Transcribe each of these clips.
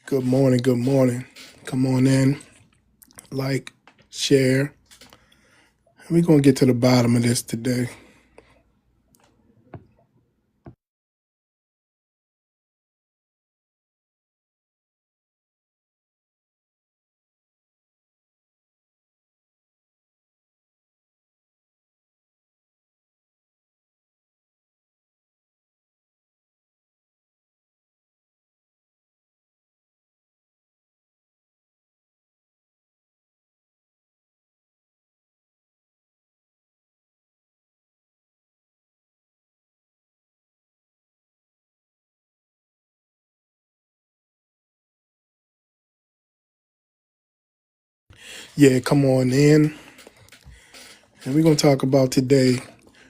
Good morning. Good morning. Come on in, like, share. We're going to get to the bottom of this today. Yeah, come on in. And we're going to talk about today,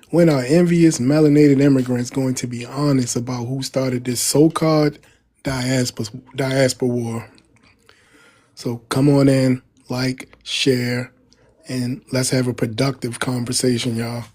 when are envious melanated immigrants going to be honest about who started this so-called diaspora war? So come on in, like, share, and let's have a productive conversation, y'all.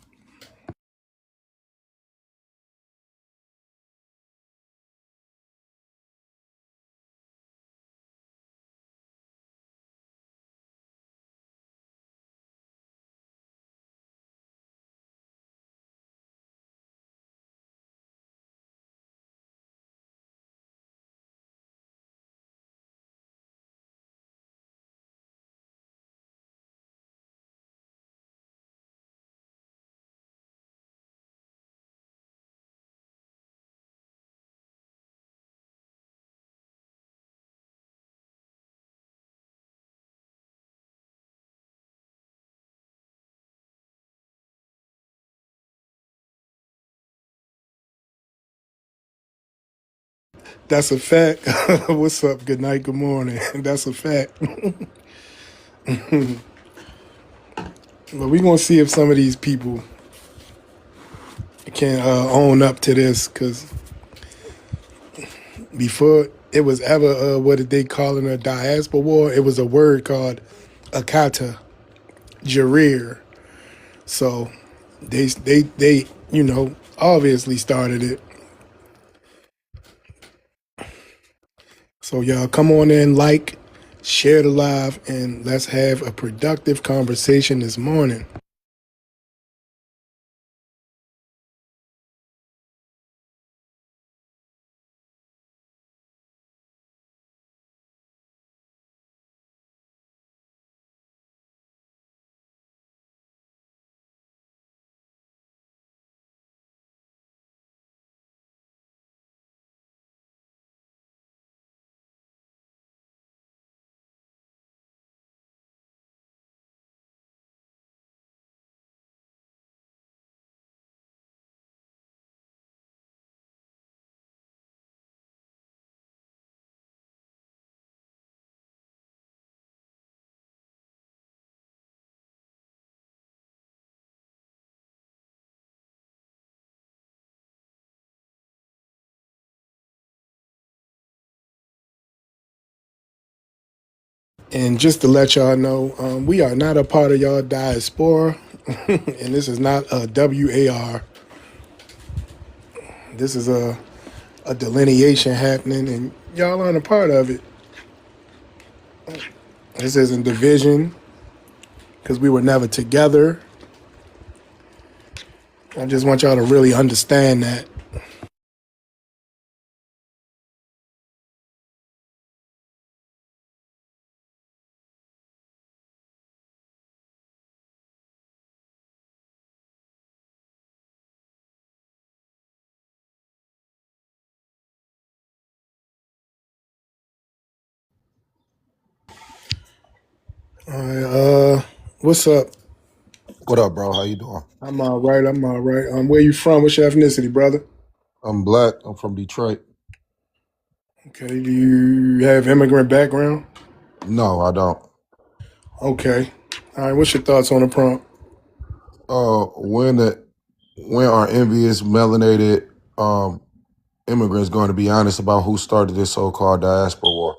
That's a fact. What's up? Good night. Good morning. That's a fact. But we're going to see if some of these people can own up to this, because before it was ever what did they call it, a diaspora war, it was a word called akata jarir. So they obviously started it. So y'all come on in, like, share the live, and let's have a productive conversation this morning. And just to let y'all know, we are not a part of y'all diaspora, and this is not a WAR. This is a delineation happening, and y'all aren't a part of it. This isn't division, because we were never together. I just want y'all to really understand that. All right, what's up? What up, bro? How you doing? I'm all right. I'm all right. Where you from? What's your ethnicity, brother? I'm black. I'm from Detroit. Okay. Do you have immigrant background? No, I don't. Okay. All right. What's your thoughts on the prompt? When are envious melanated immigrants going to be honest about who started this so-called diaspora war?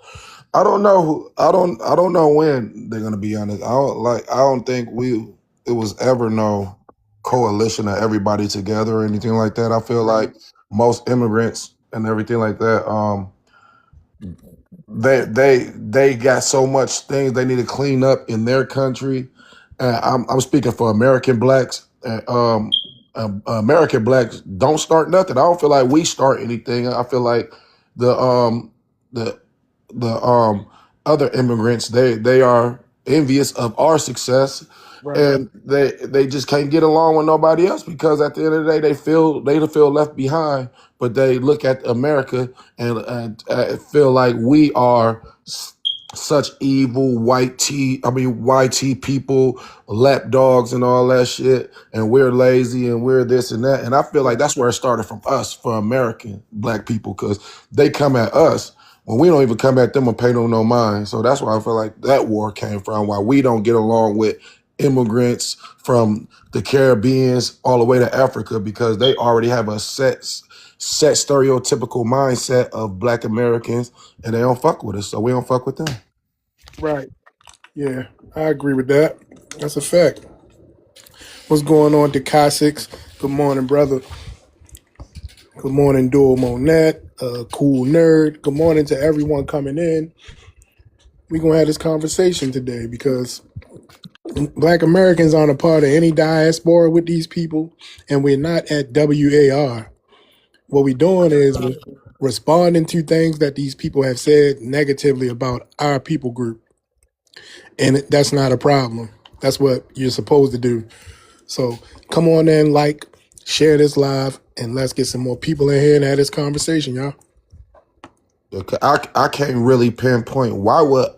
I don't know I don't know when they're going to be honest. I don't think it was ever no coalition of everybody together or anything like that. I feel like most immigrants and everything like that they got so much things they need to clean up in their country. I'm speaking for American blacks. American blacks don't start nothing. I don't feel like we start anything. I feel like the the the other immigrants, they are envious of our success, Right. and they just can't get along with nobody else because at the end of the day they feel left behind. But they look at America and feel like we are such evil YT people, lap dogs and all that shit, and we're lazy and we're this and that. And I feel like Right. that's where it started from us, for American black people, because they come at us when we don't even come at them or pay them no mind. So that's why I feel like that war came from, why we don't get along with immigrants from the Caribbeans all the way to Africa, because they already have a set stereotypical mindset of black Americans, and they don't fuck with us, so we don't fuck with them. Right. Yeah, I agree with that. That's a fact. What's going on, Decasix? Good morning, brother. Good morning, Dual Monette, Cool Nerd. Good morning to everyone coming in. We're going to have this conversation today because Black Americans aren't a part of any diaspora with these people, and we're not at WAR. What we're doing is we're responding to things that these people have said negatively about our people group, and that's not a problem. That's what you're supposed to do. So come on in, like, share this live, and let's get some more people in here and have this conversation, y'all. Okay, I can't really pinpoint why would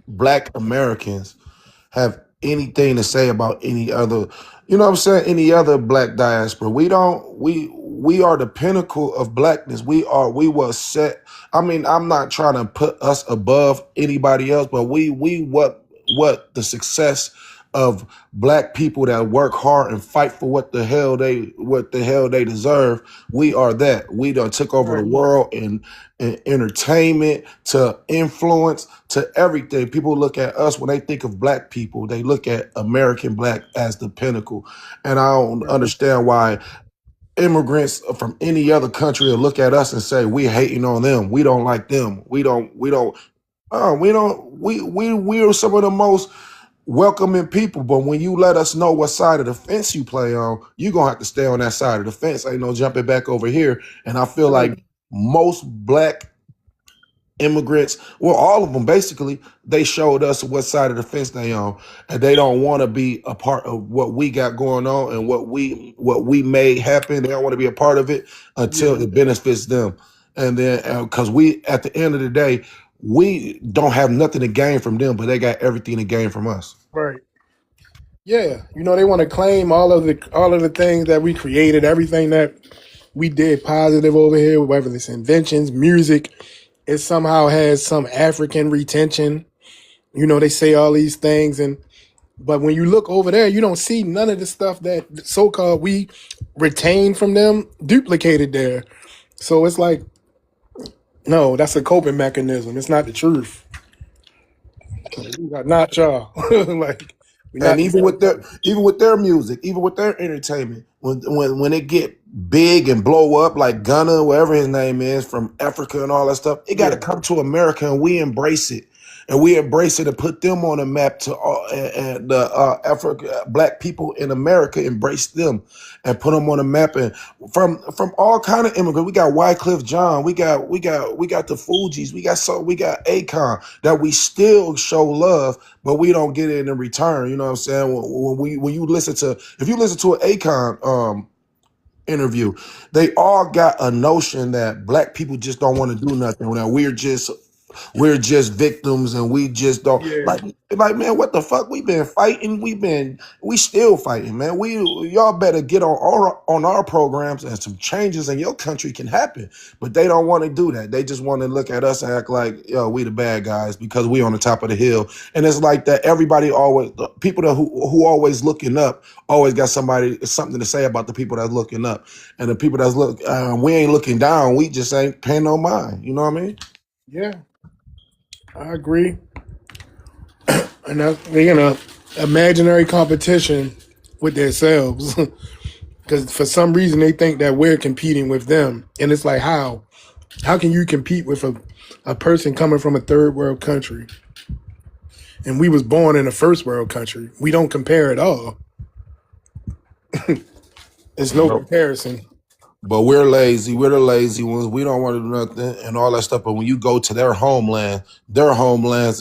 black Americans have anything to say about any other, you know what I'm saying, any other black diaspora. We don't we are the pinnacle of blackness. We were set. I mean, I'm not trying to put us above anybody else, but we what the success of black people that work hard and fight for what the hell they deserve. We are that. We done took over the Right, world in entertainment, to influence, to everything. People look at us, when they think of black people, they look at American black as the pinnacle. And I don't right, understand why immigrants from any other country will look at us and say we hating on them. We don't like them. We are some of the most welcoming people, but when you let us know what side of the fence you play on, you're gonna have to stay on that side of the fence. Ain't no jumping back over here. And I feel right. like most black immigrants, well, all of them basically, they showed us what side of the fence they on, and they don't want to be a part of what we got going on and what we made happen. They don't want to be a part of it until Yeah, it benefits them. And then because we, at the end of the day, we don't have nothing to gain from them, but they got everything to gain from us. right. Yeah, they want to claim all of the things that we created, everything that we did positive over here, whether it's inventions, music. It somehow has some African retention. They say all these things, but when you look over there, you don't see none of the stuff that so-called we retained from them duplicated there. So it's like, no, that's a coping mechanism. It's not the truth. Not y'all. Like, we're And not the even same with their color. even with their music, even with their entertainment, when it get big and blow up like Gunna, whatever his name is, from Africa and all that stuff, it got to Yeah, come to America, and we embrace it. And we embrace it and put them on a map to all, and the Africa black people in America embrace them and put them on a map. And from all kind of immigrants, we got Wycliffe John, we got the Fugees, we got Akon, that we still show love, but we don't get it in return. You know what I'm saying? When you listen to, if you listen to an Akon interview, they all got a notion that black people just don't want to do nothing. That we're just victims, and we just don't yeah, like, man, what the fuck? We been fighting, we still fighting, man. Y'all better get on our programs, and some changes in your country can happen. But they don't want to do that. They just want to look at us and act like, yo, we the bad guys because we on the top of the hill. And it's like that. Everybody always, the people who always looking up always got something to say about the people that's looking up. And the people we ain't looking down, we just ain't paying no mind. You know what I mean? yeah. I agree. And that's, imaginary competition with themselves. Because for some reason they think that we're competing with them. And it's like, how? How can you compete with a person coming from a third world country, and we was born in a first world country. We don't compare at all. There's no Nope. comparison. But we're lazy. We're the lazy ones. We don't want to do nothing and all that stuff. But when you go to their homelands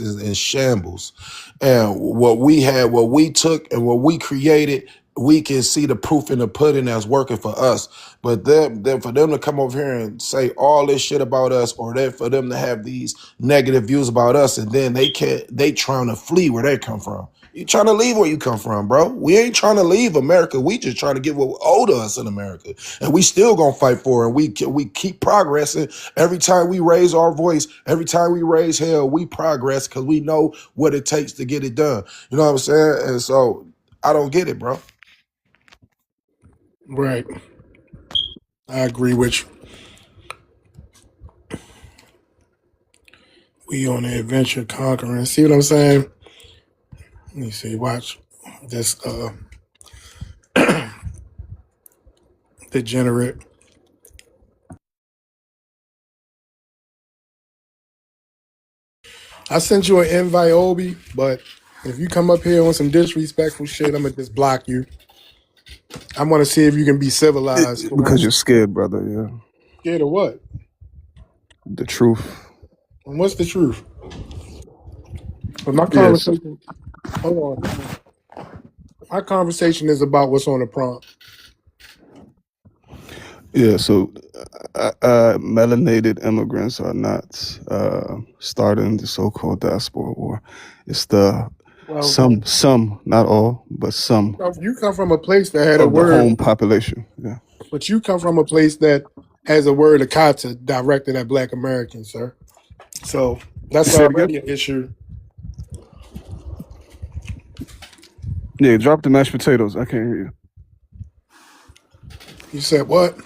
is in shambles. And what we had, what we took, and what we created, we can see the proof in the pudding that's working for us. But then for them to come over here and say all this shit about us, or for them to have these negative views about us, and then they trying to flee where they come from. You trying to leave where you come from, bro. We ain't trying to leave America. We just trying to get what owed us in America. And we still gonna fight for it. And we keep progressing. Every time we raise our voice, every time we raise hell, we progress because we know what it takes to get it done. You know what I'm saying? And so I don't get it, bro. Right. I agree with you. We on the adventure conquering. See what I'm saying? Let me see. Watch this. Degenerate. I sent you an invite, Obi, but if you come up here on some disrespectful shit, I'm gonna just block you. I want to see if you can be civilized. Because you're scared, brother. Yeah. Scared of what? The truth. And what's the truth? But my Yes. conversation. Hold on. My conversation is about what's on the prompt. Yeah. So, melanated immigrants are not starting the so-called diaspora war. It's the Well, some, not all, but some you come from a place that had a of the word, home population. Yeah. but you come from a place that has a word of kata directed at Black Americans, sir. So that's Say it again? already an issue. Yeah. Drop the mashed potatoes. I can't hear you. You said what?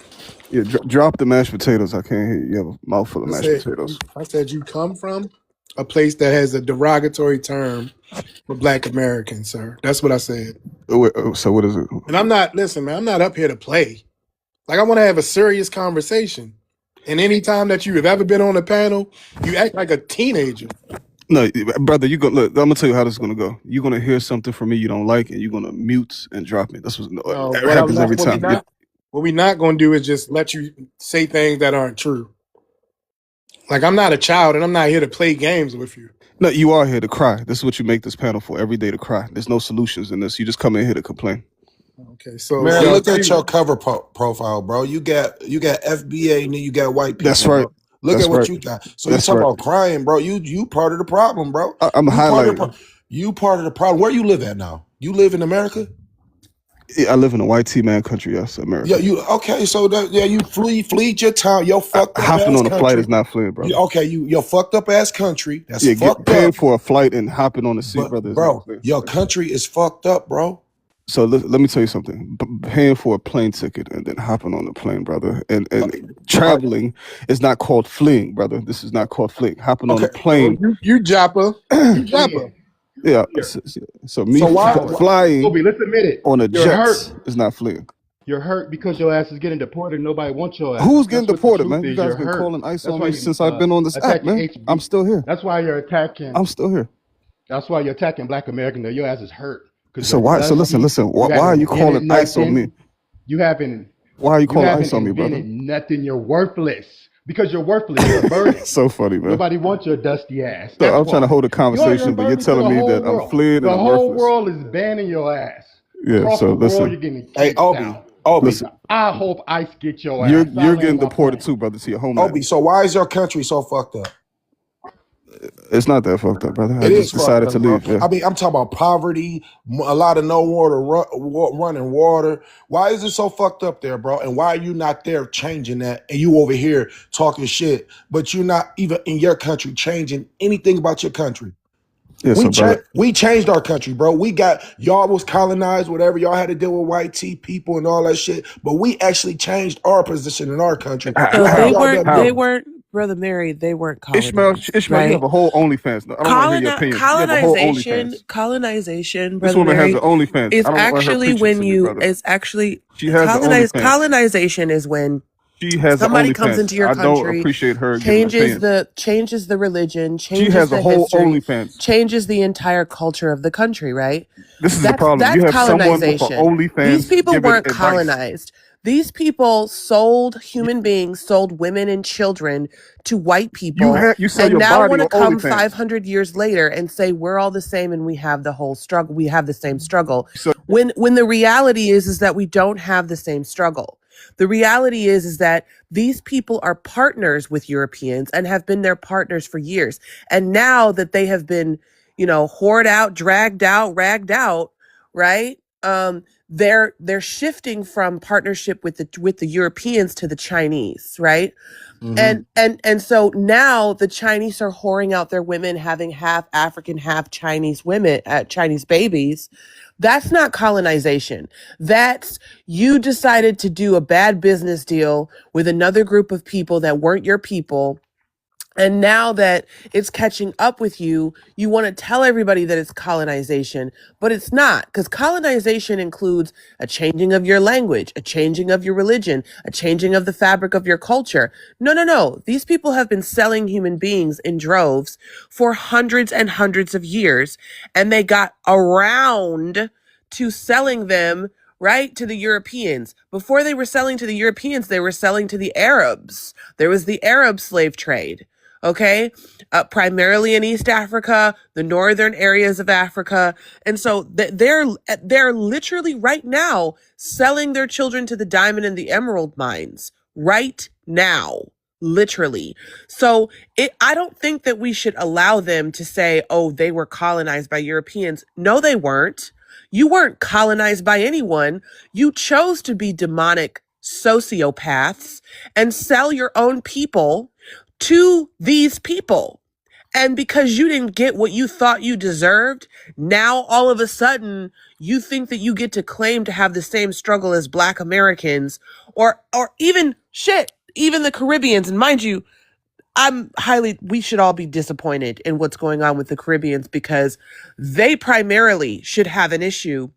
Yeah. Drop the mashed potatoes. I can't hear you. You have a mouthful of mashed potatoes. I said you come from a place that has a derogatory term for Black Americans, sir. That's what I said. So what is it? And I'm not, listen, man, I'm not up here to play. Like, I want to have a serious conversation. And any time that you have ever been on a panel, you act like a teenager. No, brother, you go. Look, I'm gonna tell you how this is gonna go. You're gonna hear something from me you don't like, and you're gonna mute and drop it. That's what happens every time. What we're not gonna do is just let you say things that aren't true. Like, I'm not a child, and I'm not here to play games with you. No, you are here to cry. This is what you make this panel for. Every day to cry. There's no solutions in this. You just come in here to complain. Okay, so Man, look at your cover profile, bro. You got FBA and then you got white people. That's right. Bro. Look at what you got. So you talking about crying, bro. You part of the problem, bro. I'm highlighting. You part of the problem. Where you live at now? You live in America? I live in a white T-man country, yes, America. Yeah, okay, so you fled your town, your fucked up hopping ass on a country. flight is not fleeing, brother. Your fucked up ass country. That's fucked paying up. for a flight and hopping on the seat, brother. Bro, your country is fucked up, bro. So let me tell you something. Paying for a plane ticket and then hopping on the plane, brother, and traveling is not called fleeing, brother. This is not called fleeing. Hopping on a plane. You Joppa. You Joppa. Yeah. So flying Obi, let's admit it. On a jet is not fleeing. You're hurt because your ass is getting deported. Nobody wants your ass. Who's getting deported, man? You guys been calling ICE on me since I've been on this app, man. HB. I'm still here. That's why you're attacking. I'm still here. That's why you're attacking Black Americans. Your ass is hurt. So why? So listen. Why are you calling ICE on me? You haven't. Why are you calling ICE on me, brother? Nothing. You're worthless. Because you're worthless. You're a burden. So funny, man. Nobody wants your dusty ass. So I'm trying to hold a conversation, but you're telling me that I'm fleeing and I'm worthless. The whole world is banning your ass. Yeah. Across So the listen. world, you're getting kicked out. Obi, listen. I hope ICE get your ass. You're getting deported too, brother, to your homeland. Obi, so why is your country so fucked up? It's not that fucked up, brother. I just decided to leave. Yeah. I mean, I'm talking about poverty, a lot of no water, running water. Why is it so fucked up there, bro? And why are you not there changing that? And you over here talking shit, but you're not even in your country changing anything about your country. Yeah, we changed our country, bro. Y'all was colonized, whatever. Y'all had to deal with white tea people and all that shit. But we actually changed our position in our country. They weren't, Brother Mary, they weren't colonized. Ishmael, right? You have a whole OnlyFans. I don't want to hear your opinion. Colonization, Brother this woman Mary, has an OnlyFans. It's actually when you, colonization is when She has an Somebody comes OnlyFans. into your I don't country, appreciate her giving changes opinions. the religion, She changes has a the whole history, OnlyFans. changes the entire culture of the country, right? This is the problem. You That's have someone with an colonization. These OnlyFans people giving weren't advice. colonized. These people sold human beings, sold women and children to white people, You sell and your now body want to on come OnlyFans. 500 years later and say we're all the same and we have the whole struggle. We have the same struggle. So When the reality is that we don't have the same struggle. The reality is that these people are partners with Europeans and have been their partners for years. And now that they have been, whored out, dragged out, ragged out, right? They're shifting from partnership with the Europeans to the Chinese, right? Mm-hmm. And so now the Chinese are whoring out their women, having half African, half Chinese women, Chinese babies. That's not colonization. That's you decided to do a bad business deal with another group of people that weren't your people. And now that it's catching up with you, you want to tell everybody that it's colonization, but it's not, because colonization includes a changing of your language, a changing of your religion, a changing of the fabric of your culture. No, no, no. These people have been selling human beings in droves for hundreds and hundreds of years, and they got around to selling them, right, to the Europeans. Before they were selling to the Europeans, they were selling to the Arabs. There was the Arab slave trade. Okay, primarily in East Africa, the northern areas of Africa, and so they're literally right now selling their children to the diamond and the emerald mines right now, literally. So I don't think that we should allow them to say, "Oh, they were colonized by Europeans." No, they weren't. You weren't colonized by anyone. You chose to be demonic sociopaths and sell your own people to these people. And because you didn't get what you thought you deserved, now all of a sudden you think that you get to claim to have the same struggle as Black Americans or even even the Caribbeans. And mind you, we should all be disappointed in what's going on with the Caribbeans, because they primarily should have an issue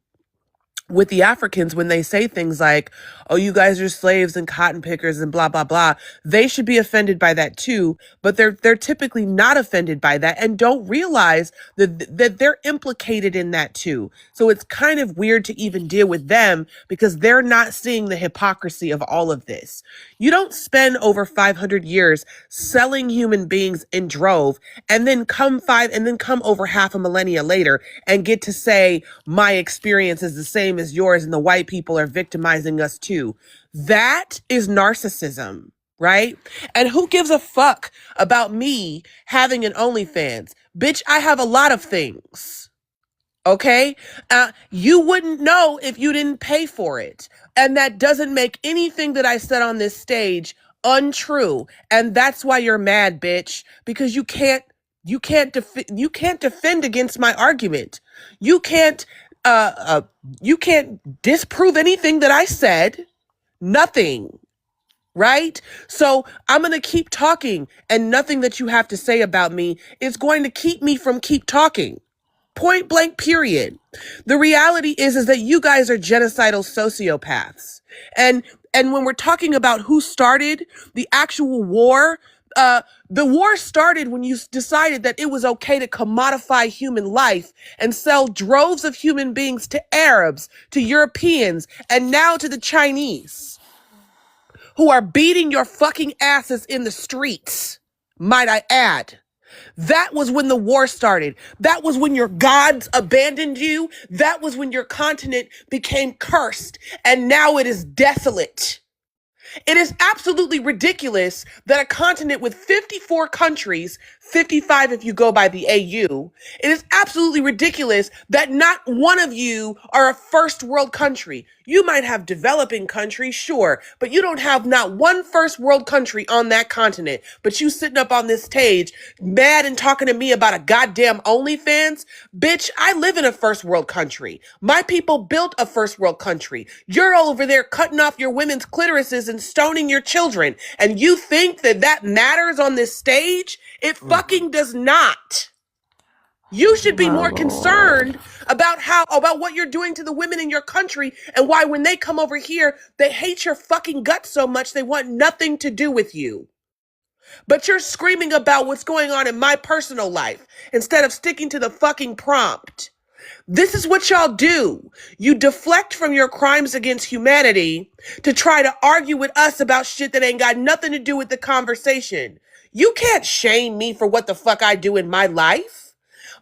with the Africans when they say things like, "Oh, you guys are slaves and cotton pickers and blah, blah, blah." They should be offended by that too, but they're typically not offended by that and don't realize that they're implicated in that too. So it's kind of weird to even deal with them because they're not seeing the hypocrisy of all of this. You don't spend over 500 years selling human beings in drove and then come over half a millennia later and get to say my experience is the same as yours and the white people are victimizing us too. That is narcissism, right? And who gives a fuck about me having an OnlyFans? Bitch, I have a lot of things. Okay? You wouldn't know if you didn't pay for it. And that doesn't make anything that I said on this stage untrue. And that's why you're mad, bitch, because you can't defend against my argument. You can't disprove anything that I said. Nothing. Right? So I'm going to keep talking, and nothing that you have to say about me is going to keep me from keep talking. Point blank, period. The reality is that you guys are genocidal sociopaths. And when we're talking about who started the actual war, the war started when you decided that it was okay to commodify human life and sell droves of human beings to Arabs, to Europeans, and now to the Chinese, who are beating your fucking asses in the streets, might I add. That was when the war started. That was when your gods abandoned you. That was when your continent became cursed, and now it is desolate. It is absolutely ridiculous that a continent with 54 countries, 55 if you go by the AU, it is absolutely ridiculous that not one of you are a first world country. You might have developing countries, sure, but you don't have not one first world country on that continent. But you sitting up on this stage, mad and talking to me about a goddamn OnlyFans? Bitch, I live in a first world country. My people built a first world country. You're all over there cutting off your women's clitorises and stoning your children. And you think that matters on this stage? It fucking does not. You should be My more lord. concerned about what you're doing to the women in your country and why when they come over here, they hate your fucking guts so much they want nothing to do with you. But you're screaming about what's going on in my personal life instead of sticking to the fucking prompt. This is what y'all do. You deflect from your crimes against humanity to try to argue with us about shit that ain't got nothing to do with the conversation. You can't shame me for what the fuck I do in my life,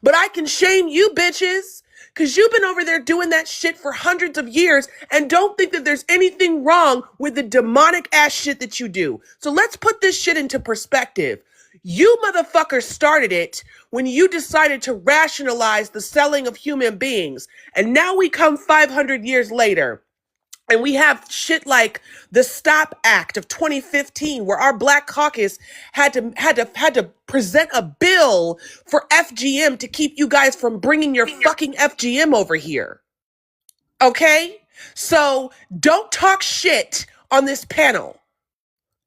but I can shame you bitches because you've been over there doing that shit for hundreds of years and don't think that there's anything wrong with the demonic ass shit that you do. So let's put this shit into perspective. You motherfuckers started it when you decided to rationalize the selling of human beings. And now we come 500 years later and we have shit like the Stop Act of 2015, where our Black Caucus had to present a bill for FGM to keep you guys from bringing your fucking FGM over here. Okay? So don't talk shit on this panel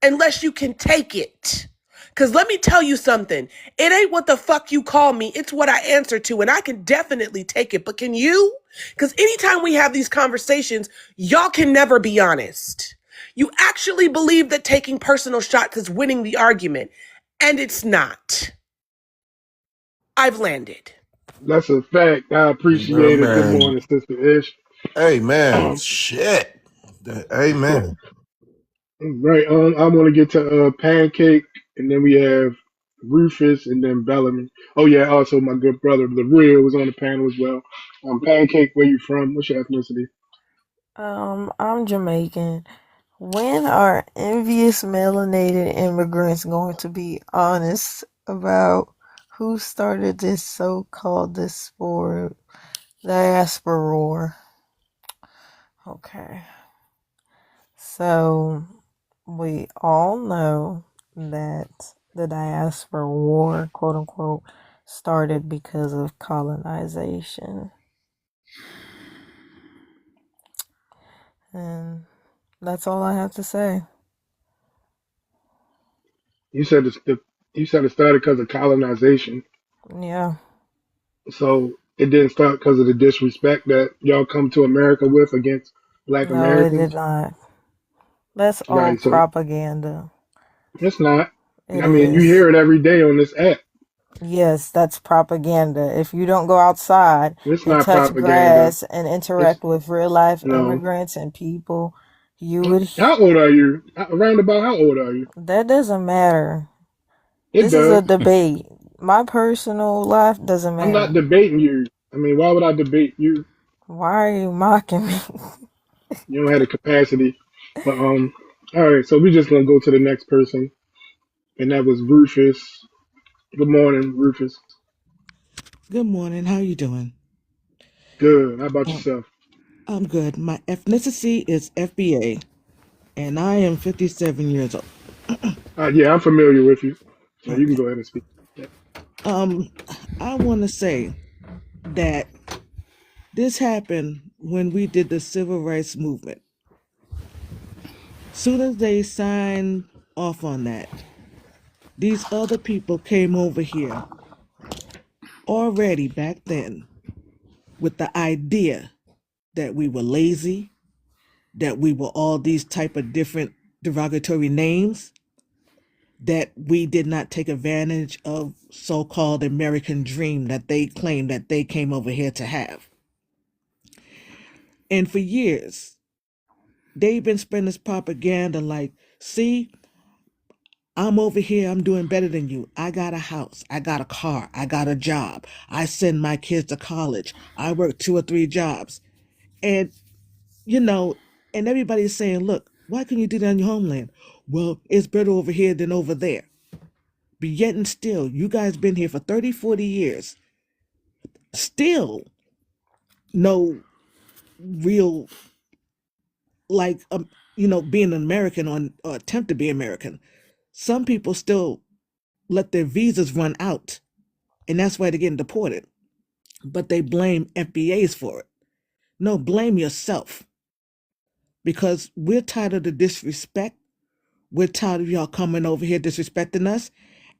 unless you can take it. Because let me tell you something. It ain't what the fuck you call me. It's what I answer to. And I can definitely take it. But can you? Because anytime we have these conversations, y'all can never be honest. You actually believe that taking personal shots is winning the argument. And it's not. I've landed. That's a fact. I Yeah, appreciate it. Good man. morning, Sister Ish. Hey, man. Um, Shit. so, Amen. right. I want to get to Pancake, and then we have Rufus, and then Bellamy. Oh yeah. Also, my good brother, the Real, was on the panel as well. Pancake, where you from? What's your ethnicity? I'm Jamaican. When are envious melanated immigrants going to be honest about who started this so-called diaspora war? Okay. So we all know that the diaspora war, quote unquote, started because of colonization. And that's all I have to say. You said you said it started because of colonization. Yeah. So it didn't start because of the disrespect that y'all come to America with against Black No, it did Americans. not. That's all Right. So propaganda. it's not. It I mean, you is. hear it every day on this app. Yes, that's propaganda. If you don't go outside It's and not touch propaganda. grass and It's interact with real life no. immigrants and people, you would. How old are you? Around about how old are you? That doesn't matter. It This is a does. debate. My personal life doesn't I'm not matter. debating you. I mean, why would I debate you? Why are you mocking me? You don't have the capacity. But all right. So we're just gonna go to the next person, and that was Rufus. Good morning, Rufus. Good morning. How you doing? Good. How about Um, yourself? I'm good. My ethnicity is FBA, and I am 57 years old. Yeah, I'm familiar with you, so you can Okay. go ahead and speak. Yeah. Um, I want to say that this happened when we did the civil rights movement. Soon as they signed off on that, these other people came over here already back then with the idea that we were lazy, that we were all these type of different derogatory names, that we did not take advantage of so-called American dream that they claim that they came over here to have. And for years, they've been spreading this propaganda like, see, I'm over here, I'm doing better than you. I got a house, I got a car, I got a job. I send my kids to college. I work 2 or 3 jobs. And, you know, and everybody's saying, look, why can you do that in your homeland? Well, it's better over here than over there. But yet and still, you guys been here for 30, 40 years. Still no real, like, being an American or attempt to be American. Some people still let their visas run out, and that's why they're getting deported. But they blame FBAs for it. No, blame yourself. Because we're tired of the disrespect. We're tired of y'all coming over here disrespecting us.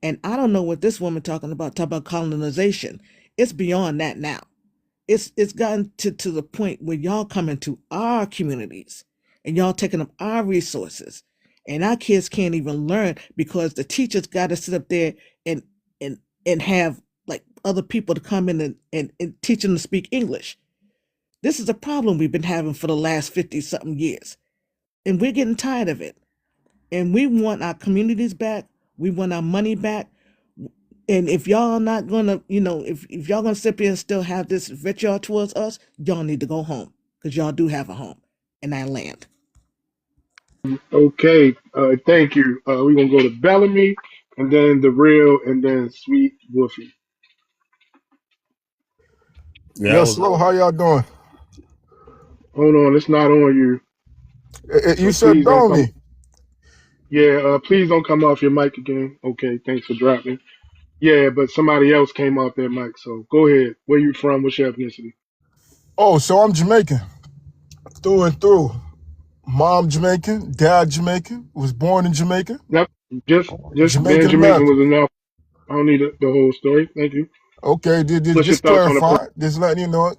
And I don't know what this woman talking about colonization. It's beyond that now. It's gotten to the point where y'all come into our communities and y'all taking up our resources, and our kids can't even learn because the teachers got to sit up there and and have like other people to come in and teach them to speak English. This is a problem we've been having for the last 50 something years, and we're getting tired of it. And we want our communities back. We want our money back. And if y'all not gonna, if y'all gonna sit here and still have this vitriol towards us, y'all need to go home because y'all do have a home in our land. Okay, thank you. We're gonna go to Bellamy, and then the real, and then Sweet Wolfie. Yeah, I Yes, was. hello, how y'all doing? Hold on, it's not on you. You So said please don't come. Bellamy. Yeah, please don't come off your mic again. Okay, thanks for dropping. Yeah, but somebody else came off their mic. So go ahead. Where you from? What's your ethnicity? Oh, so I'm Jamaican, through and through. Mom Jamaican, dad Jamaican, was born in Jamaica, Yep. Just being Jamaican Jamaican American. was enough. I don't need the whole story. Thank you. Okay, What's your just thoughts on the prompt? clarify, just letting you know.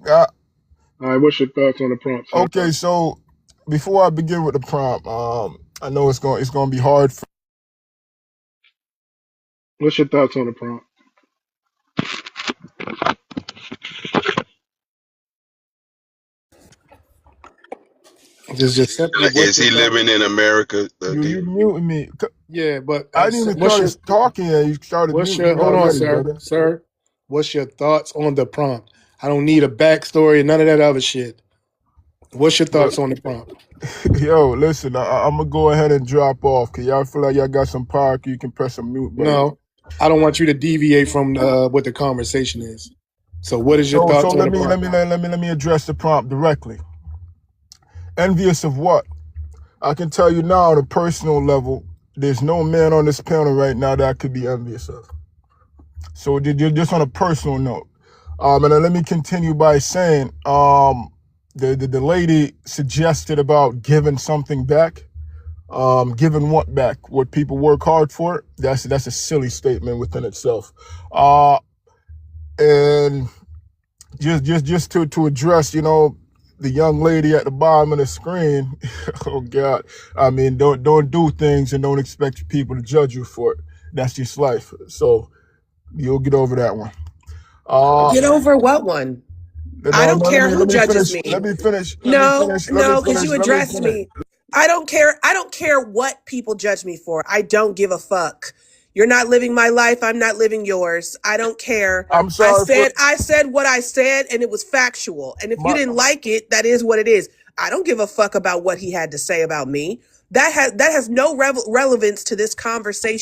All right, what's your thoughts on the prompt, sir? Okay, so before I begin with the prompt, I know it's gonna be hard. What's your thoughts on the prompt? Just simply, what's Is your he thoughts? living in America? You muting me. Yeah, but I didn't even what's your start talking yet. You started what's muting your me hold on, already, sir, brother. sir. What's your thoughts on the prompt? I don't need a backstory, none of that other shit. What's your Look, thoughts on the prompt? yo, listen, I'm gonna go ahead and drop off. Cause y'all feel like y'all got some power. You can press a mute button. No, I don't want you to deviate from what the conversation is. So, what is your So thoughts on let the me prompt? address the prompt directly. Envious of what? I can tell you now, on a personal level, there's no man on this panel right now that I could be envious of. So just on a personal note, and then let me continue by saying, the lady suggested about giving something back. Giving what back? What people work hard for? That's a silly statement within itself. And just to address, the young lady at the bottom of the screen. Oh God, I mean, don't do things and don't expect people to judge you for it. That's just life. So you'll get over that one. Get over what one? I No, don't no. care who Let me judges finish. me. Let me finish. Let me No, finish. Let me no, because finish. you Let me addressed finish. me. I don't care. I don't care what people judge me for. I don't give a fuck. You're not living my life. I'm not living yours. I don't care. I'm sorry for I said what I said and it was factual. And if you my. didn't like it, that is what it is. I don't give a fuck about what he had to say about me. That has no relevance to this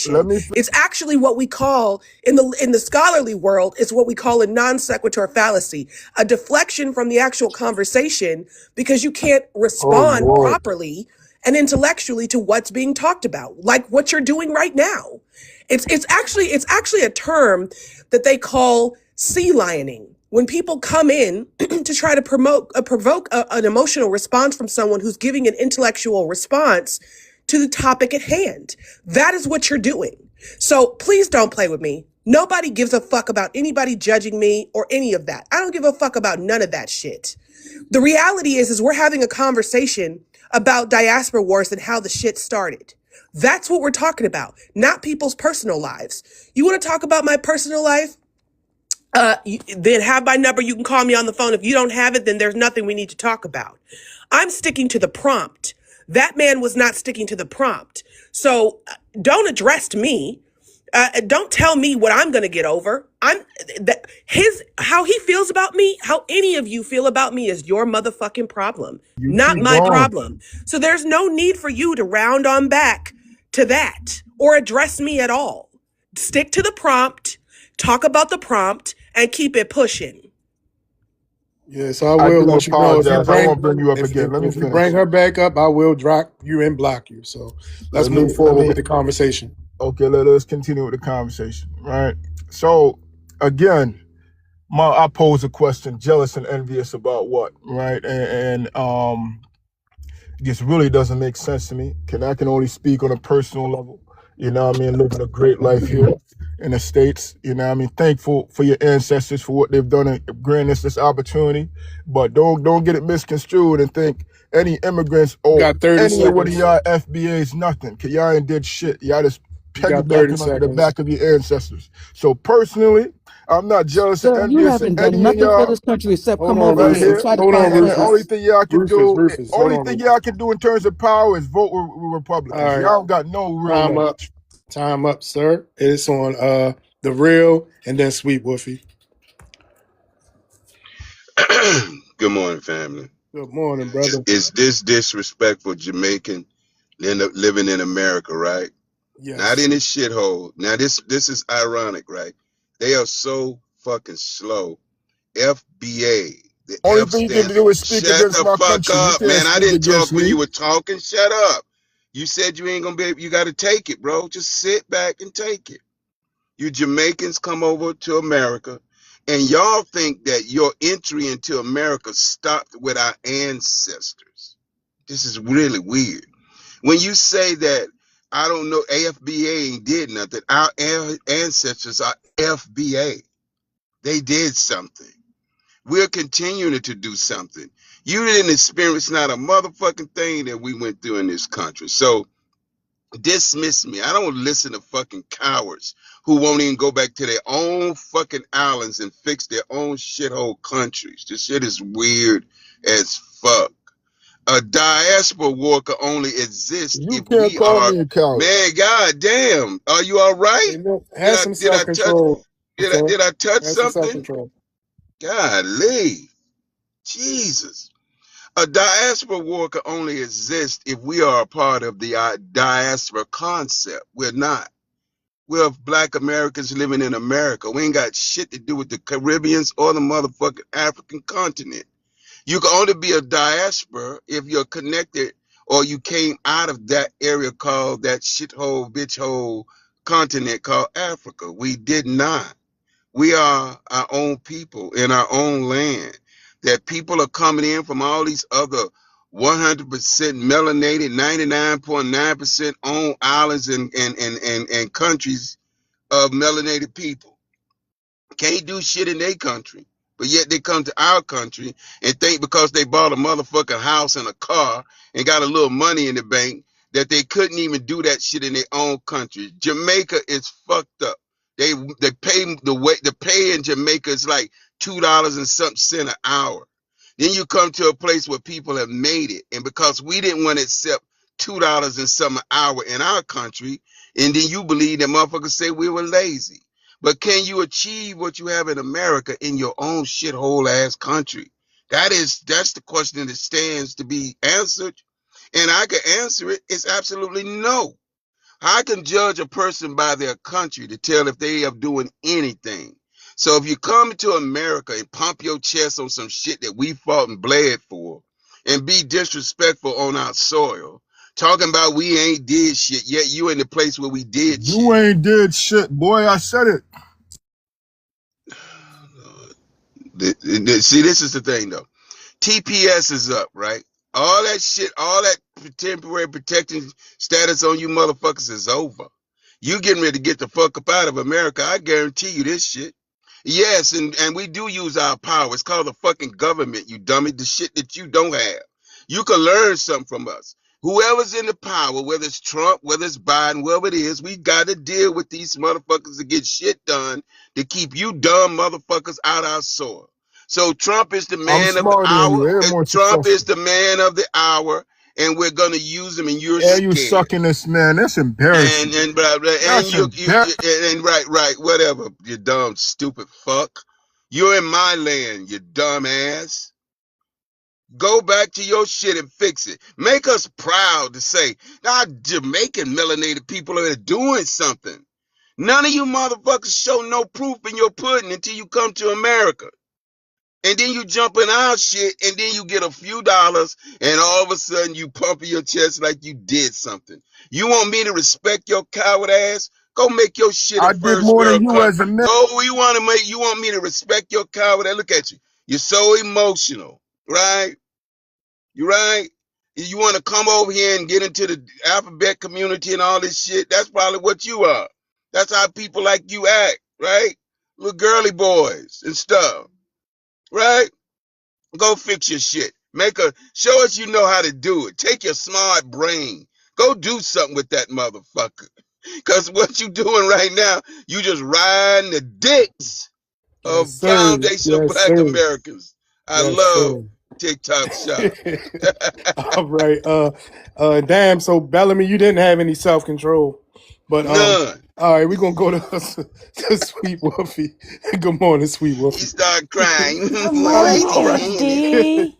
Let conversation. me. It's actually what we call in the scholarly world, it's what we call a non sequitur fallacy, a deflection from the actual conversation because you can't Oh respond Lord. properly and intellectually to what's being talked about, like what you're doing right now. It's actually a term that they call sea lioning. When people come in to try to provoke an emotional response from someone who's giving an intellectual response to the topic at hand. That is what you're doing. So please don't play with me. Nobody gives a fuck about anybody judging me or any of that. I don't give a fuck about none of that shit. The reality is we're having a conversation about diaspora wars and how the shit started. That's what we're talking about, not people's personal lives. You want to talk about my personal life? Then have my number. You can call me on the phone. If you don't have it, then there's nothing we need to talk about. I'm sticking to the prompt. That man was not sticking to the prompt. So don't address me. Don't tell me what I'm going to get over. How he feels about me, how any of you feel about me is your motherfucking problem, You not keep my going. problem. So there's no need for you to round on back to that or address me at all. Stick to the prompt, talk about the prompt, and keep it pushing. Yeah, so I I will do let you know apologize. I won't bring you up again. Let me if you bring finish. her back up, I will drop you and block you. So let's move Let forward me. with the conversation. Okay, let's continue with the conversation. Right. So again, I pose a question: jealous and envious about what? Right. And this really doesn't make sense to me. I can only speak on a personal level. You know what I mean? Living a great life here. in the States. You know what I mean? Thankful for your ancestors for what they've done and granting us this opportunity. But don't get it misconstrued and think any immigrants You or got 30 any one of seconds. y'all FBA's nothing. Cause y'all ain't did shit. Y'all just You got 30 piggybacking onto the seconds. back of your ancestors. So personally, I'm not jealous of Sir, you envious of haven't done any of nothing for y'all this country except Hold come on, over right here and Rufus. here. try to Hold on, find And answers. only Rufus. thing y'all can Rufus, do, Rufus. Hold only on, thing Rufus. y'all can do in terms of power is vote with All Republicans. right. Y'all don't got no real Time up. leverage. Time up, sir. It's on the real and then Sweet Woofy. Good morning, family. Good morning, brother. Is this disrespectful Jamaican living in America, right? Not Yes. in this shithole. Now this is ironic, right? They are so fucking slow. FBA. The Only F thing you can stands. do is speak Shut against the my fuck country. You up, can't man. I speak didn't talk against when me. you were talking. Shut up. You said you ain't gonna be able, you gotta take it, bro. Just sit back and take it. You Jamaicans come over to America and y'all think that your entry into America stopped with our ancestors. This is really weird. When you say that, I don't know, AFBA ain't did nothing. Our ancestors are FBA. They did something. We're continuing to do something. You didn't experience not a motherfucking thing that we went through in this country. So dismiss me. I don't listen to fucking cowards who won't even go back to their own fucking islands and fix their own shithole countries. This shit is weird as fuck. A diaspora worker only exists You if can't we call are, me a coward. man, god damn. Are you all right? Hey, look, Did have I some did I touch self-control, sir. did I touch Have some something? self-control. Golly. Jesus. A diaspora worker only exists if we are a part of the diaspora concept. We're not. We're black Americans living in America. We ain't got shit to do with the Caribbeans or the motherfucking African continent. You can only be a diaspora if you're connected or you came out of that area called that shithole, bitchhole continent called Africa. We did not. We are our own people in our own land. That people are coming in from all these other 100% melanated, 99.9% owned islands and countries of melanated people. Can't do shit in their country. But yet they come to our country and think because they bought a motherfucking house and a car and got a little money in the bank that they couldn't even do that shit in their own country. Jamaica is fucked up. They pay the pay in Jamaica is like $2 and something cent an hour. Then you come to a place where people have made it, and because we didn't want to accept $2 and some an hour in our country, and then you believe that motherfuckers say we were lazy. But can you achieve what you have in America in your own shithole ass country? That's the question that stands to be answered. And I can answer it. It's absolutely no. I can judge a person by their country to tell if they are doing anything. So if you come to America and pump your chest on some shit that we fought and bled for and be disrespectful on our soil, talking about we ain't did shit, yet you in the place where we did You shit. ain't did shit, boy. I said it. See, this is the thing though. TPS is up, right? All that shit, all that temporary protecting status on you motherfuckers is over. You getting ready to get the fuck up out of America. I guarantee you this shit. Yes, and we do use our power. It's called the fucking government, you dummy. The shit that you don't have. You can learn something from us. Whoever's in the power, whether it's Trump, whether it's Biden, whoever it is, we got to deal with these motherfuckers to get shit done to keep you dumb motherfuckers out our soil. So Trump is the I'm man of the smarter than hour. you and more Trump is successful. the man of the hour, and we're gonna use him, and you're And you scared. sucking this man. That's And embarrassing. and blah blah. And That's embarrassing. and right, whatever. You dumb stupid fuck. You're in my land, you dumb ass. Go back to your shit and fix it. Make us proud to say, our Jamaican melanated people are doing something. None of you motherfuckers show no proof in your pudding until you come to America. And then you jump in our shit, and then you get a few dollars, and all of a sudden you pump your chest like you did something. You want me to respect your coward ass? Go make your shit a I did first more than world you country. as a man. Go, you want me to respect your coward ass? Look at you. You're so emotional, right? You right? You want to come over here and get into the alphabet community and all this shit? That's probably what you are. That's how people like you act, right? Little girly boys and stuff, right? Go fix your shit. Show us you know how to do it. Take your smart brain. Go do something with that motherfucker. Cause what you doing right now, you just riding the dicks Yes, of sir. foundational Yes, black sir. Americans. I Yes, love sir. TikTok shop. All right. Damn. So Bellamy, you didn't have any self control, but None. all right, we're gonna go to Sweet Wolfie. Good morning, Sweet He Wolfie. started crying. Good How Why you is morning, he doing? saying it? MD.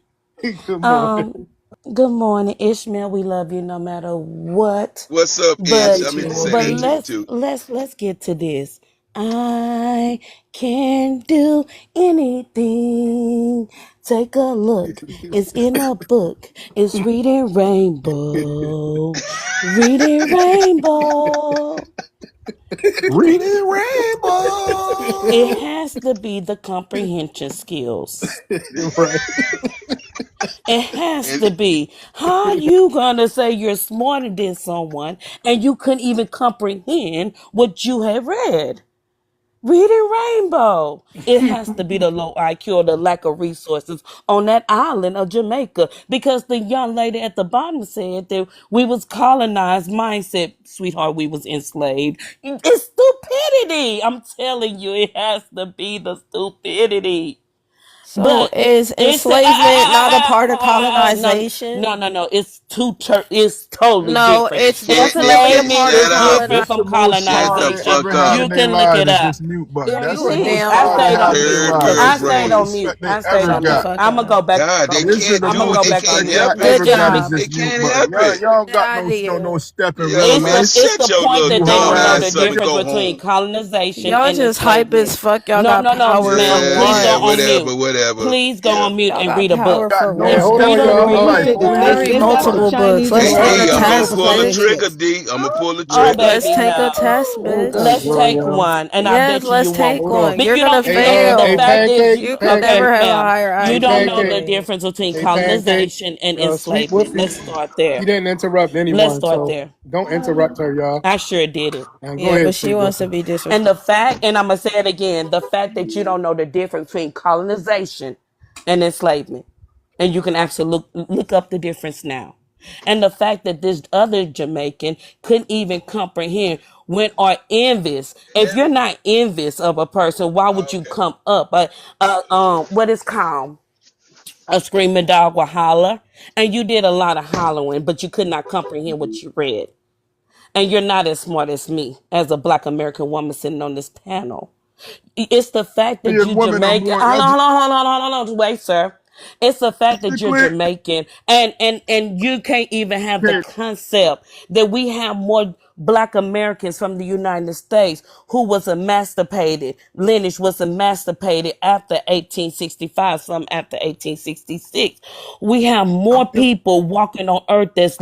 Good morning. Um, good morning, Ishmael. We love you no matter what. What's up, Love Ish? you But I meant too, to say but that Wolfie. to you let's too. let's let's get to this. I can do anything. Take a look. It's in a book. It's reading Rainbow. Reading Rainbow. Reading It Rainbow. has to be the comprehension skills. Right. It has And to be. How you gonna say you're smarter than someone and you couldn't even comprehend what you have read? Reading Rainbow. It has to be the low IQ or the lack of resources on that island of Jamaica. Because the young lady at the bottom said that we was colonized mindset, sweetheart, we was enslaved. It's stupidity. I'm telling you, it has to be the stupidity. But So is it's enslavement not a part of colonization? no. It's totally No, different. it's definitely a nigga, part Enslavement of is shut up. different This colonization. the from most Shut hard the they colonization. fuck ever up. had in You their can look it lives is up. this mute button. Girl, That's you the a Please, most damn I hard they stayed had on in liar. their mute. Third lives. I girl's This is stayed the on race. mute. respect they I stayed ever on Shut the mute. got. fuck I'm gonna up. go back. God, they This is can't the I'm gonna do it. most go They back on can't respect mute. y'all help it. ever Good got is job. They this mute can't button. help it. Y'all Good got no idea. step in real Yeah, man, life. It's shut the your point little that You they dumb don't know the hoes. ass up and difference go between home. colonization Y'all and just hype enslavement. as fuck. Y'all No, got no, no, power for ma'am. Yeah, Please yeah, go what? on whatever, mute. whatever. Please go Yeah. on mute Y'all and got read a power book. Got for no Hey, hold what? step on, Read in a real y'all. read. life. Read, Only It's read this it's mute at the button. multiple books. Chinese Let's Hey, take KD, a I'm American gonna test, pull a Conference bitch. trigger, here. D. I'm gonna pull a Oh, Let, trigger. let's baby, take a no. test, Oh bitch. God, Let's Lord, take y'all. one, and I Yes, bet you let's you won't. take Hold on. one. But You're you gonna don't. Hey, The hey, fail. fact is, pancake, you You could pancake, never okay, have a ma'am. higher You hey, don't know IQ the pancake, than me. difference between hey, pancake. colonization and Sweet enslavement. Wolfie. Let's start She there. didn't interrupt Let's anyone, start so there. don't interrupt her, y'all. I sure did it. And go Yeah, ahead, but she Sweet wants to Wolfie. be And the disrespectful. fact, and I'm gonna say it again, the fact that you don't know the difference between colonization and enslavement, and you can actually look up the difference now. And the fact that this other Jamaican couldn't even comprehend when are envious. If you're not envious of a person, why would you Okay. come up? What is called a screaming dog will holler, and you did a lot of hollering, but you could not comprehend what you read. And you're not as smart as me, as a Black American woman sitting on this panel. It's the fact that you Women are Jamaican. more Hold on, educated. hold on, hold on, hold on, hold on. Wait, sir. It's the fact that you're Jamaican and you can't even have the concept that we have more Black Americans from the United States who was emancipated. Lineage was emancipated after 1865, some after 1866. We have more people walking on earth that's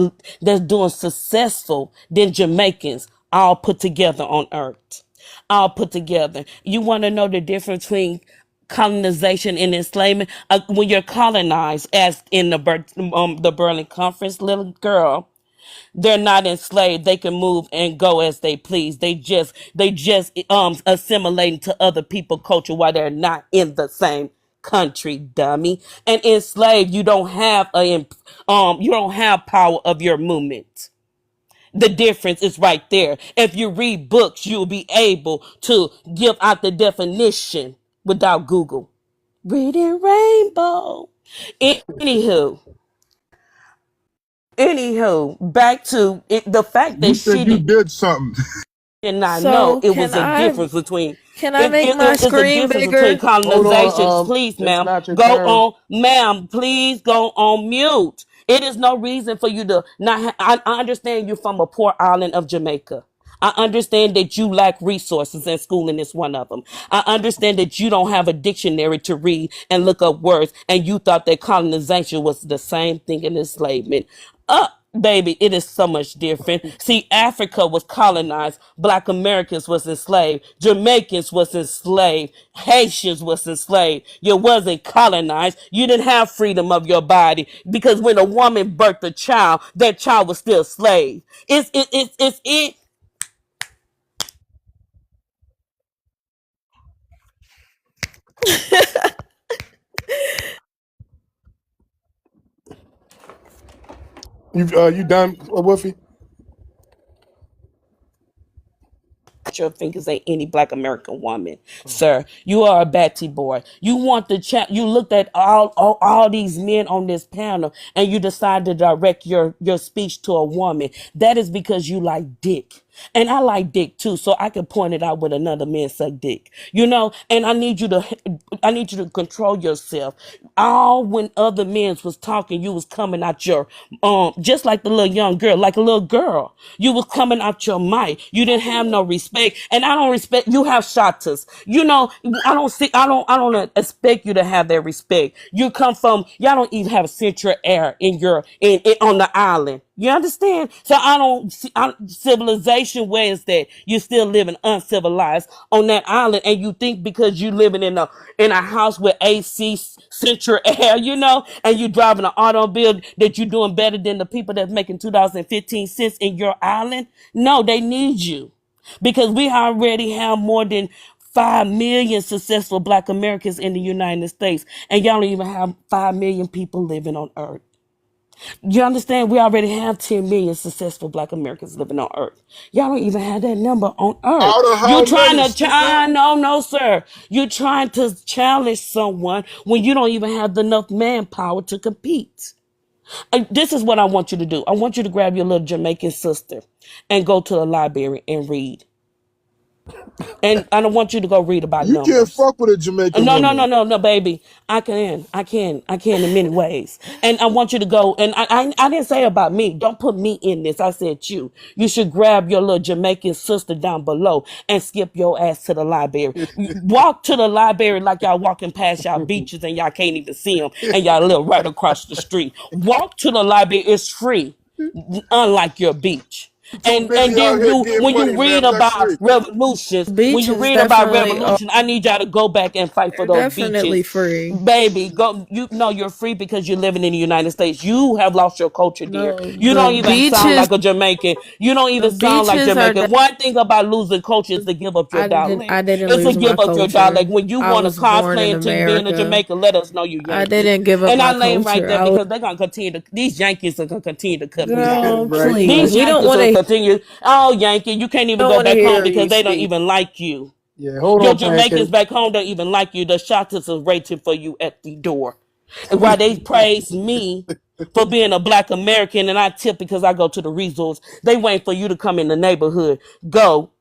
doing successful than Jamaicans all put together on earth, all put together. You want to know the difference between colonization and enslavement? When you're colonized, as in the Berlin Conference, little girl, they're not enslaved. They can move and go as they please. They just assimilating to other people culture while they're not in the same country, dummy. And enslaved, you don't have power of your movement. The difference is right there. If you read books, you'll be able to give out the definition without Google. Reading Rainbow. Anywho, back to it, the fact that You said you she did something. did not know So it was can a I difference between can I make my it's a screen difference between bigger? Hold colonizations. on. Please, It's ma'am, not your go turn. on, ma'am. Please go on mute. It is no reason for you to not. I understand you're from a poor island of Jamaica. I understand that you lack resources and schooling is one of them. I understand that you don't have a dictionary to read and look up words, and you thought that colonization was the same thing in enslavement. Baby, it is so much different. See, Africa was colonized. Black Americans was enslaved. Jamaicans was enslaved. Haitians was enslaved. You wasn't colonized. You didn't have freedom of your body because when a woman birthed a child, that child was still a slave. It's it. You done, Wolfie? Your fingers at any black American woman, sir. You are a batty boy. You want the you looked at all these men on this panel and you decide to direct your speech to a woman. That is because you like dick. And I like dick too, so I can point it out with another man suck dick. You know, and I need you to control yourself. All when other men was talking, you was coming out your just like the little young girl, like a little girl. You was coming out your mic. You didn't have no respect. And I don't respect you have shotters. You know, I don't expect you to have that respect. You come from y'all don't even have central air in your in on the island. You understand? So I don't see civilization. Where is that? You're still living uncivilized on that island, and you think because you living in a house with AC central air, you know, and you driving an automobile that you're doing better than the people that's making 2015 cents in your island? No, they need you because we already have more than 5 million successful black Americans in the United States, and y'all don't even have 5 million people living on Earth. You understand? We already have 10 million successful black Americans living on Earth. Y'all don't even have that number on Earth. Out of You're how trying many, to, sister? no, sir. You're trying to challenge someone when you don't even have enough manpower to compete. This is what I want you to do. I want you to grab your little Jamaican sister and go to the library and read. And I don't want you to go read about You can't numbers. fuck with a Jamaican No, no, no, woman. no, no, baby. I can in many ways. And I want you to go. And I didn't say about me. Don't put me in this. I said you. You should grab your little Jamaican sister down below and skip your ass to the library. Walk to the library like y'all walking past y'all beaches and y'all can't even see them and y'all live right across the street. Walk to the library. It's free, unlike your beach. You too And busy out then here you getting when money, you read man. That's about free. revolutions, when Beach you is read about definitely revolution, I need y'all to go back and fight for they're those definitely beaches. free. Baby, go you know you're free because you're living in the United States. You have lost your culture, dear. No, You the don't even sound beaches like a Jamaican. You don't the even sound like beaches are Jamaican. One thing about losing culture is to give up your I dialect. didn't It's to lose my give up your dialect. culture. When you I want to was born cosplay in into being a America. Jamaican, let us know you I Yankee. didn't give up And I my lay right culture. there I was because they're gonna continue to these Yankees are gonna continue to cut me out. girl, Right, please. right. These We don't Yankees want will to continue. Oh, Yankee, you can't even don't go want to back home hear because you they don't speak. even like you. Yeah, hold Your on, Jamaicans Pancake. back home don't even like you. The shotters are waiting for you at the door. And while they praise me for being a black American and I tip because I go to the resorts, they wait for you to come in the neighborhood. Go.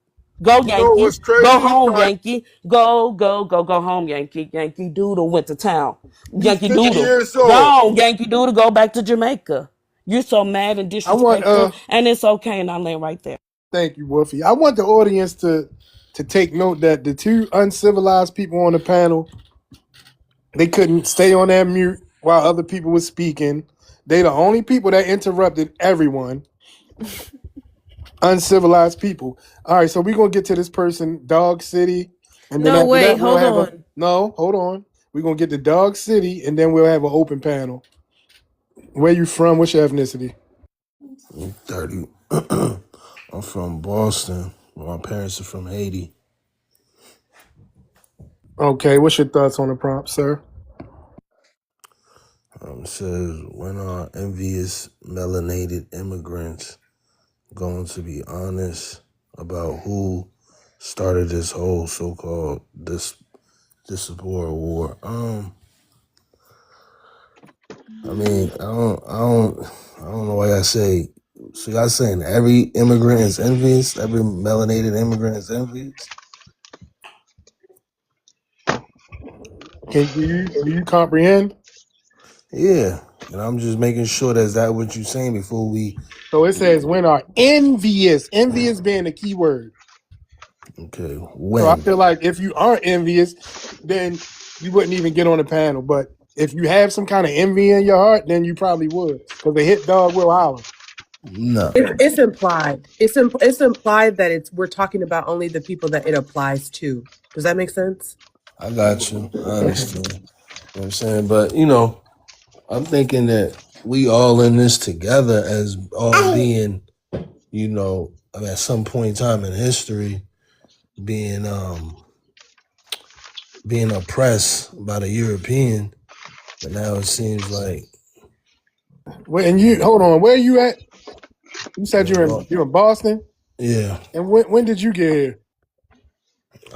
Go, You know Yankee. what's Go crazy? home, Like, Yankee. Go home, Yankee. Yankee Doodle went to town. you Yankee 50 Doodle. years Go old. on, Yankee Doodle. Go back to Jamaica. You're so mad and I want disrespectful, and it's okay, and I land right there. thank you, Wolfie. I want the audience to take note that the two uncivilized people on the panel, they couldn't stay on that mute while other people were speaking. They the only people that interrupted everyone. Uncivilized people. All right, so we're gonna get to this person, Dog City, and then No, after wait, that we'll hold have a on. no, hold on. We're gonna get to Dog City and then we'll have an open panel. Where you from? What's your ethnicity? 30. I'm from Boston. My parents are from Haiti. Okay, what's your thoughts on the prompt, sir? It says, when are envious melanated immigrants going to be honest about who started this whole so-called diaspora war? I mean, I don't know why I say. So y'all saying every immigrant is envious? Every melanated immigrant is envious? Do you comprehend? Yeah, and I'm just making sure that's that what you're saying before we. So it says when are envious being the key word. Okay, So I when? feel like if you aren't envious, then you wouldn't even get on the panel. But if you have some kind of envy in your heart, then you probably would. Because the hit dog will holler. No, It's implied. It's implied that we're talking about only the people that it applies to. Does that make sense? I got you. I Okay. understand. You know what I'm saying? But, I'm thinking that we all in this together as all being, at some point in time in history, being being oppressed by the European, but now it seems like And you hold on, where you at? You said you know, you're in Boston. yeah, And when did you get here?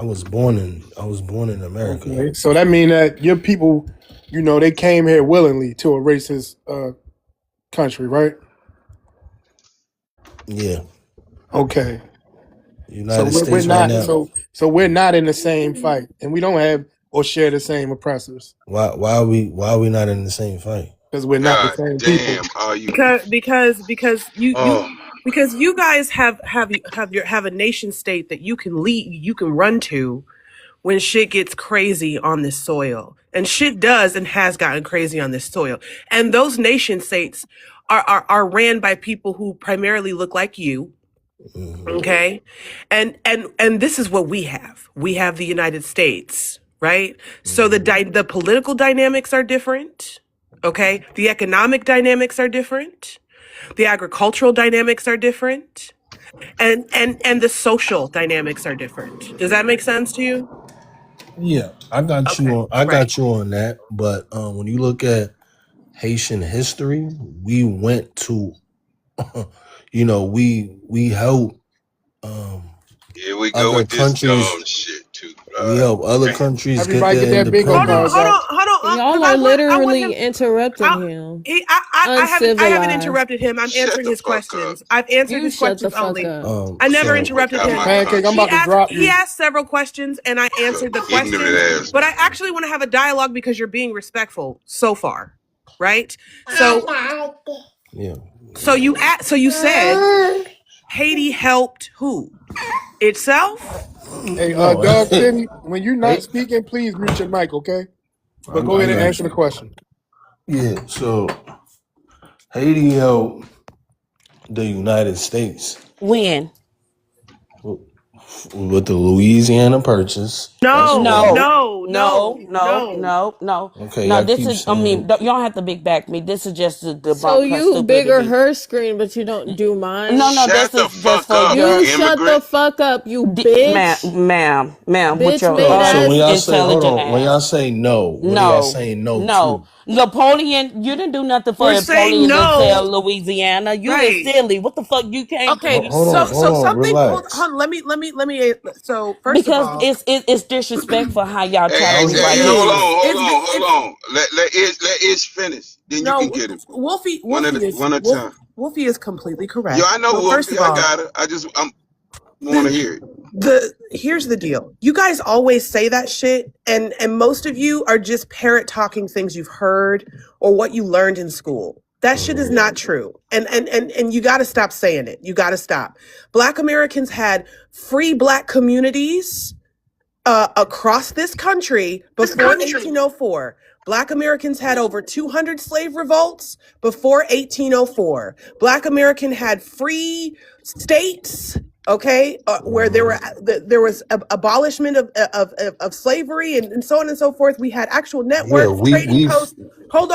I was born in America. Okay, so that means that your people, they came here willingly to a racist country, right? Yeah, Okay, so United we're States right not now. so we're not in the same fight, and we don't have or share the same oppressors Why are we not in the same fight? because we're not the God same people. damn, are you? Because Oh, you guys have a nation state that you can you can run to when shit gets crazy on this soil. And shit does and has gotten crazy on this soil. And those nation states are ran by people who primarily look like you. Okay. And this is what we have. We have the United States, right? So the political dynamics are different. Okay. The economic dynamics are different. The agricultural dynamics are different. And the social dynamics are different. Does that make sense to you? Yeah, I got you Okay. on. I Right. got you on that. But when you look at Haitian history, we went to, we helped here we go other with this countries. dumb shit too. We God help other damn. countries get Everybody their get that bingo Hold on, card independence. hold back. on, hold on, because Y'all are I want literally him. interrupting I, him. I haven't Uncivilized. interrupted him. I'm Shut answering the his fuck up. questions. I've answered You his shut the questions fuck only. up. I never So Look interrupted out him. my Pancake, I'm country. about to drop He you. asked several questions and I answered the Ignorant questions, ass. but I actually want to have a dialogue because you're being respectful so far, right? So yeah, so you said Haiti helped who? Itself? Hey, no, Dog City, when you're not hey, speaking, please mute your mic, okay? But go I ahead and got answer the you. question. Yeah, so Haiti helped the United States When? with the Louisiana Purchase. That's No, one. No, no, no, no, no, no. no, no. Okay, No, y'all this keep is, I saying mean, it. you don't have to big back me. This is just to So debunk her you bigger stupidity. her screen, but you don't do No, mine. no, Shut this the is just fuck for up, You your, shut the immigrant. fuck up, you ma'am, bitch. with Bitch your made So when ass. y'all say, hold unintelligent on, when y'all ass. say no, what are y'all No, saying no no. to? Napoleon, you didn't do nothing for We're saying Napoleon to sell no. Louisiana. You is Right. silly. What the fuck you came to Okay, the Hold on, something. relax. Let me. So first of because all, it's disrespectful how y'all Hey, try to hey, How is hey, it hey, rewrite hold on, is? history. hold it's on, it's hold on. Let Ish finish. Then you can no get it. One at a time. Wolfie is completely Yo, correct. I know But first Wolfie. of I all, got her. I want the to hear it. here's the deal. You guys always say that shit, and most of you are just parrot talking things you've heard or what you learned in school. That shit is not true. And you got to stop saying it. You got to stop. Black Americans had free black communities across this country before 1804. Black Americans had over 200 slave revolts before 1804. Black American had free states, okay, where there was abolishment of slavery and so on and so forth. We had actual Yeah, networks, trading we've posts. Hold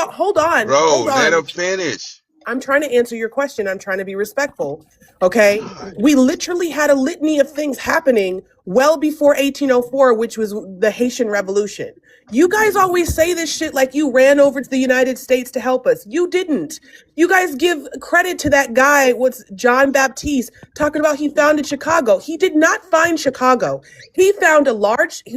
Bro, let on. her finish. I'm trying to answer your question. I'm trying to be respectful. Okay. God. We literally had a litany of things happening well before 1804, which was the Haitian Revolution. You guys always say this shit like you ran over to the United States to help us. You didn't. You guys give credit to that guy, what's John Baptiste, talking about he founded Chicago. He did not find Chicago. He found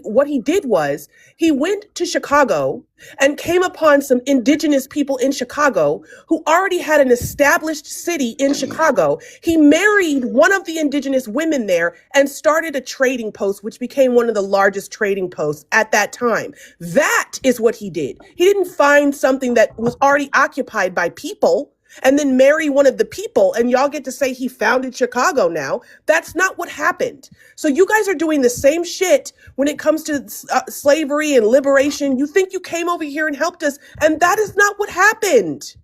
what he did was he went to Chicago and came upon some indigenous people in Chicago who already had an established city in Chicago. He married one of the indigenous women there and started a trading post, which became one of the largest trading posts at that time. That is what he did. He didn't find something that was already occupied by people and then marry one of the people and y'all get to say he founded Chicago now. That's not what happened. So you guys are doing the same shit when it comes to slavery and liberation. You think you came over here and helped us, and that is not what happened.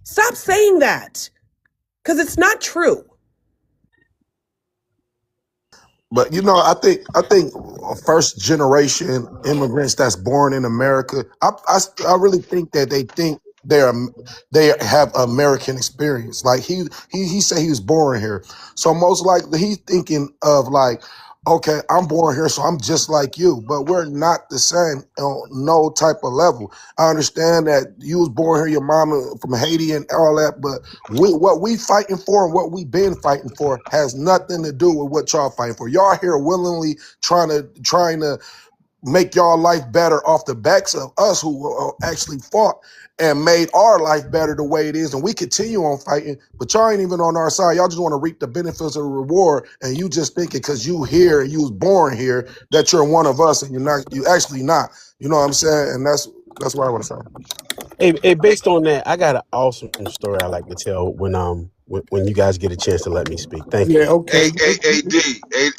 Stop saying that, because it's not true. But I think first generation immigrants that's born in America, I really think that they think they have American experience. Like he said he was born here, so most likely he's thinking of like, Okay, I'm born here, so I'm just like you, but we're not the same on no type of level. I understand that you was born here, your mama from Haiti and all that, but what we fighting for and what we been fighting for has nothing to do with what y'all fighting for. Y'all here willingly trying to make y'all life better off the backs of us who actually fought and made our life better the way it is. And we continue on fighting, but y'all ain't even on our side. Y'all just want to reap the benefits of the reward. And you just thinking because you here and you was born here that you're one of us and you're not, you actually not. You know what I'm saying? And that's what I want to say. Hey, based on that, I got an awesome story I like to tell when you guys get a chance to let me speak. Thank Yeah, you. okay. AD,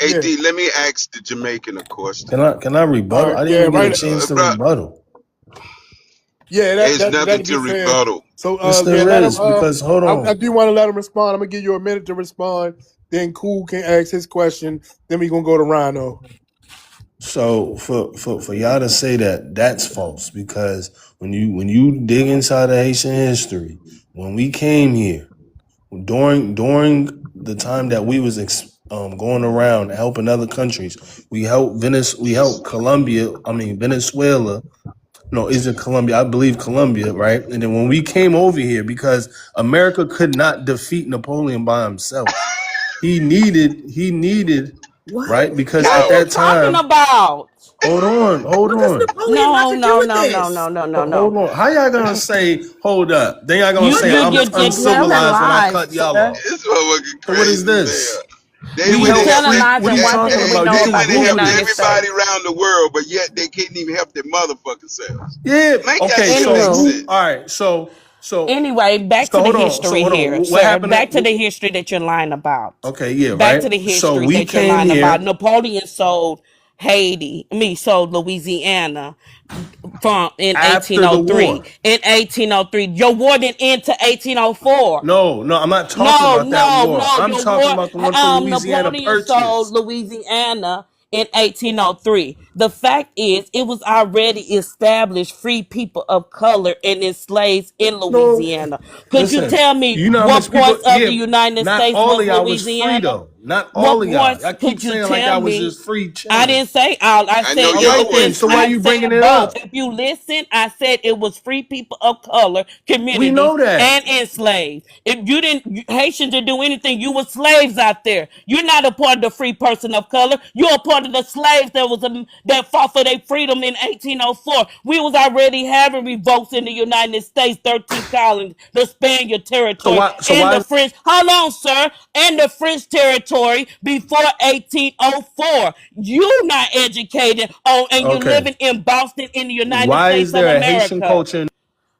Yeah. let me ask the Jamaican a question. Can I All rebuttal? right. I didn't Yeah, even get a right. chance to Bro, rebuttal. Yeah, there's nothing that'd to be fair. rebuttal. So Yes, yeah, there let him is, because hold I on. do want to let him respond. I'm gonna give you a minute to respond. Then Cool can ask his question. Then we gonna go to Rhino. So for y'all to say that, that's false, because when you dig inside of Haitian history, when we came here during the time that we was going around helping other countries, we helped Colombia. I mean Venezuela. No, is it Colombia? I believe Colombia, right? And then when we came over here, because America could not defeat Napoleon by himself, he needed, What? right? Because What at are How? you that talking time, about? hold What does on. Napoleon have No, to do no, with no, no, no, this? no, no, no. Hold on. How y'all gonna say hold up? Then y'all gonna You say you I'm you're, you're telling uncivilized when I lies, cut y'all sir. off. This motherfucker So what is crazy as this? hell. They We You went and help helped telling free. lies, What are and you one thing talking we about? You know they think about went the and Google helped United this? everybody States. around the world, but yet they couldn't even help their motherfucking selves. Yeah. Make that Okay. shit make So Anywho, all sense. right. So anyway, back to so the hold on. So history hold on. here, What sir. happened? Back to the history that you're lying about. Okay. Yeah. Back Right. to the So history we that you're came lying about. here Napoleon sold Haiti, sold Louisiana from in after the 1803. war. In 1803, your war didn't end to 1804. No. No. I'm not talking No, about that no, war. no. I'm Your talking war. about the one for Louisiana Napoleon sold Purchase. Louisiana in 1803. The fact is, it was already established free people of color and enslaved in No. Louisiana. Could you Listen. tell me You know how what much people? parts of Yeah. the United Not States all was of y'all was free Louisiana? though. Not What all of y'all. parts I keep could you saying like tell I was me? just free I chilling. didn't say all. I I know said All it y'all right then. was. So wasn't why I free. you bringing said it both. up? If you listen, I said it was free people of color We communities know that. and enslaved. If you didn't, Haitians didn't do anything. You were slaves out there. You're not a part of the free person of color. You're a part of the slaves that fought for their freedom in 1804. We was already having revolts in the United States, 13 colonies, the Spaniard So territory, why? So and why? the French. Hold on, sir, and the French territory before 1804. You not educated on, and you Okay. living in Boston in the United Why is States of there a Haitian America. culture?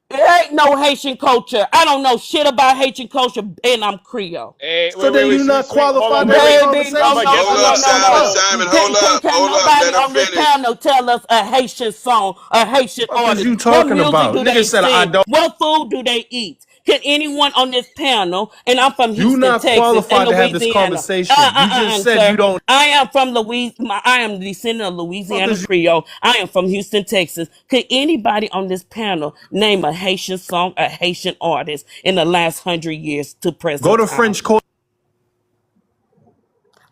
There ain't no Haitian culture. I don't know shit about Haitian culture, and I'm Creole. Hey, So then wait, you're sweet, not sweet. Hold on, qualified to wait, have a wait. Baby, no, But conversation. no, guess no, Hold no, up, what? no, Simon. no. Simon, Can hold up. nobody Let her on this finish. panel tell us a Haitian song, a Haitian What is artist? you What talking music about? do Nigga they said I sing? don't. What food do they eat? Can anyone on this panel, and I'm from You Houston, not Texas, and qualified to have this Louisiana. conversation. You just said Sir. you don't. I am from Louisiana. I am descendant of Fuck Louisiana is you? Creole. I am from Houston, Texas. Could anybody on this panel name a Haitian song, a Haitian artist in the last 100 years to Go present to time? French Quarter.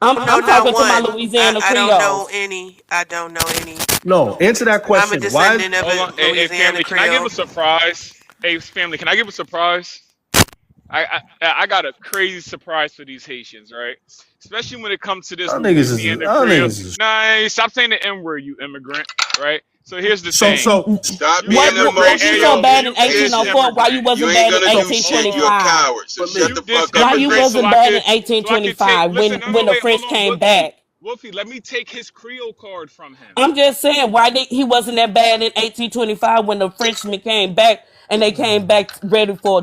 I'm Don't know talking to my one. Louisiana I don't know Creoles. any. I don't know any. No, answer that I'm a question. Why? descendant of Hold a on. Hey, Louisiana family, can I give a Creole. surprise? Hey, family, can I give a surprise? I got a crazy surprise for these Haitians, right? Especially when it comes to this Louisiana Y'all Creole. niggas is. Nah, stop saying the N word, you immigrant, right? So here's the So thing. so Stop You being What immigrant, was you hey so emotional. yo, bad in you Listen, 1804? Why you immigrant. you wasn't ain't bad in gonna So do hold shit. You're a on. 1825? coward. So but shut listen. You the this fuck up Why and you immigrant, listen. wasn't so I bad in could take. 1825 Listen, no, when no, the wait, hold French on, came Wolfie, back? Wolfie, let me take his Creole card from him. I'm just saying why he wasn't that bad in 1825 when the Frenchmen came back and they came back ready for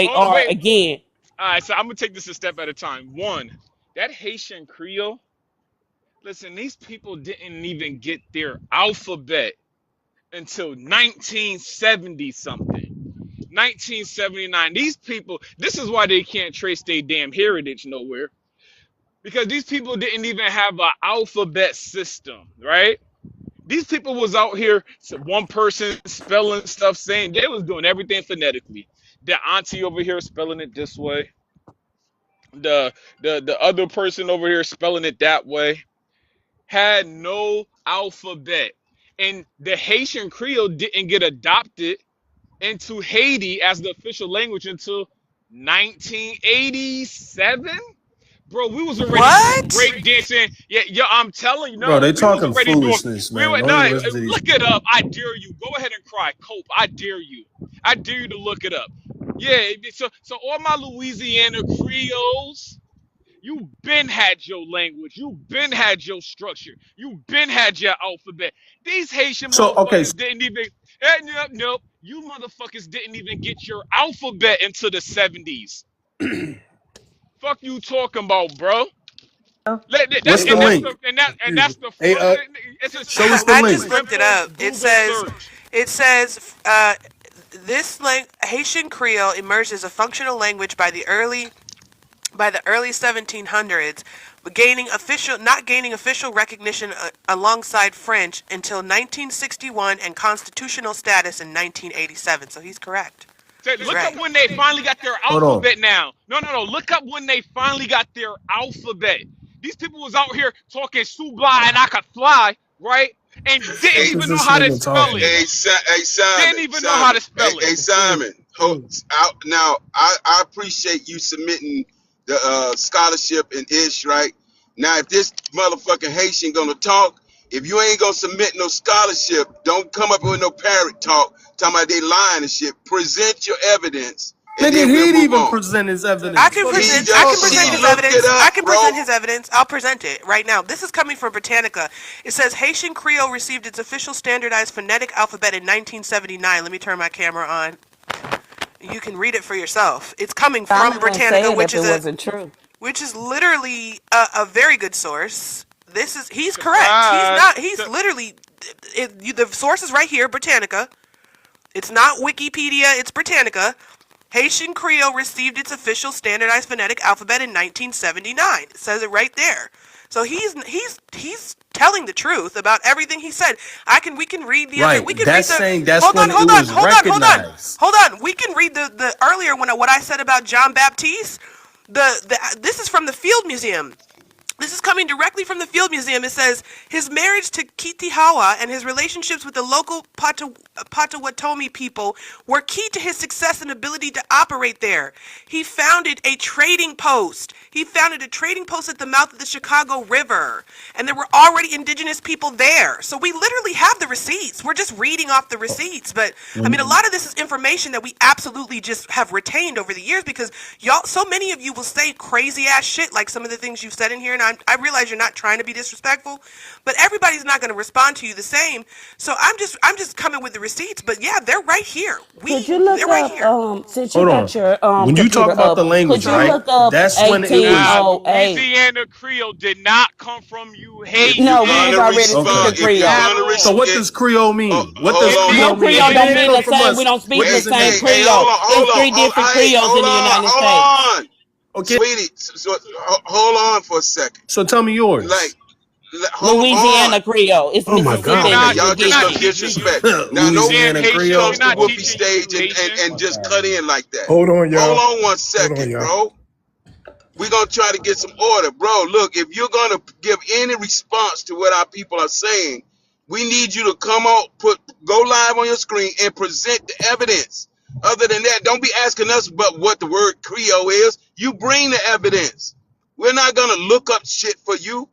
Hold on, WAR wait. again. All right, so I'm gonna take this a step at a time. One, that Haitian Creole. Listen, these people didn't even get their alphabet until 1970 something. 1979. These people, this is why they can't trace their damn heritage nowhere. Because these people didn't even have an alphabet system, right? These people was out here, so one person spelling stuff, saying they was doing everything phonetically. The auntie over here spelling it this way. The other person over here spelling it that way. had no alphabet. And the Haitian Creole didn't get adopted into Haiti as the official language until 1987. Bro, we was already doing What? break dancing. Yeah, yeah, I'm telling you, Bro, no, they we was talking already doing. foolishness, We man. were Don't no. even listen to these Look people. it up. I dare you. Go ahead and cry, Cope. I dare you. I dare you to look it up. Yeah. So all my Louisiana Creoles, you been had your language. You been had your structure. You been had your alphabet. These Haitian So okay, motherfuckers didn't even. Nope. You motherfuckers didn't even get your alphabet into the 70s. Fuck you talking about, bro? what's the And that's link? the and Excuse that's me. the Hey, first. It's a Show us simple. the I It's a just link. looked it simple up. Google search. It says this Haitian Creole emerged as a functional language by the early 1700s, but not gaining official recognition alongside French until 1961 and constitutional status in 1987. So he's correct. Say, He's look up right. when they finally got their Hold on. alphabet. Now, no. Look up when they finally got their alphabet. These people was out here talking subla and I could fly, right? And didn't Hey, Fuck is even know this how to nigga spell talking it. about? hey, Didn't Simon, even know how Simon, to spell it. hey, Simon. Out now. I appreciate you submitting the scholarship in Ish, right? Now, if this motherfucking Haitian gonna talk, if you ain't gonna submit no scholarship, don't come up with no parrot talk talking about they lying and shit. Present your evidence, and Nigga, then we'll he'd move even on. present his evidence. Fuck is you I can talking present She his about? looked it evidence. I up, can bro. present his evidence. I'll present it right now. This is coming from Britannica. It says Haitian Creole received its official standardized phonetic alphabet in 1979. Let me turn my camera on. You can read it for yourself. It's coming I'm from not gonna say Britannica, it if it wasn't true. which is literally a very good source. He's correct. Surprise! He's literally the source is right here, Britannica. It's not Wikipedia, it's Britannica. Haitian Creole received its official standardized phonetic alphabet in 1979. It says it right there. So he's telling the truth about everything he said. We can read the other. Right. We can read That's the. saying that's Hold on, when it hold on, was hold on, hold on, recognized. hold on. We can read the earlier what I said about John Baptiste. This is from the Field Museum. This is coming directly from the Field Museum. It says his marriage to Kitihawa and his relationships with the local Potawatomi people were key to his success and ability to operate there. He founded a trading post. At the mouth of the Chicago River, and there were already indigenous people there. So we literally have the receipts. We're just reading off the receipts. But I mean, a lot of this is information that we absolutely just have retained over the years because y'all, so many of you will say crazy ass shit like some of the things you've said in here, and I realize you're not trying to be disrespectful, but everybody's not going to respond to you the same. So I'm just coming with the receipts. But yeah, they're right here. Could you look They're right up here. since you Hold got on. your When you talk computer about the up, language, could you right? look up That's when it was. Nah, 1808? Louisiana Creole did not come from you If you're No, we ain't Haitians gonna already speaking respond, Okay. if you're Creole. at gonna So all. what does Creole mean? What does hold on. No, Creole mean? Creole It don't didn't mean come the from same. We us. don't speak What the does it same Hey, mean? hey, hold Creole. on, It's three different hey, Creoles in the United States. hold on, Okay. sweetie. Hold on for a second. So tell me yours. Like, hold on. Louisiana Creole. It's Oh my mixed No, we're God, within Okay, it. not. We'll y'all We're just get not some you. teaching you. disrespect. Now, don't Louisiana Louisiana just Haitian. come We're Creole. to not whoopee teaching you stage and Haitian. just Fuck out cut of here. in like that. hold on, Hold y'all. on one Hold on, second, y'all. bro. We're gonna try to get some order, bro. Look, if you're gonna give any response to what our people are saying, we need you to come on, go live on your screen and present the evidence. Other than that, don't be asking us but what the word Creole is. You bring the evidence. We're not gonna look up shit for you.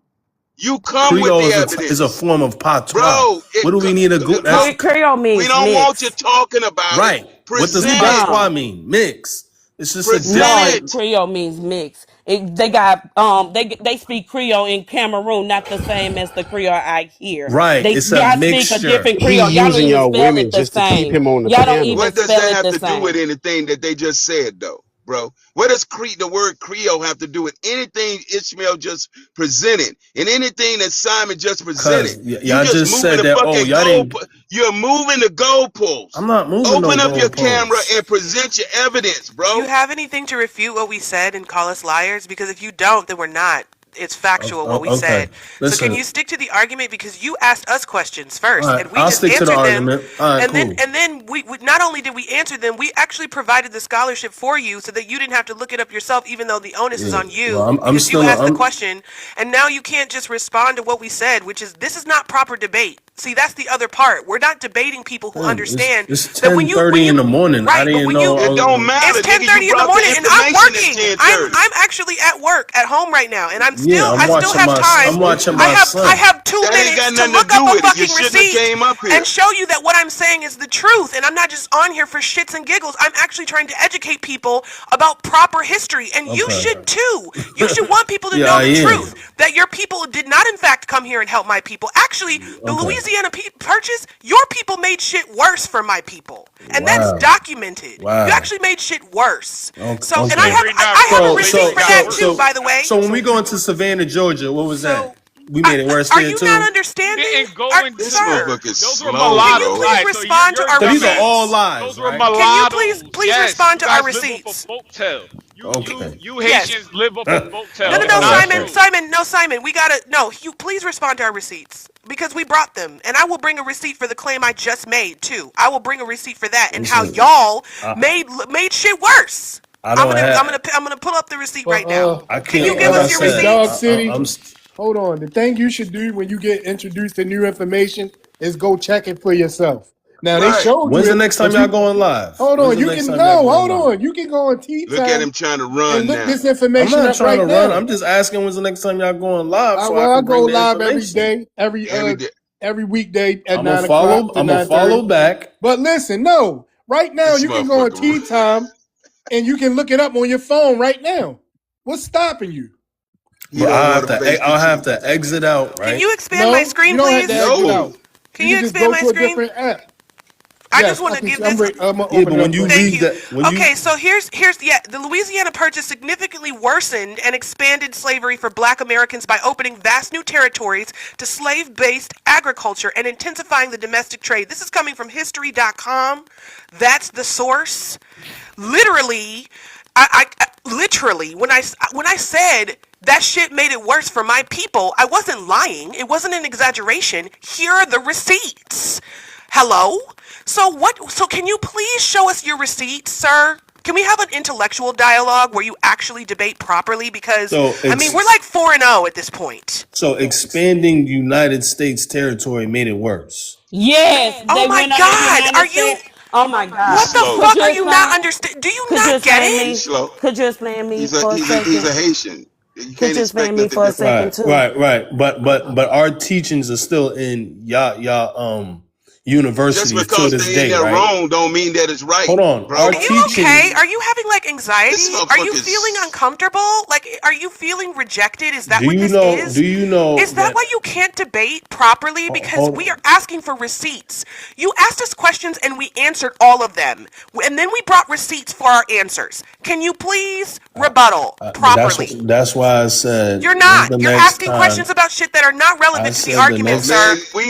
You come with Creole the is a evidence, form of patois. bro. What do we need to go? No, That's Creole we means don't want you mix. talking about it. right. What does You Present it. patois dumb. mean? Mix. It's just a Present No, different. it. Creole means mix. They speak Creole in Cameroon, not the same as the Creole I hear. Right. It's a Y'all speak a mixture. different he Creole. Y'all don't using even y'all spell women it the just to keep same. him on the Y'all don't panel. even What does that spell it have the to do with same. anything that they just said, though, bro? What does the word Creole have to do with anything Ishmael just presented and anything that Simon just presented? Cause You y'all just just moving said the that. Oh, fucking y'all didn't. You're moving the goalposts. I'm not moving no Open up your camera goalposts. and present your evidence, Do you bro. have anything to refute what we said and call us liars? Because if you don't, then we're not. it's factual what we Okay. said. So can Listen. you stick to the argument, because you asked us questions All first right. and we I'll just stick to the answered them, argument. All right. Cool. and then we not only did we answer them, we actually provided the scholarship for you so that you didn't have to look it up yourself, even though the onus is Yeah. on Well, you I'm because you still. asked the question, and now you can't just respond to what we said, which is this is not proper debate. See, that's the other part. We're not debating people who Man, understand it's that when 10:30 you in the morning. I right, but didn't when you know. It don't matter, it's nigga. You 10:30 in the brought the morning and I'm information at working. 10:30. I'm actually at work at home right now, and Yeah, I still have I'm time. watching I my have I son. have 2 That ain't minutes got to nothing to look do up a with it. You fucking shouldn't have receipt came up and here. show you that what I'm saying is the truth. And I'm not just on here for shits and giggles. I'm actually trying to educate people about proper history, and you Okay. should too. You should want people to Yeah, know I the am. truth, that your people did not in fact come here and help my people. Actually, the Okay. Louisiana Purchase, your people made shit worse for my people, and that's Wow. documented. You Wow. actually made shit worse. Okay. So, and Okay. Slavery not I have a wrong. receipt Slavery for got that too, worse. by the way. So when we go into Savannah, Georgia, what was that? So, We made it worse are there you not too. You understanding? didn't go into This the. Sir, motherfucker is Those were slow, can you mulatto bro. please lives. So respond to you're our So these are all receipts? lies, those were right? Can you mulattoes. please Yes, respond you to our guys live off of receipts? folktale. Okay. You Yes. Haitians live off of No, folktale. no, It's no, not Simon, Okay. true. Simon, no, Simon. We gotta no. You please respond to our receipts because we brought them, and I will bring a receipt for the claim I just made too. I will bring a receipt for that and how Listen, y'all I made shit worse. I don't have. I'm gonna pull up the receipt But right now. I Can you can't. give Like I us your in said, Dog receipts? City, I'm. hold on. The thing you should do when you get introduced to new information is go check it for yourself. Now they Right. showed When's you the it, next time but y'all you going live? hold When's on. the You next can time y'all no, going hold live? on. You can go on Tea Look at Time him trying to and run look now. this I'm information not up trying right to run. now. I'm just asking when's the next time y'all going live so I Well, I can go bring the live every information. day, Every day. every weekday at I'm gonna 9 o'clock follow. to I'm gonna 9:30. follow back. But listen, no. Right now This you can go on motherfucker. Tea Time and you can look it up on your phone right now. What's stopping you? He But don't want to face the I'll have truth. to exit out, Can right? you expand my No, you screen, don't have to please? exit No. out. Can You you can just expand go my to a screen? different app. I just Yes, want I to can. give this. I'm gonna Yeah, open but it when up you for you. Thank leave you. that, when you Okay, so here's yeah, the Louisiana Purchase significantly worsened and expanded slavery for black Americans by opening vast new territories to slave-based agriculture and intensifying the domestic trade. This is coming from history.com. That's the source. Literally, literally when I said that shit made it worse for my people, I wasn't lying. It wasn't an exaggeration. Here are the receipts. Hello? So can you please show us your receipts, sir? Can we have an intellectual dialogue where you actually debate properly? Because so I mean, we're like 4-0 at this point. so expanding United States territory made it worse. Yes, Oh they my went under the God, are United you? States. Oh my He's What God. the slow. Could fuck you are you not explain? understand? Do you Could you not get explain it? He's me? slow. Could you explain me for a He's second? a Haitian. You Could can't you expect explain me nothing for a different. second Right, too? right. But our teachings are still in y'all Just universities till because this they in day, there right? wrong don't mean that it's right, Hold on. Our Are bro. you okay? teachings. Are you having like This anxiety? Are you motherfucker feeling is. uncomfortable? Like, are you feeling rejected? Is that Do what you this know? Do is? you know Is that that? why you can't debate properly? Because we are Hold. asking for receipts. You asked us questions and we answered all of them. And then we brought receipts for our answers. Can you please rebuttal But properly? that's why I said You're when's not. the You're next asking time? questions about shit that are not I relevant to the said the argument, next. Man, sir. we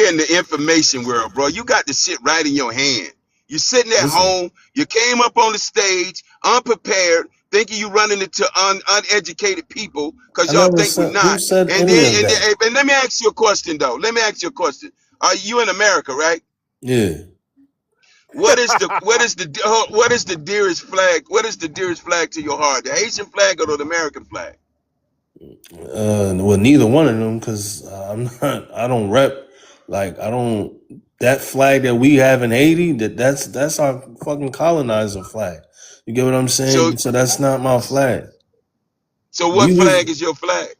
in the information world, bro. You got the shit right in your hand. You sitting at Listen, home. You came up on the stage unprepared, thinking you running into uneducated people because I y'all never think we said who not. said And any then of that. and let me ask you a question though. Let me ask you a question. Are you in America, right? Yeah. What is the dearest flag? What is the dearest flag to your heart? The Haitian flag or the American flag? Well, neither one of them, because I'm not. I don't rep. Like I don't. That flag that we have in Haiti, that's our fucking colonizer flag. You get what I'm So saying? So that's not my flag. so We what was. flag is your flag?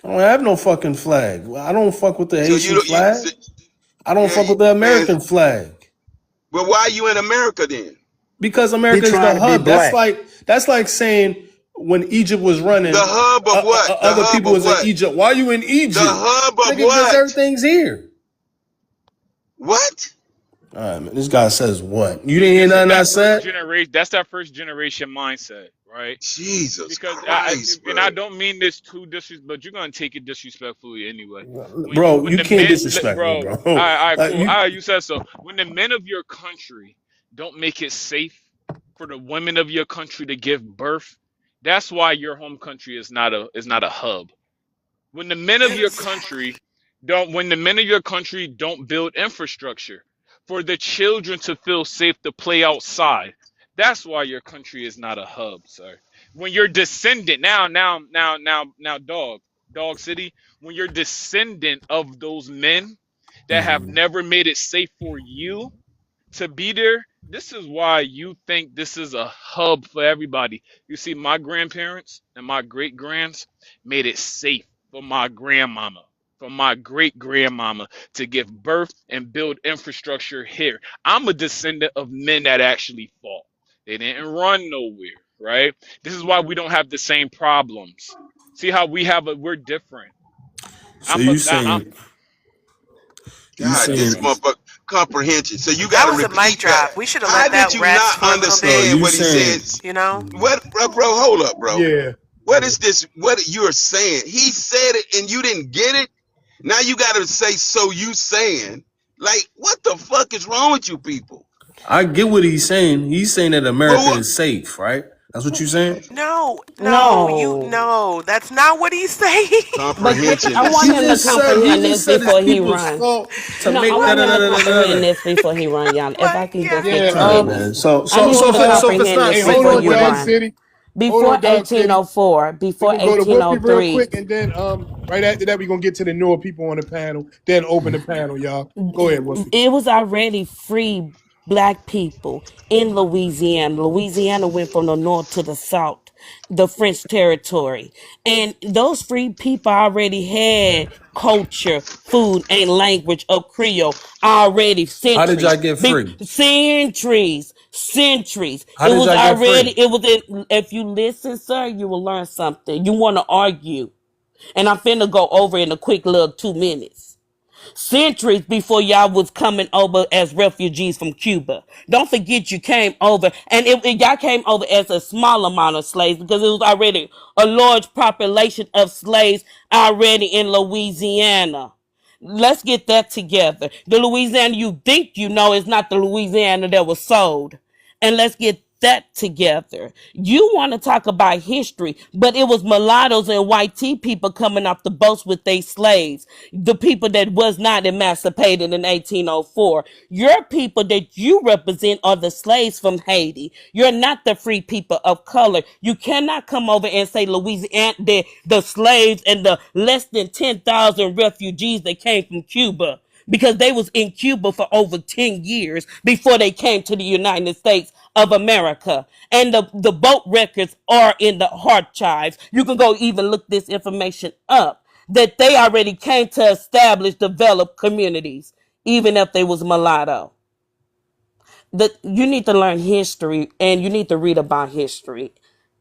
I don't have no fucking flag. I don't fuck with the So you Haitian don't you flag. I don't yeah fuck with the man. American flag But why are you in America then? because He America is the trying to be hub. black. That's like saying when Egypt was The running, hub of what? The other hub people of was in what? Egypt. Why are you in The Egypt, hub of nigga? Because what? everything's here. What? All right, man. This guy says what? You didn't hear Listen, nothing I that's first said? generation. That's that first generation mindset, right? Jesus Because Christ, and I bro. don't mean this too disrespectful, but you're gonna take it disrespectfully anyway. Bro, When you the can't men, disrespect me, bro, bro. all right, cool, You, you said so. When the men of your country don't make it safe for the women of your country to give birth, That's why your home country is not a hub. When the men of your country don't build infrastructure for the children to feel safe to play outside, that's why your country is not a hub, sir. When you're descendant now, dog city, when you're descendant of those men that have never made it safe for you to be there, this is why you think this is a hub for everybody. You see, my grandparents and my great grands made it safe for my grandmama, for my great grandmama to give birth and build infrastructure here. I'm a descendant of men that actually fought. They didn't run nowhere, right? This is why we don't have the same problems. See how we're different. So I'm a you I, saying you God, this saying motherfucker comprehension. So you got That to was a mic repeat that. drop. We should have How let did that you rest not for a little so bit. understand you what he saying said? You know? What, bro? Hold up, bro. Yeah. What is this? What you're saying? He said it and you didn't get it. Now you got to say, so you saying, like, what the fuck is wrong with you people? I get what he's saying. He's saying that America Well, is safe, right? That's what you're saying? No, No. that's not what he's saying. But I comprehension want He him to just said comprehend this it's before he people's run. fault to No, I make da want da him da to da da da. comprehend this before he run, y'all. If I Like, can yeah. just get Yeah. 2 minutes. Man. So I so need you so to if it's comprehend not Hey, this hold safe before on, you anywhere, Dog run. City. Hold Before on, Dog City. 1804, We're before gonna go to Woodley real 1803, quick, and then right after that we're gonna get to the newer people on the panel. Then open the panel, y'all. Go ahead, Woodley. it was already free black people in Louisiana. Louisiana went from the north to the south, the French territory. And those free people already had culture, food, and language of Creole already how did y'all centuries. get free? Centuries. How It did was y'all get already, free? it was, in, if you listen, sir, you will learn something. You want to argue. And I'm finna go over in a quick little 2 minutes. Centuries before y'all was coming over as refugees from Cuba. Don't forget you came over, and y'all came over as a small amount of slaves because it was already a large population of slaves already in Louisiana. Let's get that together. The Louisiana you think you know is not the Louisiana that was sold. And let's get that together. You want to talk about history, but it was mulattoes and white tea people coming off the boats with their slaves. The people that was not emancipated in 1804. Your people that you represent are the slaves from Haiti. You're not the free people of color. You cannot come over and say Louisiana, the slaves and the less than 10,000 refugees that came from Cuba, because they was in Cuba for over 10 years before they came to the United States of America. And the boat records are in the archives. You can go even look this information up, that they already came to establish, develop communities, even if they was mulatto. You need to learn history and you need to read about history.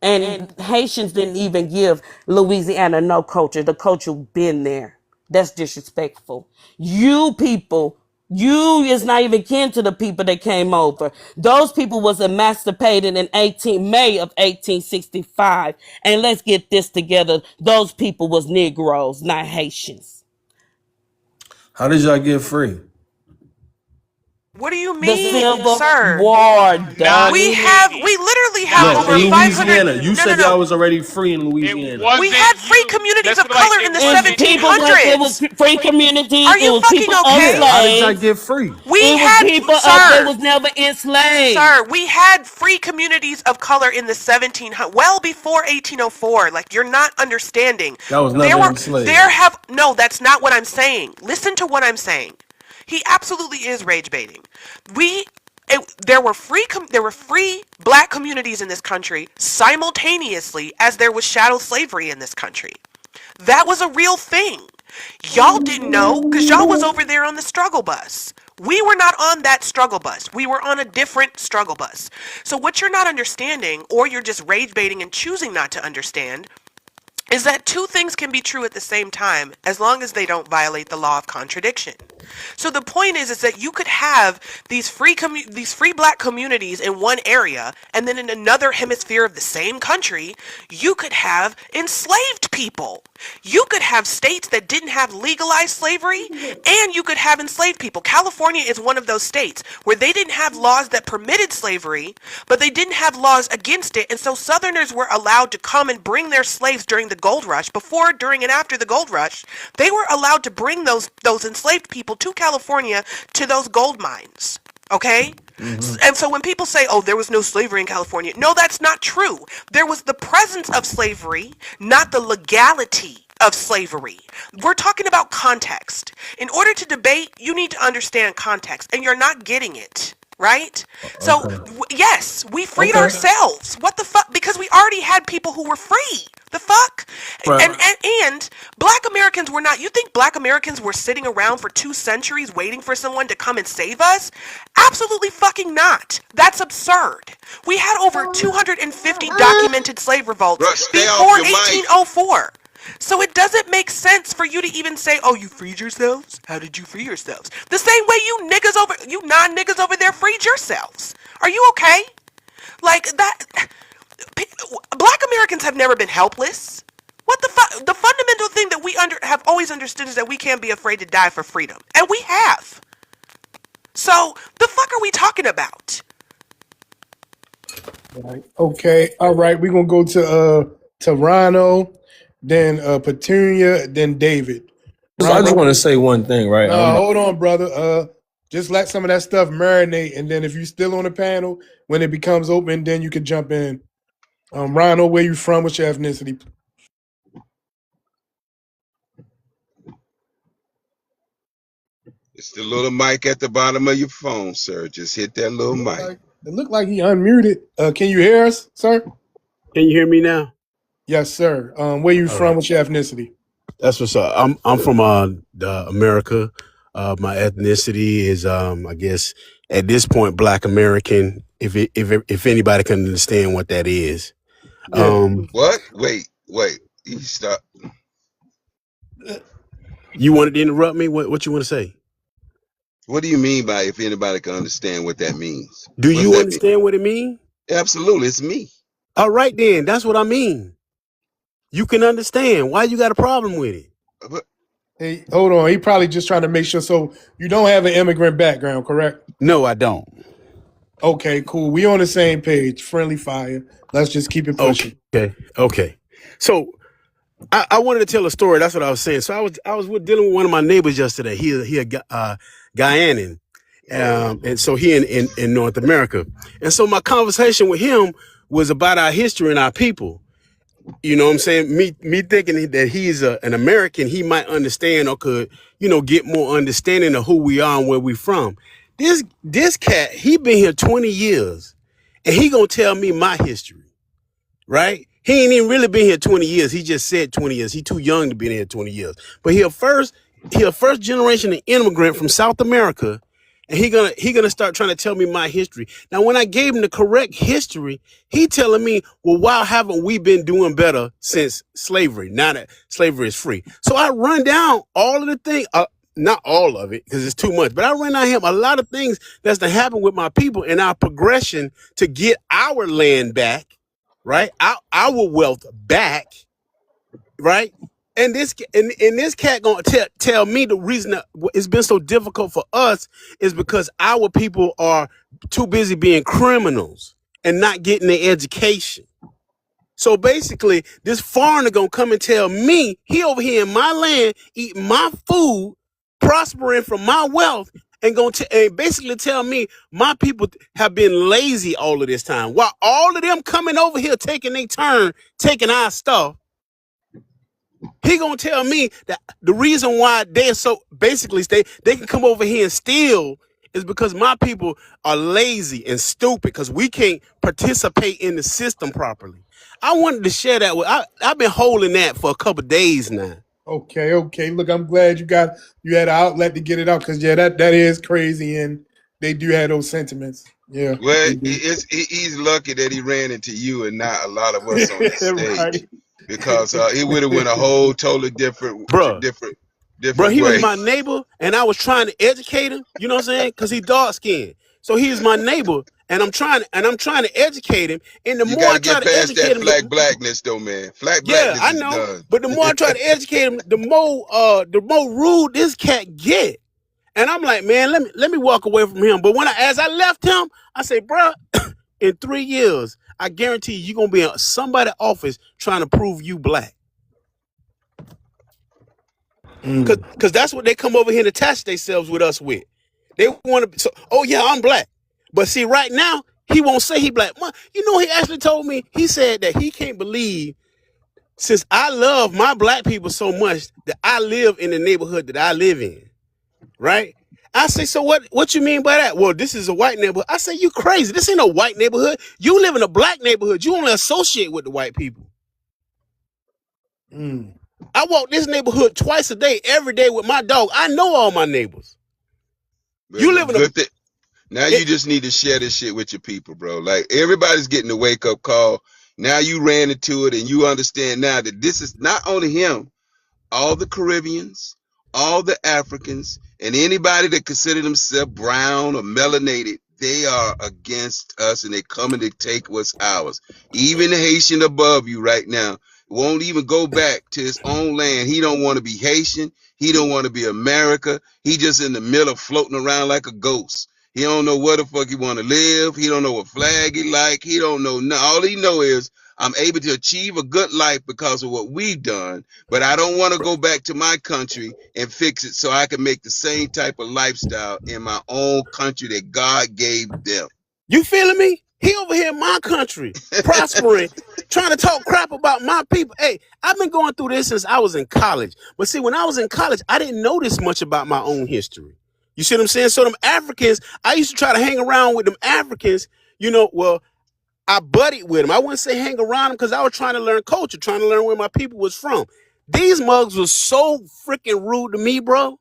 And Haitians didn't even give Louisiana no culture. The culture been there. That's disrespectful. You people, you is not even kin to the people that came over. Those people was emancipated in May of 1865. And let's get this together. Those people was Negroes, not Haitians. How did y'all get free? What do you The mean, Civil sir? War, Not We dummy. have, Haiti. we literally have Not No, over in Haiti. 500. Louisiana. You No, no, said no. y'all was already free in It Louisiana. We wasn't had free you. communities Let's of put it like color in it the It's wasn't people you. it was 1700s. free communities. Are It you was fucking people Yeah, okay? how did y'all enslaved. get free? We It was had, people up that sir, was never enslaved. sir, we had free communities of color in the 1700s, well before 1804. Like, you're not understanding. That was There never were, enslaved. there have, no, that's not what I'm saying. Listen to what I'm saying. He absolutely is rage baiting. We, there were free black communities in this country simultaneously as there was chattel slavery in this country. That was a real thing. Y'all didn't know because y'all was over there on the struggle bus. We were not on that struggle bus. We were on a different struggle bus. So what you're not understanding, or you're just rage baiting and choosing not to understand, is that two things can be true at the same time as long as they don't violate the law of contradiction. So the point is that you could have these free black communities in one area, and then in another hemisphere of the same country, you could have enslaved people. You could have states that didn't have legalized slavery, and you could have enslaved people. California is one of those states where they didn't have laws that permitted slavery, but they didn't have laws against it, and so Southerners were allowed to come and bring their slaves during the gold rush. Before, during, and after the gold rush, they were allowed to bring those enslaved people to California to those gold mines. Okay? And so when people say, oh, there was no slavery in California, no, that's not true. There was the presence of slavery, not the legality of slavery. We're talking about context. In order to debate, you need to understand context, and you're not getting it. Right? So, Okay. yes, we freed Okay. ourselves. What the fuck? Because we already had people who were free. The fuck? Right. And black Americans were not, you think black Americans were sitting around for 2 centuries waiting for someone to come and save us? Absolutely fucking not. That's absurd. We had over 250 documented slave revolts Russ, stay off before your mic. 1804. So it doesn't make sense for you to even say, oh, you freed yourselves? How did you free yourselves? The same way you non-niggas over there freed yourselves. Are you okay? Like that, black Americans have never been helpless. What the fuck? The fundamental thing that we have always understood is that we can't be afraid to die for freedom. And we have. So, the fuck are we talking about? Right. Okay. All right. We're gonna go to Rhino, then Petunia, then David. So I just Rhino. want to say one thing, right? No, hold on, brother. Just let some of that stuff marinate, and then if you're still on the panel, when it becomes open, then you can jump in. Rhino, where you from? What's your ethnicity? It's the little mic at the bottom of your phone, sir. Just hit that little mic. It looked like he unmuted. Can you hear us, sir? Can you hear me now? Yes, sir. Where you All from? right. What's your ethnicity? That's what's up. I'm from America. My ethnicity is I guess at this point Black American. If anybody can understand what that is. Yeah. What? Wait. You stop. You wanted to interrupt me? What you want to say? What do you mean by if anybody can understand what that means? Do What does you that mean? understand what it means? Absolutely, it's me. All right, then. That's what I mean. You can understand. Why you got a problem with it? But Hey, hold on. He probably just trying to make sure. So you don't have an immigrant background, correct? No, I don't. Okay, cool. We on the same page. Friendly fire. Let's just keep it pushing. Okay. So I wanted to tell a story. That's what I was saying. So I was dealing with one of my neighbors yesterday. He a Guyanan, and so he in North America. And so my conversation with him was about our history and our people. You know what I'm saying? Me thinking that he's an American, he might understand or could, get more understanding of who we are and where we from. This cat, he been here 20 years and he gonna tell me my history, right? He ain't even really been here 20 years. He just said 20 years. He too young to be here 20 years. But he a first generation immigrant from South America. And he gonna start trying to tell me my history. Now, when I gave him the correct history, he telling me, well, why haven't we been doing better since slavery? Now that slavery is free. So I run down all of the things, not all of it, because it's too much, but I run down him a lot of things that's to happen with my people and our progression to get our land back, right? Our wealth back, right? And this cat gonna tell me the reason that it's been so difficult for us is because our people are too busy being criminals and not getting their education. So basically, this foreigner gonna come and tell me he over here in my land, eating my food, prospering from my wealth, and and basically tell me my people have been lazy all of this time, while all of them coming over here taking their turn, taking our stuff. He gonna tell me that the reason why they're so basically they can come over here and steal is because my people are lazy and stupid because we can't participate in the system properly. I wanted to share that with I've been holding that for a couple of days now. Okay. Look, I'm glad you had an outlet to get it out because that is crazy, and they do have those sentiments. Yeah. well, he's lucky that he ran into you and not a lot of us on the stage. Right. because it would have went a whole totally Bruh. Bro, different he was way. my neighbor, and I was trying to educate him. You know what I'm saying? Because he dark skinned, so he's my neighbor, and I'm trying to educate him. And the You more got I to try get to past that educate him, flag blackness, though, man. Flag yeah, blackness I is know. done. But the more I try to educate him, the more rude this cat get. And I'm like, man, let me walk away from him. But as I left him, I say, bro, in 3 years, I guarantee you're gonna be in somebody's office trying to prove you black. Cause that's what they come over here and attach themselves with us with. They want to. So, oh yeah, I'm black. But see, right now he won't say he black. You know, he actually told me. He said that he can't believe since I love my black people so much that I live in the neighborhood that I live in. Right? I say, so what you mean by that? Well, this is a white neighborhood. I say, you crazy. This ain't a white neighborhood. You live in a black neighborhood. You only associate with the white people. I walk this neighborhood twice a day, every day with my dog. I know all my neighbors. But You live in a good thing. Now you just need to share this shit with your people, bro. Like everybody's getting a wake up call. Now you ran into it and you understand now that this is not only him, all the Caribbeans, all the Africans, and anybody that consider themselves brown or melanated, they are against us and they coming to take what's ours. Even the Haitian above you right now won't even go back to his own land. He don't want to be Haitian. He don't want to be America. He just in the middle floating around like a ghost. He don't know where the fuck he want to live. He don't know what flag he like. He don't know. All he know is I'm able to achieve a good life because of what we've done, but I don't want to go back to my country and fix it so I can make the same type of lifestyle in my own country that God gave them. You feeling me? He over here in my country, prospering, trying to talk crap about my people. Hey, I've been going through this since I was in college. But see, when I was in college, I didn't know this much about my own history. You see what I'm saying? So them Africans, I used to try to hang around with them Africans, well, I buddied with them. I wouldn't say hang around them because I was trying to learn culture, trying to learn where my people was from. These mugs was so freaking rude to me, bro.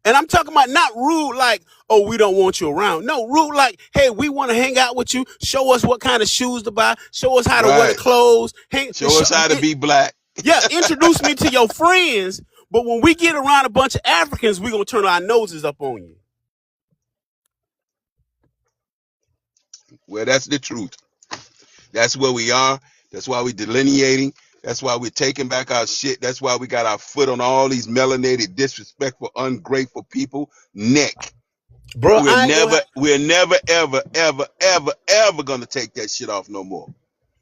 And I'm talking about not rude like, oh, we don't want you around. No, rude like, hey, we want to hang out with you. Show us what kind of shoes to buy. Show us how to wear the clothes. Show us how to be black. Yeah, introduce me to your friends. But when we get around a bunch of Africans, we're going to turn our noses up on you. Well, that's the truth. That's where we are. That's why we're delineating. That's why we're taking back our shit. That's why we got our foot on all these melanated, disrespectful, ungrateful people neck. Bro, we're never, ever, ever, ever, ever gonna take that shit off no more.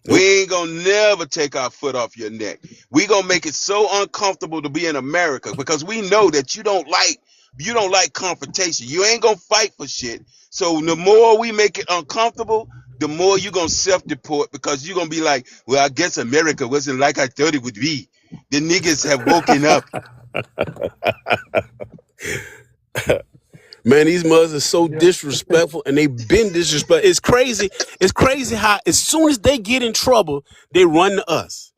Nope. We ain't gonna never take our foot off your neck. We gonna make it so uncomfortable to be in America because we know that you don't like confrontation. You ain't gonna fight for shit. So the more we make it uncomfortable, the more you gonna self-deport because you're gonna be like, well, I guess America wasn't like I thought it would be. The niggas have woken up. Man, these mothers are so disrespectful and they've been disrespectful. It's crazy. It's crazy how as soon as they get in trouble, they run to us.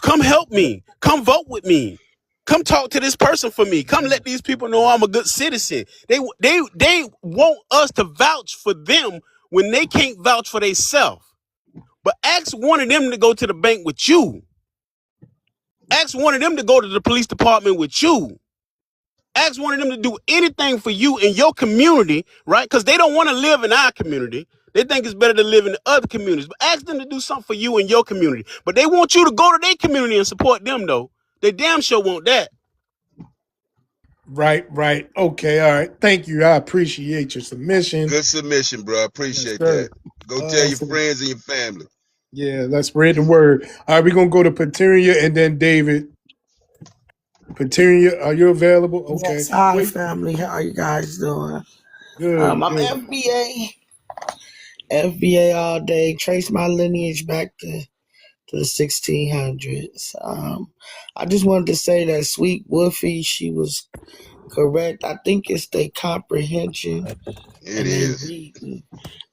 Come help me. Come vote with me. Come talk to this person for me. Come let these people know I'm a good citizen. They want us to vouch for them when they can't vouch for themselves. But ask one of them to go to the bank with you. Ask one of them to go to the police department with you. Ask one of them to do anything for you in your community, right? Because they don't want to live in our community. They think it's better to live in the other communities. But ask them to do something for you in your community. But they want you to go to their community and support them, though. They damn sure want that. Right. Okay, all right. Thank you. I appreciate your submission. Good submission, bro. I appreciate that. Go tell your friends and your family. Yeah, let's spread the word. All right, we're going to go to Pateria and then David. Pateria, are you available? Okay. Yes, hi, family. How are you guys doing? Good. I'm FBA all day. Trace my lineage back to the 1600s. I just wanted to say that Sweet Wolfie, she was correct. I think it's their comprehension It is. reading.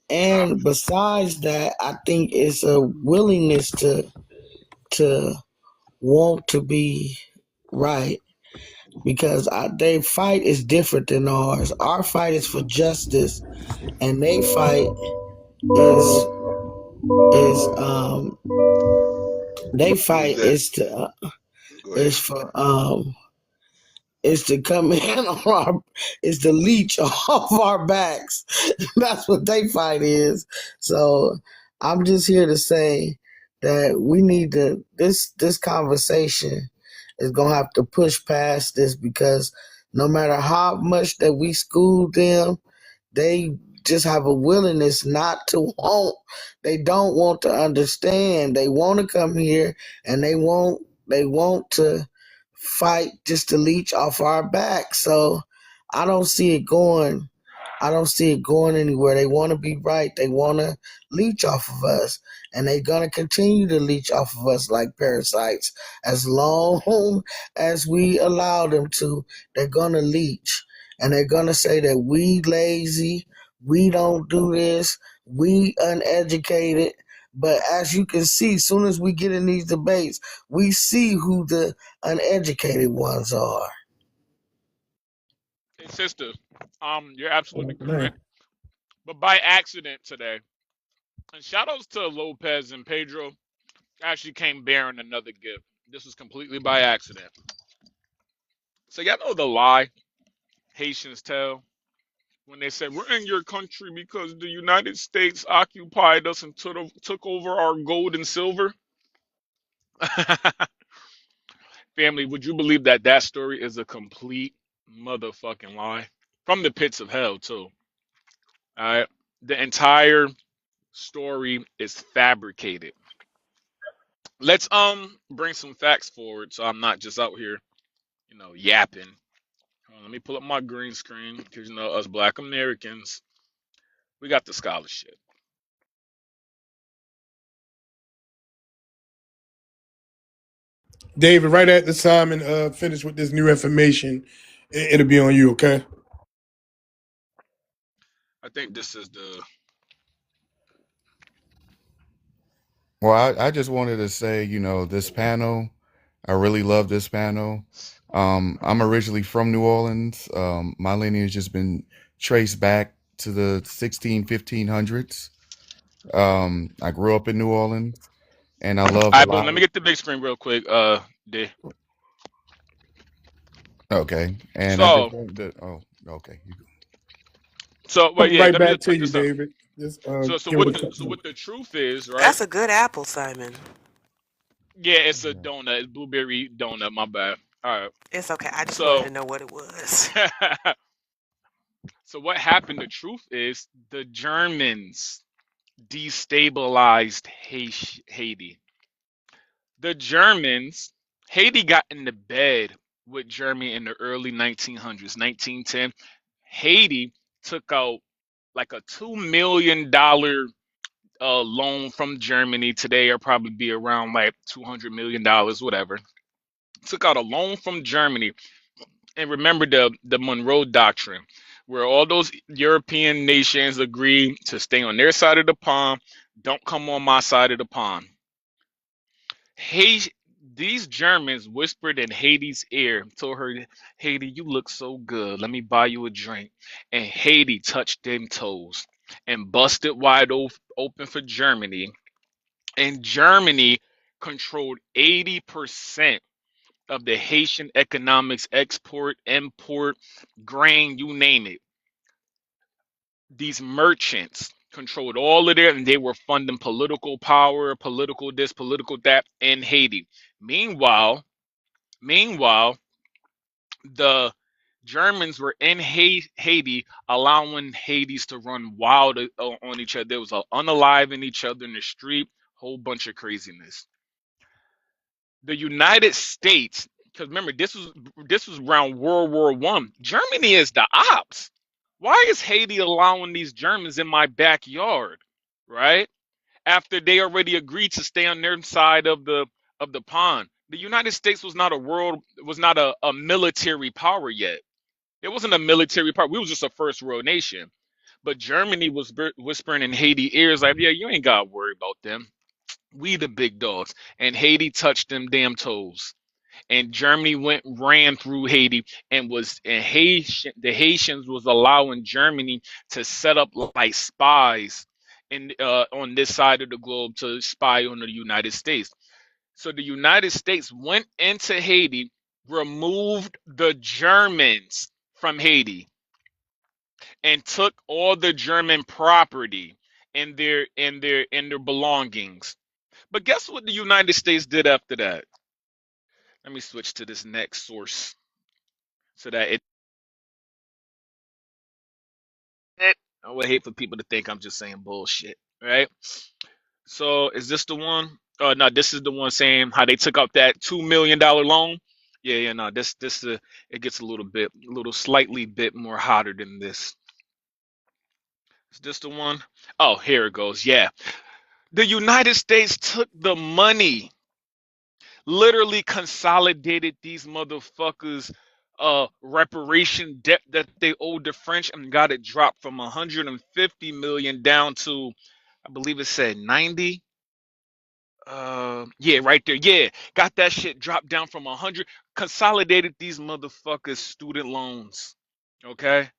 And besides that, I think it's a willingness to want to be right. Because their fight is different than ours. Our fight is for justice, and their fight is They Who's fight that? Go ahead. is for is to come in on our is to leech off our backs. That's what they fight is. So I'm just here to say that we need to this conversation is gonna have to push past this because no matter how much that we school them, they just have a willingness not to want. They don't want to understand. They want to come here and they want to fight just to leech off our back. So I don't see it going. I don't see it going anywhere. They want to be right. They want to leech off of us, and they're gonna continue to leech off of us like parasites as long as we allow them to. They're gonna leech, and they're gonna say that we lazy, we don't do this, we uneducated. But as you can see, soon as we get in these debates, we see who the uneducated ones are. Hey, sister, you're absolutely Oh, man. correct. But by accident today, and shout outs to Lopez and Pedro, actually came bearing another gift. This was completely by accident. So y'all know the lie Haitians tell when they say we're in your country because the United States occupied us and took over our gold and silver. Family, would you believe that that story is a complete motherfucking lie from the pits of hell too? All right, the entire story is fabricated. Let's bring some facts forward, so I'm not just out here, yapping. Let me pull up my green screen because us Black Americans, we got the scholarship. David, right at the time and finish with this new information, it'll be on you, okay? I think this is the. Well, I just wanted to say, this panel, I really love this panel. I'm originally from New Orleans. My lineage has been traced back to the 1500s. I grew up in New Orleans, and I All love a right, boom. lot Let me of. get the big screen real quick. D. Okay, and I just So, wanted to. Oh, okay. well, Come yeah. right Let me back just to point you, this out. David. Just So, so give what it a the so couple. what the truth is, right? That's a good apple, Simon. Yeah, it's a donut. It's blueberry donut. My bad. All right. It's okay. I just wanted So, to know what it was. so what happened? The truth is the Germans destabilized Haiti. The Germans, Haiti got into bed with Germany in the early 1900s, 1910. Haiti took out like a $2 million loan from Germany. Today, it'll probably be around like $200 million, whatever. Took out a loan from Germany, and remember the Monroe Doctrine, where all those European nations agree to stay on their side of the pond. Don't come on my side of the pond. Haiti, these Germans whispered in Haiti's ear, told her, Haiti, you look so good. Let me buy you a drink. And Haiti touched them toes and busted wide open for Germany. And Germany controlled 80% of the Haitian economics, export, import, grain, you name it. These merchants controlled all of it, and they were funding political power, political this, political that in Haiti. Meanwhile, the Germans were in Haiti, allowing Hades to run wild on each other. There was unaliving each other in the street, whole bunch of craziness. The United States, because remember this was around World War I. Germany is the ops. Why is Haiti allowing these Germans in my backyard, right? After they already agreed to stay on their side of the pond. The United States was not a military power yet. It wasn't a military power. We was just a first world nation. But Germany was whispering in Haiti ears like, yeah, you ain't got to worry about them. We the big dogs. And Haiti touched them damn toes. And Germany ran through Haiti the Haitians was allowing Germany to set up like spies in on this side of the globe to spy on the United States. So the United States went into Haiti, removed the Germans from Haiti, and took all the German property and their belongings. But guess what the United States did after that? Let me switch to this next source so that I would hate for people to think I'm just saying bullshit, right? So is this the one? Oh no, this is the one saying how they took out that $2 million loan. Yeah, yeah, no, this it gets a little slightly bit more hotter than this. Is this the one? Oh, here it goes. Yeah, the United States took the money, literally consolidated these motherfuckers reparation debt that they owed the French and got it dropped from 150 million down to, I believe it said 90. Yeah, right there. Yeah, got that shit dropped down from 100. Consolidated these motherfuckers student loans. Okay,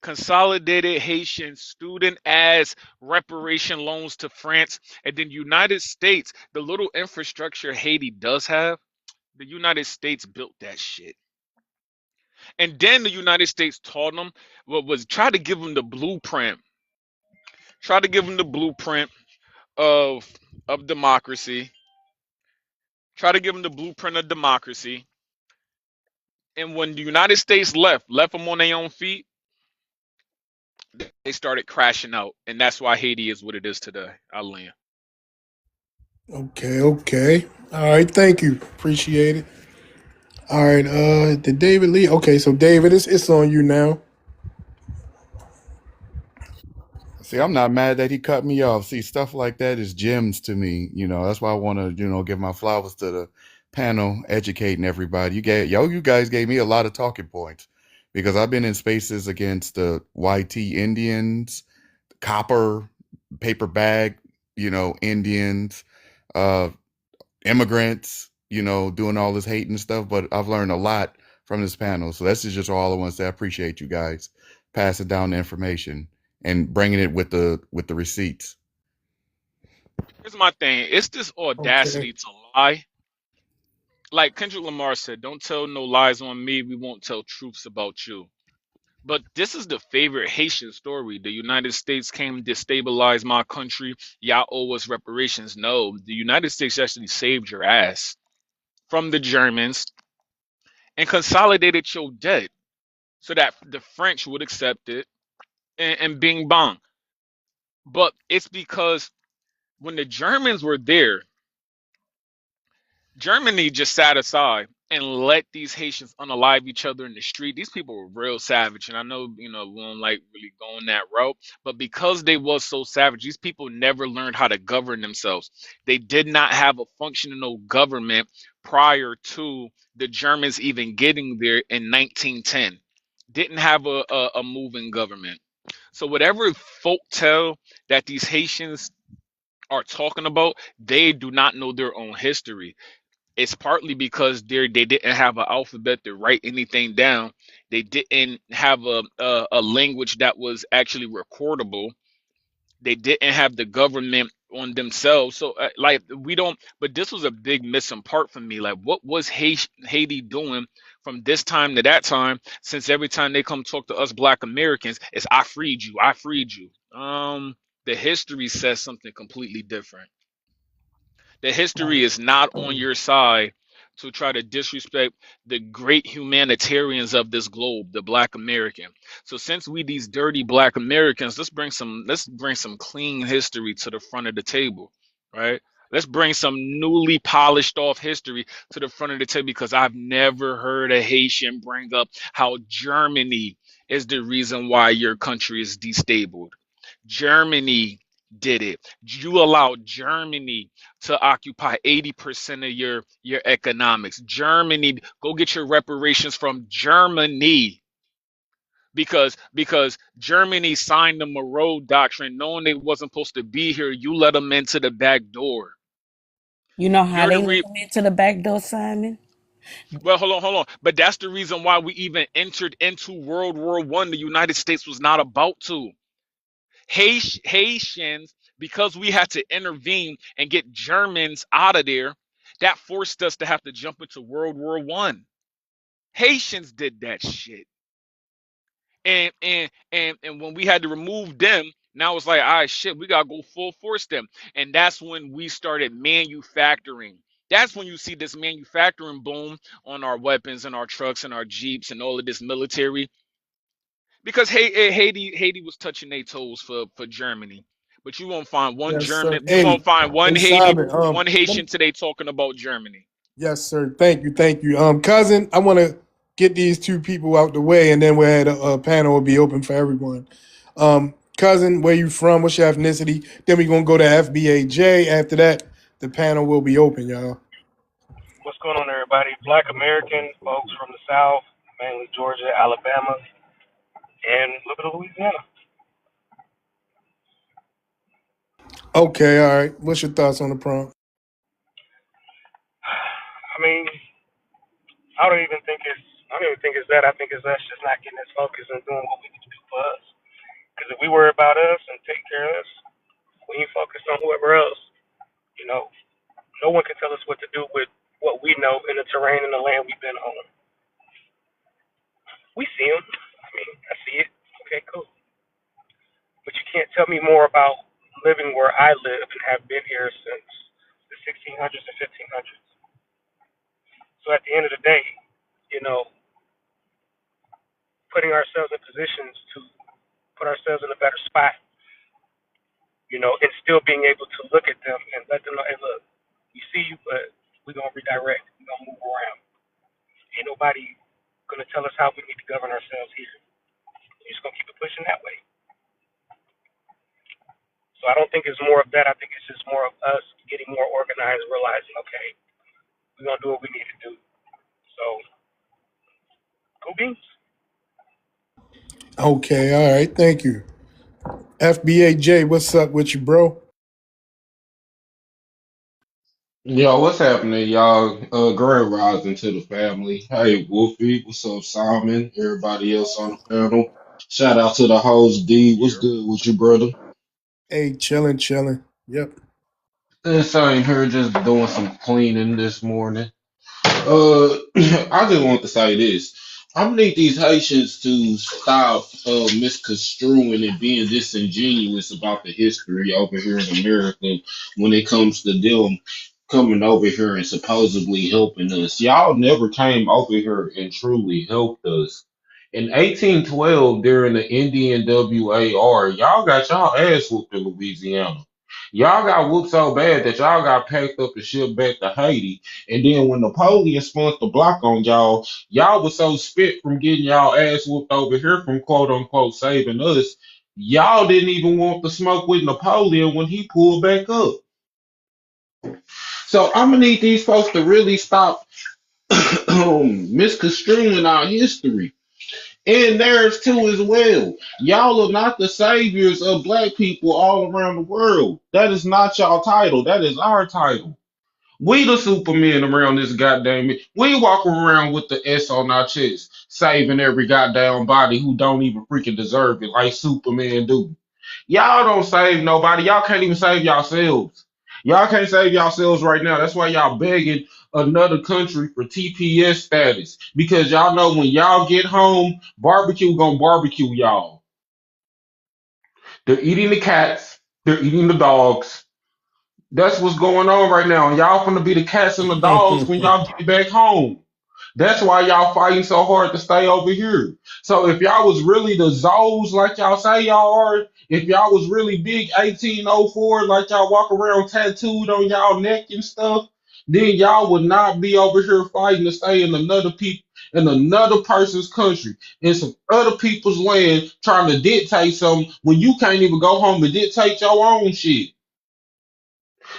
consolidated Haitian student as reparation loans to France, and then United States, the little infrastructure Haiti does have, the United States built that shit. And then the United States taught them what was try to give them the blueprint. Try to give them the blueprint of democracy. Try to give them the blueprint of democracy. And when the United States left them on their own feet, they started crashing out, and that's why Haiti is what it is today. I land. Okay, okay. All right, thank you. Appreciate it. All right, did David leave? Okay, so David, it's on you now. See, I'm not mad that he cut me off. See, stuff like that is gems to me. That's why I want to, give my flowers to the panel, educating everybody. You guys gave me a lot of talking points because I've been in spaces against the YT Indians, copper, paper bag, Indians, uh, immigrants, doing all this hate and stuff. But I've learned a lot from this panel. So that's just all I want to say. I appreciate you guys passing down the information and bringing it with the receipts. Here's my thing. It's this Okay. audacity to lie. Like Kendrick Lamar said, don't tell no lies on me. We won't tell truths about you. But this is the favorite Haitian story. The United States came to destabilize my country. Y'all owe us reparations. No, the United States actually saved your ass from the Germans and consolidated your debt so that the French would accept it and bing bong. But it's because when the Germans were there, Germany just sat aside and let these Haitians unalive each other in the street. These people were real savage, and I know we don't like really going that route, but because they was so savage, these people never learned how to govern themselves. They did not have a functional government prior to the Germans even getting there in 1910. Didn't have a moving government. So whatever folk tale that these Haitians are talking about, they do not know their own history. It's partly because they didn't have an alphabet to write anything down. They didn't have a language that was actually recordable. They didn't have the government on themselves. So like we don't. But this was a big missing part for me. Like what was Haiti doing from this time to that time? Since every time they come talk to us Black Americans, it's I freed you, I freed you. The history says something completely different. The history is not on your side to try to disrespect the great humanitarians of this globe, the Black American. So since we these dirty Black Americans, let's bring some clean history to the front of the table, right? Let's bring some newly polished off history to the front of the table because I've never heard a Haitian bring up how Germany is the reason why your country is destabilized. Germany did it. You allowed Germany to occupy 80% of your economics. Germany, go get your reparations from Germany because Germany signed the Monroe Doctrine, knowing they wasn't supposed to be here. You let them into the back door. You know how You're the they let them into the back door, Simon? well, hold on. But that's the reason why we even entered into World War I. The United States was not about to. Haitians, because we had to intervene and get Germans out of there, That forced us to have to jump into World War I. Haitians did that shit. And when we had to remove them, now it's like, all right, shit, we gotta go full force them. And that's when we started manufacturing. That's when you see this manufacturing boom on our weapons and our trucks and our jeeps and all of this military. Because Haiti was touching their toes for Germany. But you won't find one Yes, sir. German, you Hey, won't find one hey, Haiti, Simon. one Haitian today talking about Germany. Yes, sir. Thank you. Thank you. Cousin, I want to get these two people out the way, and then we'll have a panel will be open for everyone. Cousin, where you from? What's your ethnicity? Then we're gonna go to FBAJ. After that, the panel will be open, y'all. What's going on, everybody? Black American folks from the South, mainly Georgia, Alabama, and a little bit of Louisiana. Okay, all right. What's your thoughts on the prompt? I mean, I don't even think it's that. I think it's us just not getting as focused and doing what we need to do for us. Because if we worry about us and take care of us, we ain't focused on whoever else. You know, no one can tell us what to do with what we know in the terrain and the land we've been on. We see them. I mean, I see it. Okay, cool. But you can't tell me more about living where I live and have been here since the 1600s and 1500s. So at the end of the day, you know, putting ourselves in positions to put ourselves in a better spot, you know, and still being able to look at them and let them know, hey, look, we see you, but we're going to redirect. We're going to move around. Ain't nobody going to tell us how we need to govern ourselves here. We're just going to keep it pushing that way. So I don't think it's more of that. I think it's just more of us getting more organized, realizing, okay, we're going to do what we need to do. So, go beans. Okay, all right. Thank you. FBAJ, what's up with you, bro? Yo, what's happening, y'all? Grand rising to the family. Hey, Wolfie, what's up, Simon? Everybody else on the panel. Shout out to the host, D. What's good with you, brother? Hey, chilling, chilling. Yep. Same here, just doing some cleaning this morning. I just want to say this. I need these Haitians to stop misconstruing and being disingenuous about the history over here in America when it comes to them coming over here and supposedly helping us. Y'all never came over here and truly helped us. In 1812, during the Indian WAR, y'all got y'all ass whooped in Louisiana. Y'all got whooped so bad that y'all got packed up and shipped back to Haiti. And then when Napoleon spun the block on y'all, y'all was so spit from getting y'all ass whooped over here from quote unquote saving us. Y'all didn't even want to smoke with Napoleon when he pulled back up. So I'm gonna need these folks to really stop misconstruing our history and theirs too as well. Y'all are not the saviors of black people all around the world. That is not y'all title. That is our title. We the Superman around this goddamn. We walk around with the S on our chest, saving every goddamn body who don't even freaking deserve it, like Superman do. Y'all don't save nobody. Y'all can't even save yourselves. Y'all can't save yourselves right now. That's why y'all begging another country for TPS status because y'all know when y'all get home, barbecue gonna barbecue y'all. They're eating the cats. They're eating the dogs. That's what's going on right now. And y'all finna be the cats and the dogs when y'all get back home. That's why y'all fighting so hard to stay over here. So if y'all was really the Zoes like y'all say y'all are, if y'all was really big 1804 like y'all walk around tattooed on y'all neck and stuff, then y'all would not be over here fighting to stay in another person's country, in some other people's land, trying to dictate something when you can't even go home and dictate your own shit.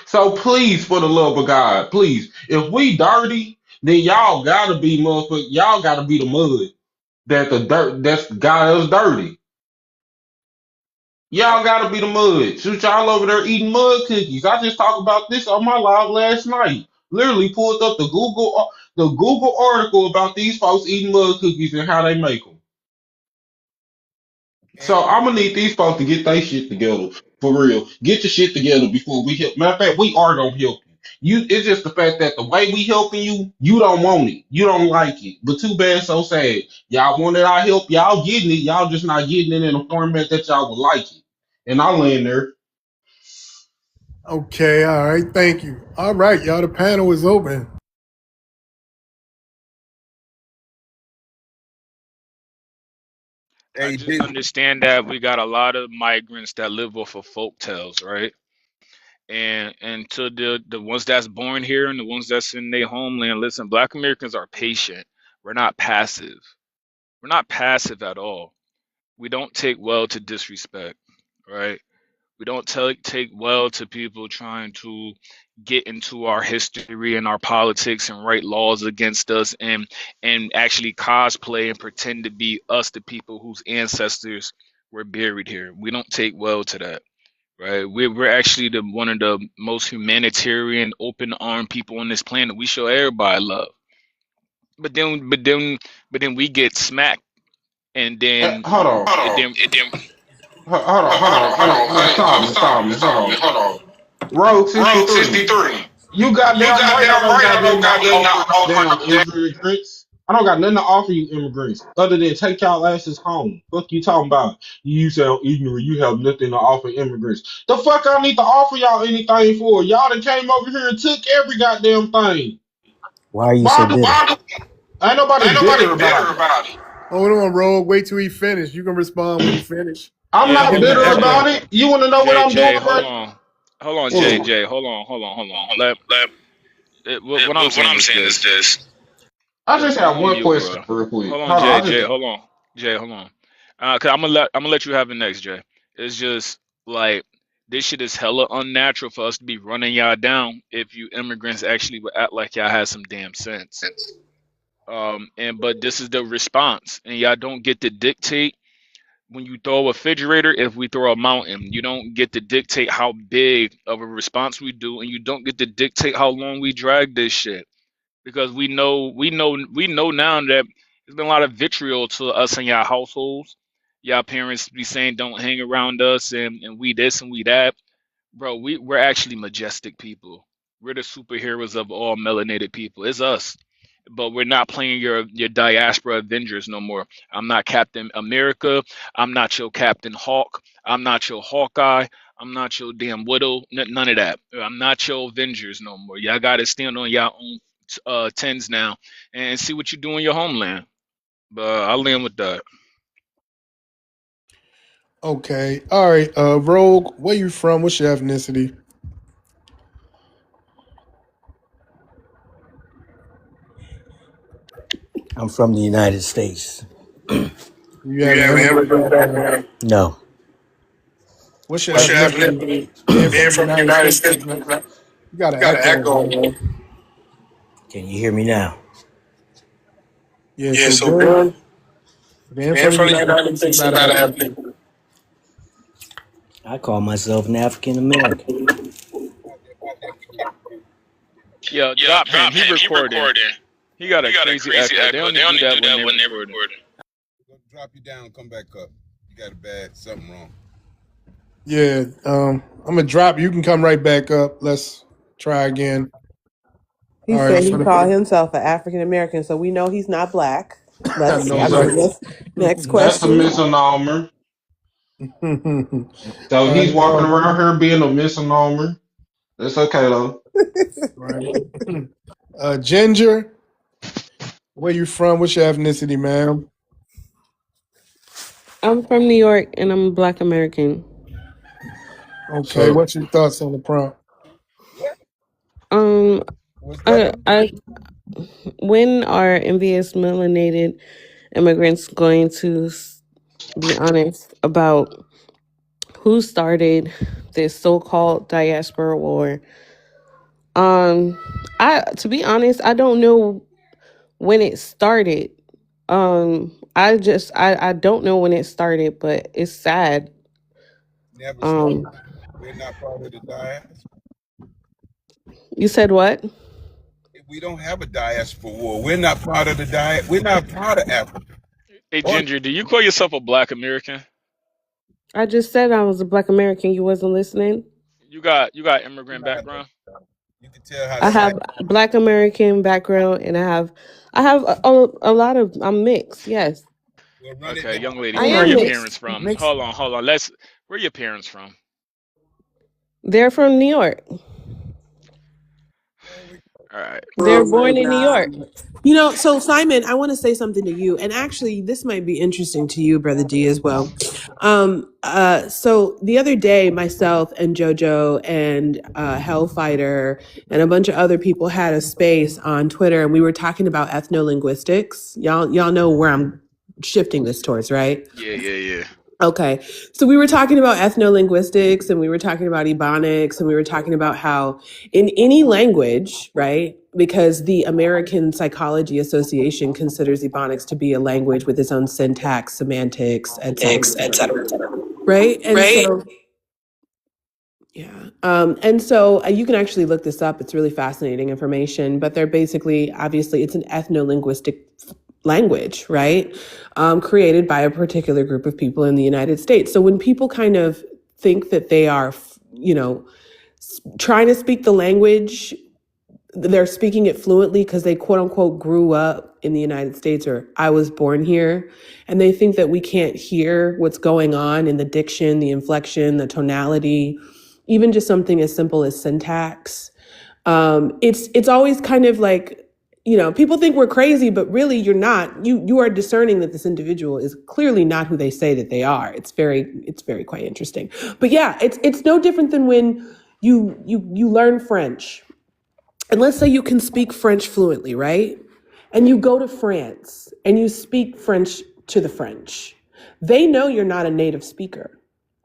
So please, for the love of God, please, if we dirty, then y'all gotta be motherfucker. Y'all gotta be the mud that the dirt that's got us dirty. Y'all gotta be the mud. Shoot, y'all over there eating mud cookies. I just talked about this on my live last night. Literally pulled up the Google article about these folks eating mud cookies and how they make them. So I'm gonna need these folks to get their shit together for real. Get your shit together before we help. Matter of fact, we are gonna help you. It's just the fact that the way we helping you, you don't want it. You don't like it. But too bad, so sad. Y'all wanted our help. Y'all getting it. Y'all just not getting it in a format that y'all would like it. And I'll land there. Okay, all right, thank you. All right, y'all, the panel is open. I Hey, just understand that we got a lot of migrants that live off of folk tales, right? And to the ones that's born here and the ones that's in their homeland, listen, Black Americans are patient. We're not passive. We're not passive at all. We don't take well to disrespect, right? We don't take well to people trying to get into our history and our politics and write laws against us and actually cosplay and pretend to be us, the people whose ancestors were buried here. We don't take well to that, right? We're actually the one of the most humanitarian, open armed people on this planet. We show everybody love, but then we get smacked, and then Hold on. and then Hold on. Man, stop me. Hold on. Road Road 63. 63. You You goddamn right I goddamn don't right. I got don't nothing to got nothing to offer offer damn no damn. immigrants. I don't got nothing to offer you immigrants other than take y'all asses home. Fuck you talking about. You sound ignorant. You have nothing to offer immigrants. The fuck I need to offer y'all anything for? Y'all that came over here and took every goddamn thing. Why are you so Why do bitter? ain't nobody Ain't nobody bitter about bitter it? about it. Hold on, Rogue. Wait till he finish. You can respond when he finish. I'm Yeah, And not give hold him on, bitter the hold echo. about on. it. You wanna know what I'm doing Hold right? on. Hold on, Mm. Hold on. What I'm What saying I'm is saying is this. this. I just Go have on one mute, question bro. real quick. Hold on, Hold on. I just Hold on. Hold on. Cause I'm gonna let you have it next, Jay. It's just like this shit is hella unnatural for us to be running y'all down if you immigrants actually would act like y'all had some damn sense. And but this is the response, and y'all don't get to dictate when you throw a refrigerator. If we throw a mountain, you don't get to dictate how big of a response we do, and you don't get to dictate how long we drag this shit because we know now that there's been a lot of vitriol to us in y'all households. Y'all parents be saying don't hang around us and we this and we that. Bro, we're actually majestic people. We're the superheroes of all melanated people. It's us. But we're not playing your diaspora Avengers no more. I'm not Captain America. I'm not your Captain Hawk. I'm not your Hawkeye. I'm not your damn Widow. None of that. I'm not your Avengers no more. Y'all got to stand on your own tens now and see what you do in your homeland. But I'll end with that. Okay. All right. Rogue, where you from? What's your ethnicity? I'm from the United States. You have You an have an immigrant immigrant background. background? No. What's your What's your ethnicity? ethnicity? Being from Being the from the United United States, States, man. man. You got You an got an echo, echo, man. man. Can you hear me now? Yeah, Yeah, so so being, being, being being from the from the United United States is States is not an not an ethnic. ethnic. I call myself an African American. Yeah, Yeah, drop him. drop He him. He recording. recording. He got He a got a crazy crazy echo. They echo. They only do only that do when that they're when they're recording. recording. drop you down, come back up. You got a bad something wrong. Yeah, I'm gonna drop. You can come right back up. Let's try again. He All right, said for he the called himself an African American, so we know he's not black. I Let's know, I mean right? let's next That's a question. misnomer. All So he's right, walking around here being a misnomer. That's okay though. right. Ginger, where you from? What's your ethnicity, ma'am? I'm from New York and I'm a Black American. Okay, So what's your thoughts on the prompt? Um, What's that? I when are envious melanated immigrants going to be honest about who started this so-called diaspora war? I to be honest, I don't know when it started. I don't know when it started, but it's sad. Never started. Um, We're not part of the diaspora. you said what? We don't have a diaspora war. We're not part of the We're not part of Africa. Hey Or Ginger, do you call yourself a Black American? I just said I was a Black American. You wasn't listening. You got immigrant background. You can tell how I slight. have Black American background, and I have a lot of. I'm mixed. Yes, We'll run it Okay, down. young lady, I where are am your mixed. parents from? Mix. Hold on. Where are your parents from? They're from New York. All right. They're born in New York. You know, so Simon, I want to say something to you, and actually, this might be interesting to you, Brother D, as well. So the other day, myself and JoJo and Hellfighter and a bunch of other people had a space on Twitter, and we were talking about ethnolinguistics. Y'all know where I'm shifting this towards, right? Yeah. Okay. So we were talking about ethnolinguistics and we were talking about Ebonics and we were talking about how in any language, right? Because the American Psychology Association considers Ebonics to be a language with its own syntax, semantics, et cetera, et cetera. Right? And so yeah. And so you can actually look this up. It's really fascinating information, but they're basically, obviously, it's an ethno-linguistic language, right? Created by a particular group of people in the United States. So when people kind of think that they are, trying to speak the language, they're speaking it fluently because they quote unquote grew up in the United States or I was born here. And they think that we can't hear what's going on in the diction, the inflection, the tonality, even just something as simple as syntax. It's always kind of like, people think we're crazy, but really you're not. You are discerning that this individual is clearly not who they say that they are. It's very quite interesting. But yeah, it's no different than when you learn French. And let's say you can speak French fluently, right? And you go to France and you speak French to the French. They know you're not a native speaker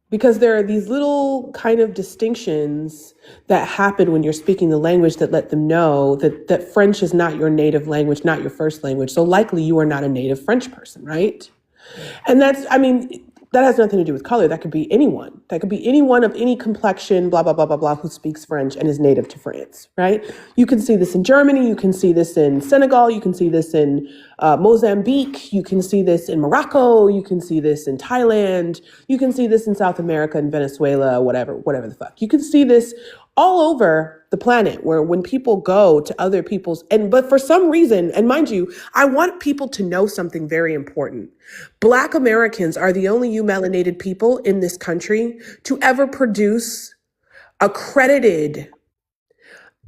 because there are these little kind of distinctions that happen when you're speaking the language that let them know that French is not your native language, not your first language. So likely you are not a native French person, right? And that has nothing to do with color. That could be anyone. That could be anyone of any complexion, blah, blah, blah, blah, blah, who speaks French and is native to France, right? You can see this in Germany. You can see this in Senegal. You can see this in Mozambique. You can see this in Morocco. You can see this in Thailand. You can see this in South America and Venezuela, whatever the fuck. You can see this all over the planet where when people go to other people's, but for some reason, and mind you, I want people to know something very important. Black Americans are the only melanated people in this country to ever produce accredited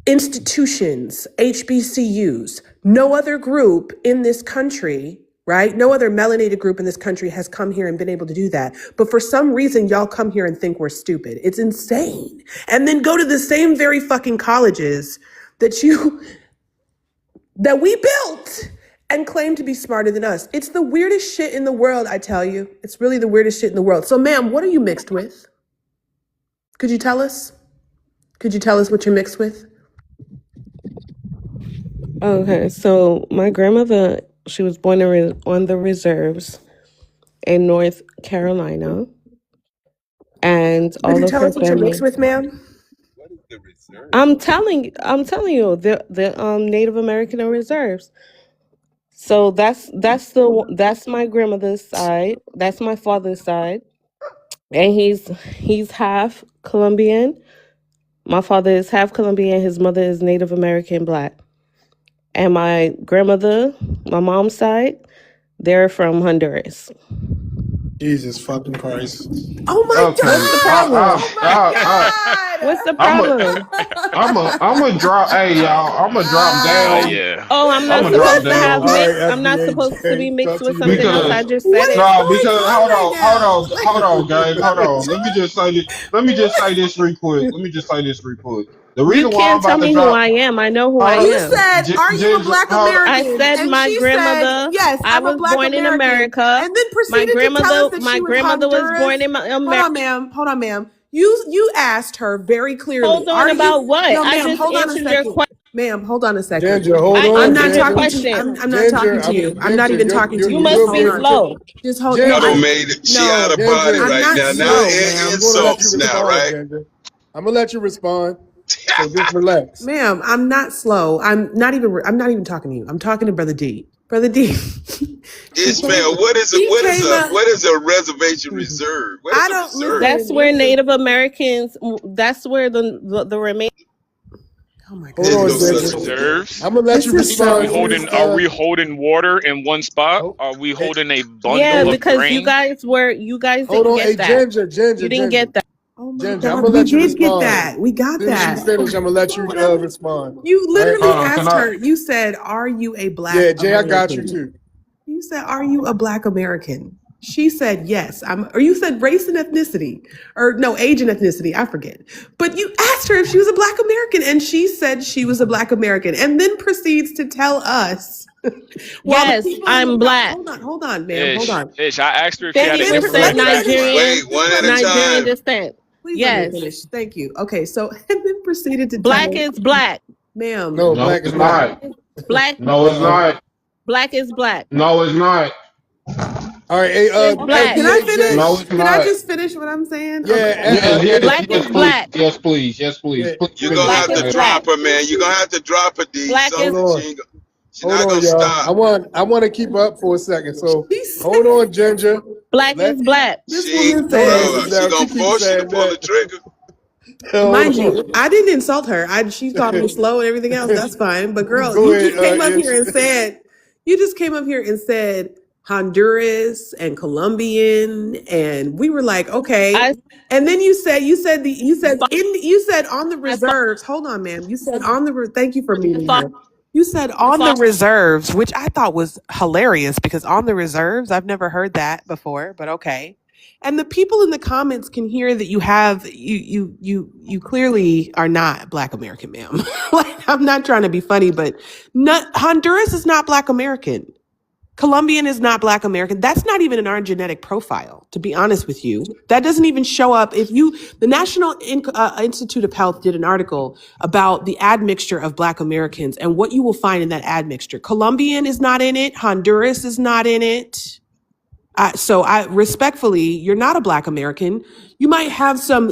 institutions, HBCUs. No other group in this country, right? No other melanated group in this country has come here and been able to do that. But for some reason, y'all come here and think we're stupid. It's insane. And then go to the same very fucking colleges that we built and claim to be smarter than us. It's the weirdest shit in the world, I tell you. It's really the weirdest shit in the world. So, ma'am, what are you mixed with? Could you tell us? Could you tell us what you're mixed with? Okay, so my grandmother, she was born on the reserves in North Carolina, and Could all you of tell her us what you're mixed family. with, ma'am? What is the reserve? I'm telling you, the Native American reserves. So that's my grandmother's side. That's my father's side, and he's half Colombian. My father is half Colombian. His mother is Native American Black. And my grandmother, my mom's side, they're from Honduras. Jesus fucking Christ. Oh my Okay, What's the I, problem? I, Oh my I, What's the I'm a, problem? I'm a drop. Hey, y'all, I'm gonna drop down. Yeah. Oh, I'm I'm not gonna drop supposed to have down All right, mixed. I'm not supposed to be FBA. mixed Talk to with you something later, else. man. I because just said What it. is no, going because on right now? hold on, gang, hold on. Let me What? just say this. Let me just say this real quick. The You reason why I'm can't tell about to me who drop, I am. I know who I hold on, You am. said, "Are you a Ginger, Black hold on. I American?" said And my she said, grandmother. "Yes, I I'm a was Black born in American," America. and then My proceeded to tell us grandmother. that My she was grandmother was born Honduras. in Hold America. on, ma'am. Hold on, ma'am. You asked her very clearly, Hold on "Are you?" about what? No, I ma'am. just Hold on a answered your second. question. Ma'am, hold on a second. Ginger, hold I I'm on, not answered your Ginger. talking to you. question. I'm not talking Ginger, to you. I'm not Ginger, even talking to You you. you Just must will hold be get on. slow. Just hold. You No, done Ginger, made it. She out no. of pocket Ginger, I'm right not now. Now slow, I'm ma'am. gonna let you insults now, respond, right? Ginger. I'm gonna let you respond. So just relax. Ma'am, I'm not slow. I'm not even talking to you. I'm talking to Brother D. Brother D. Ishmael, He came up. what is a reservation reserve? What I is a don't reserve? That's listen, where listen. Native Americans. That's where the remain. Oh my Hold It's on, gonna goodness. be The Ginger. reserves. I'm gonna let you This is Are we respond to so. this. holding water in one spot? Oh, Are we hey, holding a Yeah, hey, bundle of because grain? you guys hold didn't on. Hey, get that. Ginger, You Ginger, didn't Ginger, get that. Oh my Ginger. I'm God. gonna We let you did get respond. that. We got As soon as she that. finished, I'm gonna let you Whatever. respond. You All right. literally Can asked I? her, you said, "Are you a Yeah, black Jay, I got you American?" too. You said, "Are you a black American?" She said, "Yes." Or you said race and ethnicity, or no, age and ethnicity. I forget. But you asked her if she was a black American, and she said she was a black American, and then proceeds to tell us while the Yes, people in the I'm black. hold on, ma'am, hold Ish, on. Ish. I asked her if she Then had an you Then said let me immigration finish. background. wait, Just one let at a me Nigerian finish. time. descent. Please let me Yes. finish. Thank you. Okay, so and then proceeded to Black tell, is black. ma'am, No, No, black is it's black. not. Black No, it's Uh-uh. not. black is black. No, it's not. All right. Hey, Is okay, black. can I FBAJ. No, finish? it's Can I not. just finish what I'm saying? Yeah, Okay. Yes, yes, Black yes, is FBAJ. please. black. Yes, please. Yes, please. Yeah, Please You're gonna finish, Black have to is man. black. drop her, man. You're gonna have to drop her, D. Black is hold Something on. she's Hold not on, gonna y'all. stop. I want to keep up for a second. So She said, hold on, Ginger. black Let is black. this She, woman hold on, said, bro, she Giselle. She gonna keeps force you to saying pull the that. trigger. Hold mind on. you, I didn't insult her. She thought it was slow and everything else. That's fine. But girl, Go you ahead, just came up Ish. here and said, you just came up here and said Honduras and Colombian, and we were like, okay. I And then you said on the I thought reserves. Hold on, ma'am. You said on the thank you for I meeting thought her. You said I on the thought reserves, which I thought was hilarious because on the reserves, I've never heard that before, but okay. And the people in the comments can hear that you clearly are not Black American, ma'am. Like, I'm not trying to be funny, but Honduras is not Black American. Colombian is not Black American. That's not even in our genetic profile, to be honest with you. That doesn't even show up. The National Institute of Health did an article about the admixture of Black Americans and what you will find in that admixture. Colombian is not in it. Honduras is not in it. So I respectfully, you're not a Black American. You might have some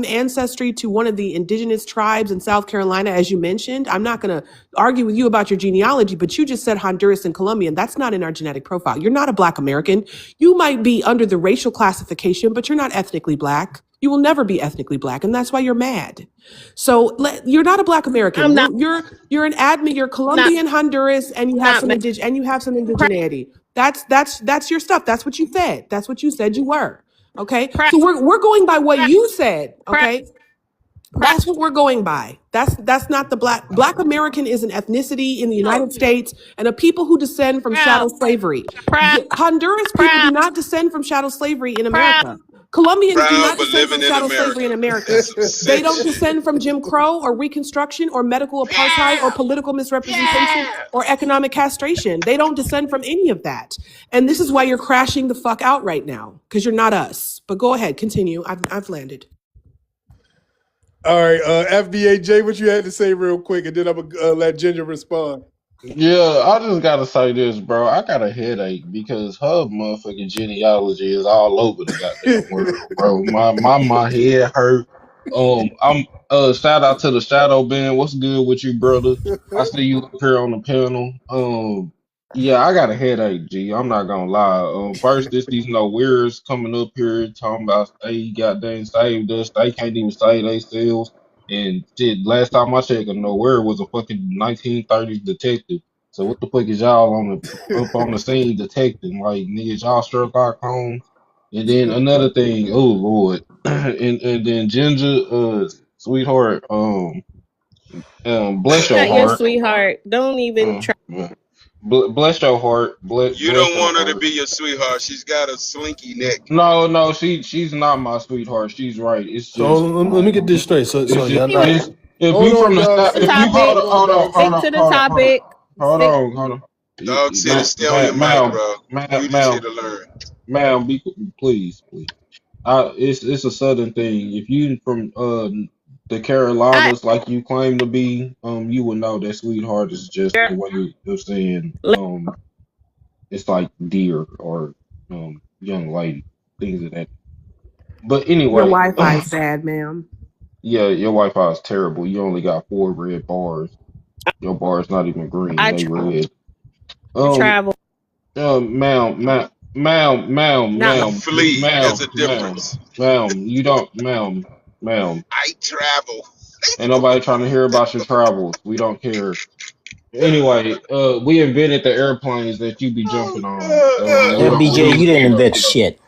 ancestry to one of the indigenous tribes in South Carolina, as you mentioned. I'm not going to argue with you about your genealogy, but you just said Honduras and Colombian. That's not in our genetic profile. You're not a Black American. You might be under the racial classification, but you're not ethnically Black. You will never be ethnically Black, and that's why you're mad. So you're not a Black American. I'm not You're an admin. You're not Colombian, Honduras, and not mad. you have some indigeneity. That's your stuff. That's what you said. That's what you said you were. Okay. Proud, So we're going by what proud, you said. proud, Okay. proud, That's what we're going by. That's not the Black American is an ethnicity in the United States and a people who descend from proud, chattel slavery. proud, Honduras people do proud, not descend from chattel slavery in proud, America. Colombians do Proud not but descend living from in chattel slavery in America. America. That's some They sick don't shit. descend from Jim Crow or Reconstruction or medical apartheid or Yeah, political misrepresentation yeah. or economic castration. They don't descend from any of that. And this is why you're crashing the fuck out right now because you're not us. But go ahead, continue. I've landed. All right, FBAJ, what you had to say real quick, and then I'm gonna let Ginger respond. Yeah, I just gotta say this, bro. I got a headache because her motherfucking genealogy is all over the goddamn world, bro. My head hurt. I'm shout out to the shadow band. What's good with you, brother? I see you up here on the panel. Yeah, I got a headache, G. I'm not gonna lie. First, these no weirds coming up here talking about they goddamn saved us. They can't even save themselves. And shit, last time I checked, a nowhere was a fucking 1930s detective. So what the fuck is y'all up on the scene detecting? Like niggas, y'all Sherlock Holmes. And then another thing, oh Lord, and then Ginger, sweetheart, bless your not your heart, sweetheart. Don't even try. uh, bless your heart, You bless don't your want her to heart. be your sweetheart. She's got a slinky neck. No, no, she's not my sweetheart. She's right. It's So just let me get this straight. So It's just y'all Anyway, not. it's if Hold you on, from the dog. south, the if you Stick. topic. Hold on, dog. Stick to the topic. Stick. hold on. Dog, sit and stay on your mic, Ma'am, bro. ma'am, You just here ma'am, to learn. ma'am, please, please. It's a southern thing. If you from the I Carolinas like you claim to be, you would know that sweetheart is just girl, the way you're saying it's like dear or young lady, things of that. But Your anyway, Wi-Fi is bad, ma'am. yeah, your Wi-Fi is terrible. You only got 4 red bars. Your bar is not even green; I they red. Um, travel. Not my Flee. There's a ma'am, difference. ma'am. You don't, ma'am. I travel. Ain't nobody trying to hear about your travels. We don't care. Anyway, we invented the airplanes that you be jumping on. We don't. We LBJ, ain't you didn't care. invent shit.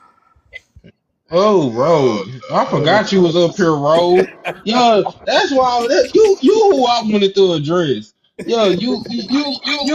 Oh, Oh Rogue. I Lord. forgot you was up here, Rogue. Yo, that's why you who I wanted to address. Yo, you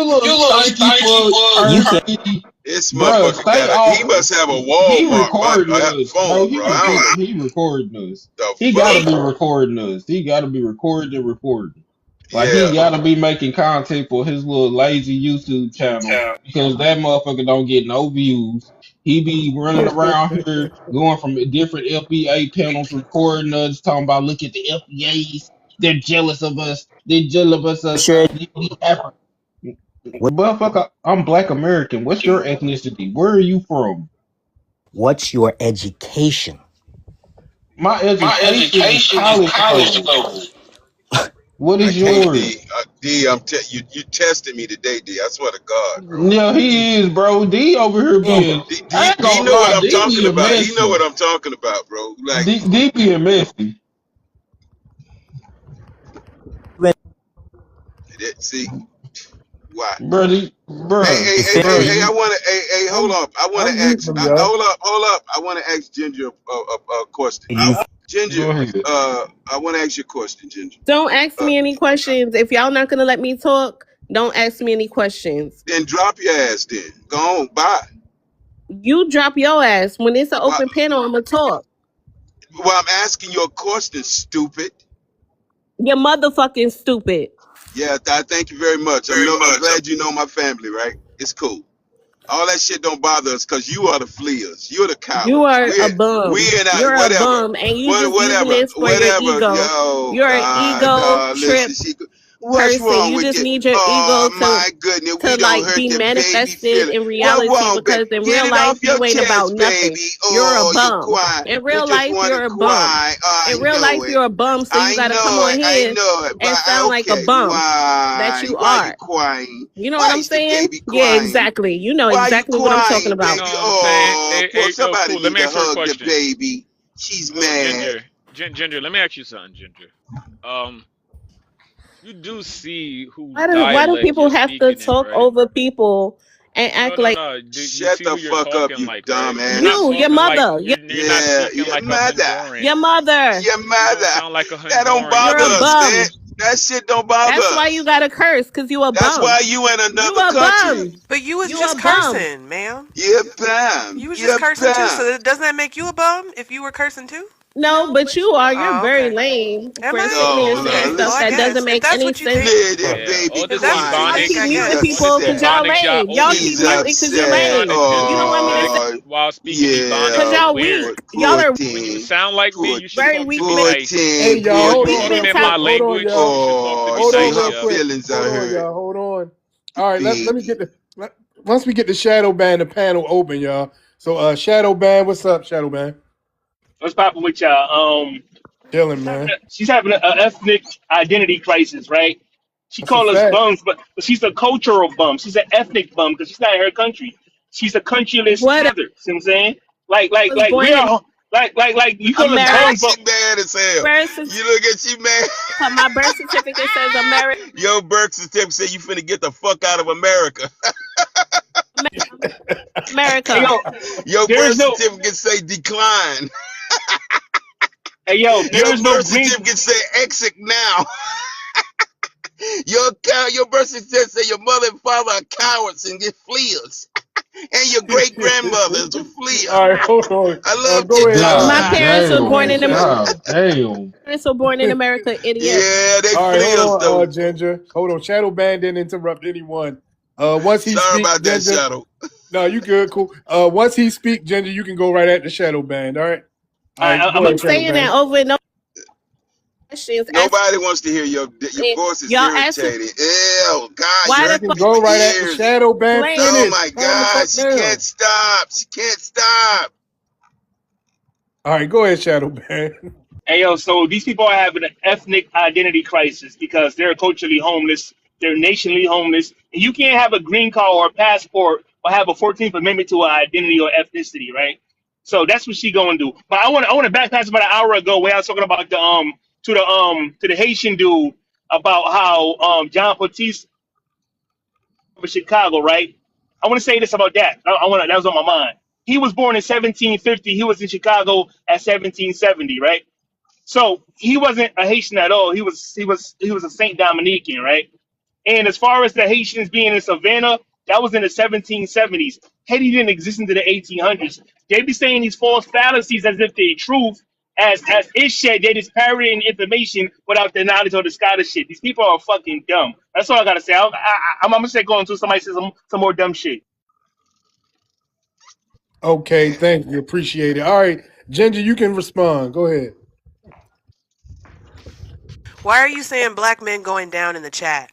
little stanky fuck, You Earth can't. City, This bruh. motherfucker Stay got a. He off. must have a He Walmart recording us, bro. phone, bro. I don't know He recording us. the He gotta fuck. be recording us. He gotta be recording and recording. Like he Yeah. gotta be making content for his little lazy YouTube channel because that motherfucker don't get no views. He be running around here going from different FBA panels, recording us, talking about look at the FBAs. They're jealous of us. They're jealous of us. What's your We Afri- what, Motherfucker, I'm Black American. What's your ethnicity? Where are you from? what's your education? My My education is education is college college level. level. What I is can't, yours? D. D. You testing me today, D. I swear to God, bro. Yeah, he is, bro. D over here being, I ain't D gonna know what lie, I'm D talking being about. He know messy. what I'm talking about, bro. Like, D being messy. see why? Brother, bruh, You bruh, Hey, I you, want to, hold I'm up. I want to I'm muting ask, them, y'all. hold up. I want to ask Ginger a question. you Ginger, go ahead. I want to ask you a question, Ginger. Don't ask Uh, me any questions. If y'all not gonna let me talk, don't ask me any questions. then drop your ass then. Go on, bye. You drop your ass. When it's an Well, open panel, I'ma talk. well, I'm asking you a question, stupid. You're motherfucking stupid. Yeah, thank you very much. I'm glad you know my family, right? It's cool. All that shit don't bother us because you are the fleas. You're the You cowards. are a We bum. and I, You're a whatever, bum, and you just using whatever, this for your whatever. ego. Yo, You're an ego listen, trip what's person. wrong You with just you? need your Oh ego my goodness, we to don't like hurt be the baby manifested feeling. in What reality, wrong, baby? because in Get real it life off your you ain't about chest, nothing. baby. You're a Oh, you bum. crying? In You real just life want to you're a bum. cry. In I real life know it. you're a bum, so you gotta come on I here know it. But and sound like a okay, bum that you why you are. crying? You know what Why I'm is the saying? baby Yeah, crying? exactly. You know Why you exactly what I'm talking crying, You about. know baby? what I'm saying? Oh, poor Yo, somebody cool. Let need me to ask her a hug the question. baby. She's Hold on, mad. Ginger. Ginger, let me ask you something, Ginger. Um, you do see whose Why do dialect you're people have to speaking in, talk right? over people and No, act no, like no. Do you Shut see the who you're fuck up, talking you like, right? You're not dumbass. your talking like mother, you're not Yeah, speaking your like a mother. your Honduran. mother? Your You don't mother. sound like a That don't You're bother a Honduran. us, man. bum. That shit don't bother That's why you us. got to curse, because you a That's bum. why you in You another a country. bum. But you was You a just bum. cursing, ma'am. Yeah, bam. You was just Yeah, cursing too. bam. So doesn't that make you a bum if you were cursing too? No, but you are. You're Oh, very okay. lame Am for I? sitting there No, saying no, Okay. Well, stuff I that listen. doesn't guess if make that's any what you sense. think, Let the Yeah. baby if Otis that's what you Y'all crying. think, keep I Ebonics. She's muting guess. people Otis because upset. y'all Ebonics got lame. Y'all Otis keep She's muting because you're Otis upset. lame. Ebonics You don't want me to say Ebonics Oh, while speaking because yeah. Ebonics y'all where weak. Y'all Poor are when you thing. sound like me, Poor, you should very talk to weak me poor nice. Hey, thing. y'all, Poor You're hold weak on, When hold I'm on, in my mentality. hold on, language, y'all. you should talk to Oh, me Hold on, see, nice, real her yeah. quick. feelings are Hold on, hurt. y'all. Hold on. All right, let me Baby. get the once we get the shadow band, the panel open, y'all. So, shadow band, what's up, shadow band? What's poppin' with y'all? Chilling, man. She's having a ethnic identity crisis, right? She That's a call us fact. bums, but she's a cultural bum. She's an ethnic bum because she's not in her country. She's a countryless What? I mother. See what I'm saying? was Like born we in are. Like you call us bums, America. She but mad as hell. Birth certificate. You look at she mad. My birth certificate says America. Your birth certificate say you finna get the fuck out of America. hey America. yo, Your there birth is no. certificate say decline. Hey yo, there Your is no birth green. certificate say exit now. Your birth certificate say your mother and father are cowards and get fleas. And your great grandmother is a flea. All right, hold on. I love Go Ginger. ahead, My God parents were born damn. in America. God damn. Parents were born in America, idiot. Yeah, they all right, hold fleas on, though. Ginger. Hold on. Shadow band didn't interrupt anyone. Once he Sorry speak, about that, Ginger. Shadow. No, you good, cool. Once he speak, Ginger, you can go right at the shadow band. All right. All right, go I'm ahead, Keep shadow saying that band. over and over. Questions asking Nobody wants to hear your voice is y'all asking irritating. Ew, God, why you're You the hurting can fuck go people's right at the ears. shadow band. blame Oh Finish. my Calm the God, fuck she can't down. stop. She can't stop. All right, go ahead, shadow band. Hey yo, so these people are having an ethnic identity crisis because they're culturally homeless, they're nationally homeless, and you can't have a green card or a passport or have a 14th Amendment to an identity or ethnicity, right? So that's what she going to do. But I want to back pass about an hour ago where I was talking about to the Haitian dude about how John Baptiste of Chicago, right? I want to say this about that. I want that was on my mind. He was born in 1750. He was in Chicago at 1770, right? So he wasn't a Haitian at all. He was a Saint Dominican, right? And as far as the Haitians being in Savannah, that was in the 1770s. Haiti didn't exist into the 1800s. They be saying these false fallacies as if they're truth. As is shit, they just parroting information without the knowledge or the scholarship. These people are fucking dumb. That's all I gotta say. I'm gonna say go until somebody says some more dumb shit. Okay, thank you. Appreciate it. All right, Ginger, you can respond. Go ahead. Why are you saying black men going down in the chat?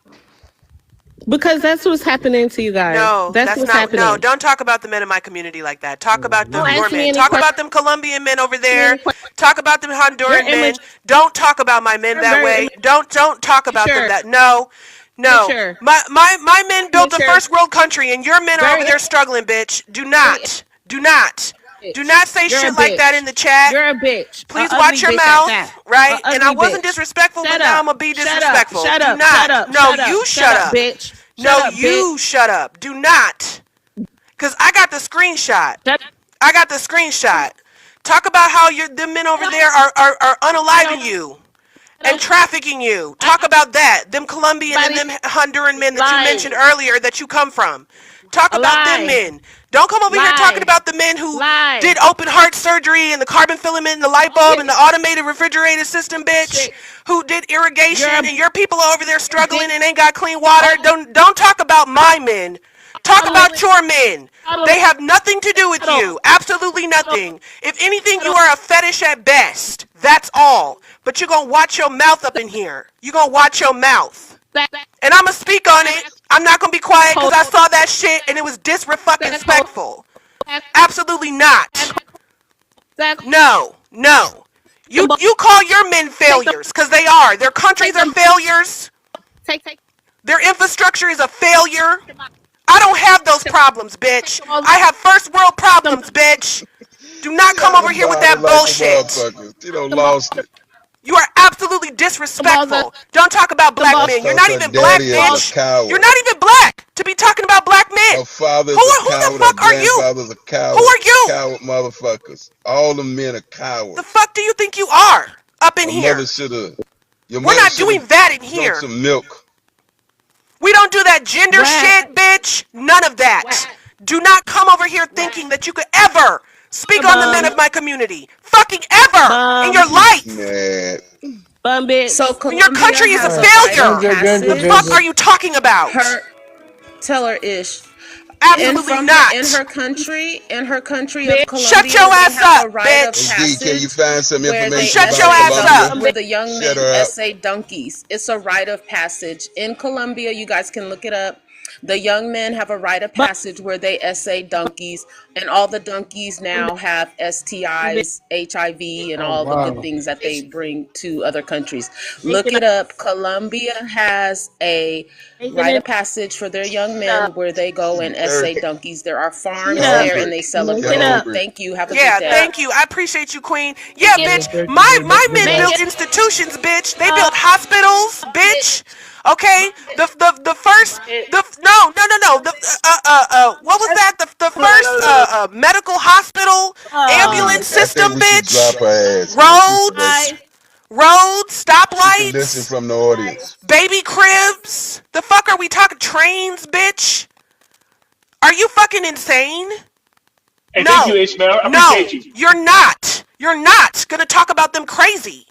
Because that's what's happening to you guys. No, That's that's what's not. No, happening. don't talk about the men in my community like that. Talk about Don't your ask me men. any Talk questions. about them Colombian men over Any there. questions. Talk about them You're Honduran men. immature. Don't talk about my men You're that very way. Don't talk about them immature. that. No, no. Immature. My men built a Immature. first world country, and your men are Very over there struggling, bitch. Do very not, do not, do bitch. not say You're a shit like that in bitch. the chat. You're a bitch. A Please watch ugly your bitch at mouth, that. A right? And I ugly wasn't bitch. disrespectful, but Shut now up. I'm gonna be Shut up. disrespectful. Shut Do up. Shut not. up. No, Shut up. you Shut shut up, up. bitch. Shut No, up, bitch. you shut up. Do not. Because I got the screenshot. Shut I got the screenshot. Talk about how the men over there are I unaliving don't you I and don't trafficking you. I Talk about that. Them Colombian and somebody them Honduran men that you lie. mentioned earlier that you come from. Talk A about them lie. men. Don't come over here talking Lie. about the men who did Lie. open heart surgery and the carbon filament and the light bulb and the Shit. automated refrigerator system, bitch. Shit. Who did You're irrigation a and your people are over there bitch. struggling and ain't got clean water. Don't talk about my men. Talk Huddle. about your men. Huddle. They have nothing to do with Huddle. you. Absolutely Huddle. nothing. If anything, you Huddle. are a fetish at best. That's all. But you're going to watch your mouth up in here. You're going to watch your mouth. Zach, And I'm going to speak on it. I'm not going to be quiet because hold. I saw that shit and it was Zach, hold. disrespectful. Zach, Absolutely not. Zach, No. No. them both. You call your men Take them. failures because they are. Their countries Take are them. failures. Take Their infrastructure is a failure. I don't have those problems, bitch. them all. I have first world Take them. problems, bitch. Do not She come out over here here with ballin' that like a bullshit. motherfucker. She done Them all. lost it. You are absolutely Them all. disrespectful. Don't talk about Them black all. That's men. You're cause not her even black, daddy is a bitch. You're coward. not even black to be talking about black Her men. father Who is a who the coward. Her fuck are you? grandfather's a Who coward. are you? Coward motherfuckers. All the men are The cowards. fuck do you think you are up in Her mother here? should have. Your We're mother not should have doing that in drunk here. some milk. We don't do that gender Whack. shit, bitch. None of that. Whack. Do not come over here thinking that you could ever speak on the men Bum. of my community. Fucking ever in Bum. your She's life. mad. Bum So bitch. And your Colombia country is a has a All right. rite of failure. Ginger, The fuck passage. are Ginger. you talking about? Her tell her ish. In Absolutely from her not. in her country of Bitch. Shut Colombia, your they ass have a up, rite of Hey bitch. D, can you passage find some where And they information shut about your essay ass up. Colombia? where the young Shut men her up. essay donkeys. It's a rite of passage in Colombia. You guys can look it up. The young men have a rite of Bum. passage where they essay donkeys, and all the donkeys Bum now have bitch. STIs, HIV, and Oh all the good wow. things that they bring to other countries. Make Look it it up. up. Colombia has a Make it rite up. of passage for their young Up. men where they go She and essay thirsty. donkeys. There are Eat farms up. there Hungry. and they Make She it celebrate. up. hungry. Thank you. Have a good Yeah, day. Up. thank you. I appreciate you, Queen. Yeah, Make it. bitch. Thank you, My Ginger. my men Make Ginger. built it institutions, bitch. They built up. hospitals, bitch. Okay. The first Bitch. the no. What was that? The first medical hospital ambulance I system, think we should drop bitch. her ass, man. She's thirsty. Roads, Lie. She can listen stoplights, from the audience. baby cribs. The fuck are we talking? Trains, bitch. Are you fucking insane? And thank you, No, Ishmael. I appreciate no, you. you're not. You're not gonna talk about them crazy.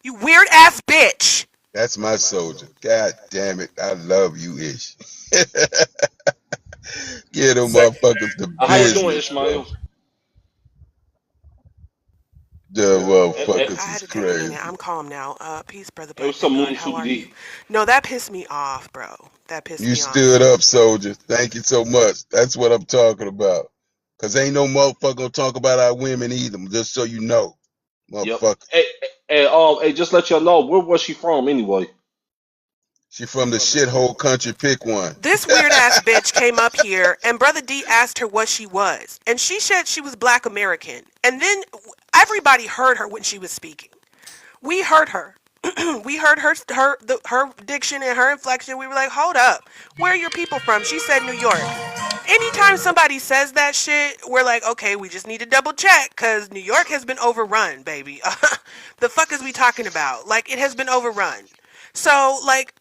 You weird ass bitch. That's my soldier. God damn it. I love you, Ish. Give them Say, motherfuckers the how you doing, business, bro. Ishmael? The I motherfuckers had is to take a minute. crazy. I'm calm now. Peace, brother Hey, Black what's up, man. God, Moon how Super are you? D? No, that pissed me off, bro. That pissed You me off. stood up, soldier. Thank you so much. That's what I'm talking about. Cause ain't no motherfucker gonna talk about our women either, just so you know. Yep. Motherfucker. Hey, just let y'all know, where was she from anyway? She from the shithole country, pick one. This weird ass bitch came up here and Brother D asked her what she was. And she said she was Black American. And then everybody heard her when she was speaking. We heard her. We heard her diction and her inflection. We were like, hold up, where are your people from? She said New York. Anytime somebody says that shit, we're like, okay, we just need to double check because New York has been overrun, baby. The fuck is we talking about? Like, it has been overrun. So, like,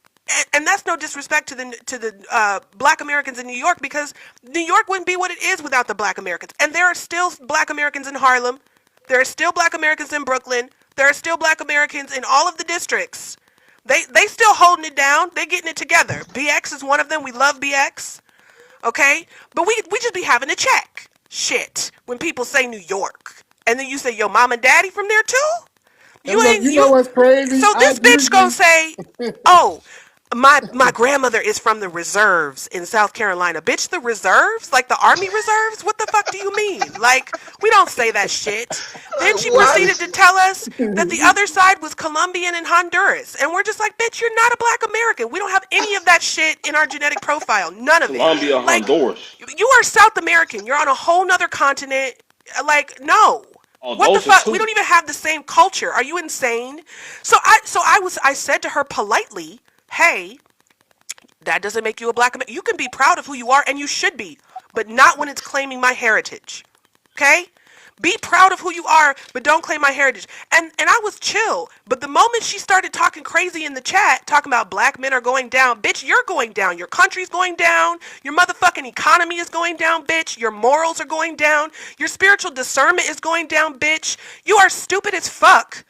and that's no disrespect to the Black Americans in New York, because New York wouldn't be what it is without the Black Americans. And there are still Black Americans in Harlem. There are still Black Americans in Brooklyn. There are still Black Americans in all of the districts. They still holding it down. They getting it together. BX is one of them. We love BX. Okay? But we just be having to check. Shit. When people say New York. And then you say your mom and daddy from there too? And You look, ain't you know you what's crazy? so I this bitch gonna usually say, oh, my grandmother is from the reserves in South Carolina. Bitch, the reserves? Like the army reserves? What the fuck do you mean? Like, we don't say that shit. Then Like she what? proceeded to tell us that the other side was Colombian and Honduras. And we're just like, bitch, you're not a Black American. We don't have any of that shit in our genetic profile. None of it. Colombia, Like, Honduras. you are South American. You're on a whole nother continent. Like, no. Oh, What the those are fuck? We two. don't even have the same culture. Are you insane? I said to her politely, hey, that doesn't make you a Black American. You can be proud of who you are, and you should be, but not when it's claiming my heritage. Okay? Be proud of who you are, but don't claim my heritage. And I was chill. But the moment she started talking crazy in the chat, talking about Black men are going down, bitch, you're going down. Your country's going down. Your motherfucking economy is going down, bitch. Your morals are going down. Your spiritual discernment is going down, bitch. You are stupid as fuck.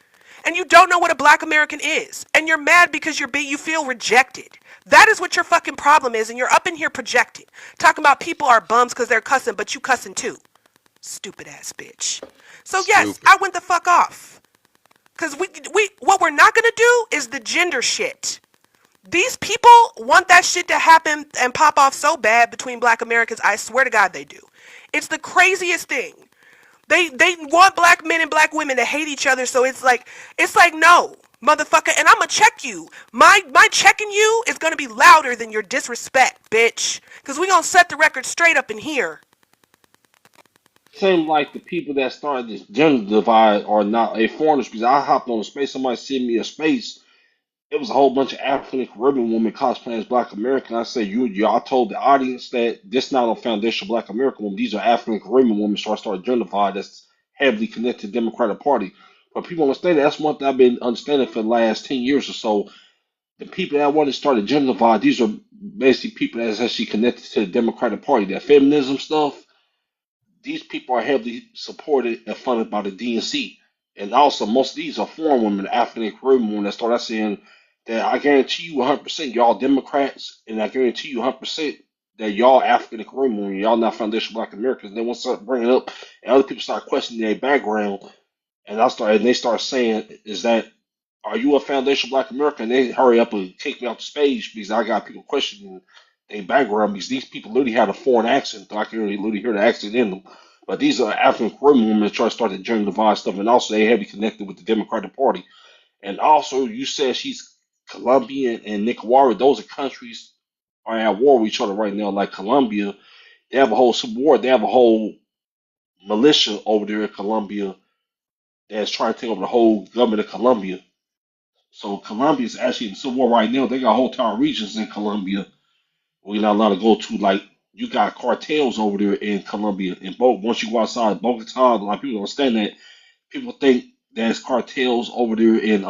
And you don't know what a Black American is. And you're mad because you feel rejected. That is what your fucking problem is, and you're up in here projecting. Talking about people are bums because they're cussing, but you cussing too. Stupid ass bitch. So yes, Stupid. I went the fuck off. Cause we what we're not gonna do is the gender shit. These people want that shit to happen and pop off so bad between Black Americans. I swear to God they do. It's the craziest thing. They want Black men and Black women to hate each other, so it's like no, motherfucker, and I'ma check you. My checking you is gonna be louder than your disrespect, bitch. Cause we gonna set the record straight up in here. Seem like the people that started this gender divide are not a foreigners, because I hopped on a space, somebody sent me a space. It was a whole bunch of African and Caribbean women cosplaying as Black American. I said, y'all told the audience that this not a foundational Black American woman. These are African and Caribbean women, so I started gender divide that's heavily connected to the Democratic Party. But people understand that. That's one thing I've been understanding for the last 10 years or so. The people that want to start a gender divide, these are basically people that's actually connected to the Democratic Party. That feminism stuff, these people are heavily supported and funded by the DNC. And also, most of these are foreign women, African and Caribbean women that start out saying that I guarantee you 100% y'all Democrats, and I guarantee you 100% that y'all African and Caribbean women, y'all not foundational Black Americans. And then once I start bringing it up, and other people start questioning their background, and they start saying, "Is that are you a foundational Black American?" And they hurry up and take me off the stage because I got people questioning their background because these people literally had a foreign accent. I can literally hear the accent in them. But these are African Caribbean women that try to start the gender divide stuff, and also they heavily connected with the Democratic Party. And also, you said she's Colombian and Nicaragua; those are countries are at war with each other right now. Like Colombia, they have a whole civil war. They have a whole militia over there in Colombia that's trying to take over the whole government of Colombia. So Colombia is actually in civil war right now. They got whole entire regions in Colombia we're not allowed to go to. Like you got cartels over there in Colombia. And once you go outside Bogota, a lot of people don't understand that. People think there's cartels over there in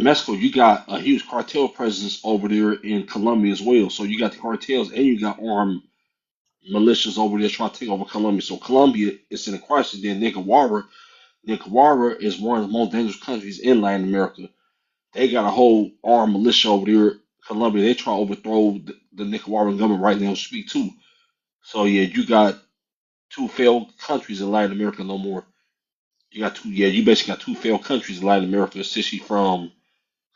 Mexico. You got a huge cartel presence over there in Colombia as well. So you got the cartels and you got armed militias over there trying to take over Colombia. So Colombia is in a crisis. Then Nicaragua is one of the most dangerous countries in Latin America. They got a whole armed militia over there, Colombia. They try to overthrow the Nicaraguan government right now, speak too. So yeah, you got two failed countries in Latin America no more. You got two, yeah, you basically got two failed countries in Latin America, especially from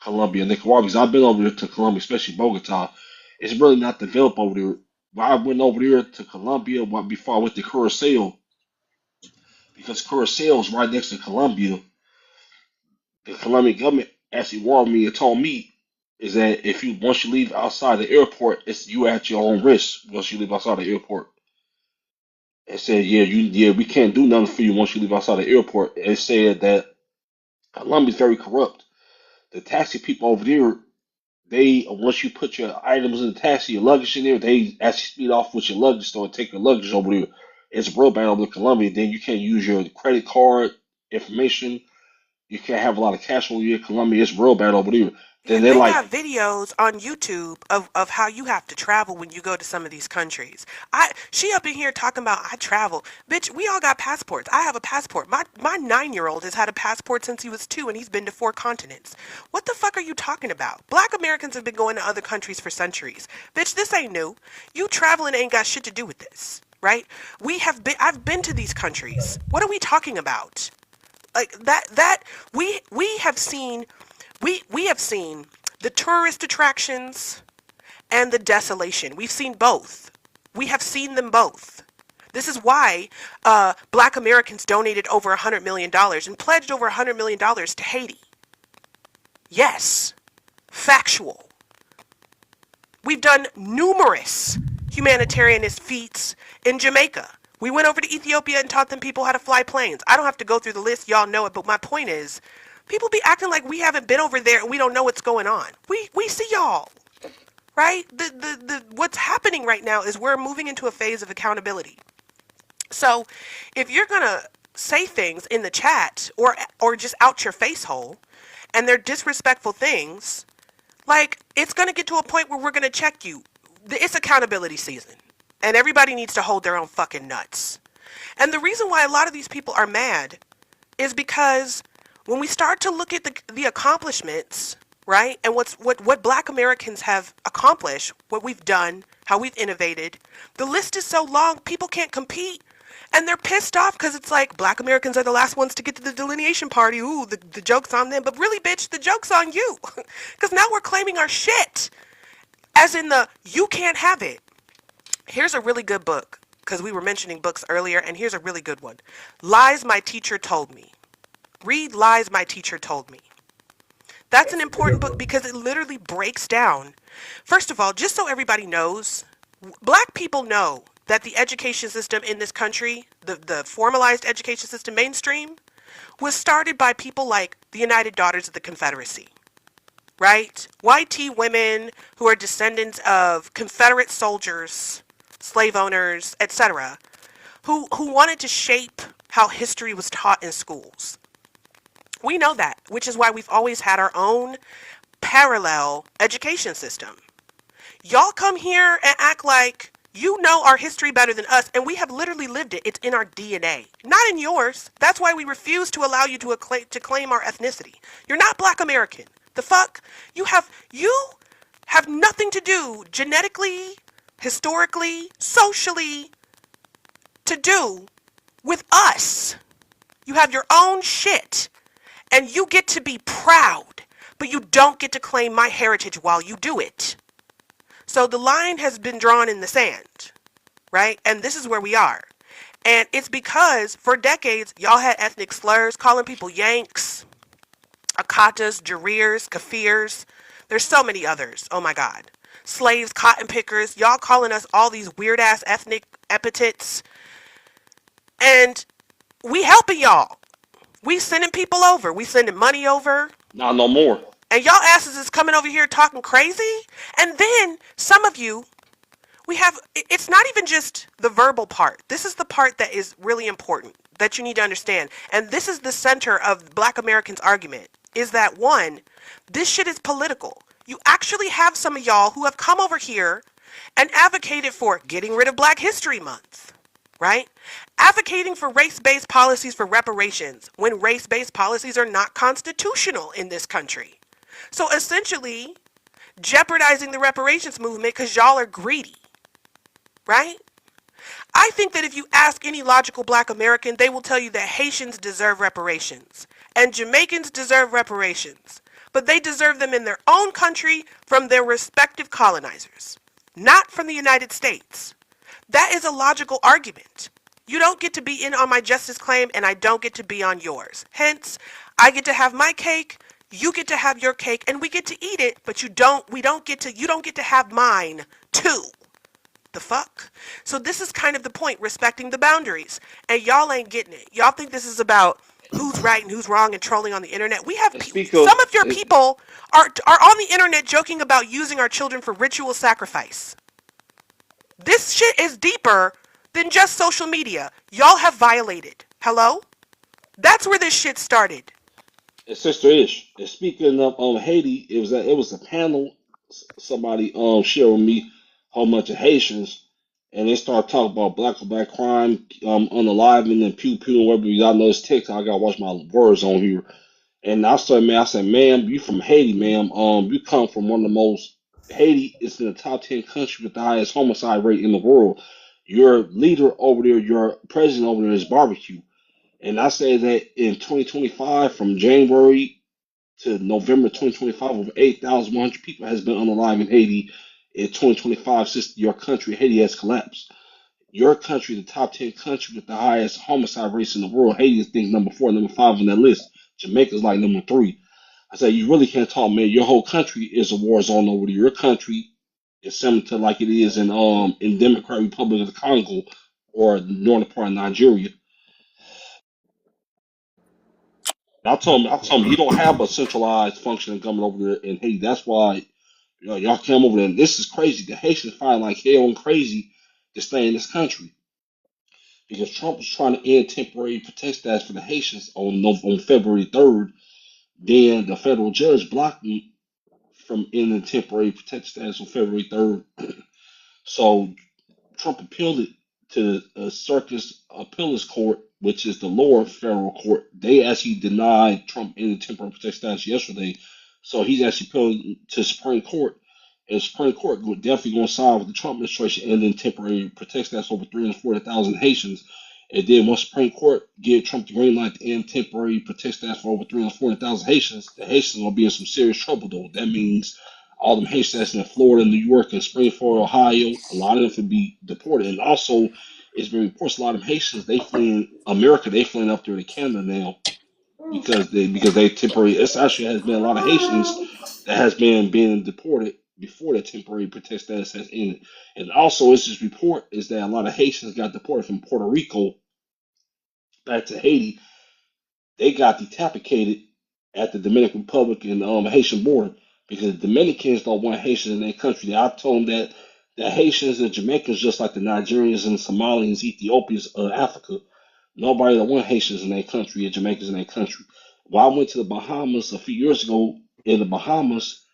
Colombia and Nicaragua. Because I've been over there to Colombia, especially Bogota. It's really not developed over there. But I went over there to Colombia before I went to Curacao, because Curacao is right next to Colombia. The Colombian government actually warned me and told me is that if you once you leave outside the airport, it's you at your own risk once you leave outside the airport. It said, yeah, we can't do nothing for you once you leave outside the airport. It said that Colombia's very corrupt. The taxi people over there, they once you put your items in the taxi, your luggage in there, they actually speed off with your luggage store and take your luggage over there. It's real bad over in Colombia. Then you can't use your credit card information. You can't have a lot of cash when you're in Colombia. It's real bad over there. Then And they're they like, got videos on YouTube of how you have to travel when you go to some of these countries. She up in here talking about I travel. Bitch, we all got passports. I have a passport. My 9-year-old has had a passport since he was 2 and he's been to 4 continents. What the fuck are you talking about? Black Americans have been going to other countries for centuries. Bitch, this ain't new. You traveling ain't got shit to do with this, right? I've been to these countries. What are we talking about? Like that we have seen we have seen the tourist attractions and the desolation. We've seen both. We have seen them both. This is why Black Americans donated over $100 million and pledged over $100 million to Haiti. Yes, factual. We've done numerous humanitarianist feats in Jamaica. We went over to Ethiopia and taught them people how to fly planes. I don't have to go through the list, y'all know it, but my point is, people be acting like we haven't been over there and we don't know what's going on. We see y'all, right? What's happening right now is we're moving into a phase of accountability. So if you're gonna say things in the chat or just out your face hole and they're disrespectful things, like, it's going to get to a point where we're going to check you. It's accountability season. And everybody needs to hold their own fucking nuts. And the reason why a lot of these people are mad is because when we start to look at the accomplishments, right? And what Black Americans have accomplished, what we've done, how we've innovated, the list is so long, people can't compete. And they're pissed off because it's like Black Americans are the last ones to get to the delineation party. Ooh, the joke's on them. But really, bitch, the joke's on you. Because now we're claiming our shit. As in you can't have it. Here's a really good book. Because we were mentioning books earlier. And here's a really good one. Lies My Teacher Told Me. Read Lies My Teacher Told Me. That's an important book because it literally breaks down. First of all, just so everybody knows, Black people know that the education system in this country, the formalized education system, mainstream, was started by people like the United Daughters of the Confederacy, right? YT women who are descendants of Confederate soldiers, slave owners, etc., who wanted to shape how history was taught in schools. We know that, which is why we've always had our own parallel education system. Y'all come here and act like you know our history better than us, and we have literally lived it. It's in our DNA, not in yours. That's why we refuse to allow you to claim our ethnicity. You're not Black American. The fuck? You have nothing to do genetically, historically, socially to do with us. You have your own shit, and you get to be proud, but you don't get to claim my heritage while you do it. So the line has been drawn in the sand, right? And this is where we are. And it's because for decades, y'all had ethnic slurs, calling people Yanks, Akatas, Jareers, Kafirs. There's so many others. Oh my God. Slaves, cotton pickers, y'all calling us all these weird ass ethnic epithets. And we helping y'all. We sending people over. We sending money over. nah, no more. And y'all asses is coming over here talking crazy. And then some of you, it's not even just the verbal part. This is the part that is really important that you need to understand. And this is the center of Black Americans' argument, is that one, this shit is political. You actually have some of y'all who have come over here and advocated for getting rid of Black History Month, right? Advocating for race-based policies for reparations when race-based policies are not constitutional in this country. So essentially, jeopardizing the reparations movement because y'all are greedy, right? I think that if you ask any logical Black American, they will tell you that Haitians deserve reparations and Jamaicans deserve reparations, but they deserve them in their own country from their respective colonizers, not from the United States. That is a logical argument. You don't get to be in on my justice claim and I don't get to be on yours. Hence, I get to have my cake, you get to have your cake, and we get to eat it, but you don't get to have mine too. The fuck? So this is kind of the point, respecting the boundaries. And y'all ain't getting it. Y'all think this is about who's right and who's wrong and trolling on the internet. We have And speak of some of your people are on the internet joking about using our children for ritual sacrifice. This shit is deeper than just social media. Y'all have violated. Hello? That's where this shit started. Sister Ish. And speaking of Haiti, it was a panel. Somebody shared with me a whole bunch of Haitians, and they started talking about black on black crime, unaliving and pew pew and whatever. Y'all know it's TikTok. I gotta watch my words on here. And I said, ma'am, you from Haiti, ma'am. You come from one of the most Haiti is in the top 10 countries with the highest homicide rate in the world. Your leader over there, your president over there is barbecue. And I say that in 2025, from January to November 2025, over 8,100 people has been unalive in Haiti. In 2025, since your country, Haiti, has collapsed. Your country, the top 10 country with the highest homicide rates in the world. Haiti is, I think, number 4, number 5 on that list. Jamaica's like number 3. I said, you really can't talk, man. Your whole country is a war zone over there. Your country is similar to like it is in Democratic Republic of the Congo or the northern part of Nigeria. I told him you don't have a centralized functioning government over there in Haiti. That's why y'all came over there. And this is crazy. The Haitians find like hell and crazy to stay in this country because Trump was trying to end temporary protest status for the Haitians on February 3rd. Then the federal judge blocked him from ending temporary protect status on February 3rd. So Trump appealed it to a Circus Appeals Court, which is the lower federal court. They actually denied Trump any temporary protected status yesterday. So he's actually appealing to Supreme Court. And Supreme Court definitely going to side with the Trump administration and then temporary protected status over 340,000 Haitians. And then once Supreme Court give Trump the green light to end temporary protected status for over 340,000 Haitians, the Haitians will be in some serious trouble though. That means all them Haitians that's in Florida, New York, and Springfield, Ohio, a lot of them could be deported. And also, it's been reports a lot of Haitians they fleeing America, they fleeing up there to Canada now because they temporary. It actually has been a lot of Haitians that has been being deported before the temporary protest status has ended. And also, it's this report is that a lot of Haitians got deported from Puerto Rico back to Haiti. They got decapitated at the Dominican Republic and Haitian border because the Dominicans don't want Haitians in their country. I told them that the Haitians and Jamaicans, just like the Nigerians and Somalians, Ethiopians of Africa, nobody don't want Haitians in their country and Jamaicans in their country. When I went to the Bahamas a few years ago, in the Bahamas,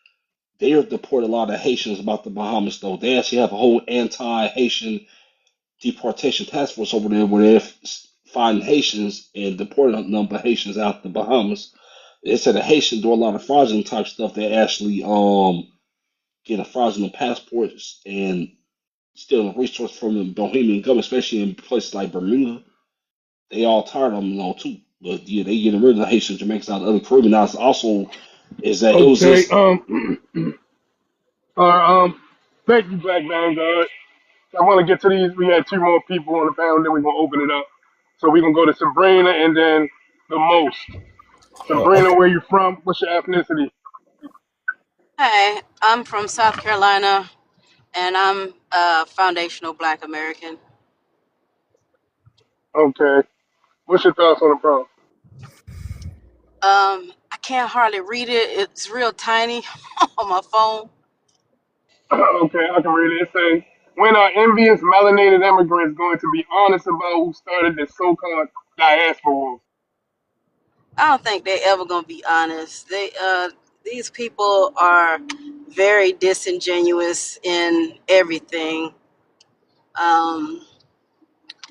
they have deported a lot of Haitians about the Bahamas, though. They actually have a whole anti-Haitian deportation task force over there where they're finding Haitians and deporting a number of Haitians out the Bahamas. They said the Haitians do a lot of fraudulent type stuff. They actually get a fraudulent passports and stealing resources from the Bohemian government, especially in places like Bermuda. They all tired of them, too. But yeah, they getting rid of the Haitian Jamaicans out of other Caribbean. Now, it's also is that it was Okay. just Thank you, Black Vanguard. I want to get to these. We had two more people on the panel, then we're gonna open it up. So we're gonna go to Sabrina and then the most. Sabrina, where you from? What's your ethnicity? Hi, I'm from South Carolina, and I'm a foundational Black American. Okay. What's your thoughts on the prompt? I can't hardly read it. It's real tiny on my phone. Okay, I can read it. It says, when are envious melanated immigrants going to be honest about who started this so-called diaspora? I don't think they ever gonna be honest. These people are very disingenuous in everything. Um,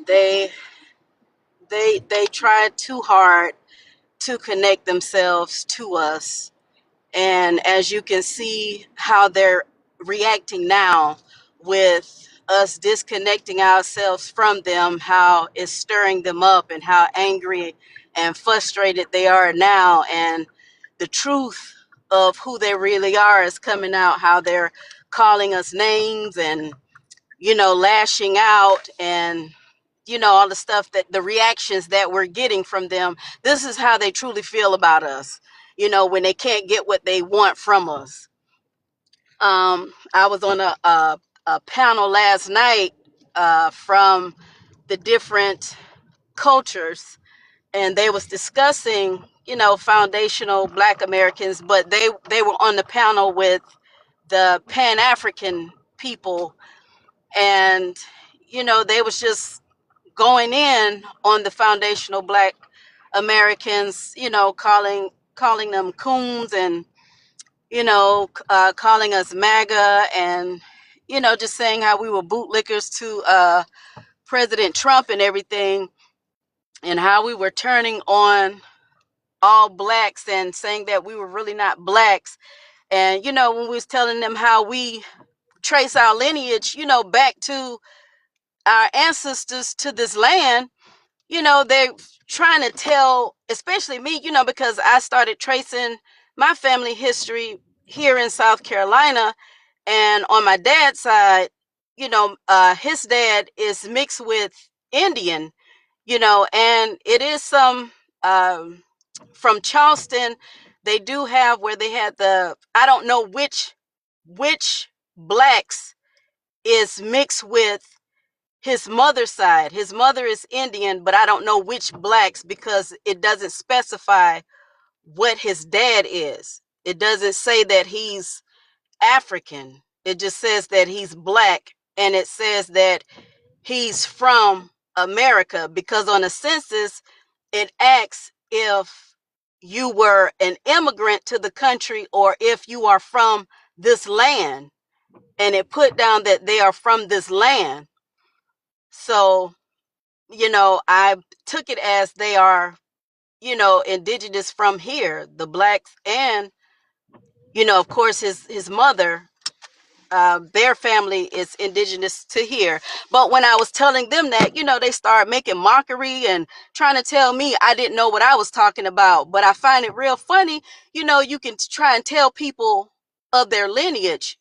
they they try too hard to connect themselves to us. And as you can see how they're reacting now with us disconnecting ourselves from them, how it's stirring them up and how angry and frustrated they are now. And the truth of who they really are is coming out, how they're calling us names and, lashing out and, all the stuff that the reactions that we're getting from them. This is how they truly feel about us, when they can't get what they want from us. I was on a panel last night from the different cultures, and they was discussing, foundational Black Americans, but they were on the panel with the Pan African people, and they was just going in on the foundational Black Americans, calling them coons, and calling us MAGA, and just saying how we were bootlickers to President Trump and everything, and how we were turning on all blacks and saying that we were really not blacks. And when we was telling them how we trace our lineage, back to our ancestors to this land, they're trying to tell, especially me, because I started tracing my family history here in South Carolina. And on my dad's side, his dad is mixed with Indian, and it is some from Charleston. They do have where they had I don't know which blacks is mixed with his mother's side. His mother is Indian, but I don't know which blacks because it doesn't specify what his dad is. It doesn't say that he's African. It just says that he's black, and it says that he's from America, because on the census it asks if you were an immigrant to the country or if you are from this land, and it put down that they are from this land. So I took it as they are, indigenous from here, the blacks, and of course his mother, their family is indigenous to here. But when I was telling them that, they started making mockery and trying to tell me I didn't know what I was talking about. But I find it real funny, you can try and tell people of their lineage,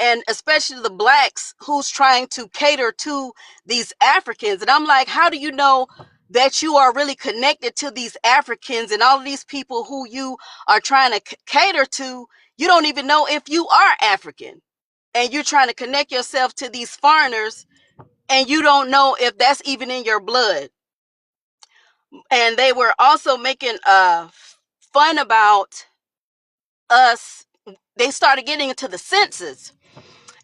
and especially the blacks who's trying to cater to these Africans. And I'm like, how do you know that you are really connected to these Africans and all of these people who you are trying to cater to? You don't even know if you are African, and you're trying to connect yourself to these foreigners, and you don't know if that's even in your blood. And they were also making fun about us. They started getting into the census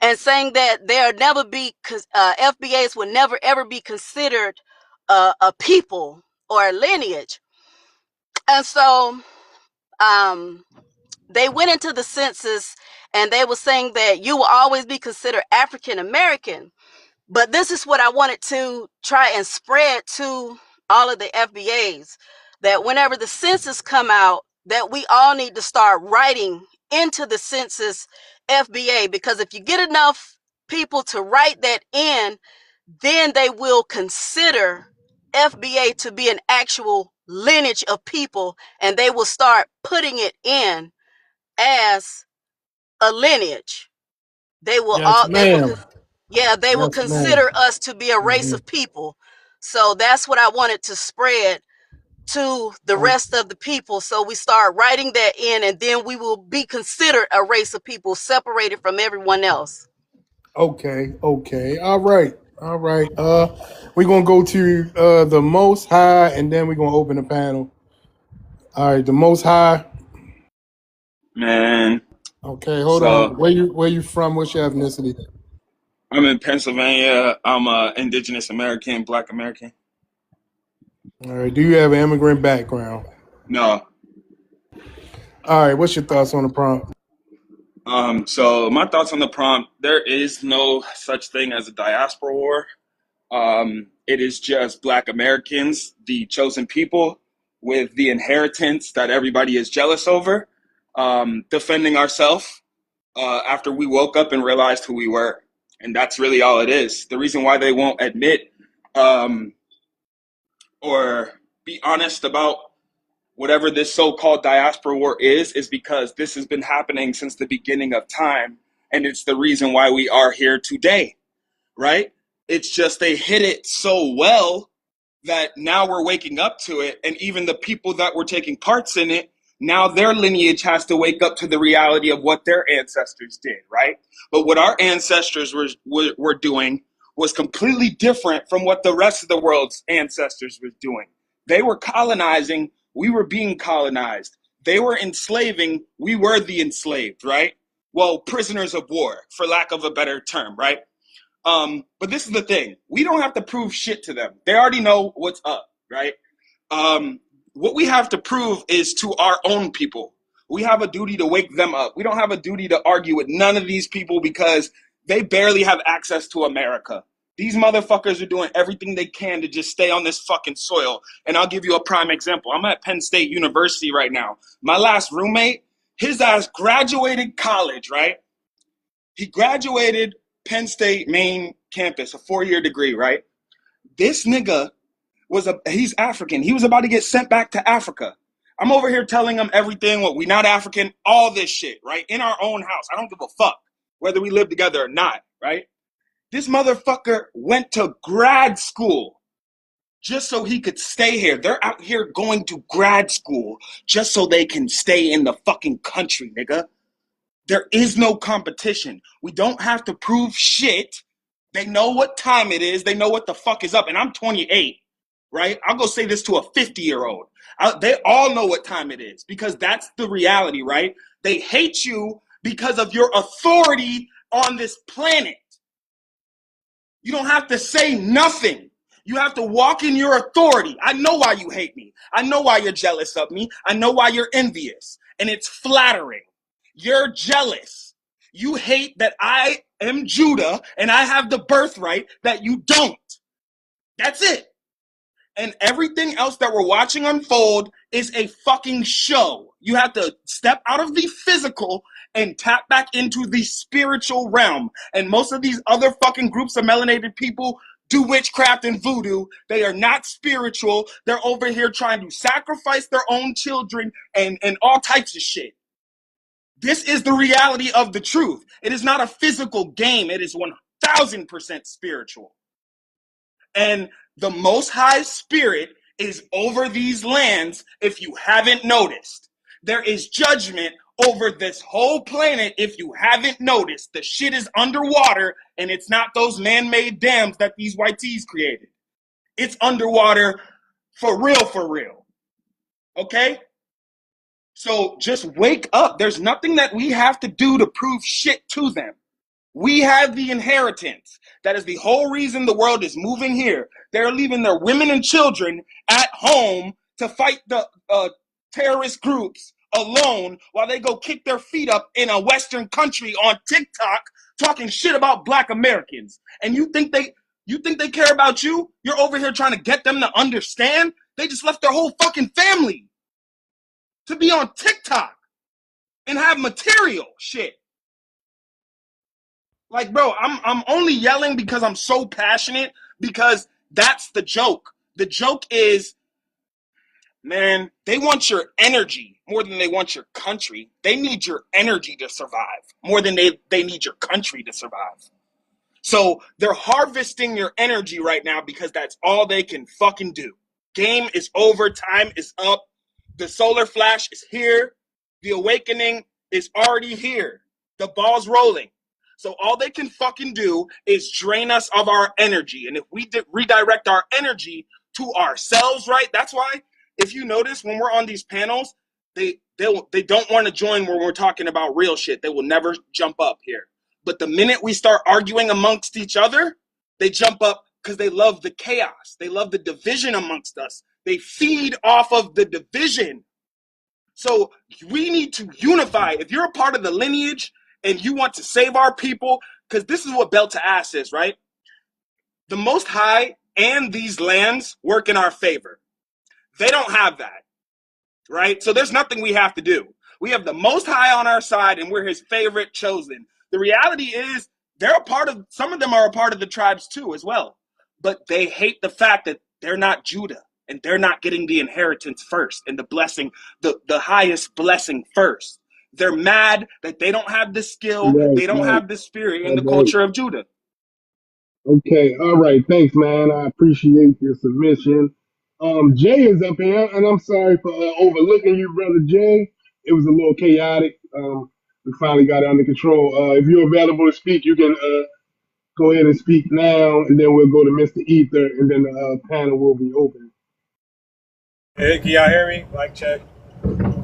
and saying that there'll never be, FBAs will never ever be considered a people or a lineage. And so they went into the census, and they were saying that you will always be considered African American. But this is what I wanted to try and spread to all of the FBAs, that whenever the census come out, that we all need to start writing into the census FBA, because if you get enough people to write that in, then they will consider FBA to be an actual lineage of people, and they will start putting it in as a lineage. They will Yes, ma'am. they will Yes, ma'am. consider us to be a race Hmm. of people. So that's what I wanted to spread to the rest of the people. So we start writing that in, and then we will be considered a race of people separated from everyone else. Okay, okay. All right. All right. We're gonna go to the most high, and then we're gonna open the panel. All right, the most high. Man, Okay, hold on. so Where you from? What's your ethnicity? I'm in Pennsylvania. I'm a indigenous American, Black American. All right. Do you have an immigrant background? No. All right. What's your thoughts on the prompt? So my thoughts on the prompt: there is no such thing as a diaspora war. It is just Black Americans, the chosen people, with the inheritance that everybody is jealous over, defending ourselves after we woke up and realized who we were. And that's really all it is. The reason why they won't admit or be honest about whatever this so-called diaspora war is because this has been happening since the beginning of time. And it's the reason why we are here today, right? It's just they hid it so well that now we're waking up to it. And even the people that were taking parts in it, now their lineage has to wake up to the reality of what their ancestors did, right? But what our ancestors were doing was completely different from what the rest of the world's ancestors was doing. They were colonizing, we were being colonized. They were enslaving, we were the enslaved, right? Well, prisoners of war, for lack of a better term, right? But this is the thing. We don't have to prove shit to them. They already know what's up, right? Um, what we have to prove is to our own people. We have a duty to wake them up. We don't have a duty to argue with none of these people because they barely have access to America. These motherfuckers are doing everything they can to just stay on this fucking soil. And I'll give you a prime example. I'm at Penn State University right now. My last roommate, his ass graduated college, right? He graduated Penn State main campus, a 4-year degree, right? This nigga he's African. He was about to get sent back to Africa. I'm over here telling him everything, what we not African, all this shit, right? In our own house. I don't give a fuck whether we live together or not, right? This motherfucker went to grad school just so he could stay here. They're out here going to grad school just so they can stay in the fucking country, nigga. There is no competition. We don't have to prove shit. They know what time it is. They know what the fuck is up. And I'm 28, right? I'll go say this to a 50-year-old. They all know what time it is because that's the reality, right? They hate you because of your authority on this planet. You don't have to say nothing. You have to walk in your authority. I know why you hate me. I know why you're jealous of me. I know why you're envious. And it's flattering. You're jealous. You hate that I am Judah and I have the birthright that you don't. That's it. And everything else that we're watching unfold is a fucking show. You have to step out of the physical and tap back into the spiritual realm. And most of these other fucking groups of melanated people do witchcraft and voodoo. They are not spiritual. They're over here trying to sacrifice their own children and all types of shit. This is the reality of the truth. It is not a physical game. It is 1000% spiritual. And the Most High Spirit is over these lands if you haven't noticed. There is judgment over this whole planet if you haven't noticed. The shit is underwater and it's not those man-made dams that these white tees created. It's underwater for real, for real. Okay? So just wake up. There's nothing that we have to do to prove shit to them. We have the inheritance. That is the whole reason the world is moving here. They're leaving their women and children at home to fight the terrorist groups alone while they go kick their feet up in a Western country on TikTok talking shit about Black Americans. And you think they care about you? You're over here trying to get them to understand? They just left their whole fucking family to be on TikTok and have material shit. Like, bro, I'm only yelling because I'm so passionate because that's the joke. The joke is, man, they want your energy more than they want your country. They need your energy to survive more than they need your country to survive. So they're harvesting your energy right now because that's all they can fucking do. Game is over. Time is up. The solar flash is here. The awakening is already here. The ball's rolling. So all they can fucking do is drain us of our energy. And if we redirect our energy to ourselves, right? That's why, if you notice, when we're on these panels, they don't want to join when we're talking about real shit. They will never jump up here. But the minute we start arguing amongst each other, they jump up because they love the chaos. They love the division amongst us. They feed off of the division. So we need to unify. If you're a part of the lineage and you want to save our people, because this is what belt to ass is, right? The Most High and these lands work in our favor. They don't have that, right? So there's nothing we have to do. We have the Most High on our side and we're his favorite chosen. The reality is some of them are a part of the tribes too as well. But they hate the fact that they're not Judah and they're not getting the inheritance first and the blessing, the highest blessing first. They're mad that they don't have the skill, Right, they don't right. have the spirit in Right, the right. culture of Judah. Okay, all right. Thanks, man. I appreciate your submission. Jay is up here, and I'm sorry for overlooking you, brother Jay. It was a little chaotic. We finally got it under control. If you're available to speak, you can go ahead and speak now, and then we'll go to Mr. Ether, and then the panel will be open. Hey, can y'all hear me? Mic check.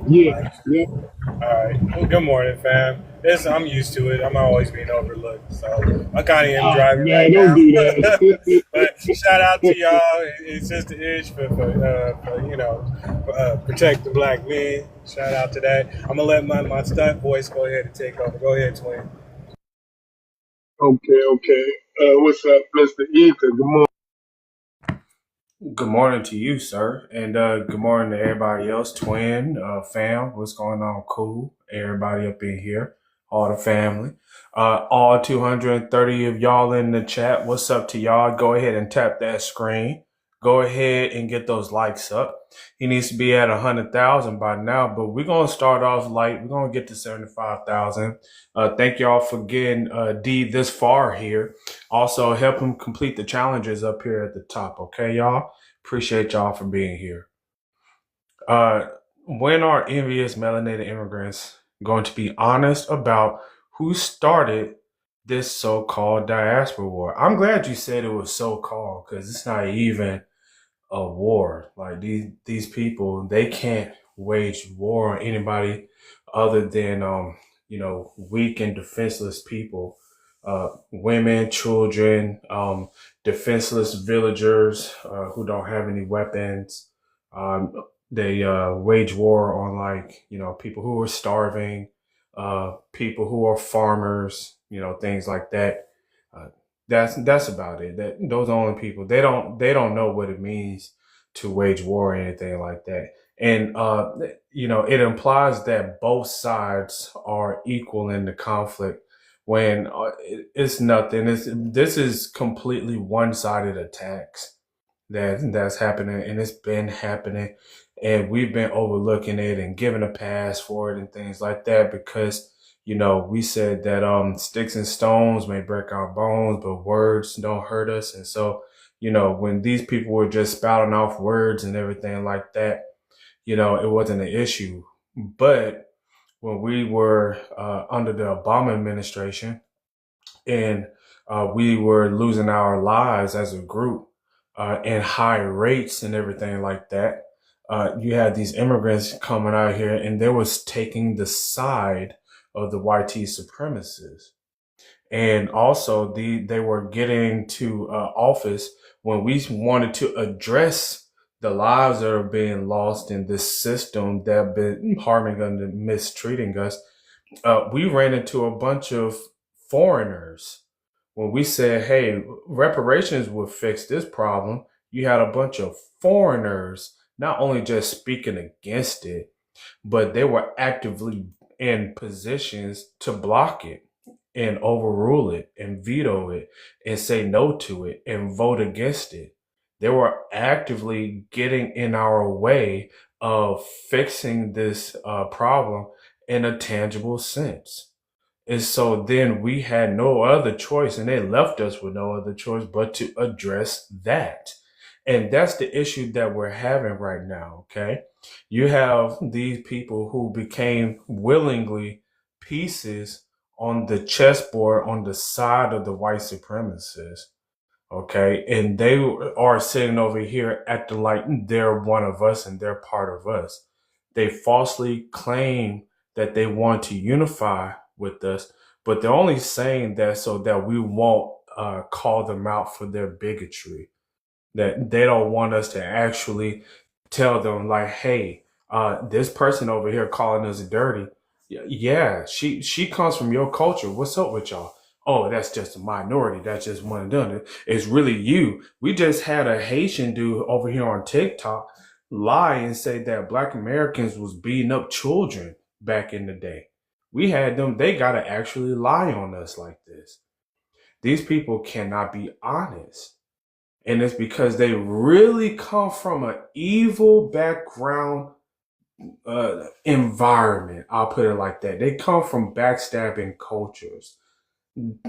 Yeah, Mic. yeah. All right. Well, good morning, fam. I'm used to it. I'm always being overlooked, so I kind of am Oh driving right man, don't now. do that. But shout out to y'all. It's Sister Ish for protect black men. Shout out to that. I'm gonna let my stunt voice go ahead and take over. Go ahead, twin. Okay, okay. What's up, Mr. Ether? Good morning. Good morning to you, sir, and good morning to everybody else. Twin, fam, what's going on? Cool, everybody up in here, all the family, all 230 of y'all in the chat. What's up to y'all? Go ahead and tap that screen. Go ahead and get those likes up. He needs to be at 100,000 by now, but we're gonna start off light. We're gonna get to 75,000. Thank y'all for getting D this far here. Also, help him complete the challenges up here at the top. Okay, y'all. Appreciate y'all for being here. Uh, when are envious melanated immigrants going to be honest about who started this so-called diaspora war? I'm glad you said it was so-called because it's not even a war. Like these people, they can't wage war on anybody other than weak and defenseless people, women, children, defenseless villagers who don't have any weapons. Um, they wage war on people who are starving, people who are farmers, things like that. Uh, that's about it. Those are the only people. They don't know what it means to wage war or anything like that. And it implies that both sides are equal in the conflict when it's nothing. This is completely one-sided attacks that's happening, and it's been happening, and we've been overlooking it and giving a pass for it and things like that because we said that sticks and stones may break our bones, but words don't hurt us. And so when these people were just spouting off words and everything like that, it wasn't an issue. But when we were under the Obama administration, and we were losing our lives as a group and high rates and everything like that. You had these immigrants coming out here, and they was taking the side of the YT supremacists, and also they were getting to office when we wanted to address the lives that are being lost in this system that have been harming and mistreating us. We ran into a bunch of foreigners when we said, hey, reparations would fix this problem. You had a bunch of foreigners not only just speaking against it, but they were actively in positions to block it and overrule it and veto it and say no to it and vote against it. They were actively getting in our way of fixing this problem in a tangible sense. And so then we had no other choice, and they left us with no other choice but to address that. And that's the issue that we're having right now, okay? You have these people who became willingly pieces on the chessboard on the side of the white supremacists, okay? And they are sitting over here acting like they're one of us and they're part of us. They falsely claim that they want to unify with us, but they're only saying that so that we won't call them out for their bigotry, that they don't want us to actually tell them like, hey, this person over here calling us dirty, yeah, she comes from your culture. What's up with y'all? Oh, that's just a minority. That's just one and done. It's really you. We just had a Haitian dude over here on TikTok lie and say that Black Americans was beating up children back in the day. We had them. They gotta actually lie on us like this. These people cannot be honest. And it's because they really come from an evil background environment. I'll put it like that. They come from backstabbing cultures.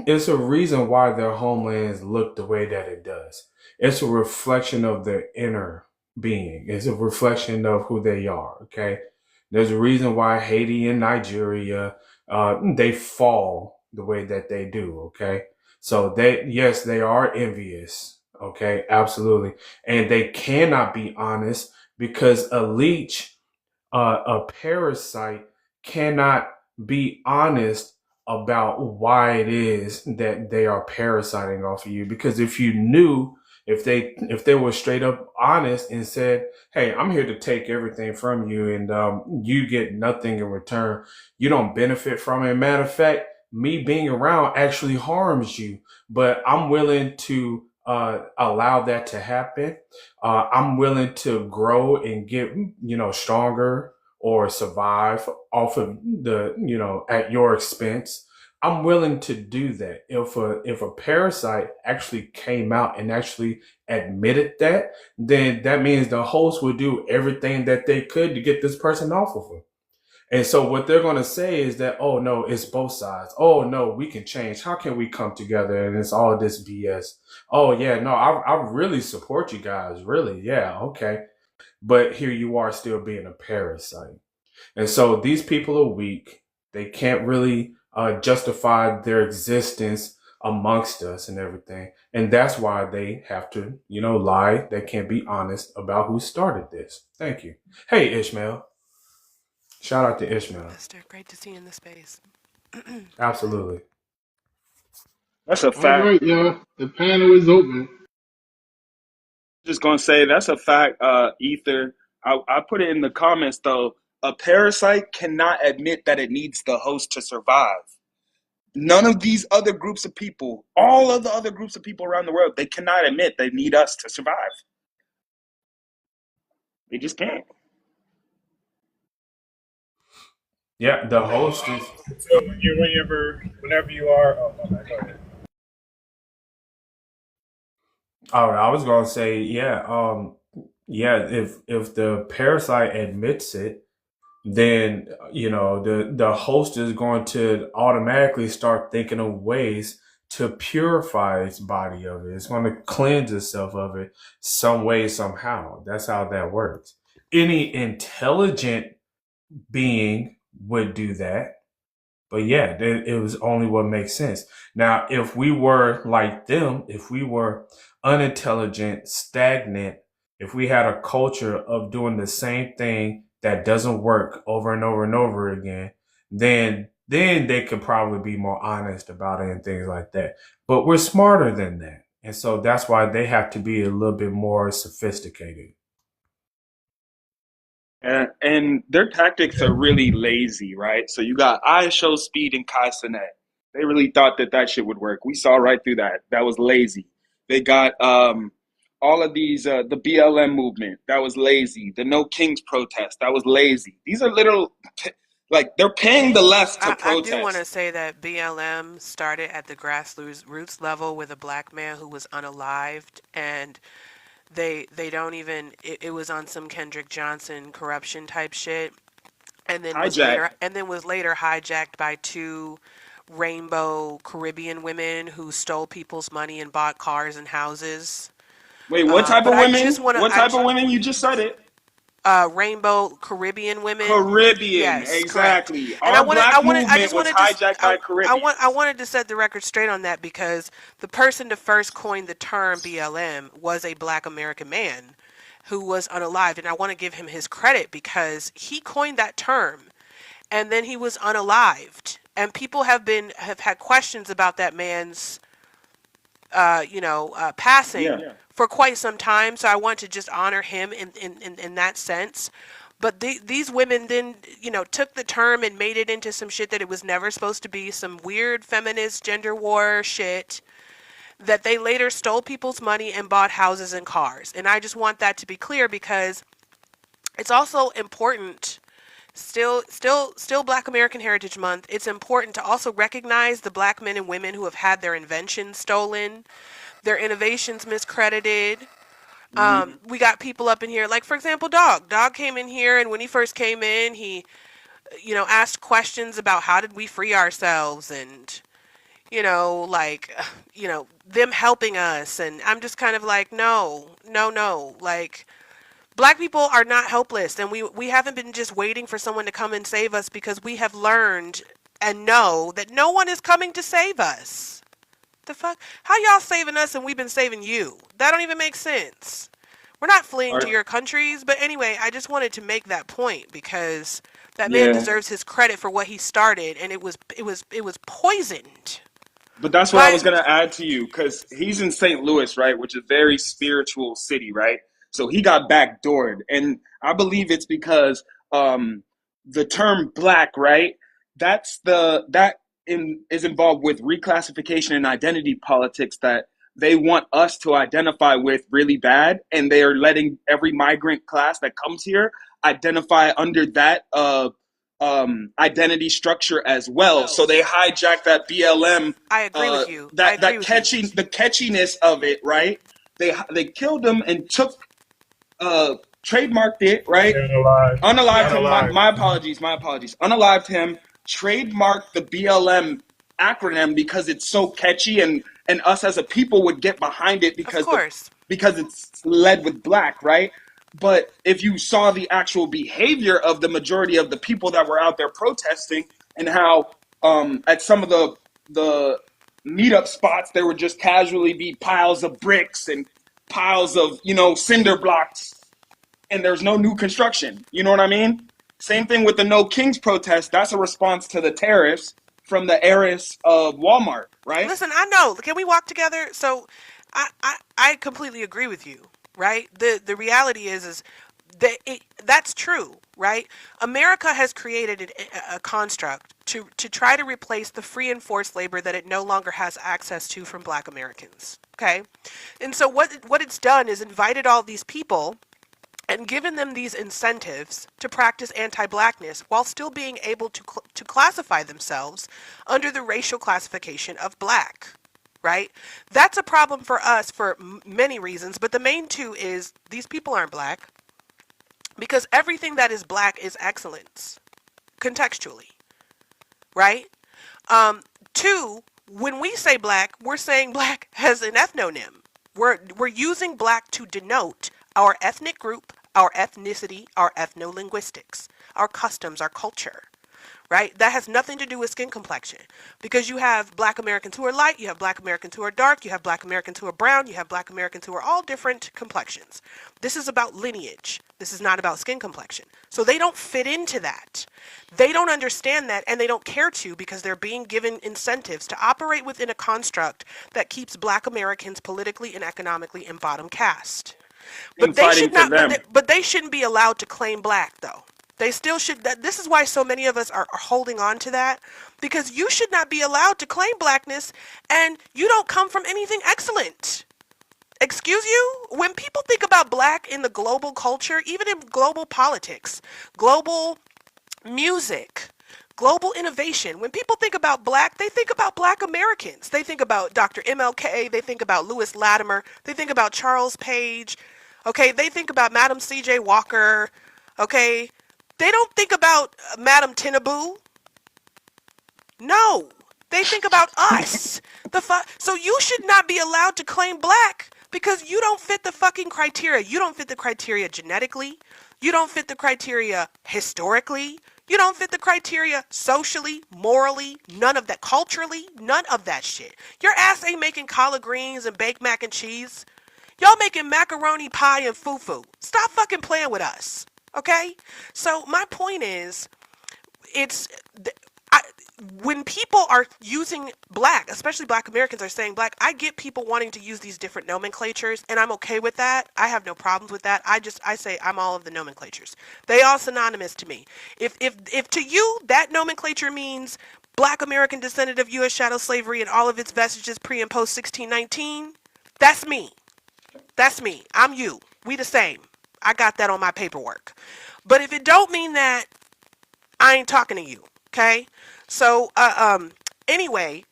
It's a reason why their homelands look the way that it does. It's a reflection of their inner being. It's a reflection of who they are. Okay. There's a reason why Haiti and Nigeria, they fall the way that they do. Okay. So yes, they are envious. Okay. Absolutely. And they cannot be honest because a leech, a parasite, cannot be honest about why it is that they are parasiting off of you. Because if you knew, if they were straight up honest and said, "Hey, I'm here to take everything from you, and you get nothing in return. You don't benefit from it. Matter of fact, me being around actually harms you, but I'm willing to allow that to happen. I'm willing to grow and get stronger or survive off of at your expense. I'm willing to do that. If a parasite actually came out and actually admitted that, then that means the host would do everything that they could to get this person off of them. And so what they're going to say is that, oh no, it's both sides. Oh no, we can change. How can we come together? And it's all this BS. Oh yeah, no, I really support you guys. Really. Yeah. Okay. But here you are still being a parasite. And so these people are weak. They can't really justify their existence amongst us and everything. And that's why they have to, lie. They can't be honest about who started this. Thank you. Hey, Ishmael. Shout out to Ishmael. Mister, great to see you in the space. Absolutely. That's a All fact. right, y'all. The panel is open. Just gonna say that's a fact, Ether. I put it in the comments though. A parasite cannot admit that it needs the host to survive. None of these other groups of people, all of the other groups of people around the world, they cannot admit they need us to survive. They just can't. Yeah, the host is. So whenever you are, oh my bad, go ahead. Oh, I was gonna say, yeah, yeah. If the parasite admits it, then the host is going to automatically start thinking of ways to purify its body of it. It's going to cleanse itself of it some way, somehow. That's how that works. Any intelligent being would do that. But yeah, it was only what makes sense. Now, if we were like them, if we were unintelligent, stagnant, if we had a culture of doing the same thing that doesn't work over and over and over again, then they could probably be more honest about it and things like that. But we're smarter than that. And so that's why they have to be a little bit more sophisticated. And their tactics are really lazy, right? So you got I Show Speed and Kai Cenat. They really thought that shit would work. We saw right through that. That was lazy. They got all of these, the BLM movement. That was lazy. The No Kings protest. That was lazy. These are literal, like they're paying the left to I do want to protest. say that BLM started at the grassroots level with a black man who was unalived, and they don't even it was on some Kendrick Johnson corruption type shit, and then Hijacked. was later hijacked by two rainbow Caribbean women who stole people's money and bought cars and houses. Wait, what type But of I just women? want to What type of women? You just said it. rainbow Caribbean women. Caribbean, Yes, correct. exactly. And I Our wanted, black I movement just was wanted to, hijacked by I Caribbeans. wanted to set the record straight on that because the person to first coin the term BLM was a Black American man who was unalived, and I want to give him his credit because he coined that term, and then he was unalived, and people have had questions about that man's passing Yeah. for quite some time. So I want to just honor him in that sense. But these women then, took the term and made it into some shit that it was never supposed to be, some weird feminist gender war shit that they later stole people's money and bought houses and cars. And I just want that to be clear because it's also important. Still Black American Heritage Month. It's important to also recognize the black men and women who have had their inventions stolen, their innovations miscredited. We got people up in here, like for example, Dog. Dog came in here, and when he first came in, he, asked questions about how did we free ourselves, and them helping us, and I'm just kind of like, no, like. Black people are not helpless, and we haven't been just waiting for someone to come and save us because we have learned and know that no one is coming to save us. The fuck? How y'all saving us and we've been saving you? That don't even make sense. We're not fleeing to Are your countries, but anyway, I just wanted to make that point because that man yeah. deserves his credit for what he started, and it was poisoned But that's what I by. was gonna add to you because he's in St. Louis, right, which is a very spiritual city, right? So he got backdoored, and I believe it's because the term black, right? That is involved with reclassification and identity politics that they want us to identify with really bad, and they are letting every migrant class that comes here identify under that identity structure as well. So they hijack that BLM, I agree with you. I agree that with you. the catchiness of it, right? They killed him and took trademarked it, right? And alive. Unalived him. My, Unalive. my apologies. My apologies. Unalived him. Trademarked the BLM acronym because it's so catchy, and us as a people would get behind it Of because course. it's led with black, right? But if you saw the actual behavior of the majority of the people that were out there protesting, and how at some of the meetup spots there would just casually be piles of bricks and piles of cinder blocks, and there's no new construction. You know what I mean? Same thing with the No Kings protest. That's a response to the tariffs from the heiress of Walmart, right? Listen, I know. Can we walk together? So, I completely agree with you. Right. The reality is that that's true. Right. America has created a construct to try to replace the free and forced labor that it no longer has access to from Black Americans. Okay. And so what it's done is invited all these people and given them these incentives to practice anti-blackness while still being able to classify themselves under the racial classification of black, right? That's a problem for us for many reasons, but the main two is these people aren't black because everything that is black is excellence, contextually, right? Two, when we say black, we're saying black as an ethnonym. We're using black to denote our ethnic group, our ethnicity, our ethno-linguistics, our customs, our culture, right? That has nothing to do with skin complexion because you have Black Americans who are light, you have Black Americans who are dark, you have Black Americans who are brown, you have Black Americans who are all different complexions. This is about lineage. This is not about skin complexion. So they don't fit into that. They don't understand that and they don't care to because they're being given incentives to operate within a construct that keeps Black Americans politically and economically in bottom caste. But And they fighting should for not. them. But they shouldn't be allowed to claim black, though. They still should. This is why so many of us are holding on to that, because you should not be allowed to claim blackness, and you don't come from anything excellent. Excuse you? When people think about black in the global culture, even in global politics, global music, global innovation, when people think about black, they think about Black Americans. They think about Dr. MLK, they think about Lewis Latimer, they think about Charles Page, okay? They think about Madam C.J. Walker, okay? They don't think about Madam Tinubu. No, they think about us. So you should not be allowed to claim black because you don't fit the fucking criteria. You don't fit the criteria genetically. You don't fit the criteria historically. You don't fit the criteria socially, morally, none of that. Culturally, none of that shit. Your ass ain't making collard greens and baked mac and cheese. Y'all making macaroni pie and fufu. Stop fucking playing with us. Okay? So my point is, it's when people are using black, especially Black Americans are saying black, I get people wanting to use these different nomenclatures, and I'm okay with that. I have no problems with that. I say I'm all of the nomenclatures. They all synonymous to me. If to you that nomenclature means Black American descendant of U.S. chattel slavery and all of its vestiges pre and post 1619, that's me. That's me. I'm you. We the same. I got that on my paperwork. But if it don't mean that, I ain't talking to you. Okay? So, anyway,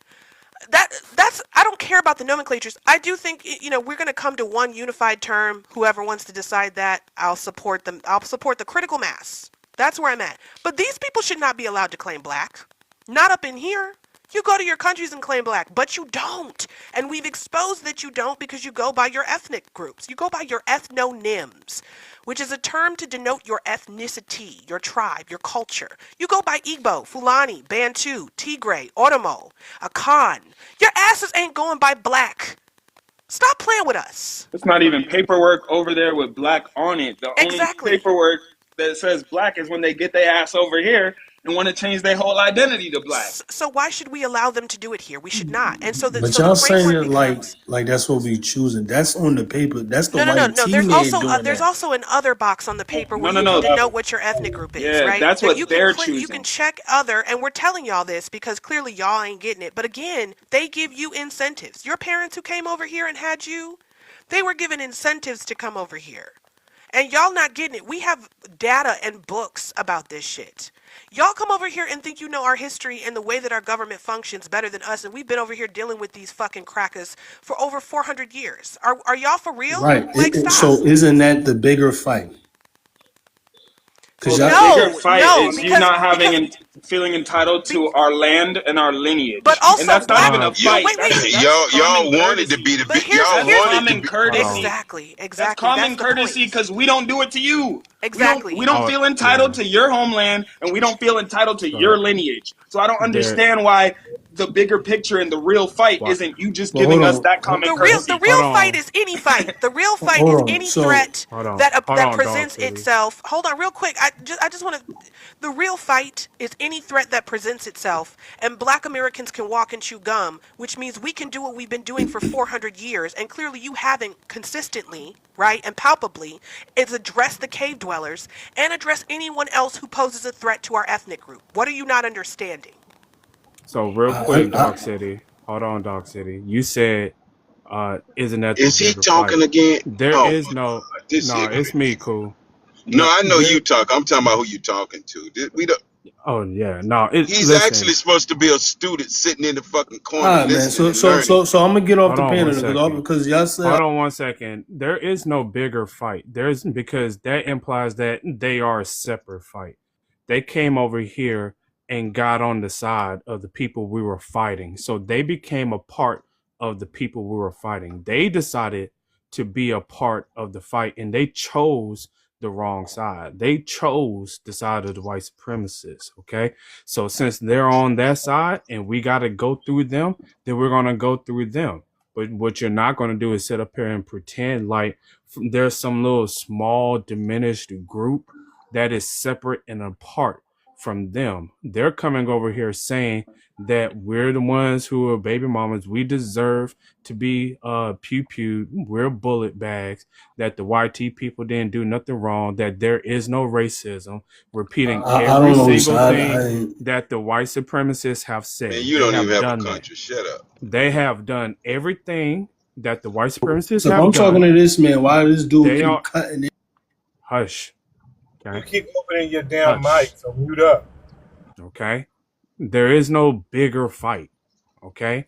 that's I don't care about the nomenclatures. I do think we're going to come to one unified term. Whoever wants to decide that, I'll support them. I'll support the critical mass. That's where I'm at. But these people should not be allowed to claim black. Not up in here. You go to your countries and claim black, but you don't. And we've exposed that you don't because you go by your ethnic groups. You go by your ethnonyms, which is a term to denote your ethnicity, your tribe, your culture. You go by Igbo, Fulani, Bantu, Tigray, Oromo, Akan. Your asses ain't going by black. Stop playing with us. It's not even paperwork over there with black on it. The only Exactly. paperwork that says black is when they get their ass over here and want to change their whole identity to black. So why should we allow them to do it here? We should not. And But so the y'all saying framework it becomes like that's what we choosing. That's on the paper. That's the no. white T-man doing There's that. also an other box on the paper No, where no, you can no. denote what your ethnic group is, Yeah, right? that's That you what can they're click, you can choosing. check other, and we're telling y'all this because clearly y'all ain't getting it. But again, they give you incentives. Your parents who came over here and had you, they were given incentives to come over here. And y'all not getting it. We have data and books about this shit. Y'all come over here and think you know our history and the way that our government functions better than us, and we've been over here dealing with these fucking crackers for over 400 years. Are y'all for real? Right. Like, stop. So isn't that the bigger fight? Cause Well, the y'all, bigger No, fight no, is you not feeling entitled be, to our land and our but lineage, and also that's not even black. a You, But fight. wait, That's y'all common wanted to be courtesy. the but big. here's Y'all That's the wanted to common be. Hold on. courtesy. That's That's common the courtesy point. because we don't do it to you. We Exactly. don't Oh feel entitled yeah. to your homeland, and we don't feel entitled to your So lineage. So I don't there. understand why the bigger picture and the real fight What? isn't you just well, hold giving us on, that common The courtesy. Hold real fight on. is any fight. The real fight hold is on. any So threat Hold on. that Hold that on, Dog presents City. itself. Hold on, real quick. I just want to. The real fight is any threat that presents itself, and Black Americans can walk and chew gum, which means we can do what we've been doing for 400 years, and clearly you haven't consistently, right, and palpably, is address the cave dwellers and address anyone else who poses a threat to our ethnic group. What are you not understanding? So real quick, I Dog City. Hold on, Dog City. You said, isn't that the Is he bigger fight? talking again? There Oh is my no. God, this No, shit it's crazy. me, cool. No, No, I know you there. talk. I'm talking about who you talking to. We don't. Oh yeah. No. It. He's actually Listen. supposed to be a student sitting in the fucking all corner right, man. listening and learning. So I'm gonna get off Hold the on one panel second. because y'all said Hold on one second. There is no bigger fight. There's because that implies that they are a separate fight. They came over here and got on the side of the people we were fighting. So they became a part of the people we were fighting. They decided to be a part of the fight and they chose the wrong side. They chose the side of the white supremacists. Okay. So since they're on that side and we got to go through them, then we're going to go through them. But what you're not going to do is sit up here and pretend like there's some little small diminished group that is separate and apart from them. They're coming over here saying that we're the ones who are baby mamas. We deserve to be pew pew. We're bullet bags. That the YT people didn't do nothing wrong. That there is no racism. Repeating I every don't know. So single thing I that the white supremacists have Man, said. you They don't even have have a done that. country. Shut up. They have done everything that the white supremacists so if have I'm talking done. to this man, why this dude They keep are cutting it? hush. You Okay. keep opening your damn mic, Hush. so mute up. Okay. There is no bigger fight. Okay.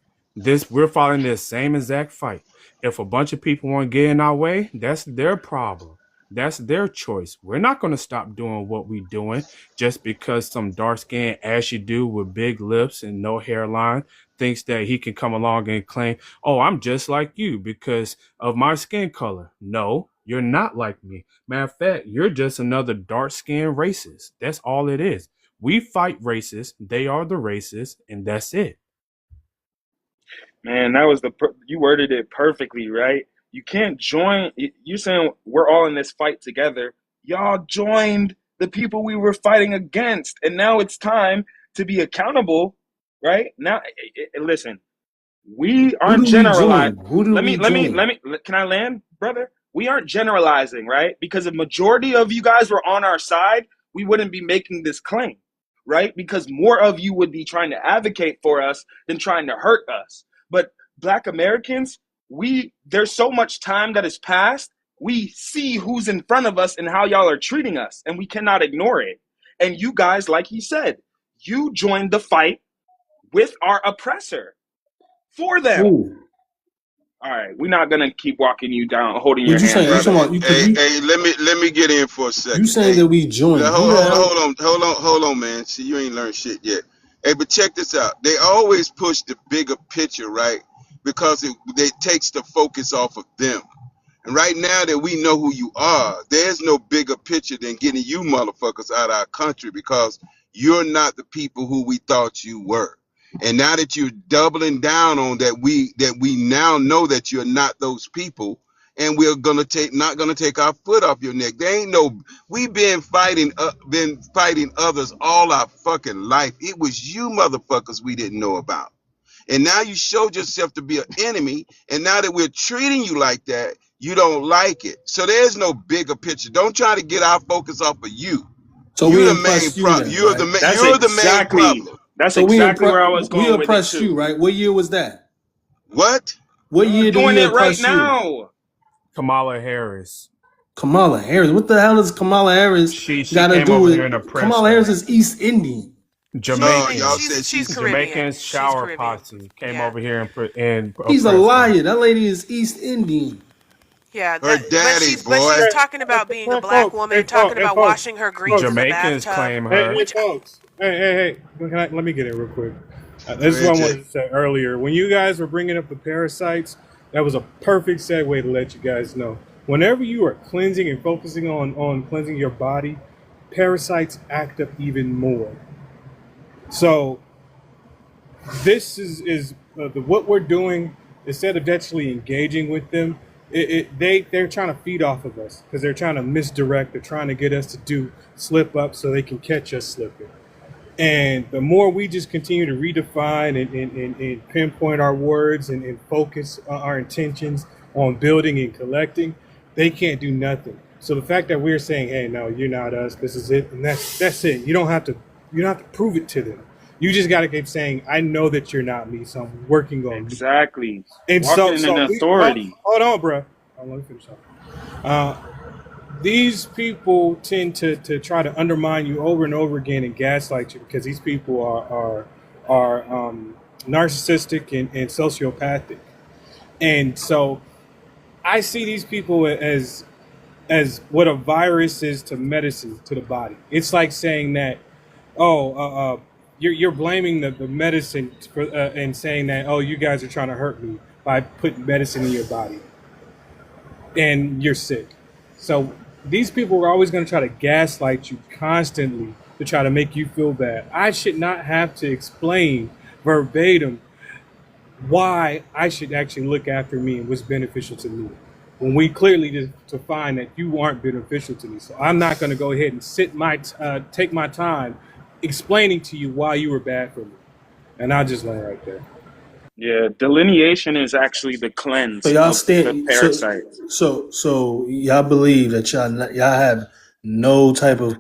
We're following this same exact fight. If a bunch of people want to get in our way, that's their problem. That's their choice. We're not going to stop doing what we're doing just because some dark skinned ashy dude with big lips and no hairline thinks that he can come along and claim, oh, I'm just like you because of my skin color. No, you're not like me. Matter of fact, you're just another dark skinned racist. That's all it is. We fight racists. They are the racists, and that's it. Man, that was you worded it perfectly, right? You can't join. You're saying we're all in this fight together. Y'all joined the people we were fighting against, and now it's time to be accountable, right? Now, listen, we Who aren't do we generalized. join? Who do we join? Can I land, brother? We aren't generalizing, right? Because the majority of you guys were on our side, we wouldn't be making this claim, right? Because more of you would be trying to advocate for us than trying to hurt us. But Black Americans, there's so much time that has passed. We see who's in front of us and how y'all are treating us, and we cannot ignore it. And you guys, like he said, you joined the fight with our oppressor for them. Who? All right, we're not gonna keep walking you down, holding What your you hand, saying? You brother. talking about you? Cause Hey, hey, let me get in for a you second. saying Hey, that we joined? Who hold, the hold, hell? hold on, man. See, you ain't learned shit yet. Hey, but check this out. They always push the bigger picture, right? Because it takes the focus off of them. And right now that we know who you are, there's no bigger picture than getting you motherfuckers out of our country because you're not the people who we thought you were. And now that you're doubling down on that, we now know that you're not those people, and we're not gonna take our foot off your neck. There ain't no. We've been fighting others all our fucking life. It was you motherfuckers we didn't know about. And now you showed yourself to be an enemy. And now that we're treating you like that, you don't like it. So there's no bigger picture. Don't try to get our focus off of you. So You're we the main impressed you problem. then, right? You're the main problem. That's So exactly where I was we going with it impressed you, too. right? What year was that? What? What year did Doing we it right impress you? now. Kamala Harris. Kamala Harris. What the hell does Kamala Harris She got to came do over with? here and oppressed Kamala Harris us. is East Indian. Y'all Jamaicans. said She's she's Caribbean. Jamaicans She's shower Caribbean. posse came Yeah. over here and He's a oppressed us. liar. That lady is East Indian. Yeah, her but daddy, she's boy. talking about being a Hey, black folks, woman, talking about folks, washing her greens in folks. the Jamaicans bathtub. claim Hey, her. folks. Hey. Let me get in real quick. Go This is ahead, what I Jay. wanted to say earlier. When you guys were bringing up the parasites, that was a perfect segue to let you guys know. Whenever you are cleansing and focusing on cleansing your body, parasites act up even more. So this is what we're doing. Instead of actually engaging with them, they're trying to feed off of us because they're trying to misdirect. They're trying to get us to do slip up so they can catch us slipping. And the more we just continue to redefine and pinpoint our words and focus our intentions on building and collecting, they can't do nothing. So the fact that we're saying, "Hey, no, you're not us. This is it," and that's it. You don't have to prove it to them. You just got to keep saying, "I know that you're not me, so I'm working on me." Exactly. And Walking in an authority. hold on, bro. Let me finish up. These people tend to try to undermine you over and over again and gaslight you because these people are narcissistic and sociopathic. And so I see these people as what a virus is to medicine to the body. It's like saying that, you're blaming the medicine for and saying that, oh, you guys are trying to hurt me by putting medicine in your body and you're sick. So these people are always going to try to gaslight you constantly to try to make you feel bad. I should not have to explain verbatim why I should actually look after me and what's beneficial to me, when we clearly just to find that you aren't beneficial to me. So I'm not going to go ahead and take my time explaining to you why you were bad for me. And I'll just land right there. Yeah, delineation is actually the So cleanse y'all of the stand. parasites. So y'all believe that y'all have no type of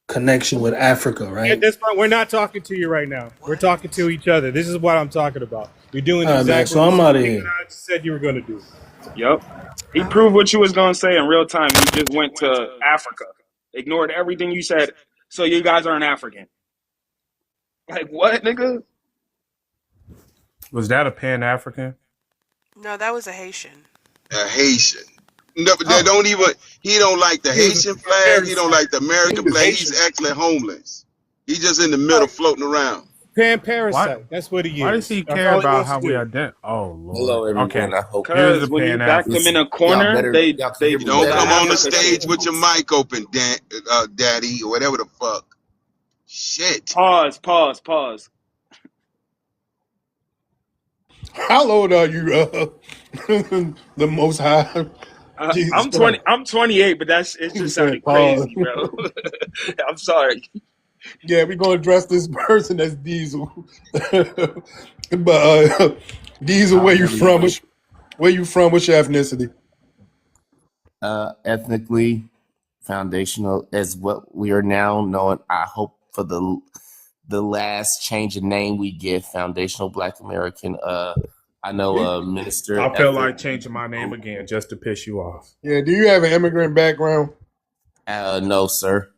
connection with Africa, At right? this point, we're not talking to you right now. We're talking to each other. This is what I'm talking about. You're doing All right, man. exactly So the I'm same out of thing here. that I just said you were going to do. Yep. He proved what you was gonna say in real time. He just went to Africa, ignored everything you said. So you guys aren't African. Like what, nigga? Was that a Pan African? No, that was a Haitian. A Haitian. No, but they Oh, don't even. He don't like the He was Haitian a flag. He don't parasite. like the American flag. He's actually homeless. He's just in the middle, Right. floating around. Why? Pan-parasite. That's what he Why does is. he That's care all he about wants how to we do. identify? Oh Lord. Hello, Okay. everyone. I hope Here's the Cause when you Pan back them in listen, African. a y'all corner, better they y'all can they hear me pull Don't that come better. on the Africa shit. stage with your mic open, Daddy, or whatever the fuck. Shit. Pause. How old are you? The Most High, Jesus I'm Christ. 20. I'm 28, but it He just said, sounded pause. crazy, bro. I'm sorry. Yeah, we're gonna address this person as Diesel. But Diesel, I'll where you never know. from? Where you from? What's your ethnicity? Ethnically foundational as what we are now known. I hope for the last change of name we get, foundational Black American. I know a minister I feel Ethel. like changing my name again just to piss you off. Yeah, do you have an immigrant background? No, sir.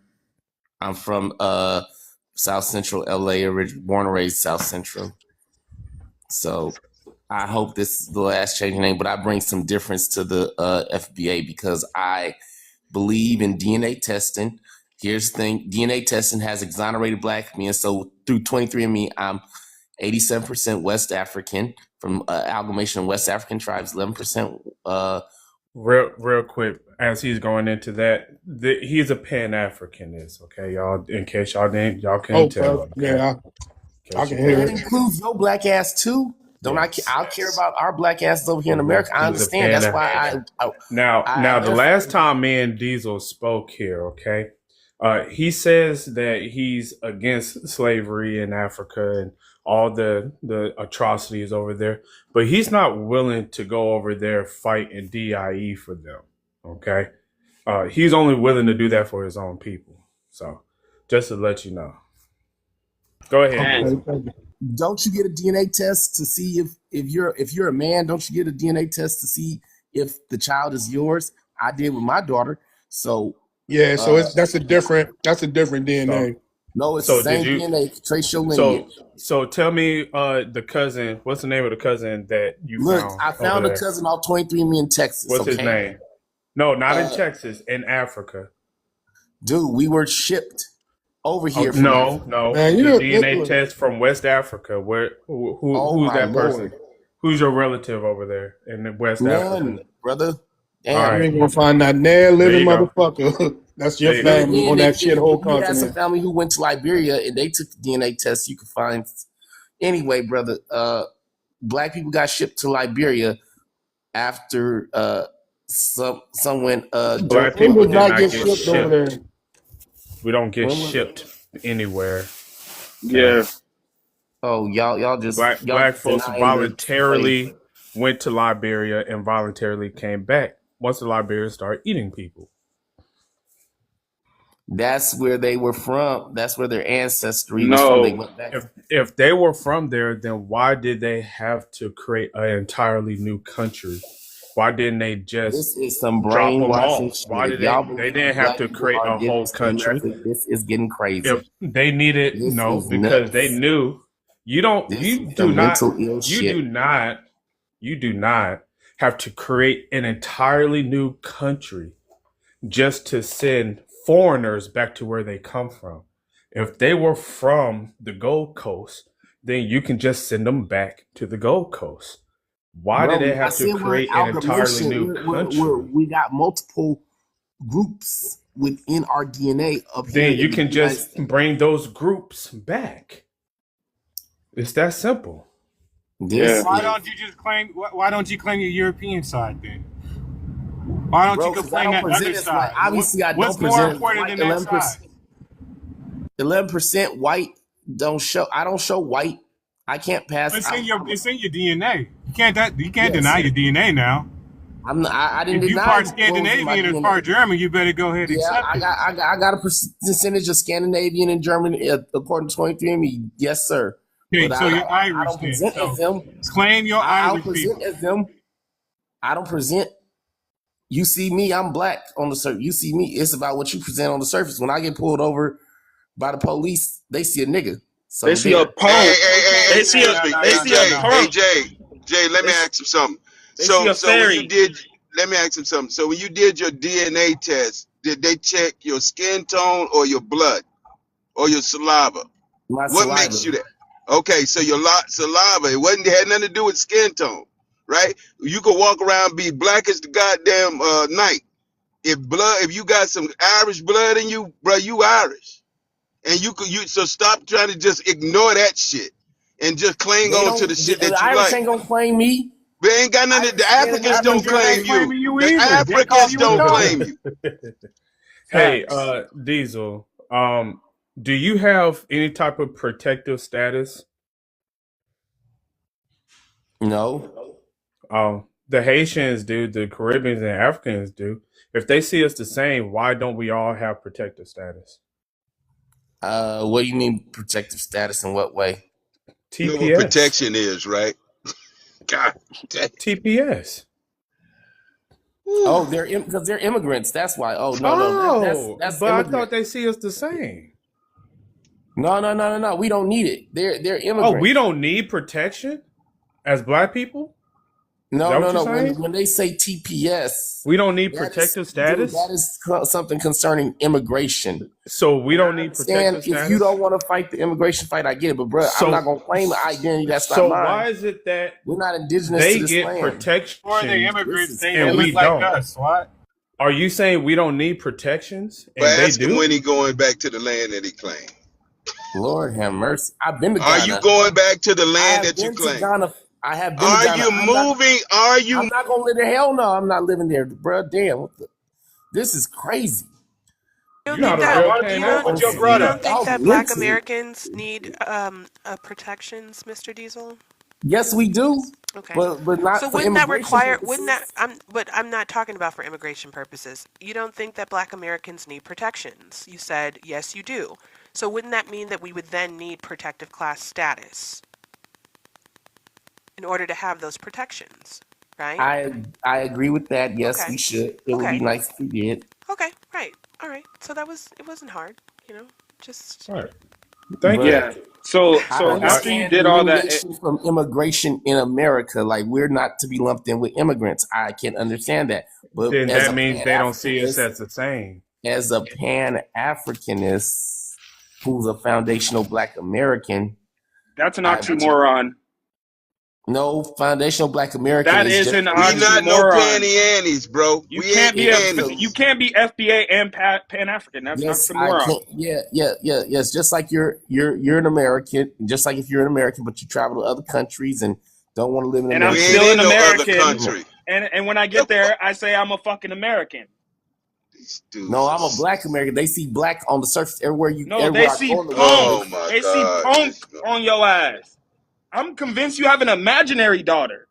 I'm from South Central LA, born and raised South Central. So I hope this is the last change of name, but I bring some difference to the FBA because I believe in DNA testing. Here's the thing: DNA testing has exonerated Black men. So through 23andMe, I'm 87% West African from amalgamation of West African tribes, 11%. Real quick, as he's going into that, he's a Pan Africanist. Okay, y'all. In case y'all couldn't Oh, tell. Okay. yeah. I Case can you hear That heard. it. includes your black ass too. Don't I? Yes. I'll care about our black asses over here in hmm America. I Yeah. understand. That's why I Now the identify last with time me and Diesel spoke here, okay, he says that he's against slavery in Africa and all the atrocities over there, but he's not willing to go over there fight in DIE for them. Okay, he's only willing to do that for his own people. So, just to let you know. Go ahead, Okay, Man, Diesel. thank you. don't you get a DNA test to see if you're a man? Don't you get a DNA test to see if the child is yours? I did with my daughter. So Yeah, so uh, it's that's a different So, DNA. no, it's the so did same you? DNA. Trace your So, lineage. so tell me, the cousin. What's the name of the cousin that you Look, found I over found a there? cousin off 23andMe in Texas. What's his Okay, name? No, not in uh, Texas, in Africa. dude, we were shipped over Oh here from no, Africa. no, Man, you the know, DNA look, test from West Africa. Oh Who's my that person? lord, Who's your relative over there in West Africa? none, brother. All Damn. you right, ain't gonna find that near there living you go. motherfucker. That's your There you go. Then family again, on that if shithole you had some continent. family who went to Liberia and they took the DNA test, you could find. Anyway, brother, black people got shipped to Liberia after some went Black When people did did black not get get shipped over there? shipped. We don't get when was shipped anywhere. Okay. yeah. oh Black y'all just folks denying the slave. voluntarily went to Liberia and voluntarily came back once the Liberians started eating people. That's where they were from. That's where their ancestry was from. They No, went back. If they were from there, then why did they have to create an entirely new country? Why didn't they just This is some drop them brainwashing off? shit. Why If did y'all they believe didn't have black to people create are a whole indigenous to country? America, this is getting If crazy. they needed This no, is because they nuts. knew This is some mental ill you shit. do not have to create an entirely new country just to send foreigners back to where they come from. If they were from the Gold Coast, then you can just send them back to the Gold Coast. Why did Bro, they I have to said we're an create an entirely amalgamation. new country? We got multiple groups within our DNA up here Then you in the can United just States. bring those groups back. It's that simple. This yeah. Why is, don't you just claim? Why don't you claim your European side then? Why don't you bro, because I complain don't that other present as white. side? Obviously, I don't What's more present as important white. than that side? 11% white don't show. I don't show white. I can't pass. It's in your DNA. You can't Yes. deny your DNA now. I didn't If you deny part what was in my Scandinavian and DNA. part German, you better go ahead and Yeah, accept I it. got a percentage of Scandinavian and German according to 23andMe. Yes, sir. Okay, But so you're I Irish don't then. present as So them. claim your I don't Irish present people. as them. I don't present. You see me, I'm black on the surface. You see me, it's about what you present on the surface. When I get pulled over by the police, they see a nigga. They So see a there. punk. Hey, They Okay, see excuse a me. they Hey, see a Jay. no. Hey, punk. Jay. Jay, let They me ask him something. they see a So when you fairy. did, let me ask him something. So when you did your DNA test, did they check your skin tone or your blood or your saliva? My What saliva. makes you that? Okay, so your saliva, it had nothing to do with skin tone, right? You could walk around be black as the goddamn night. If you got some Irish blood in you, bro, you Irish, and so stop trying to just ignore that shit and just cling They on to don't. the shit The that you Irish like. ain't gonna claim me. They ain't got nothing. The Irish skin and Africans don't Africans American claim ain't made. you. claiming you The either. They call Africans you a don't dog. claim you. Hey, Facts. Diesel, do you have any type of protective status? No. The Haitians do, the Caribbeans and Africans do. If they see us the same, why don't we all have protective status? What do you mean protective status? In what way? You know what TPS. protection is, right? God damn. TPS. Whew. Oh, because they're immigrants. That's why. Oh no, Oh, that's but I immigrant. thought they see us the same. No. We don't need it. They're Oh, we immigrants. don't need protection as black people? Is that what you're No. saying? When they say TPS, We don't need that is, protective dude, status? that is something concerning immigration. So we And don't I need understand protective if you status? don't want to fight the immigration fight, I get it. But bro, I'm not So gonna claim an identity that's not so why mine. is it that We're not indigenous to they this get land. Or the protection This immigrants, is they and look we crazy. like don't? us. What? Are you saying we don't need protections But and they ask him when do? he going back to the land that he claimed. Lord have mercy. I've been to Are you Ghana. going back to the I land have that you been to claim? Ghana. I have been to Are Ghana. you moving? Are you? I'm not gonna live there. Hell no, I'm not living there, bro. Damn, this is crazy. You don't You're think not a that real What, you Pan what don't with your African. you brother? don't think Y'all that Black limited. Americans need protections, Mr. Diesel? Yes, we do, Okay. but So not for wouldn't that immigration require, wouldn't that, purposes. but I'm not talking about for immigration purposes. You don't think that Black Americans need protections? You said, yes, you do. So wouldn't that mean that we would then need protective class status in order to have those protections, right? I agree with that. Yes, Okay. we should. It would be Okay. nice if we did. Okay. Right. All right. So it wasn't hard, you know, just, All right. Thank you. But Yeah. So I so What? after you understand did all that, delineation from immigration in America. Like we're not to be lumped in with immigrants. I can understand that. But Then as that a means Pan they don't see us Africanist, as the same. who's a foundational Black American, that's an I oxymoron. no foundational Black American That is is just an We not no oxymoron. panty annies, bro. You We ain't can't be panties. you can't be FBA and Pan African. That's an yes, I oxymoron. can't. Yes. Just like you're an American, just like if you're an American, but you travel to other countries and don't want to live in And I'm We America. ain't still an in no other American. country. And when I The get fuck? there, I say I'm a fucking American. These dudes No, are. I'm a Black American. They see Black on the surface No, they everywhere I see go in the world. They punk. Oh see my They see God. punk on your ass. I'm convinced you have an imaginary daughter.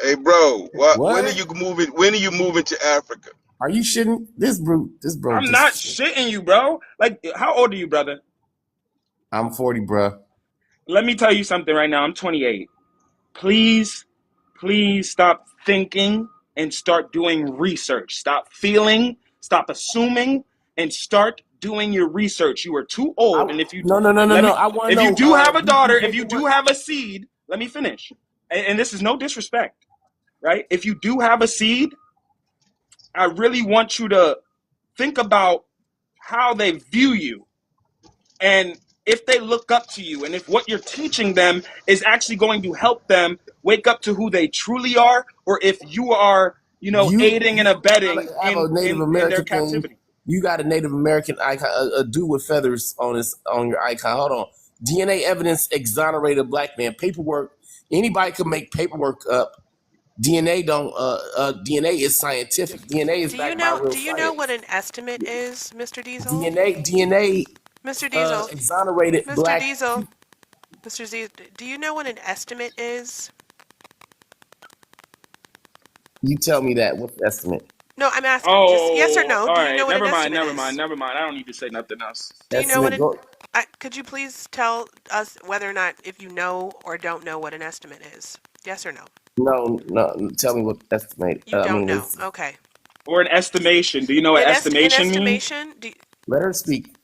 Hey, bro. What? When are what? you moving? When are you moving to Africa? Are you shitting? This bro I'm not just. shitting you, bro. Like, how old are you, brother? I'm 40, bro. Let me tell you something right now. I'm 28. Please, please stop thinking and start doing research. Stop feeling, stop assuming, and start doing your research. You are too old, and if you let me, I want to if you know. do have a Do you do daughter, if you do paperwork? have a seed, let me finish. And this is no disrespect, right? If you do have a seed, I really want you to think about how they view you and if they look up to you and if what you're teaching them is actually going to help them wake up to who they truly are, or if you are, aiding and You abetting have a Native in their American thing. captivity. You got a Native American icon, a dude with feathers on your icon. Hold on. DNA evidence exonerated Black man. Paperwork. Anybody can make paperwork up. DNA is scientific. DNA is backed by real do you know what science. an estimate is, Mr. Diesel? DNA Mr. Diesel, exonerated Mr. Black Diesel, people. Mr. Diesel, do you know what an estimate is? You tell me that. What's the estimate? No, I'm asking just yes or Oh, no. all Do you right. know what an Never mind. estimate Never is? mind. Never mind. I don't need to say nothing else. Do you know what Estimate an go. could you please tell us whether or not if you know or don't know what an estimate is? Yes or no? No. Tell me what estimate. You don't know. It's, Okay. Or an estimation. Do you know what An estimation means? estimation? let her speak.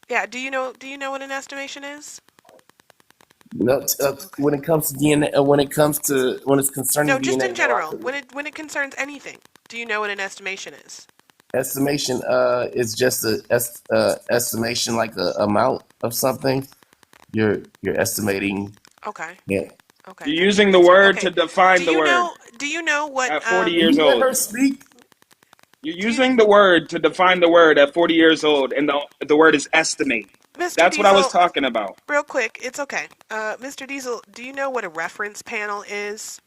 Yeah, do you know what an estimation is? No, Okay. when it comes to DNA, when it's concerning No, just DNA, in no, I general. couldn't. When it concerns anything. Do you know what an estimation is? Estimation is just a estimation like a amount of something. You're estimating. Okay. Yeah. Okay, You're that's your using the answer. word Okay. to define the word Do you know what at 40 Can years you let old. her speak? You're do you using the word to define the word at 40 years old, and the word is estimate. Mr. That's what I was Diesel, talking about. real quick, it's okay. Mr. Diesel, do you know what a reference panel is?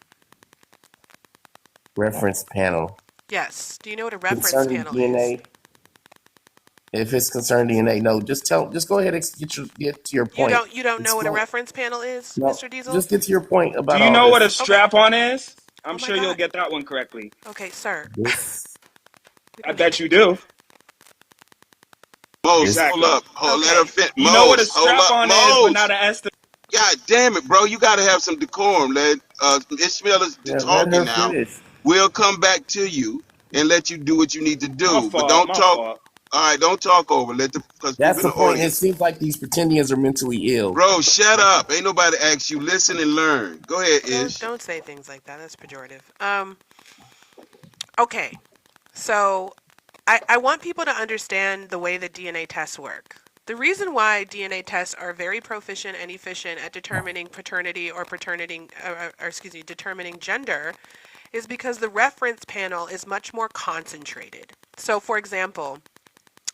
Reference panel Yes. Do you know what a reference concerning panel is? DNA. If it's concerning DNA, no. Just go ahead and get to your point. You don't know what a Explain. reference panel is, No, Mr. Diesel? just get to your point Do about you all know what a this. Okay. strap on is? I'm Oh my sure you'll god. get that one correctly. Okay, sir. This We I don't need bet you do. Mose, this hold Exactly. up. Let her Okay. fit. You know what a Mose, hold strap up. on is, but Mose. not an estimate. God damn it, bro. You got to have some decorum. Ishmael is Yeah, let talking her now. finish. We'll come back to you and let you do what you need to My do. But fault. don't My talk. fault. All right, don't talk over. Because That's people in the the point. It audience. seems like these pretendians are mentally ill. Bro, shut up. Ain't nobody ask you. Listen and learn. Go ahead, Ish. Don't say things like that. That's pejorative. Okay. So I want people to understand the way that DNA tests work. The reason why DNA tests are very proficient and efficient at determining paternity or determining gender is because the reference panel is much more concentrated. So, for example,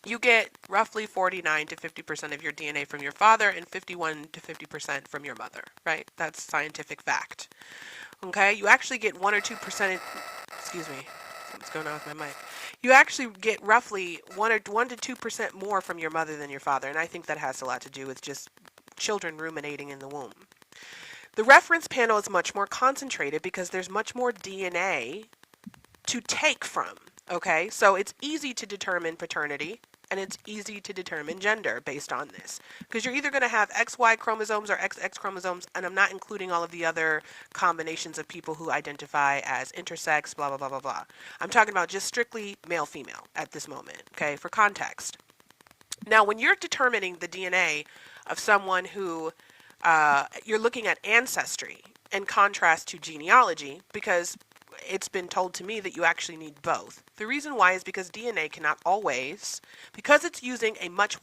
You get roughly 49 to 50% of your DNA from your father and 51 to 50% from your mother, right? That's scientific fact. Okay? You actually get 1 or 2%, excuse me, something's going on with my mic. You actually get roughly 1 to 2% more from your mother than your father, and I think that has a lot to do with just children ruminating in the womb. The reference panel is much more concentrated because there's much more DNA to take from. Okay, so it's easy to determine paternity and it's easy to determine gender based on this because you're either going to have XY chromosomes or XX chromosomes, and I'm not including all of the other combinations of people who identify as intersex, blah, blah, blah, blah, blah. I'm talking about just strictly male female at this moment, okay, for context. Now, when you're determining the DNA of someone who you're looking at ancestry in contrast to genealogy, because it's been told to me that you actually need both. The reason why is because DNA cannot always, because it's using a much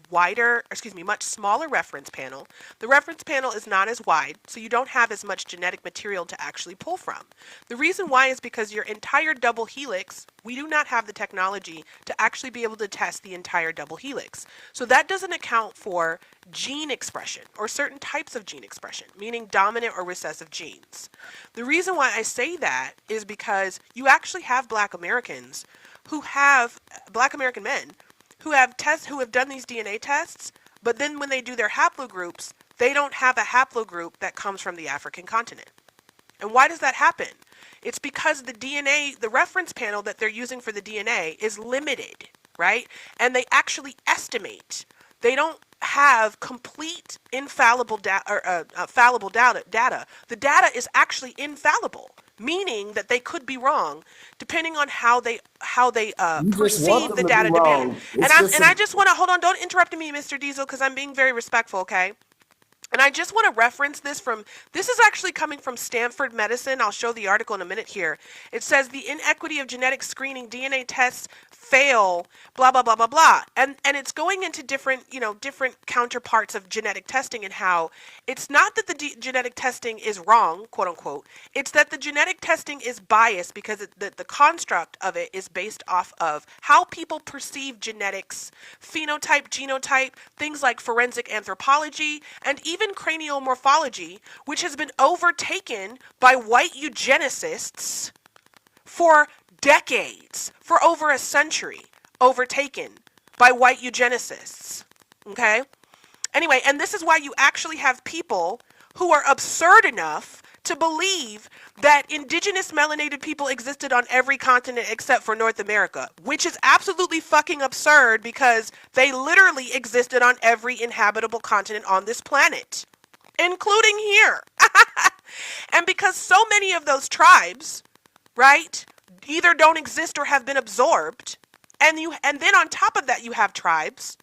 smaller reference panel. The reference panel is not as wide, so you don't have as much genetic material to actually pull from. The reason why is because your entire double helix, we do not have the technology to actually be able to test the entire double helix. So that doesn't account for gene expression or certain types of gene expression, meaning dominant or recessive genes. The reason why I say that is because you actually have Black American men who have done these DNA tests, but then when they do their haplogroups, they don't have a haplogroup that comes from the African continent. And why does that happen? It's because the DNA, the reference panel that they're using for the DNA is limited, right? And they actually estimate. They don't have complete infallible fallible data. The data is actually infallible, meaning that they could be wrong depending on how they You just want perceive them the to be data to be. wrong. And It's just I just want to hold on. Don't interrupt me, Mr. Diesel, because I'm being very respectful. Okay. And I just want to reference this is actually coming from Stanford Medicine. I'll show the article in a minute here. It says the inequity of genetic screening, DNA tests fail, blah, blah, blah, blah, blah. And it's going into different counterparts of genetic testing and how it's not that the genetic testing is wrong, quote unquote. It's that the genetic testing is biased because the construct of it is based off of how people perceive genetics, phenotype, genotype, things like forensic anthropology, and even cranial morphology, which has been overtaken by white eugenicists for decades, for over a century, overtaken by white eugenicists. Okay? Anyway, and this is why you actually have people who are absurd enough to believe that indigenous melanated people existed on every continent except for North America, which is absolutely fucking absurd because they literally existed on every inhabitable continent on this planet, including here. And because so many of those tribes, right, either don't exist or have been absorbed, and then on top of that you have tribes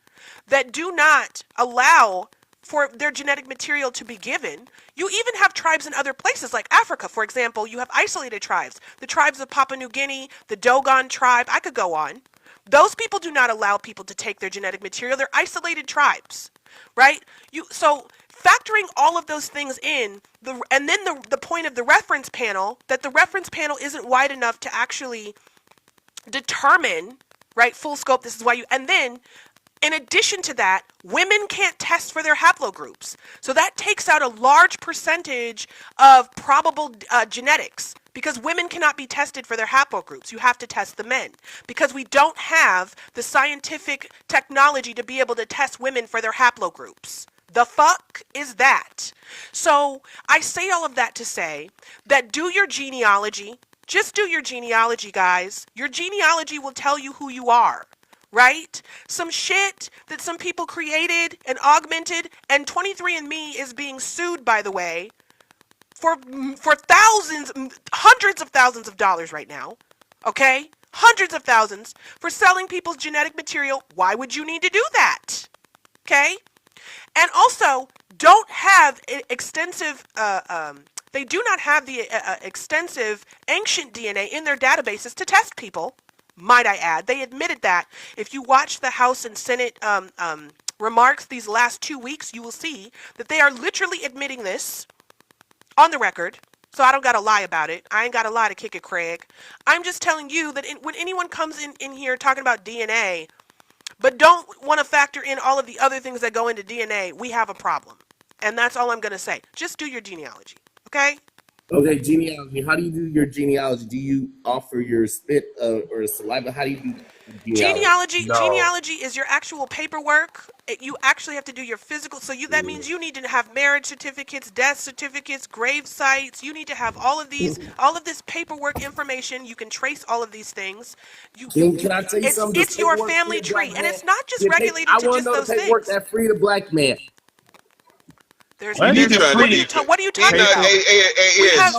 that do not allow for their genetic material to be given. You even have tribes in other places like Africa, for example. You have isolated tribes, the tribes of Papua New Guinea, the Dogon tribe. I could go on. Those people do not allow people to take their genetic material. They're isolated tribes, right? So factoring all of those things in, and then the point of the reference panel, that the reference panel isn't wide enough to actually determine, right, full scope. This is why and then in addition to that, women can't test for their haplogroups. So that takes out a large percentage of probable genetics because women cannot be tested for their haplogroups. You have to test the men because we don't have the scientific technology to be able to test women for their haplogroups. The fuck is that? So I say all of that to say that do your genealogy. Just do your genealogy, guys. Your genealogy will tell you who you are. Right? Some shit that some people created and augmented, and 23andMe is being sued, by the way, for thousands, hundreds of thousands of dollars right now. Okay? Hundreds of thousands for selling people's genetic material. Why would you need to do that? Okay? And also, don't have extensive, they do not have the extensive ancient DNA in their databases to test people. Might I add, they admitted that. If you watch the House and Senate remarks these last 2 weeks, you will see that they are literally admitting this on the record. So I don't got to lie about it. I ain't got to lie to kick it, Craig. I'm just telling you that when anyone comes in here talking about DNA, but don't want to factor in all of the other things that go into DNA, we have a problem. And that's all I'm going to say. Just do your genealogy, okay? Okay, genealogy. How do you do your genealogy? Do you offer your spit or saliva? How do you do genealogy? No. Genealogy is your actual paperwork. You actually have to do your physical. So that means you need to have marriage certificates, death certificates, grave sites. You need to have all of this paperwork information. You can trace all of these things. You, Can I tell you something? Does it's your paperwork free family a black tree, and man? it's not just regulated I to want to just know the those paperwork things. that freed a black man. There's What? He there's trying to what are you be. what are you He talking not. Paper. about? We have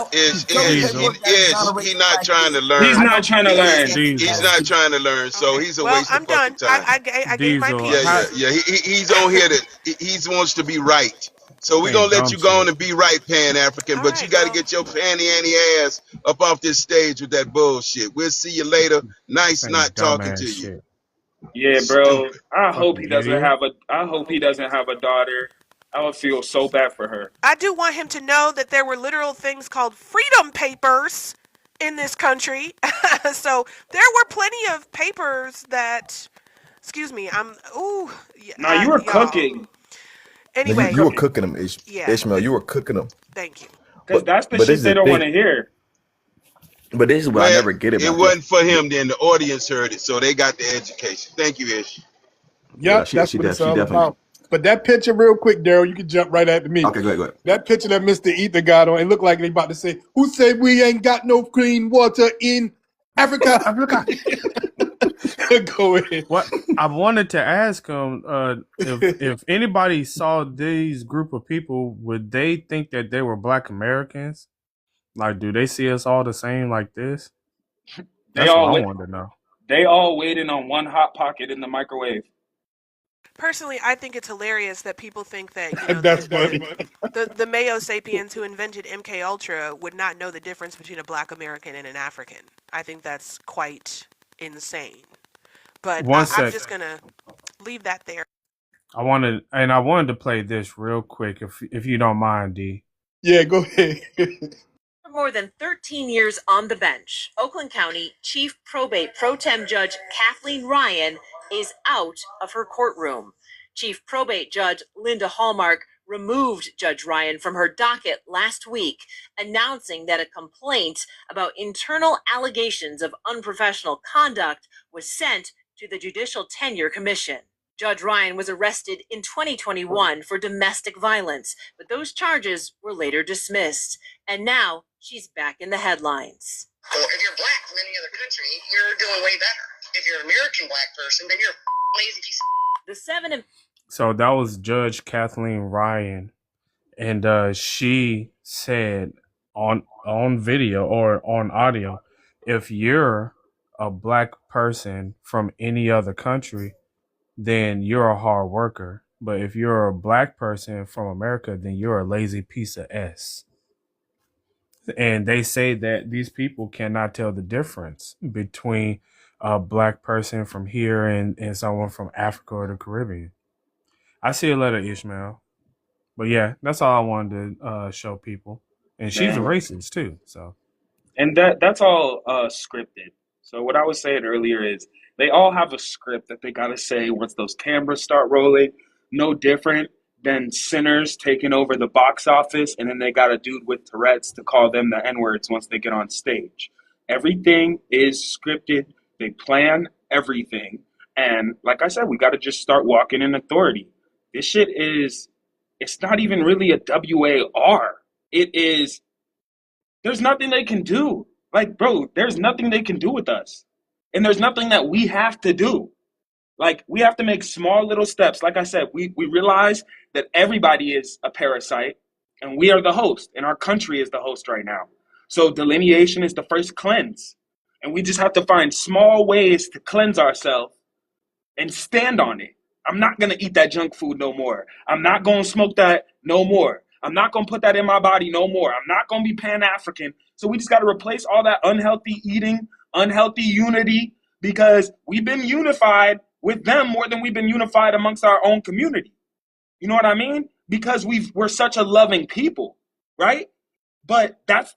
Show me the He Diesel. paperwork that He exonerates a not black trying man. to He's learn. I know not trying to learn. He's Diesel. not trying to learn. So okay. he's a Well, waste of I'm fucking done. time. I gave my Diesel. Yeah, yeah, How? piece. yeah. He's on here to. He wants to be right. So we're Saying gonna let dumb you go on shit. and be right, Pan African. All But you right. got to Well, get your panty anty ass up off this stage with that bullshit. We'll see you later. Nice Saying not talking to dumbass you. shit. Yeah, bro. Stupid. Fucking idiot. I hope he doesn't have a daughter. I would feel so bad for her. I do want him to know that there were literal things called freedom papers in this country. So there were plenty of papers that, excuse me, Now you were y'all. cooking. Now You were Anyway, you were cooking. cooking them, yeah, Ishmael. You were cooking them. thank you. Because that's the But this shit is they the don't want thing. to hear. But this is what I Well, never get it about this. wasn't for him. Then the audience heard it, so they got the education. Thank you, Ish. Yeah, no, Yep, that's what it's she all definitely. about. But that picture, real quick, Daryl, you can jump right at me. Okay, go ahead, go ahead. That picture that Mr. Ether got on, it looked like they about to say, "Who said we ain't got no clean water in Africa?" Africa. Go ahead. What I wanted to ask him, if anybody saw these group of people, would they think that they were Black Americans? Like, do they see us all the same like this? They That's what all I wait. wanted to know. They all waiting on one hot pocket in the microwave. Personally, I think it's hilarious that people think that That's funny. the Mayo sapiens who invented MK Ultra would not know the difference between a Black American and an African. I think that's quite insane. But One I'm sec. just gonna leave that there. I wanted to play this real quick, if you don't mind, D. Yeah, go ahead. For more than 13 years on the bench, Oakland County Chief Probate Pro Tem Judge Kathleen Ryan is out of her courtroom. Chief Probate Judge Linda Hallmark removed Judge Ryan from her docket last week, announcing that a complaint about internal allegations of unprofessional conduct was sent to the Judicial Tenure Commission. Judge Ryan was arrested in 2021 for domestic violence, but those charges were later dismissed. And now she's back in the headlines. So if you're black from any other country, you're doing way better. If you're an American black person, then you're a lazy piece of The seven. So that was Judge Kathleen Ryan, and she said on video or on audio, if you're a Black person from any other country, then you're a hard worker. But if you're a Black person from America, then you're a lazy piece of S. And they say that these people cannot tell the difference between a Black person from here and someone from Africa or the Caribbean. I see a letter, Ishmael. But yeah, that's all I wanted to show people. And she's a Man. racist too. So And that's all scripted. So what I was saying earlier is they all have a script that they gotta say once those cameras start rolling. No different than sinners taking over the box office, and then they got a dude with Tourette's to call them the N-words once they get on stage. Everything is scripted. They plan everything. And like I said, we gotta just start walking in authority. This shit is, it's not even really a WAR. It is, there's nothing they can do. Like, bro, there's nothing they can do with us. And there's nothing that we have to do. Like, we have to make small little steps. Like I said, we realize that everybody is a parasite and we are the host, and our country is the host right now. So delineation is the first cleanse. And we just have to find small ways to cleanse ourselves and stand on it. I'm not going to eat that junk food no more. I'm not going to smoke that no more. I'm not going to put that in my body no more. I'm not going to be Pan-African. So we just got to replace all that unhealthy eating, unhealthy unity, because we've been unified with them more than we've been unified amongst our own community. You know what I mean? Because we're such a loving people, right? But that's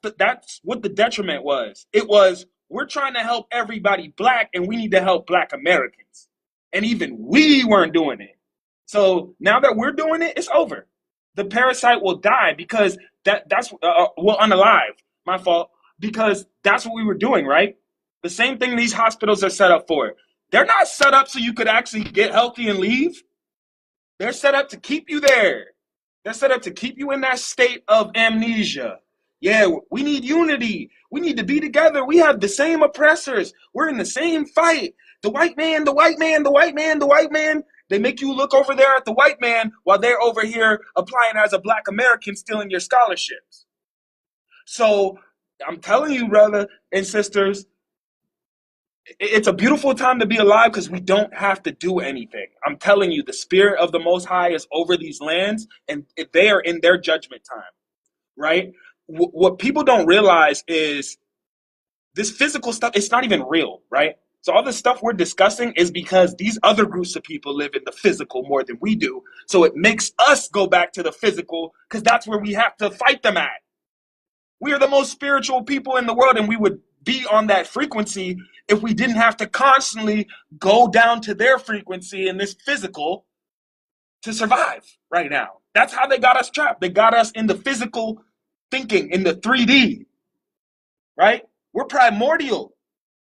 what the detriment was. It was, we're trying to help everybody Black, and we need to help Black Americans. And even we weren't doing it. So now that we're doing it, it's over. The parasite will die because that's well, unalive. My fault. Because that's what we were doing, right? The same thing these hospitals are set up for. They're not set up so you could actually get healthy and leave. They're set up to keep you there. They're set up to keep you in that state of amnesia. Yeah, we need unity. We need to be together. We have the same oppressors. We're in the same fight. The white man, the white man, the white man, the white man. They make you look over there at the white man while they're over here applying as a black American, stealing your scholarships. So I'm telling you, brother and sisters, it's a beautiful time to be alive because we don't have to do anything. I'm telling you, the spirit of the Most High is over these lands, and they are in their judgment time, right? What people don't realize is this physical stuff, it's not even real, right? So all the stuff we're discussing is because these other groups of people live in the physical more than we do. So it makes us go back to the physical because that's where we have to fight them at. We are the most spiritual people in the world, and we would be on that frequency if we didn't have to constantly go down to their frequency in this physical to survive right now. That's how they got us trapped. They got us in the physical thinking, in the 3D, right? We're primordial.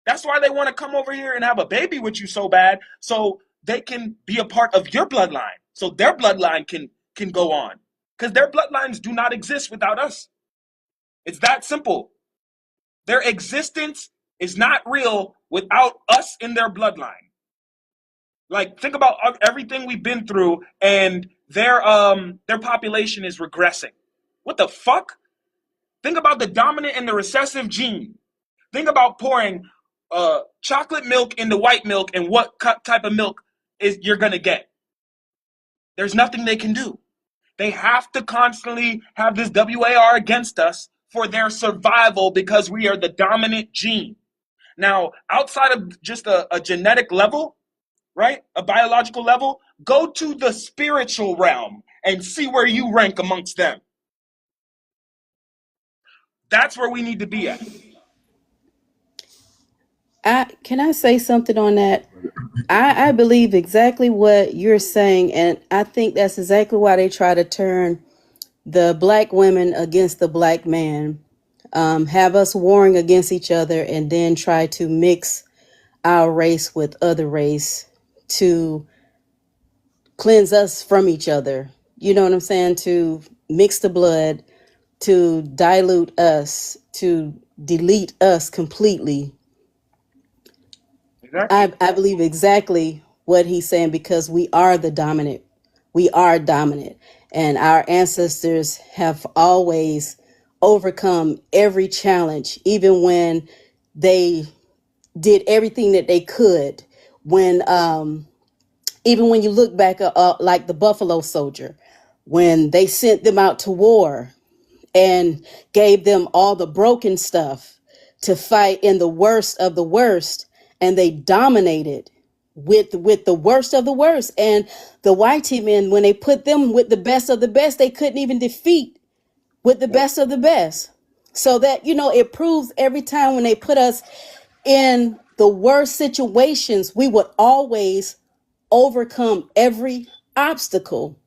That's why they want to come over here and have a baby with you so bad, so they can be a part of your bloodline, so their bloodline can go on, because their bloodlines do not exist without us. It's that simple. Their existence is not real without us in their bloodline. Like, think about everything we've been through, and their population is regressing. What the fuck? Think about the dominant and the recessive gene. Think about pouring chocolate milk into white milk, and what type of milk you're gonna get. There's nothing they can do. They have to constantly have this WAR against us for their survival because we are the dominant gene. Now, outside of just a genetic level, right, a biological level, go to the spiritual realm and see where you rank amongst them. That's where we need to be at. Can I say something on that? I believe exactly what you're saying, and I think that's exactly why they try to turn the black women against the black man, have us warring against each other, and then try to mix our race with other race to cleanse us from each other. You know what I'm saying? To mix the blood, to dilute us, to delete us completely. Exactly. I believe exactly what he's saying because we are the dominant. We are dominant. And our ancestors have always overcome every challenge, even when they did everything that they could. When even when you look back like the Buffalo Soldier, when they sent them out to war and gave them all the broken stuff to fight in the worst of the worst, and they dominated with the worst of the worst. And the white men, when they put them with the best of the best, they couldn't even defeat with the best of the best. So that, it proves every time when they put us in the worst situations, we would always overcome every obstacle.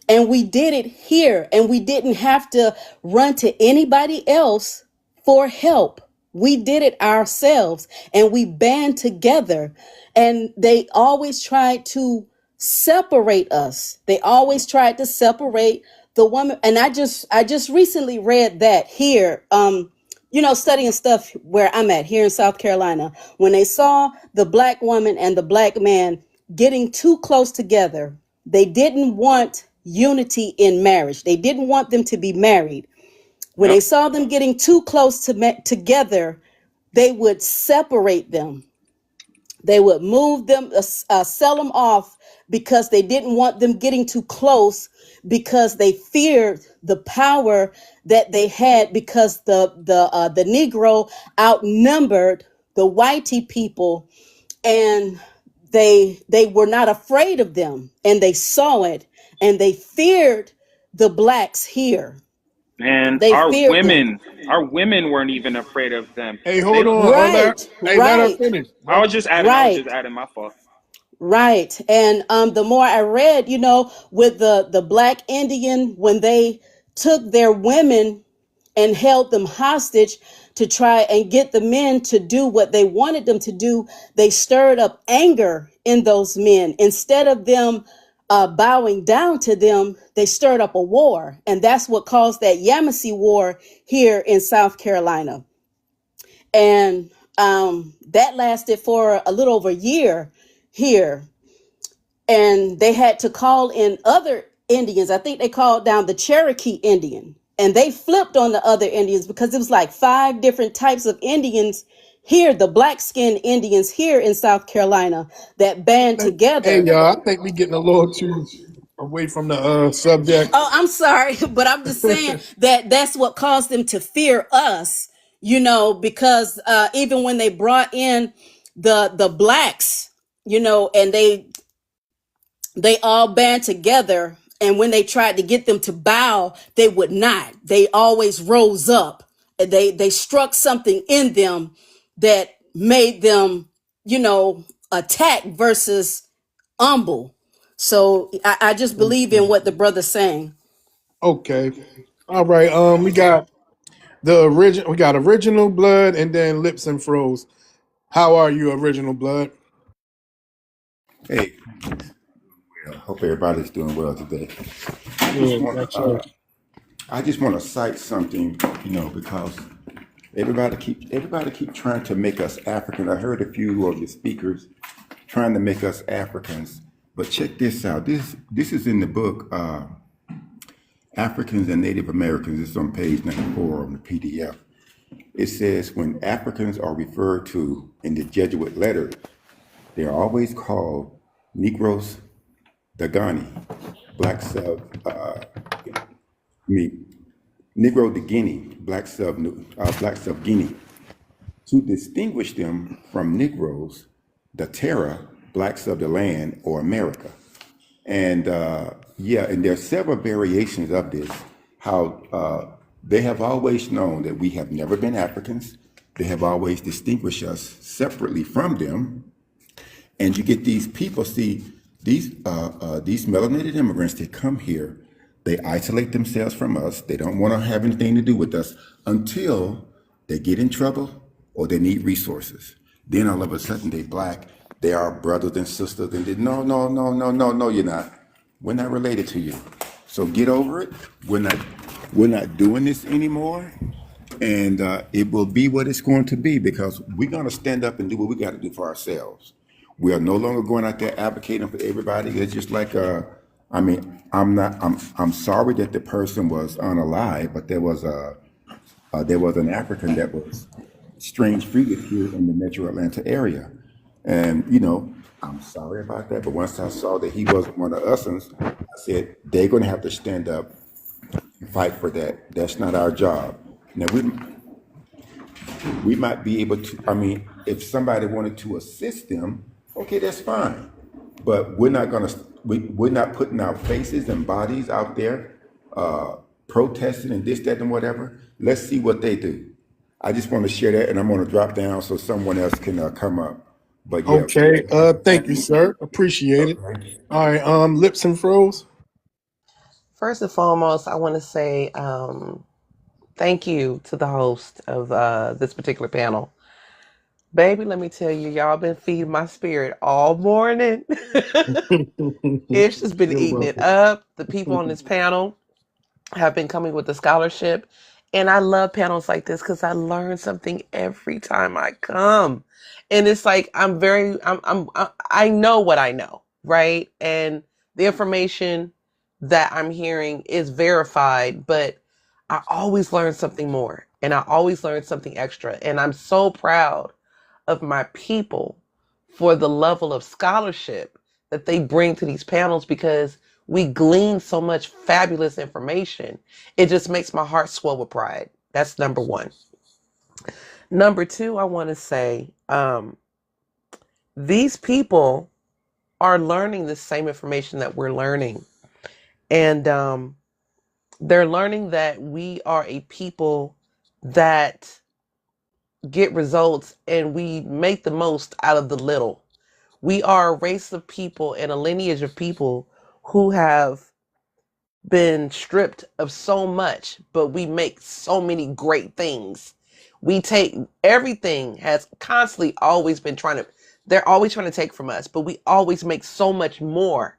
And we did it here, and we didn't have to run to anybody else for help. We did it ourselves, and we band together. And they always tried to separate us. They always tried to separate the woman. And I just recently read that here, studying stuff where I'm at here in South Carolina, when they saw the black woman and the black man getting too close together, they didn't want unity in marriage. They didn't want them to be married. When they saw them getting too close together, they would separate them. They would move them, sell them off because they didn't want them getting too close, because they feared the power that they had, because the Negro outnumbered the whitey people, and they were not afraid of them, and they saw it, and they feared the blacks here. And They feared them. our women weren't even afraid of them. Hey, They, hold on. Right, Hey, let her right, finish, I bro. was just adding right, my fault. Right. And the more I read, with the black Indian, when they took their women and held them hostage to try and get the men to do what they wanted them to do, they stirred up anger in those men. Instead of them bowing down to them, they stirred up a war. And that's what caused that Yamasee War here in South Carolina. And that lasted for a little over a year here. And they had to call in other Indians. I think they called down the Cherokee Indian, and they flipped on the other Indians because it was like 5 different types of Indians here, the black skinned Indians here in South Carolina, that band Hey, together. y'all, I think we getting a little too away from the subject. Oh, I'm sorry, but I'm just saying that that's what caused them to fear us, because even when they brought in the blacks, and they all band together, and when they tried to get them to bow, they would not. They always rose up, and they struck something in them that made them, attack versus humble. So I just believe in what the brother's saying. Okay. All right. We got the original. We got original blood, and then lips and froze. How are you, original blood? Hey, well, hope everybody's doing well today. I just Good. want That's to, right. cite something, because everybody keep trying to make us African. I heard a few of the speakers trying to make us Africans, but check this out. This is in the book Africans and Native Americans. It's on page 94 on the PDF. It says when Africans are referred to in the Jesuit letters, they are always called Negroes Dagani, blacks of Negro de Guinea, blacks of Guinea, to distinguish them from Negroes, the Terra, blacks of the land or America. And and there are several variations of this, how they have always known that we have never been Africans. They have always distinguished us separately from them. And you get these people, see, these melanated immigrants that come here, they isolate themselves from us. They don't want to have anything to do with us until they get in trouble or they need resources. Then all of a sudden they black. They are brothers and sisters. And no, you're not. We're not related to you. So get over it. We're not doing this anymore. And it will be what it's going to be because we're going to stand up and do what we got to do for ourselves. We are no longer going out there advocating for everybody. It's just like, I'm sorry that the person was unalive, but there was an African that was strange treated here in the Metro Atlanta area, and I'm sorry about that. But once I saw that he wasn't one of us, I said they're going to have to stand up and fight for that. That's not our job. Now we might be able to, if somebody wanted to assist them, okay, that's fine. But we're not putting our faces and bodies out there protesting and this, that, and whatever. Let's see what they do. I just want to share that, and I'm going to drop down so someone else can come up. But yeah. Okay. Thank you, sir. Appreciate it. Okay. All right. Lips and froze. First and foremost, I want to say thank you to the host of this particular panel. Baby, let me tell you, y'all been feeding my spirit all morning. Ish has been You're eating it welcome. up. The people on this panel have been coming with the scholarship. And I love panels like this because I learn something every time I come. And it's like I know what I know, right? And the information that I'm hearing is verified, but I always learn something more and I always learn something extra. And I'm so proud of my people for the level of scholarship that they bring to these panels because we glean so much fabulous information. It just makes my heart swell with pride. That's number one. Number two, I want to say these people are learning the same information that we're learning. And they're learning that we are a people that get results and we make the most out of the little. We are a race of people and a lineage of people who have been stripped of so much, but we make so many great things. We take everything has constantly always been they're always trying to take from us, but we always make so much more,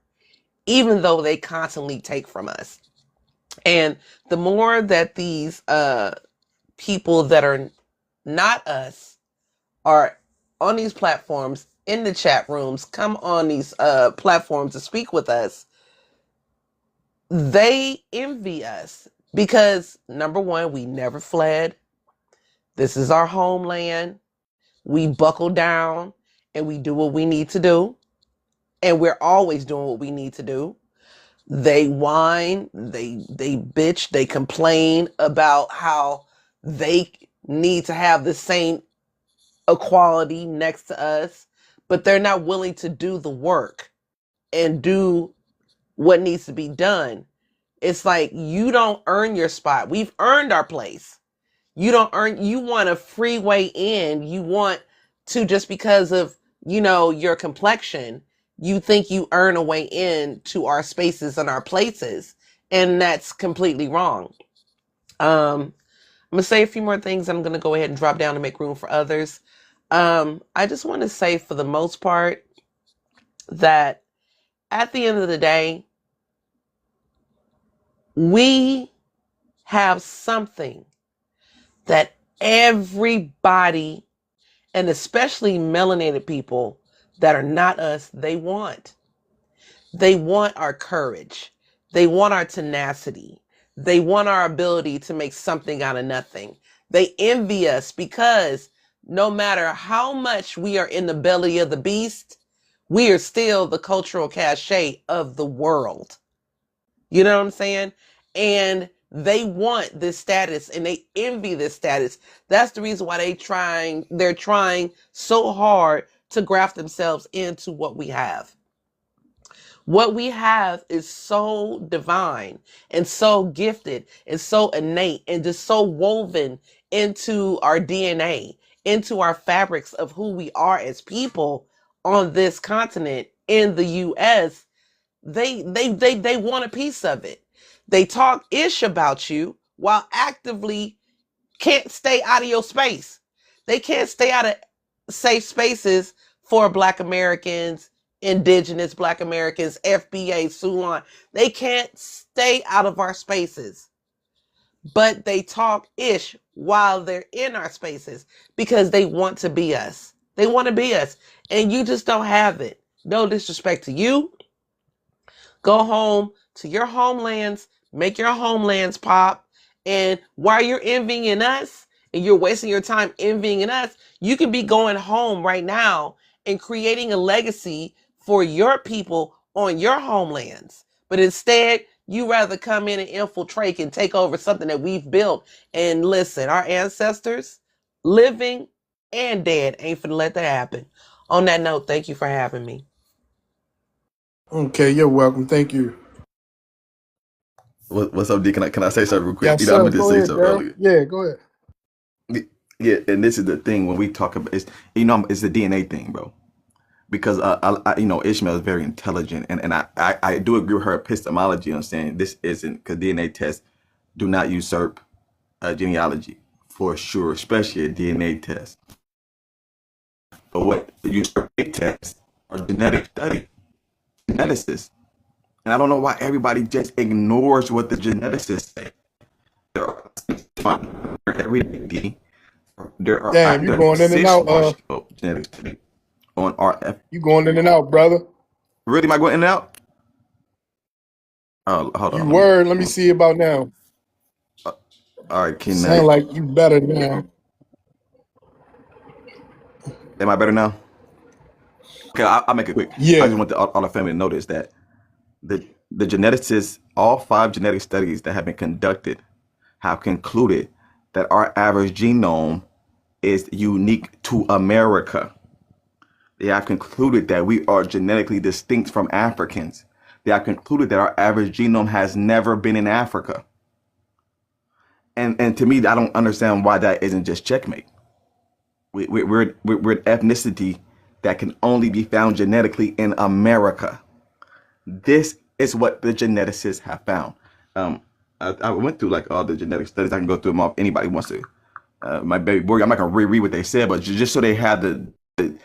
even though they constantly take from us. And the more that these people that are not us are on these platforms, in the chat rooms, come on these platforms to speak with us, they envy us because number one, we never fled. This is our homeland. We buckle down and we do what we need to do. And we're always doing what we need to do. They whine, they bitch, they complain about how they need to have the same equality next to us, but they're not willing to do the work and do what needs to be done. It's like you don't earn your spot. We've earned our place. You want a free way in. You want to, just because of, your complexion, you think you earn a way in to our spaces and our places. And that's completely wrong. I'm going to say a few more things. I'm going to go ahead and drop down and make room for others. I just want to say, for the most part, that at the end of the day, we have something that everybody, and especially melanated people that are not us, they want. They want our courage. They want our tenacity. They want our ability to make something out of nothing. They envy us because no matter how much we are in the belly of the beast, we are still the cultural cachet of the world. You know what I'm saying? And they want this status and they envy this status. That's the reason why they're trying so hard to graft themselves into what we have. What we have is so divine and so gifted and so innate and just so woven into our DNA, into our fabrics of who we are as people on this continent in the US. They want a piece of it. They talk ish about you while actively can't stay out of your space. They can't stay out of safe spaces for Black Americans, Indigenous Black Americans, FBA, Sulan. They can't stay out of our spaces. But they talk ish while they're in our spaces because they want to be us. They want to be us. And you just don't have it. No disrespect to you. Go home to your homelands, make your homelands pop. And while you're envying us and you're wasting your time envying us, you can be going home right now and creating a legacy for your people on your homelands. But instead, you rather come in and infiltrate and take over something that we've built. And listen, our ancestors, living and dead, ain't finna let that happen. On that note, thank you for having me. Okay, you're welcome. Thank you. What's up, D? Can I say something real quick? Yes, I sir. meant to Go say ahead, something girl. earlier. Yeah, go ahead. Yeah, and this is the thing when we talk about it's the DNA thing, bro. Because Ishmael is very intelligent, and I do agree with her epistemology on saying this isn't, because DNA tests do not usurp genealogy for sure, especially a DNA test. But what usurp tests are genetic study, geneticists. And I don't know why everybody just ignores what the geneticists say. There are every day. There are Damn, you going in and out. cismartial genetic study on RF. You going in and out, brother. Really, am I going in and out? Oh, hold You on. were. Let me see about now. All right, can Sound like you better now. am I better now? Okay, I'll make it quick. I Yeah. just want all the family to notice that the geneticists, all 5 genetic studies that have been conducted, have concluded that our average genome is unique to America. They have concluded that we are genetically distinct from Africans. They have concluded that our average genome has never been in Africa. And to me, I don't understand why that isn't just checkmate. We're an ethnicity that can only be found genetically in America. This is what the geneticists have found. I went through like all the genetic studies. I can go through them all if anybody wants to. My baby boy, I'm not gonna reread what they said, but just so they have the name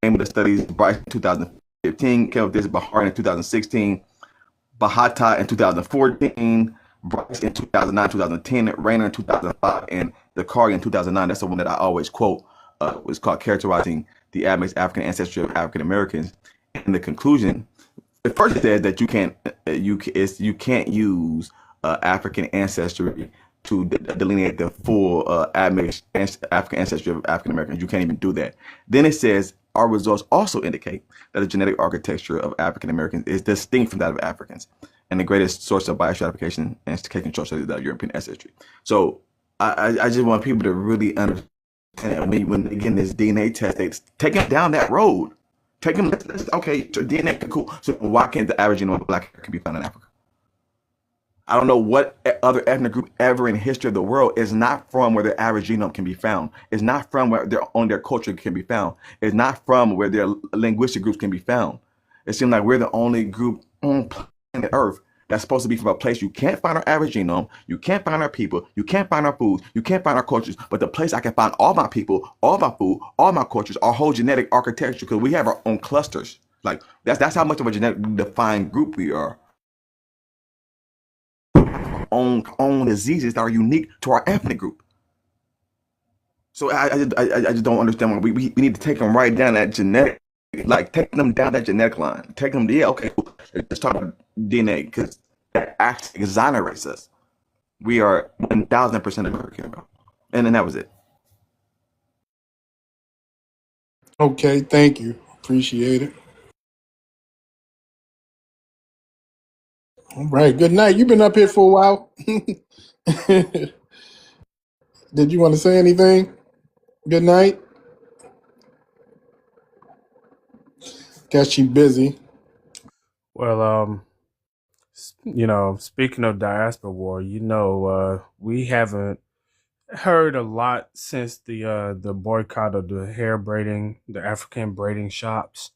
of the studies: Bryce in 2015, Kelvis Bahar in 2016, Bahata in 2014, Bryce in 2009, 2010, Rayner in 2005, and Dakari in 2009. That's the one that I always quote. Was called Characterizing the Admixed African Ancestry of African Americans. And the conclusion, at first it says that you can't use African ancestry to delineate the full admixed African ancestry of African Americans. You can't even do that. Then it says our results also indicate that the genetic architecture of African Americans is distinct from that of Africans, and the greatest source of biostratification and taking control is that of European ancestry. So I just want people to really understand when again this DNA test, they take them down that road. Take them. Okay, DNA cool. So why can't the average genome of black hair can be found in Africa? I don't know what other ethnic group ever in the history of the world is not from where their average genome can be found. It's not from where their culture can be found. It's not from where their linguistic groups can be found. It seems like we're the only group on planet Earth that's supposed to be from a place you can't find our average genome, you can't find our people, you can't find our foods, you can't find our cultures, but the place I can find all my people, all my food, all my cultures, our whole genetic architecture, because we have our own clusters. Like that's how much of a genetic defined group we are. Own diseases that are unique to our ethnic group. So I just don't understand why we need to take them right down that genetic, like take them down that genetic line. Take them, yeah, okay, cool. Let's talk about DNA because that actually exonerates us. We are 1,000% American, bro. And then that was it. Okay, thank you. Appreciate it. All right, good night. You've been up here for a while. Did you want to say anything? Good night. Guess you busy. Well, speaking of diaspora war, we haven't heard a lot since the boycott of the hair braiding, the African braiding shops.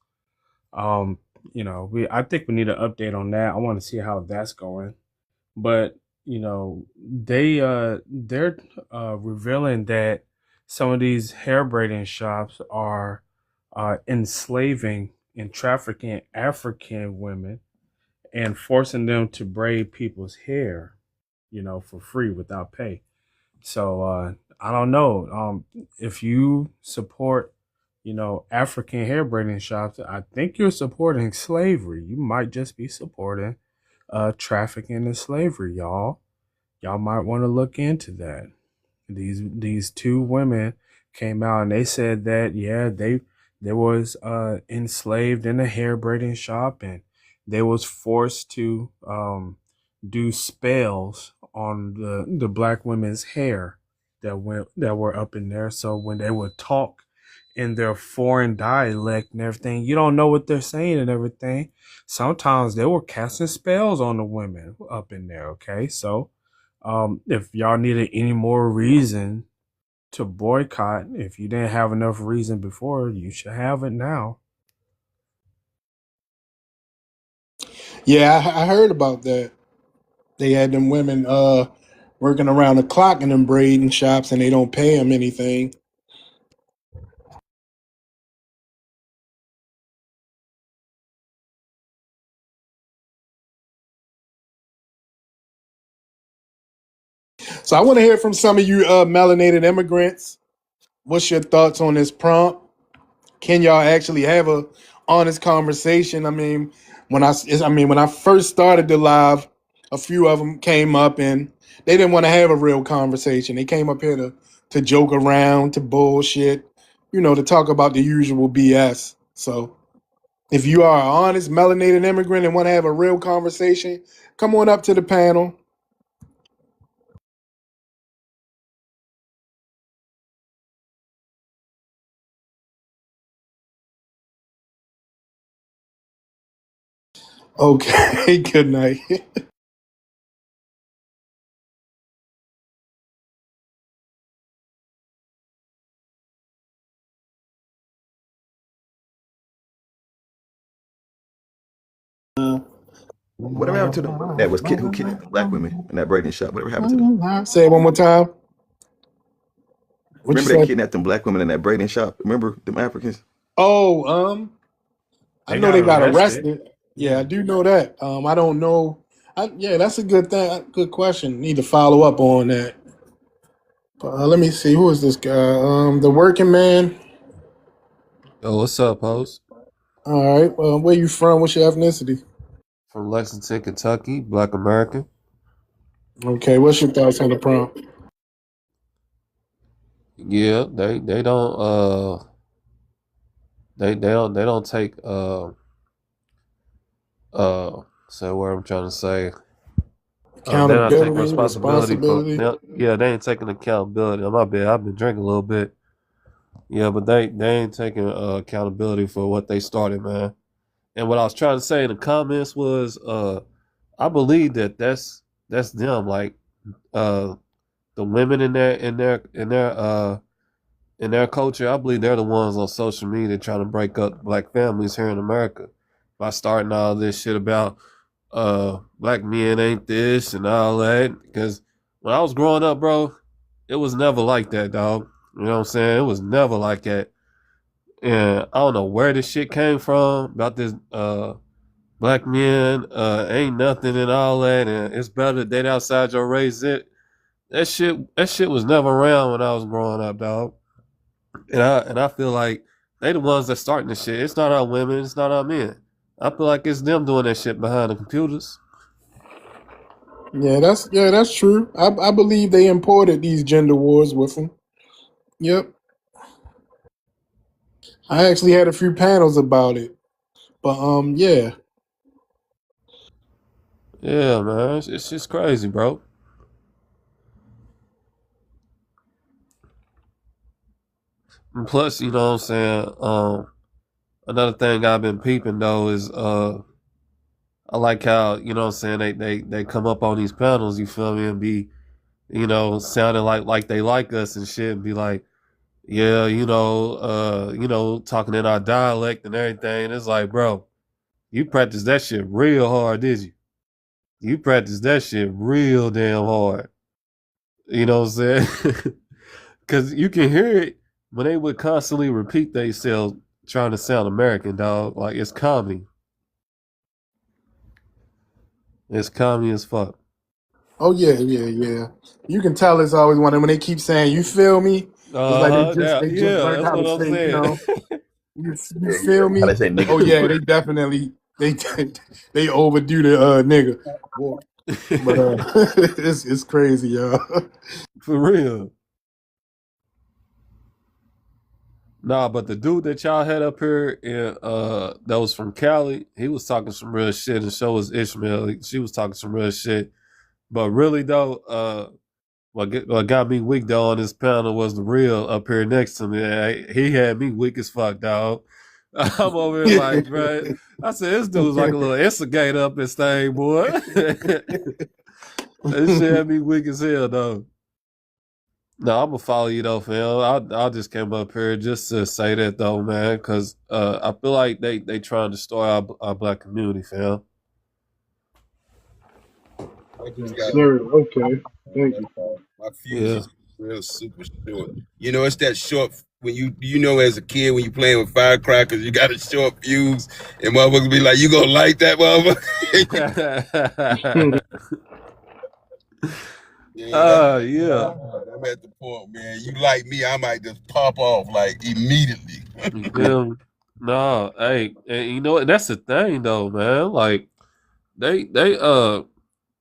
Um, I think we need an update on that. I want to see how that's going. But they're revealing that some of these hair braiding shops are enslaving and trafficking African women and forcing them to braid people's hair, for free without pay. So I don't know. If you support, African hair braiding shops, I think you're supporting slavery. You might just be supporting trafficking and slavery, y'all. Y'all might want to look into that. These two women came out and they said that they was enslaved in a hair braiding shop and they was forced to do spells on the black women's hair that were up in there. So when they would talk in their foreign dialect and everything, you don't know what they're saying and everything. Sometimes they were casting spells on the women up in there. Okay, so if y'all needed any more reason to boycott, if you didn't have enough reason before, you should have it now. Yeah, I heard about that. They had them women working around the clock in them braiding shops, and they don't pay them anything. So I want to hear from some of you melanated immigrants. What's your thoughts on this prompt? Can y'all actually have a honest conversation? When I first started the live, a few of them came up and they didn't want to have a real conversation. They came up here to joke around, to bullshit, to talk about the usual BS. So if you are an honest melanated immigrant and want to have a real conversation, come on up to the panel. Okay, good night. Whatever happened to the that was who kidnapped the black women in that Braden shop? Whatever happened to them? Say it one more time. What you Remember they say? kidnapped them black women in that Braden shop? Remember them Africans? Oh, I They know got they got arrested. arrested. Yeah, I Yeah. do know that. I don't know. Yeah, that's a good thing. Good question. Need to follow up on that. Let me see. Who is this guy? The working man. Yo, what's up, host? All right. Well, where you from? What's your ethnicity? From Lexington, Kentucky, Black American. Okay. What's your thoughts on the prompt? Yeah, they don't they don't take so what I'm trying to say. They're not taking Accountability, responsibility for responsibility. they ain't taking accountability. My bad, I've been drinking a little bit. Yeah, but they ain't taking accountability for what they started, man. And what I was trying to say in the comments was I believe that's them. Like the women in their culture, I believe they're the ones on social media trying to break up black families here in America by starting all this shit about black men ain't this and all that. Because when I was growing up, bro, it was never like that, dog. You know what I'm saying? It was never like that. And I don't know where this shit came from about this black men ain't nothing and all that, and it's better to date outside your race. That shit was never around when I was growing up, dog. And I feel like they the ones that starting this shit. It's not our women, it's not our men. I feel like it's them doing that shit behind the computers. Yeah, that's true. I believe they imported these gender wars with them. Yep. I actually had a few panels about it. But yeah. Yeah, man, it's just crazy, bro. And plus, you know what I'm saying. Another thing I've been peeping though is I like how you know what I'm saying they come up on these panels. You feel me, and be sounding like they like us and shit, and be like, yeah, talking in our dialect and everything. It's like, bro, you practice that shit real hard, did you? You practice that shit real damn hard. You know what I'm saying? Because you can hear it when they would constantly repeat themselves trying to sound American, dog. Like, it's comedy. It's comedy as fuck. Oh yeah. You can tell it's always one. And when they keep saying, "You feel me," it's like they just Yeah, learned that's how to what I'm say. saying. You Yeah, you feel learn how me? they say nigga Oh too. yeah, they definitely they they overdo the nigga. Boy. But it's crazy, y'all. For real. Nah, but the dude that y'all had up here that was from Cali, he was talking some real shit, and so was Ishmael. She was talking some real shit. But really though, what got me weak though on this panel was the real up here next to me. He had me weak as fuck, dog. I'm over here like, bro. I said this dude's like a little instigator up this thing, boy. This shit had me weak as hell, though. No, I'm gonna follow you though, fam. I just came up here just to say that though, man, because I feel like they trying to destroy our black community, fam. I just Yes, got sir. Okay. Thank you. my fuse Yeah. is real super short. You know, it's that short when you know as a kid when you playing with firecrackers, you got a short fuse, and motherfuckers be like, "You gonna light that motherfucker?" Yeah, Yeah. I'm at the point, man. You like me, I might just pop off like immediately. You feel me? No, hey, and you know what? That's the thing though, man. Like they they uh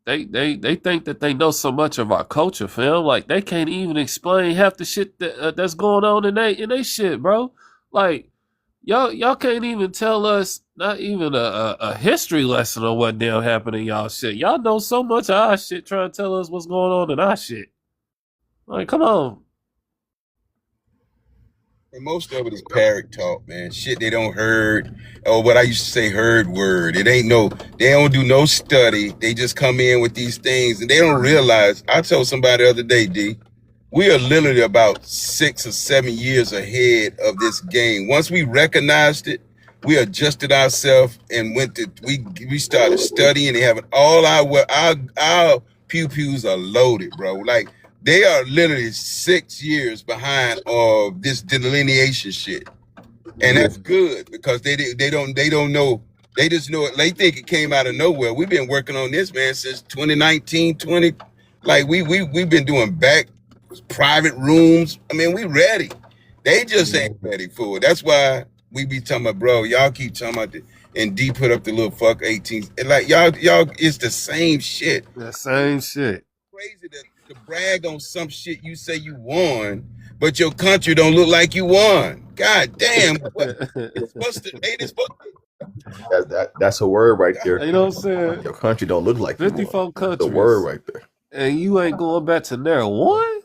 they think that they know so much of our culture, fam. Like they can't even explain half the shit that's going on in they shit, bro. Like y'all can't even tell us not even a history lesson on what damn happened in y'all shit. Y'all know so much of our shit trying to tell us what's going on in our shit. Like, come on. And most of it is parrot talk, man. Shit they don't heard, or what I used to say, heard word. It ain't no, they don't do no study. They just come in with these things, and they don't realize. I told somebody the other day, D, we are literally about 6 or 7 years ahead of this game. Once we recognized it, We adjusted ourselves and we started studying and having all our pews are loaded, bro. Like they are literally 6 years behind of this delineation shit. And that's good because they don't know. They just know it. They think it came out of nowhere. We've been working on this, man, since 2019, 20. Like we've been doing back private rooms. I mean, we ready. They just ain't ready for it. That's why we be talking about, bro. Y'all keep talking about and D put up the little fuck 18. And like y'all, it's the same shit. That same shit. Crazy to brag on some shit you say you won, but your country don't look like you won. God damn, what it's supposed to ain't it supposed that's a word right there. You know what I'm saying? Your country don't look like you won. 54 countries. The word right there. And you ain't going back to there. One?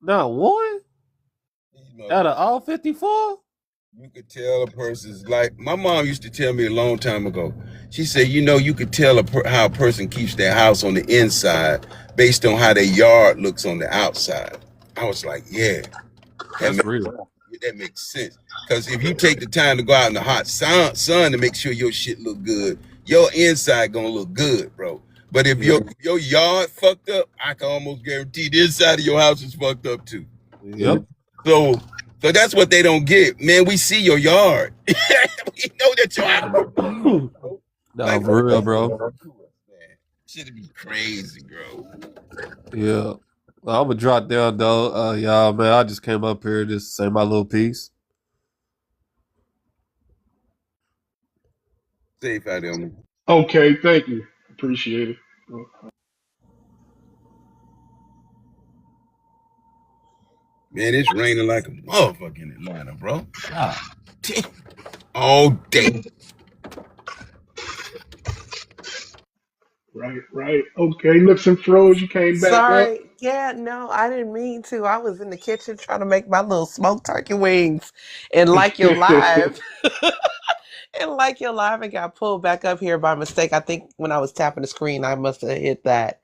Not one? Out of all 54? You could tell a person's like my mom used to tell me a long time ago. She said, you could tell how a person keeps their house on the inside based on how their yard looks on the outside. I was like, yeah, that's real. That makes sense. Because if you take the time to go out in the hot sun to make sure your shit look good, your inside gonna look good, bro. But if your yard fucked up, I can almost guarantee the inside of your house is fucked up too. Yep. So that's what they don't get. Man, we see your yard. We know that your house. Nah, like, for real, bro. Shit'd be crazy, bro. Yeah. Well, I'm gonna drop down though. Y'all, man, I just came up here just to say my little piece. Safe out there. Okay, thank you. Appreciate it. Man, it's raining like a motherfucker in Atlanta, bro. God damn. All day. Right. Okay, looks and froze. You came back up. Sorry. Yeah, no, I didn't mean to. I was in the kitchen trying to make my little smoked turkey wings and like your live. And like your live and got pulled back up here by mistake. I think when I was tapping the screen, I must have hit that.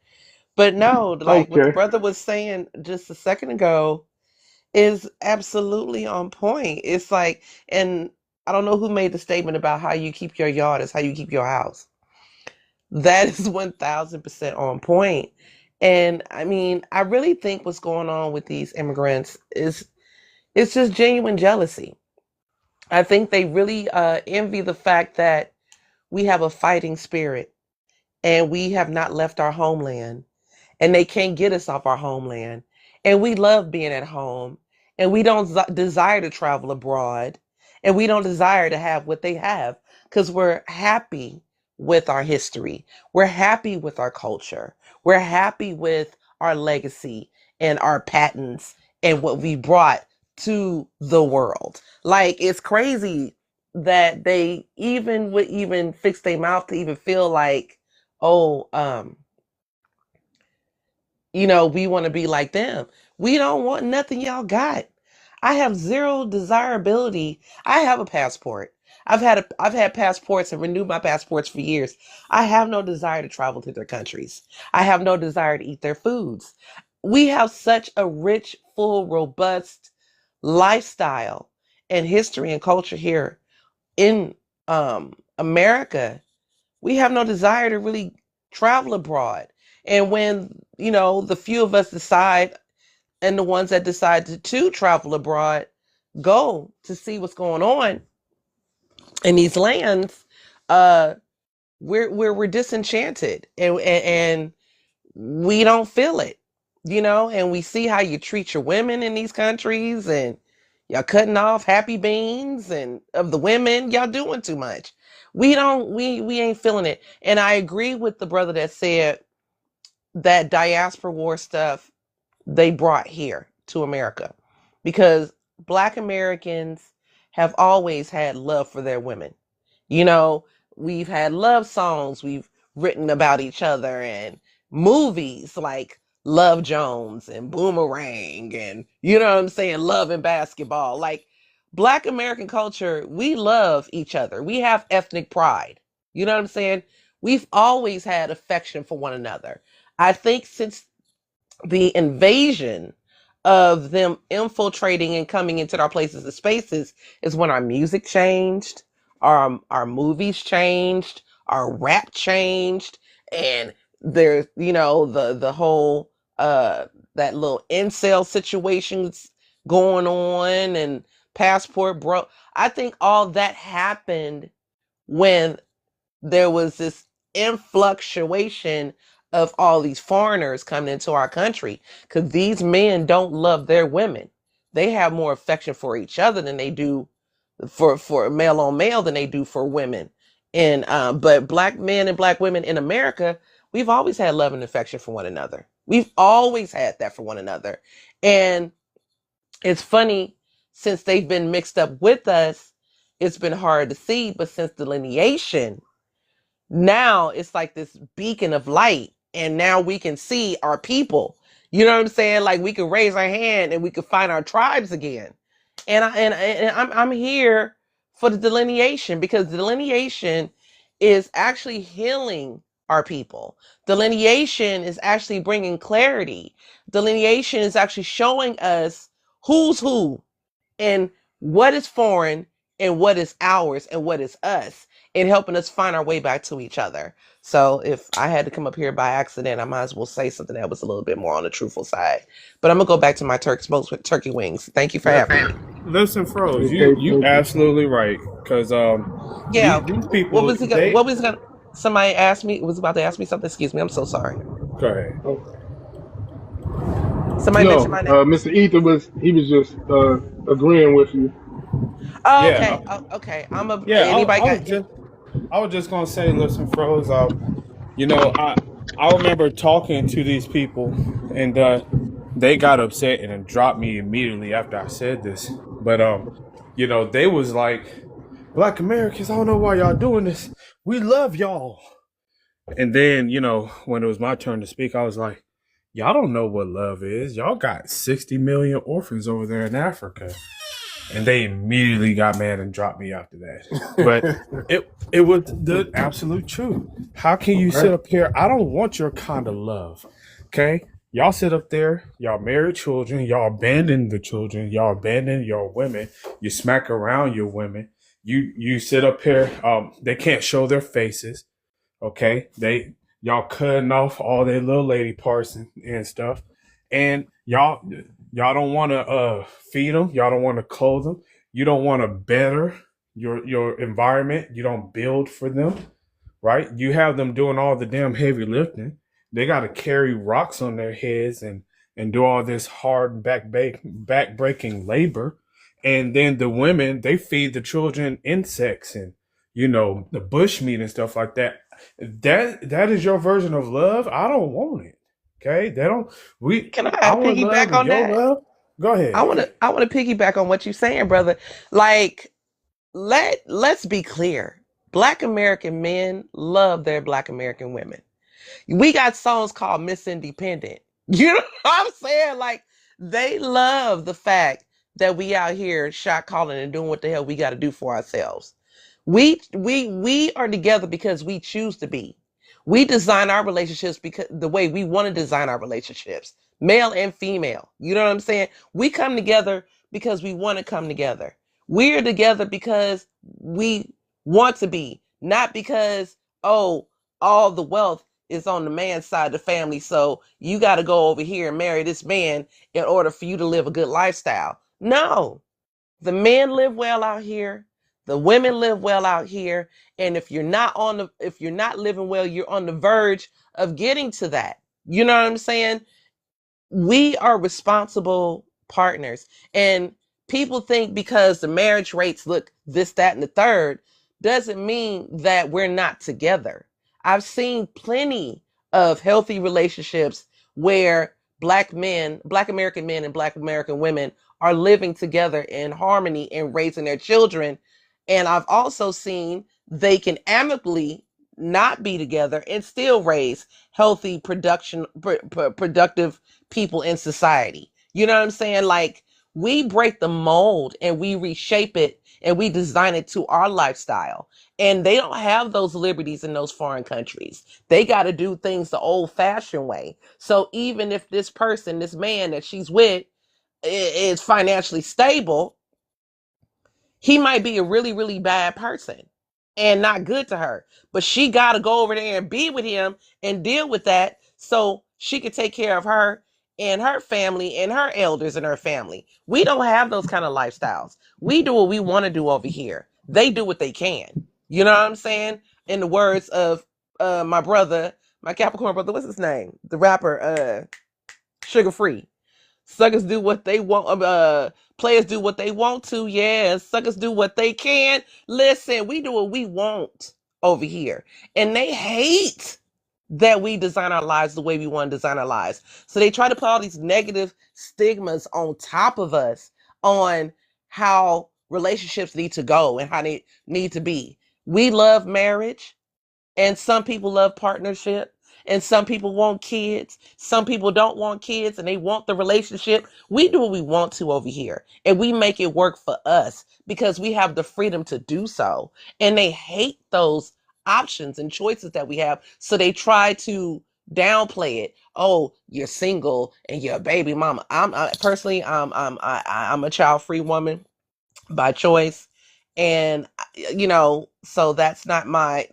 But no, like what the brother was saying just a second ago is absolutely on point. It's like, and I don't know who made the statement about how you keep your yard is how you keep your house. That is 1000% on point. And I mean, I really think what's going on with these immigrants is it's just genuine jealousy. I think they really envy the fact that we have a fighting spirit and we have not left our homeland and they can't get us off our homeland. And we love being at home and we don't desire to travel abroad and we don't desire to have what they have because we're happy with our history. We're happy with our culture. We're happy with our legacy and our patents and what we brought to the world. Like it's crazy that they even would even fix their mouth to even feel like, oh, we want to be like them. We don't want nothing y'all got. I have zero desirability. I have a passport. I've had passports and renewed my passports for years. I have no desire to travel to their countries. I have no desire to eat their foods. We have such a rich, full, robust lifestyle and history and culture here in America. We have no desire to really travel abroad. And when, the few of us decide and the ones that decide to travel abroad go to see what's going on in these lands, we're disenchanted and we don't feel it, and we see how you treat your women in these countries and y'all cutting off happy beans and of the women, y'all doing too much. We ain't feeling it. And I agree with the brother that said that diaspora war stuff they brought here to America because Black Americans have always had love for their women. We've had love songs, we've written about each other, and movies like Love Jones and Boomerang, and you know what I'm saying, Love and Basketball. Like Black American culture, we love each other. We have ethnic pride. You know what I'm saying? We've always had affection for one another. I think since the invasion of them infiltrating and coming into our places and spaces is when our music changed, our movies changed, our rap changed, and there's the whole that little incel situations going on and passport bro. I think all that happened when there was this influctuation of all these foreigners coming into our country, because these men don't love their women. They have more affection for each other than they do for male on male than they do for women. And but black men and black women in America, we've always had love and affection for one another. We've always had that for one another. And it's funny, since they've been mixed up with us, it's been hard to see. But since delineation, now it's like this beacon of light, and now we can see our people. You know what I'm saying? Like, we can raise our hand and we can find our tribes again. And I'm here for the delineation, because delineation is actually healing our people. Delineation is actually bringing clarity. Delineation is actually showing us who's who, and what is foreign, and what is ours, and what is us, and helping us find our way back to each other. So if I had to come up here by accident, I might as well say something that was a little bit more on the truthful side. But I'm gonna go back to my smoked with turkey wings. Thank you for having me. Listen, Froze, Okay, you thank you. absolutely right. Because Yeah. these What people, was he gonna? What was he gonna? Somebody asked me. Was about to ask me something. Excuse me. I'm so sorry. go ahead. Oh, Somebody no, mentioned my name. Mr. Ether was just agreeing with you. Oh, Yeah, okay. Oh, okay. I'm a. yeah. Anybody got? I was just gonna say, listen, Froze. You know, I remember talking to these people, and they got upset and then dropped me immediately after I said this. But they was like, "Black Americans, I don't know why y'all doing this. We love y'all." And then, when it was my turn to speak, I was like, "Y'all don't know what love is. Y'all got 60 million orphans over there in Africa." And they immediately got mad and dropped me after that. But it was the absolute truth. How can you sit up here? I don't want your kind of love. Okay? Y'all sit up there, y'all marry children, y'all abandon the children, y'all abandon your women, you smack around your women. You sit up here, they can't show their faces. Okay, y'all cutting off all their little lady parts and stuff, and y'all don't want to feed them. Y'all don't want to clothe them. You don't want to better your environment. You don't build for them, right? You have them doing all the damn heavy lifting. They got to carry rocks on their heads and do all this hard back breaking labor, and then the women, they feed the children insects and the bush meat and stuff like that. That is your version of love. I don't want it. Okay, they don't. Can I I want love, piggyback and on your that? love. Go ahead. I want to piggyback on what you're saying, brother. Like, let's be clear. Black American men love their Black American women. We got songs called Miss Independent. You know what I'm saying? Like, they love the fact that we out here shot calling and doing what the hell we got to do for ourselves. We are together because we choose to be. We design our relationships because the way we want to design our relationships, male and female. You know what I'm saying? We come together because we want to come together. We're together because we want to be, not because, oh, all the wealth is on the man's side of the family, so you got to go over here and marry this man in order for you to live a good lifestyle. No, the men live well out here, the women live well out here, and if you're not living well, you're on the verge of getting to that. You know what I'm saying? We are responsible partners. And people think because the marriage rates look this, that, and the third, doesn't mean that we're not together. I've seen plenty of healthy relationships where Black American men and Black American women are living together in harmony and raising their children. And I've also seen they can amicably not be together and still raise healthy productive people in society. You know what I'm saying? Like, we break the mold and we reshape it and we design it to our lifestyle. And they don't have those liberties in those foreign countries. They got to do things the old fashioned way. So even if this person, this man that she's with, is financially stable, he might be a really, really bad person. and not good to her. But she got to go over there and be with him and deal with that so she could take care of her and her family and her elders and her family. We don't have those kind of lifestyles. We do what we want to do over here. They do what they can. You know what I'm saying? In the words of my brother, my Capricorn brother, what's his name? The rapper, Sugar Free. Suckers do what they want. Players do what they want to. Yeah, suckers do what they can. Listen, we do what we want over here, and they hate that we design our lives the way we want to design our lives. So they try to put all these negative stigmas on top of us on how relationships need to go and how they need to be. We love marriage. And some people love partnership. And some people want kids. Some people don't want kids and they want the relationship. We do what we want to over here. And we make it work for us because we have the freedom to do so. And they hate those options and choices that we have. So they try to downplay it. Oh, you're single and you're a baby mama. Personally, I'm a child-free woman by choice, and so that's not my,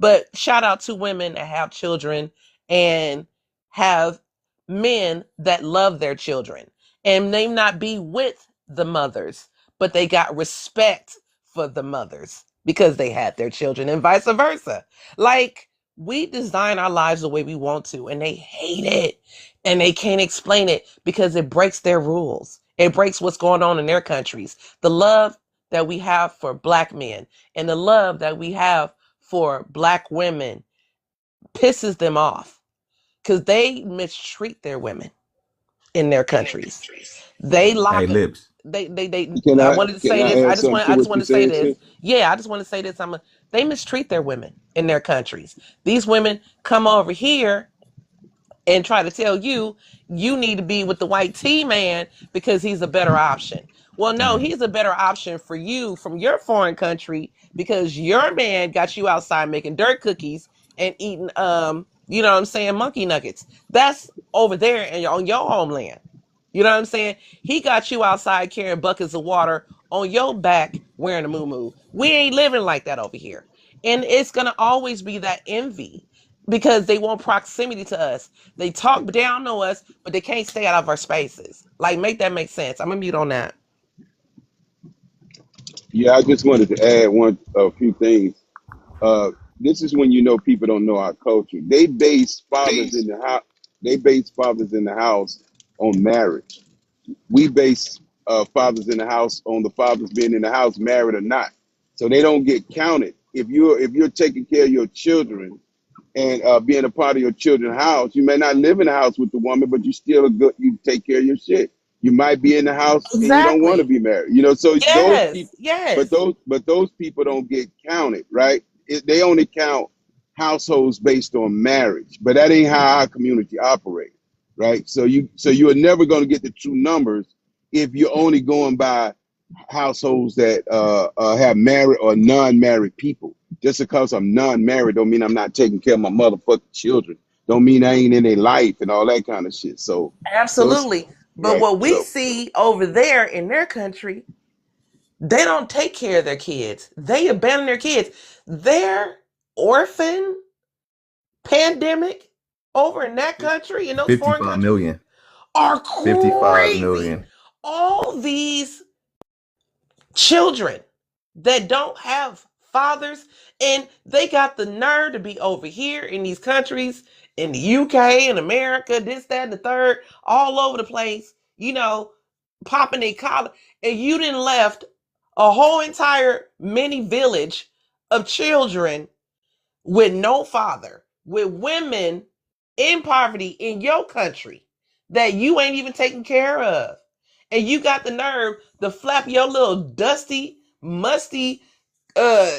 but shout out to women that have children and have men that love their children and may not be with the mothers, but they got respect for the mothers because they had their children, and vice versa. Like, we design our lives the way we want to, and they hate it and they can't explain it because it breaks their rules. It breaks what's going on in their countries. The love that we have for Black men and the love that we have for Black women pisses them off because they mistreat their women in their countries. They Hey, lock up. Libs. I wanted to Can say this. I add something to I just what want you to say said, this. sis? Yeah, I just want to say this. They mistreat their women in their countries. These women come over here and try to tell you you need to be with the white tea man because he's a better option. Well, no, he's a better option for you from your foreign country because your man got you outside making dirt cookies and eating you know what I'm saying, monkey nuggets. That's over there and on your homeland. You know what I'm saying? He got you outside carrying buckets of water on your back wearing a muumuu. We ain't living like that over here. And it's gonna always be that envy because they want proximity to us. They talk down on us, but they can't stay out of our spaces. Like, make that make sense. I'm gonna mute on that. Yeah, I just wanted to add a few things. This is when you know people don't know our culture. They base fathers in the house. They base fathers in the house on marriage. We base fathers in the house on the fathers being in the house, married or not. So they don't get counted. If you're taking care of your children and being a part of your children's house, you may not live in the house with the woman, but you still a good. You take care of your shit. You might be in the house and you don't want to Exactly. be married. So those Yes. people, but Yes. those people don't get counted, right? They only count households based on marriage, but that ain't how our community operates, right? So you are never going to get the true numbers if you're only going by households that have married or non-married people. Just because I'm non-married don't mean I'm not taking care of my motherfucking children. Don't mean I ain't in their life and all that kind of shit. So it's Absolutely. But right. what we So see over there in their country, they don't take care of their kids. They abandon their kids. Their orphan pandemic over in that country, in those foreign 55 countries, million. are 55 crazy. million. All these children that don't have fathers, and they got the nerve to be over here in these countries, in the UK, in America, this, that, and the third, all over the place, popping a collar, and you didn't left a whole entire mini village of children with no father, with women in poverty in your country that you ain't even taking care of. And you got the nerve to flap your little dusty, musty, uh,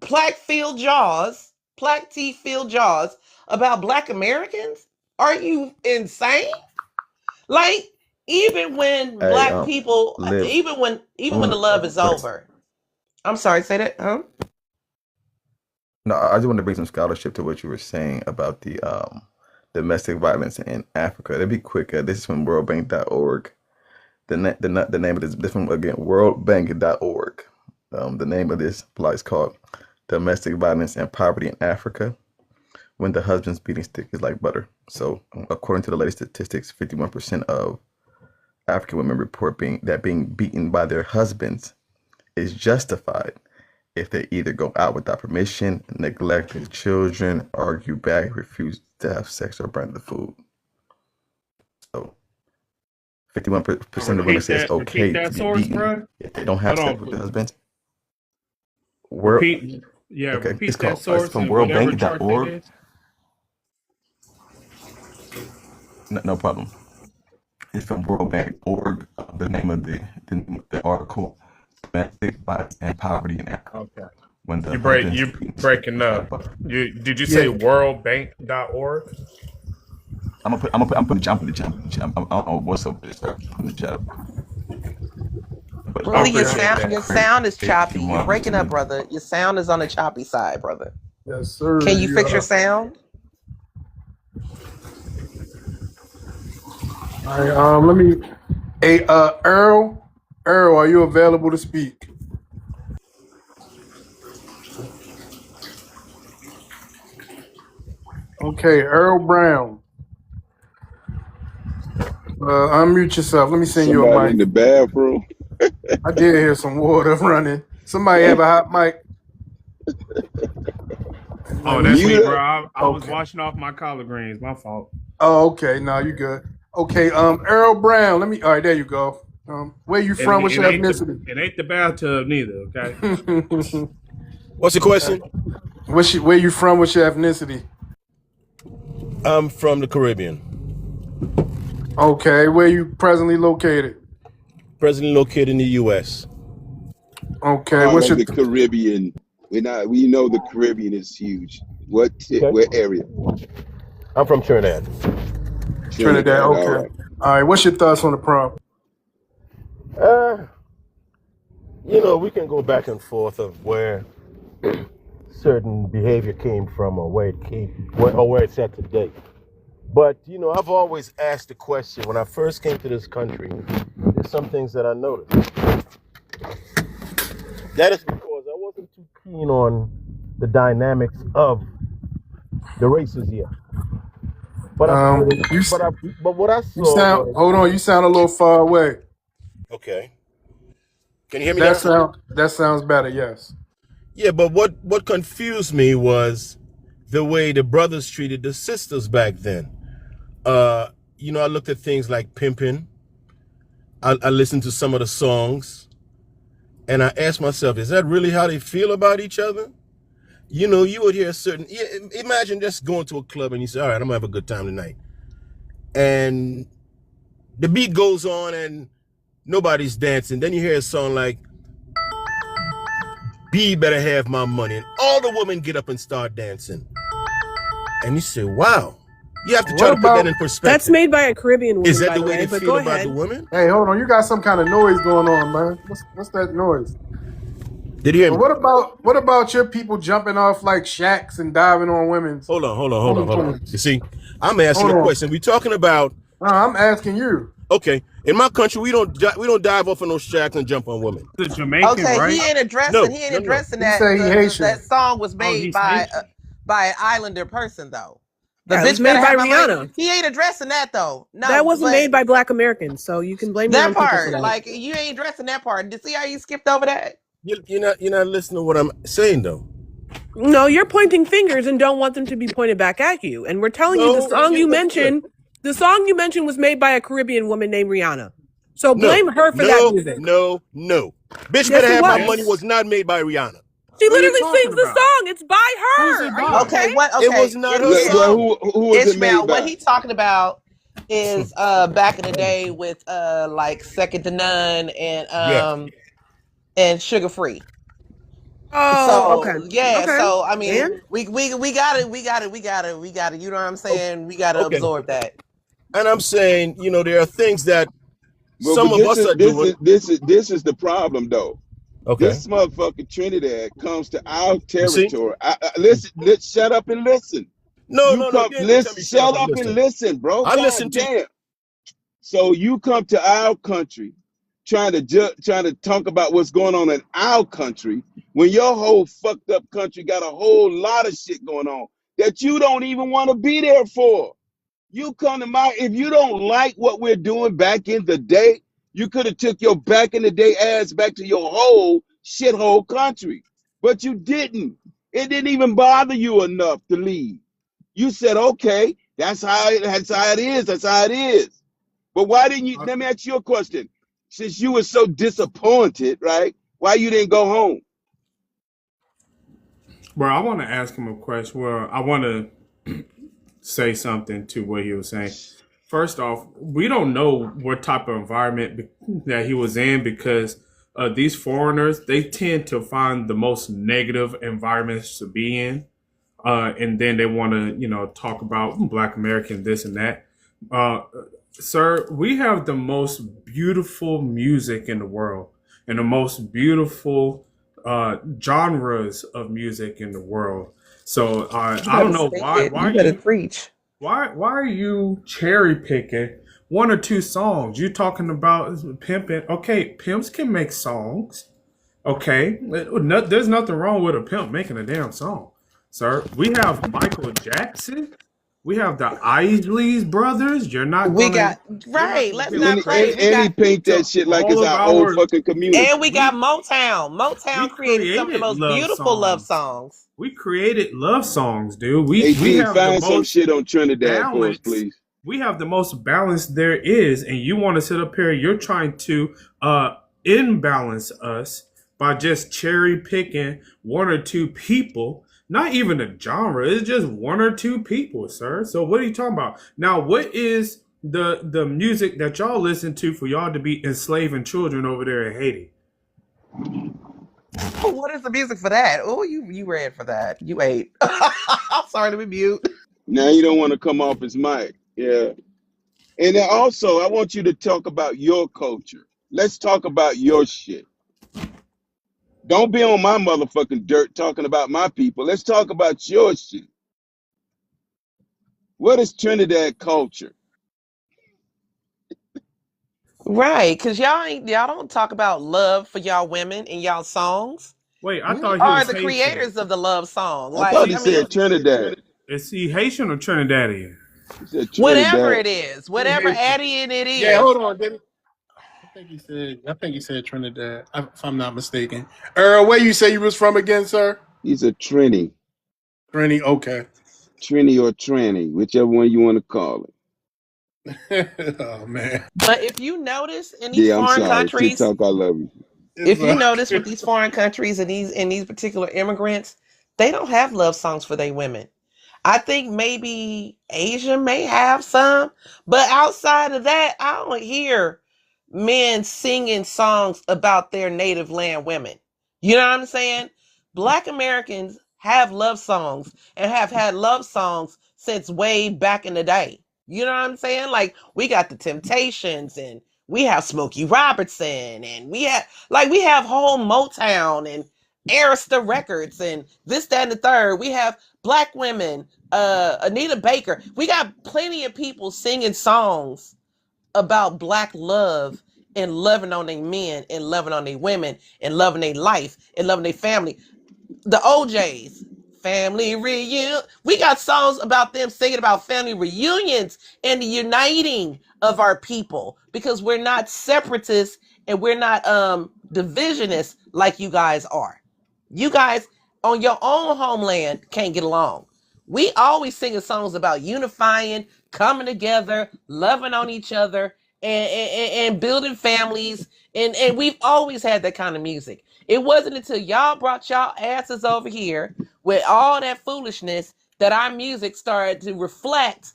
plaque teeth filled jaws about Black Americans? Are you insane? Like, even when Hey, Black people, Libs. I even when the want love is to. over. I'm sorry, say that, huh? No, I just want to bring some scholarship to what you were saying about the domestic violence in Africa. It'll be quicker. This is from worldbank.org. The name of this from, again, worldbank.org. The name of this blog is called domestic violence and poverty in Africa, when the husband's beating stick is like butter. So, according to the latest statistics, 51% of African women report being beaten by their husbands is justified if they either go out without permission, neglect their children, argue back, refuse to have sex, or burn the food. So 51% of women say it's okay to be beaten bro. if they don't have sex with their husbands. Repeat It's that called, source it's from and whatever chart that worldbank.org. is. No problem. It's from worldbank.org. The name of the article, Domestic Violence and Poverty in Africa. Okay. When the You're breaking up. Did you say worldbank.org? I'm putting the jump in the chat. I don't know what's up with this. I'm putting the chat. Really, your sound is choppy. You're breaking up, brother. Your sound is on the choppy side, brother. Yes, sir. Can you fix your sound? All right, let me. Hey, Earl, are you available to speak? Okay, Earl Brown. Unmute yourself. Let me send you a Somebody in mic. the bathroom. I did hear some water running. Somebody have a hot mic. Oh, that's me, Mute bro. up. I was washing off my collard greens. My fault. Oh, okay. No, you good. Okay, Earl Brown. All right, there you go. Where you from? What's your ethnicity? It ain't the bathtub neither, okay? What's the question? Where you from? What's your ethnicity? I'm from the Caribbean. Okay, where you presently located? Presently located in the U.S. Okay, Part what's of your the Caribbean. We know the Caribbean is huge. What area? I'm from Trinidad. Trinidad? All Okay. right. All right. What's your thoughts on the prompt? We can go back and forth of where certain behavior came from or where it's at today. But, I've always asked the question, when I first came to this country, there's some things that I noticed. That is because I wasn't too keen on the dynamics of the races yet. But what I saw was... Hold on, you sound a little far away. Okay. Can you hear me now? That sounds better, yes. Yeah, but what confused me was the way the brothers treated the sisters back then. I looked at things like pimping. I listened to some of the songs, and I asked myself, is that really how they feel about each other? You would hear imagine just going to a club and you say, all right, I'm gonna have a good time tonight. And the beat goes on and nobody's dancing. Then you hear a song like, B better have my money. And all the women get up and start dancing. And you say, wow. You have to try to put that in perspective. That's made by a Caribbean woman, Is that by the way they feel about the women? Hey, hold on. You got some kind of noise going on, man. What's that noise? Did you hear me? What about your people jumping off like shacks and diving on women? Hold on. You see, I'm asking a question. We're talking about... I'm asking you. Okay. In my country, we don't dive off of no shacks and jump on women. The Jamaican, right? He ain't addressing that. That song was made by an Islander person, though. The bitch made by Rihanna. He ain't addressing that though. No, that wasn't made by Black Americans, so you can blame that part. Like you ain't addressing that part. See how you skipped over that? You're not listening to what I'm saying though. No, you're pointing fingers and don't want them to be pointed back at you. And we're telling you the song you mentioned. The song you mentioned was made by a Caribbean woman named Rihanna. So blame her for that music. No. Bitch Better Have My Money was not made by Rihanna. She literally sings the song. It's by her. Okay, what? Okay, it was not her song. Who was Ishmael, it made by? what he's talking about is back in the day with like Second to None and Sugar Free. Oh, so, okay. Yeah, okay. so I mean, we got it. You know what I'm saying? We got to absorb that. And I'm saying, there are things that some of us are doing. This is the problem, though. Okay. This motherfucking Trinidad comes to our territory. Listen, shut up and listen. No. Shut up and listen, bro. I listen to you. So you come to our country trying to talk about what's going on in our country when your whole fucked up country got a whole lot of shit going on that you don't even want to be there for. You come to my, if you don't like what we're doing back in the day, you could have took your back in the day ass back to your whole shithole country. But you didn't. It didn't even bother you enough to leave. You said, okay, that's how it is. That's how it is. But why didn't you, let me ask you a question. Since you were so disappointed, right? Why you didn't go home? Bro, I want to ask him a question. Well, I want to say something to what he was saying. First off, we don't know what type of environment that he was in because these foreigners, they tend to find the most negative environments to be in. And then they want to, talk about Black American, this and that. Sir, we have the most beautiful music in the world and the most beautiful genres of music in the world. So I don't know why. You better preach. Why are you cherry picking one or two songs? You talking about pimping? Okay, pimps can make songs. Okay, there's nothing wrong with a pimp making a damn song, sir. We have Michael Jackson. We have the Isleys brothers. You're not We gonna got right. Let's give not us play. credit We And he got paint that to shit like all it's of our old our. fucking community. and we got Motown. We Motown created some of the created most love beautiful love songs. songs. We created love songs, dude. We Hey, D, have the find some most shit on Trinidad for us, balance. please. We have the most balance there is, and you want to sit up here. You're trying to imbalance us by just cherry picking one or two people. Not even a genre. It's just one or two people, sir. So what are you talking about? Now, what is the music that y'all listen to for y'all to be enslaving children over there in Haiti? What is the music for that? Oh, you read for that. You ate. I'm sorry to be mute. Now you don't want to come off his mic. Yeah. And then also, I want you to talk about your culture. Let's talk about your shit. Don't be on my motherfucking dirt talking about my people. Let's talk about your shit. What is Trinidad culture? Right, because y'all don't talk about love for y'all women in y'all songs. Wait, I We thought he are was the Haitian. creators of the love song. I thought Like, he I mean, said Trinidad. Is he Haitian or Trinidadian? He said whatever Trinidad. it is, whatever Addian it Yeah, is. hold on, Denny. I think he said Trinidad, if I'm not mistaken. Earl, where you say you was from again, sir? He's a Trini. Trini, okay. Trini or Tranny, whichever one you want to call it. Oh man. But if you notice in these Yeah, I'm foreign sorry. countries, TikTok, I love you. if you notice with these foreign countries and these particular immigrants, they don't have love songs for their women. I think maybe Asia may have some, but outside of that, I don't hear men singing songs about their native land women. You know what I'm saying? Black Americans have love songs and have had love songs since way back in the day. You know what I'm saying? Like we got the Temptations and we have Smokey Robertson and we have whole Motown and Arista Records and this, that, and the third. We have black women, Anita Baker. We got plenty of people singing songs about black love and loving on their men and loving on their women and loving their life and loving their family. The OJs, family reunion. We got songs about them singing about family reunions and the uniting of our people because we're not separatists and we're not divisionists like you guys are. You guys on your own homeland can't get along. We always singing songs about unifying, coming together, loving on each other, and building families. And we've always had that kind of music. It wasn't until y'all brought y'all asses over here with all that foolishness that our music started to reflect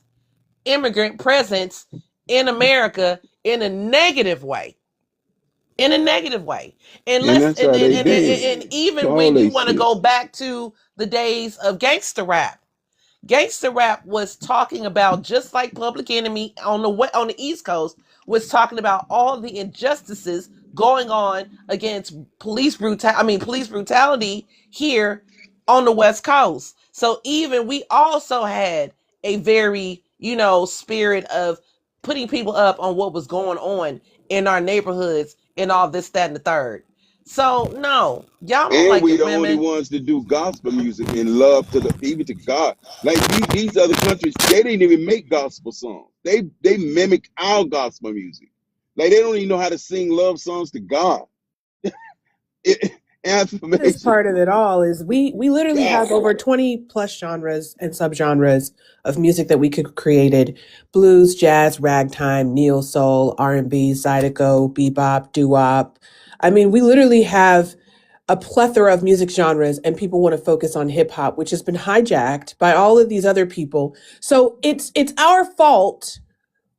immigrant presence in America in a negative way. In a negative way. And And let's that's how they and did. It's even all when they you want to shit. go back to the days of gangster rap, gangster rap was talking about just like Public Enemy on the East Coast was talking about all the injustices going on against police brutality here on the West Coast. So even we also had a very, spirit of putting people up on what was going on in our neighborhoods and all this, that, and the third. So no, y'all don't And like we your the only women. ones that do gospel music in love to the even to God. Like these other countries, they didn't even make gospel songs. They mimic our gospel music. Like they don't even know how to sing love songs to God. This Affirmation. part of it all is we literally God. have over 20 plus genres and subgenres of music that we could created: blues, jazz, ragtime, neo soul, R&B, zydeco, bebop, doo-wop. I mean, we literally have a plethora of music genres, and people want to focus on hip hop, which has been hijacked by all of these other people. So it's our fault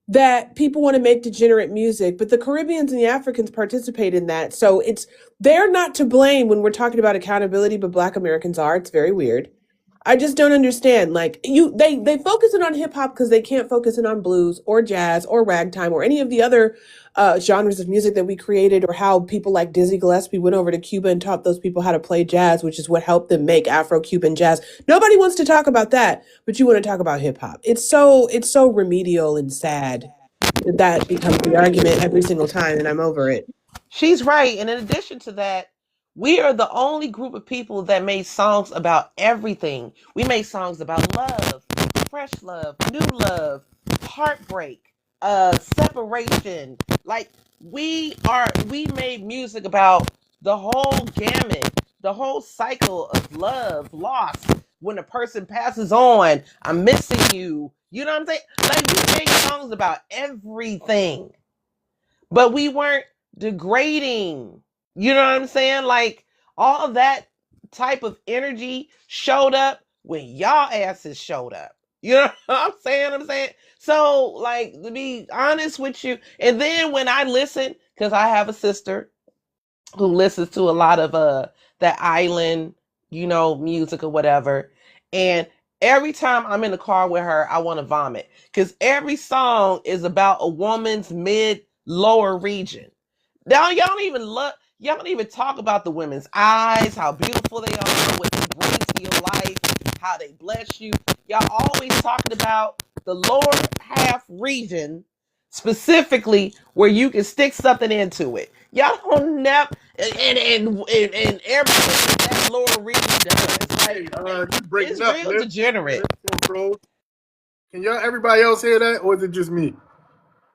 that people want to make degenerate music, but the Caribbeans and the Africans participate in that. So they're not to blame when we're talking about accountability, but Black Americans are. It's very weird. I just don't understand. Like they focus it on hip hop because they can't focus it on blues or jazz or ragtime or any of the other genres of music that we created, or how people like Dizzy Gillespie went over to Cuba and taught those people how to play jazz, which is what helped them make Afro-Cuban jazz. Nobody wants to talk about that, but you want to talk about hip hop. It's so remedial and sad that becomes the argument every single time, and I'm over it. She's right. And in addition to that, we are the only group of people that made songs about everything. We made songs about love, fresh love, new love, heartbreak, separation. Like we made music about the whole gamut, the whole cycle of love, loss. When a person passes on, I'm missing you. You know what I'm saying? Like we made songs about everything, but we weren't degrading. You know what I'm saying? Like all of that type of energy showed up when y'all asses showed up. You know what I'm saying? So, like, to be honest with you, and then when I listen, because I have a sister who listens to a lot of that island, music or whatever. And every time I'm in the car with her, I want to vomit because every song is about a woman's mid lower region. Now y'all don't even talk about the women's eyes, how beautiful they are, what they bring to your life, how they bless you. Y'all always talking about the lower half region, specifically where you can stick something into it. Y'all don't never and everything that lower region does. Hey, Like you breaking it's up, real Liv. degenerate. Bro. Can y'all everybody else hear that, or is it just me?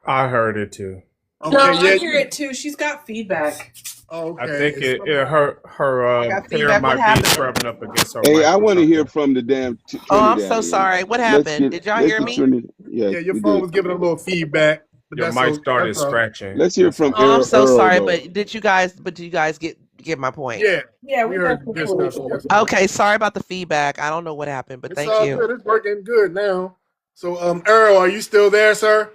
I heard it too. No, Okay, I yeah. hear it too. She's got feedback. Oh, I okay. think her I got hair feedback. What might be happened? scrubbing up against her Hey, mic I or want to hear something. from the damn Oh, I'm so Trinidadians. sorry. What happened? Did y'all Let's hear get me? Trinidad. Yeah, Yeah, your we phone did. was giving a little feedback, but Your that's mic all. started That's all. scratching. Let's hear That's from all. Oh, I'm so Earl sorry. though. But did you guys? Get my point? Yeah, Yeah, we we heard the good stuff. definitely. Yes, ma'am. Okay, sorry about the feedback. I don't know what happened, but It's thank all you. good. It's working good now. So, Earl, are you still there, sir?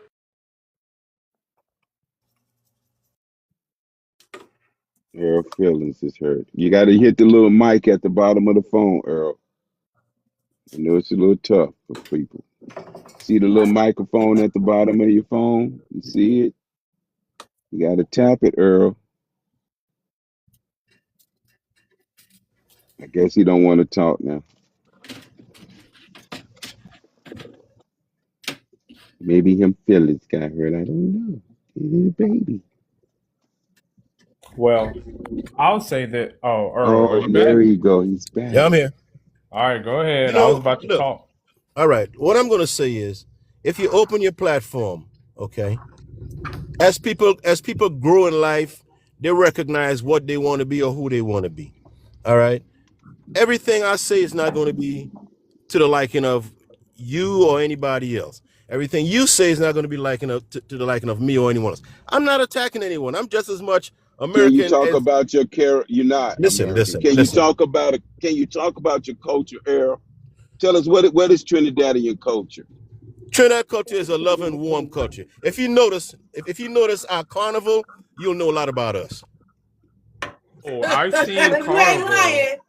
Earl feelings is hurt. You got to hit the little mic at the bottom of the phone, Earl. I know it's a little tough for people. See the little microphone at the bottom of your phone? You see it? You got to tap it, Earl. I guess he don't want to talk now. Maybe him feelings got hurt. I don't know. He's a baby. Well, I'll say that. Oh, Earl, are Oh, you there back? you go. He's back. Yeah, I'm here. All right, go You ahead. I was know, about to look. talk. All right. What I'm going to say is, if you open your platform, okay, as people grow in life, they recognize what they want to be or who they want to be. All right. Everything I say is not going to be to the liking of you or anybody else. Everything you say is not going to be to the liking of me or anyone else. I'm not attacking anyone. I'm just as much Can you American talk as. about your care? You're not Listen, American. listen, listen. Can you talk about your culture, Earl? Tell us what is Trinidadian culture? Trinidad culture is a loving, warm culture. If you notice our carnival, you'll know a lot about us. Oh, I've seen You ain't Carnival. lying. You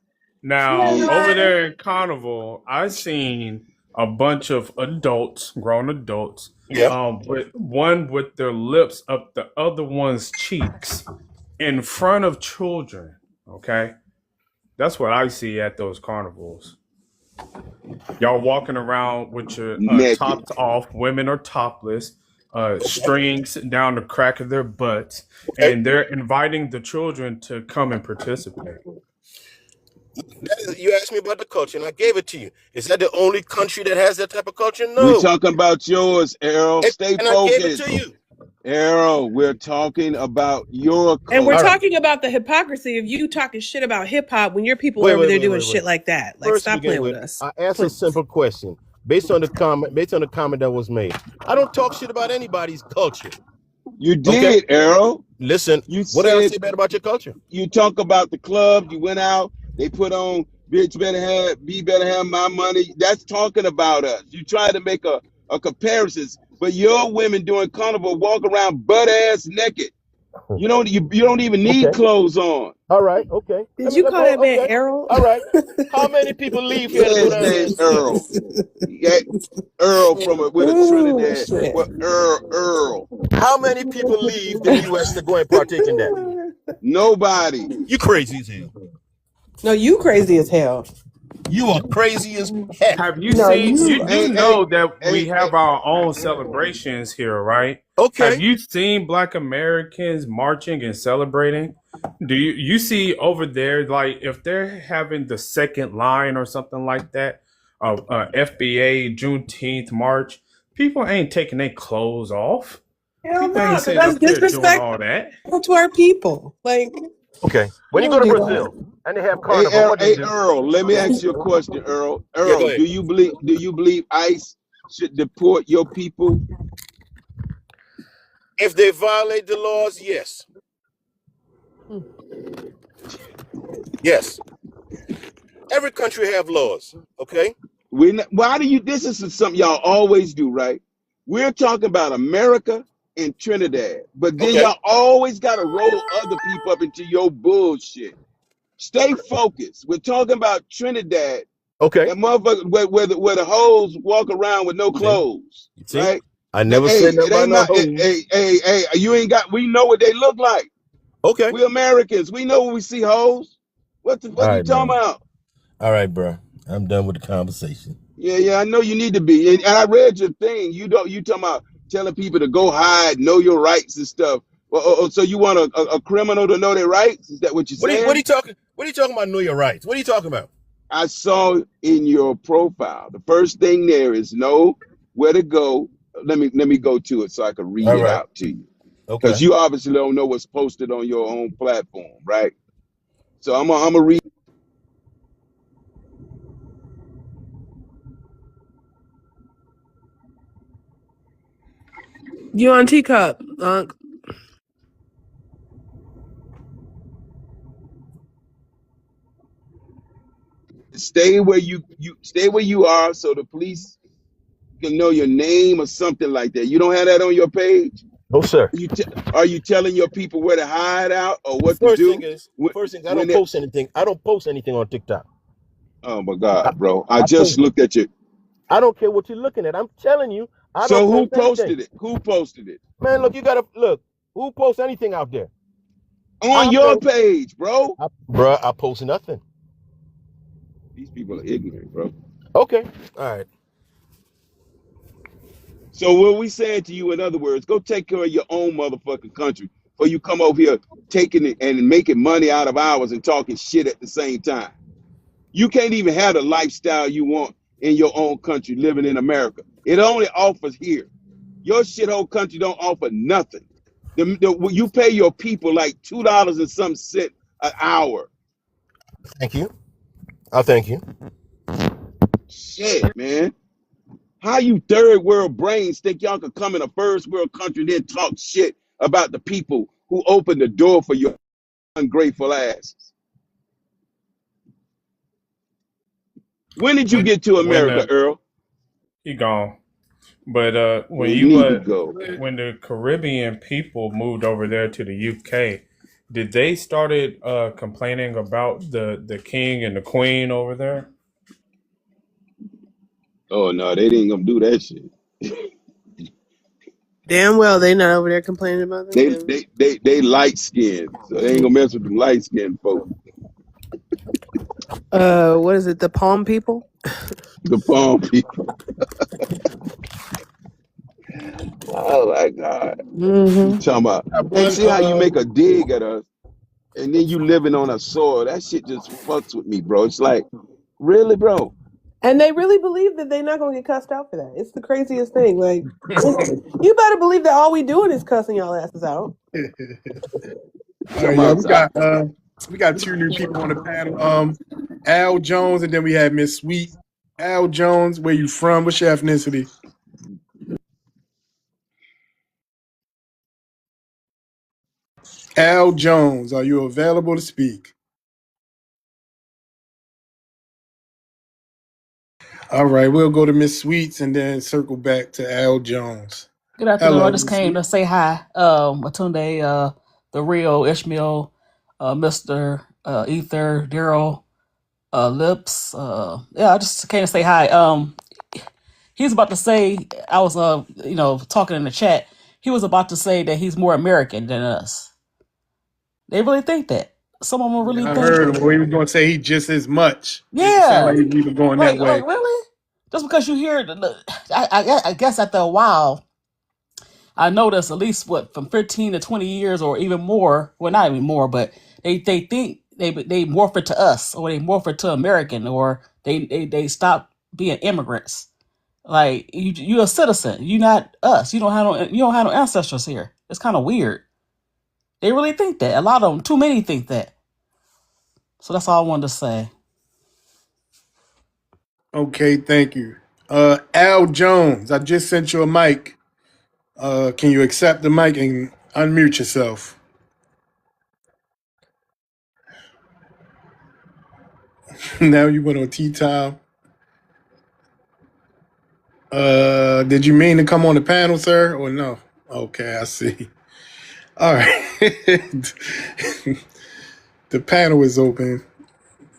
Now, ain't over lying. there in Carnival, I've seen a bunch of adults, grown adults, Yep. with one with their lips up the other one's cheeks in front of children. Okay, that's what I see at those carnivals. Y'all walking around with your Naked. tops off. Women are topless. strings down the crack of their butts, Okay. and they're inviting the children to come and participate. You asked me about the culture, and I gave it to you. Is that the only country that has that type of culture? We're No. talking about yours, Errol. Stay And I gave it focused. to you. Errol, we're talking about your And we're culture. talking about the hypocrisy of you talking shit about hip hop when your people are over there doing shit like that. Like, First, stop playing with us. I asked a simple question based on the comment that was made. I don't talk shit about anybody's culture. You did, Errol. Listen, what did I say bad about your culture? You talk about the club. You went out. They put on "Bitch Better Have My Money." That's talking about us. You try to make a comparison, but your women doing carnival walk around butt ass naked. You don't even need clothes on. All right, okay. Did you call that man Errol? All right. How many people leave here to go down there? Earl. Yeah, Earl with a Trinidad. Well, Earl. How many people leave the U.S. to go and partake in that? Nobody. You crazy as hell. No, you crazy as hell. You are crazy as heck. Have you seen? You do know that we have our own celebrations here, right? Okay. Have you seen Black Americans marching and celebrating? Do you see over there, like if they're having the second line or something like that, FBA Juneteenth march, people ain't taking their clothes off. Hell People no, ain't sitting up there doing all that. to our people. Like, okay, when you go to Brazil and they have carnival, Earl, let me ask you a question, Earl. Earl, do you believe ICE should deport your people? If they violate the laws, yes. Yes. Every country have laws, okay? Why do you, this is something y'all always do, right? We're talking about America and Trinidad, but then y'all always got to roll other people up into your bullshit. Stay focused. We're talking about Trinidad. Okay. That motherfucker where the hoes walk around with no clothes, right? I never said that about no hoes. Hey, you ain't got, we know what they look like. Okay. We Americans. We know when we see hoes. What are you talking about? All right, bro. I'm done with the conversation. Yeah, I know you need to be. And I read your thing. You talking about telling people to go hide, know your rights and stuff. So you want a criminal to know their rights? Is that what you're saying? What are you talking about, know your rights? What are you talking about? I saw in your profile. The first thing there is know where to go. Let me go to it so I can read it out to you. Okay. Because you obviously don't know what's posted on your own platform, right? So I'm gonna read. you on teacup, Stay where you are, so the police can know your name or something like that. You don't have that on your page? No, sir. Are you telling your people where to hide out or what to First do? thing, I don't post anything. I don't post anything on TikTok. Oh my God, bro! I just looked at you. I don't care what you're looking at. I'm telling you. So who posted it? Who posted it? Man, look, you gotta look. Who posts anything out there? On your page, bro. Bro, I post nothing. These people are ignorant, bro. Okay. All right. So what we saying to you, in other words, go take care of your own motherfucking country, or you come over here taking it and making money out of ours and talking shit at the same time. You can't even have the lifestyle you want in your own country, living in America. It only offers here. Your shithole country don't offer nothing. You pay your people like $2 and some cent an hour. Thank you. Thank you. Shit, man. How you third world brains think y'all could come in a first world country and then talk shit about the people who opened the door for your ungrateful asses? When did you get to America, Earl? He gone. But when when the Caribbean people moved over there to the UK, did they started complaining about the king and the queen over there? Oh no, they didn't gonna do that shit. damn well they not over there complaining about that. They light skinned, so they ain't gonna mess with them light skinned folks. What is it? The palm people? The palm people. Oh my God. You Mm-hmm. talking about, Got and one. see how you make a dig at us and then you living on a soil. That shit just fucks with me, bro. It's like, really, bro? And they really believe that they're not going to get cussed out for that. It's the craziest thing. Like, you better believe that all we doing is cussing y'all asses out. All right, Talking yeah, about, we got two new people on the panel. Al Jones, and then we have Miss Sweet. Al Jones, where you from? What's your ethnicity? Al Jones, are you available to speak? All right, we'll go to Miss Sweets and then circle back to Al Jones. Good afternoon. I Hello, just Miss came Sweet. to say hi. Matunde, the real Ishmael, Mr. Ether, Daryl, Lips. Yeah, I just came to say hi. He's about to say I was talking in the chat. He was about to say that he's more American than us. They really think that. Some of them really Yeah, I think heard that. him. Or he was going to say he just as much. It sounded like Yeah, he was even going that like way. really? Just because you hear, I guess after a while I noticed at least what from 15 to 20 years or even more. Well, not even more, but they think they morph it to us or they morph it to American or they stop being immigrants. Like you a citizen. You not us. You don't have no ancestors here. It's kind of weird. They really think that. A lot of them, too many think that. So that's all I wanted to say. Okay, thank you. Al Jones, I just sent you a mic. Can you accept the mic and unmute yourself? Now you went on tea time. Did you mean to come on the panel, sir, or no? Okay, I see. All right. The panel is open.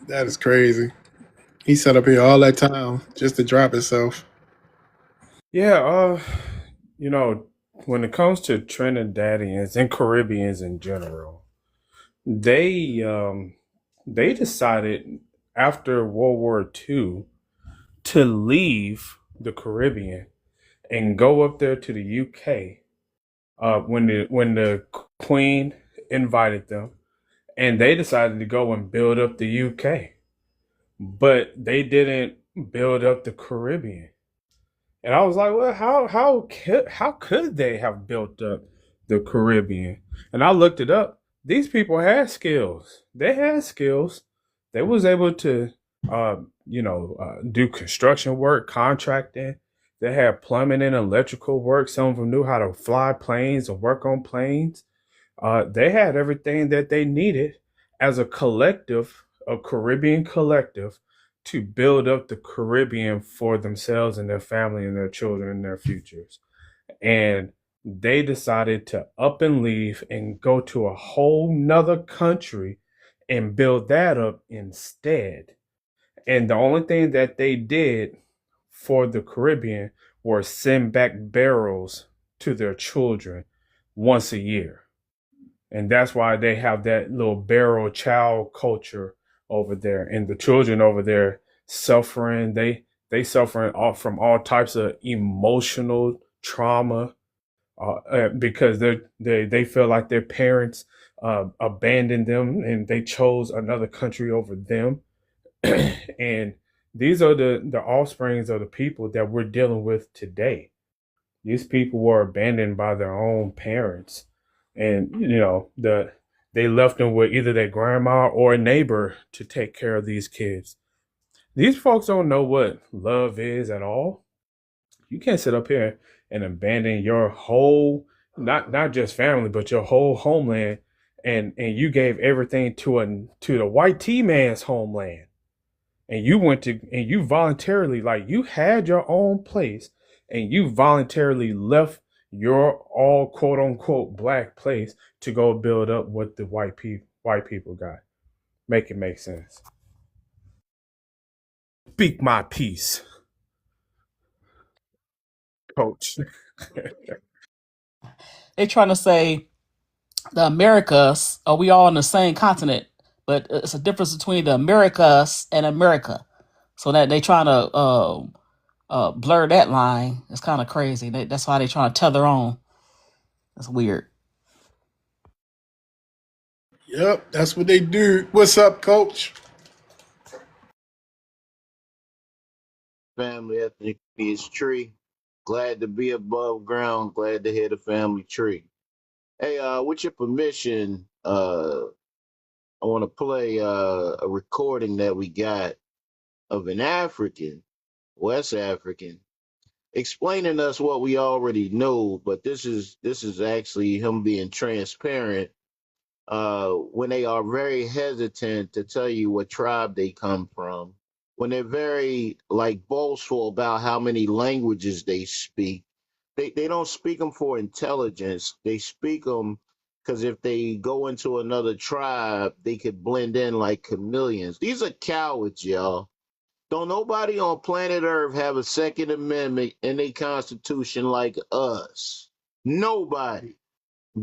That is crazy. He sat up here all that time just to drop himself. Yeah, you know, when it comes to Trinidadians and Caribbeans in general, they they decided after World War II to leave the Caribbean and go up there to the UK when the Queen invited them, and they decided to go and build up the UK, but they didn't build up the Caribbean. And I was like, well, how could they have built up the Caribbean? And I looked it up. These people had skills. They had skills. They was able to, do construction work, contracting. They had plumbing and electrical work. Some of them knew how to fly planes or work on planes. They had everything that they needed as a collective, a Caribbean collective, to build up the Caribbean for themselves and their family and their children and their futures. And they decided to up and leave and go to a whole nother country and build that up instead. And the only thing that they did for the Caribbean was send back barrels to their children once a year. And that's why they have that little barrel child culture over there, and the children over there suffering. They suffering from all types of emotional trauma because they feel like their parents abandoned them and they chose another country over them. And these are the offsprings of the people that we're dealing with today. These people were abandoned by their own parents, and they left them with either their grandma or a neighbor to take care of these kids. These folks don't know what love is at all. You can't sit up here and abandon your whole, not just family, but your whole homeland, and you gave everything to the white T man's homeland, and you voluntarily, like, you had your own place and you voluntarily left your all quote unquote black place to go build up what the white people got. Make it make sense. Speak my piece, coach. They trying to say the Americas are we all on the same continent, but it's a difference between the Americas and America. So that they trying to blur that line. It's kind of crazy. That's why they trying to tether on. That's weird. Yep, that's what they do. What's up, coach? Family ethnic is tree. Glad to be above ground. Glad to hear the family tree. Hey, with your permission, I want to play a recording that we got of an African, West African, explaining us what we already know. But this is actually him being transparent when they are very hesitant to tell you what tribe they come from, when they're very like boastful about how many languages they speak. They don't speak them for intelligence. They speak them because if they go into another tribe, they could blend in like chameleons. These are cowards, y'all. Don't nobody on planet Earth have a Second Amendment in their constitution like us. Nobody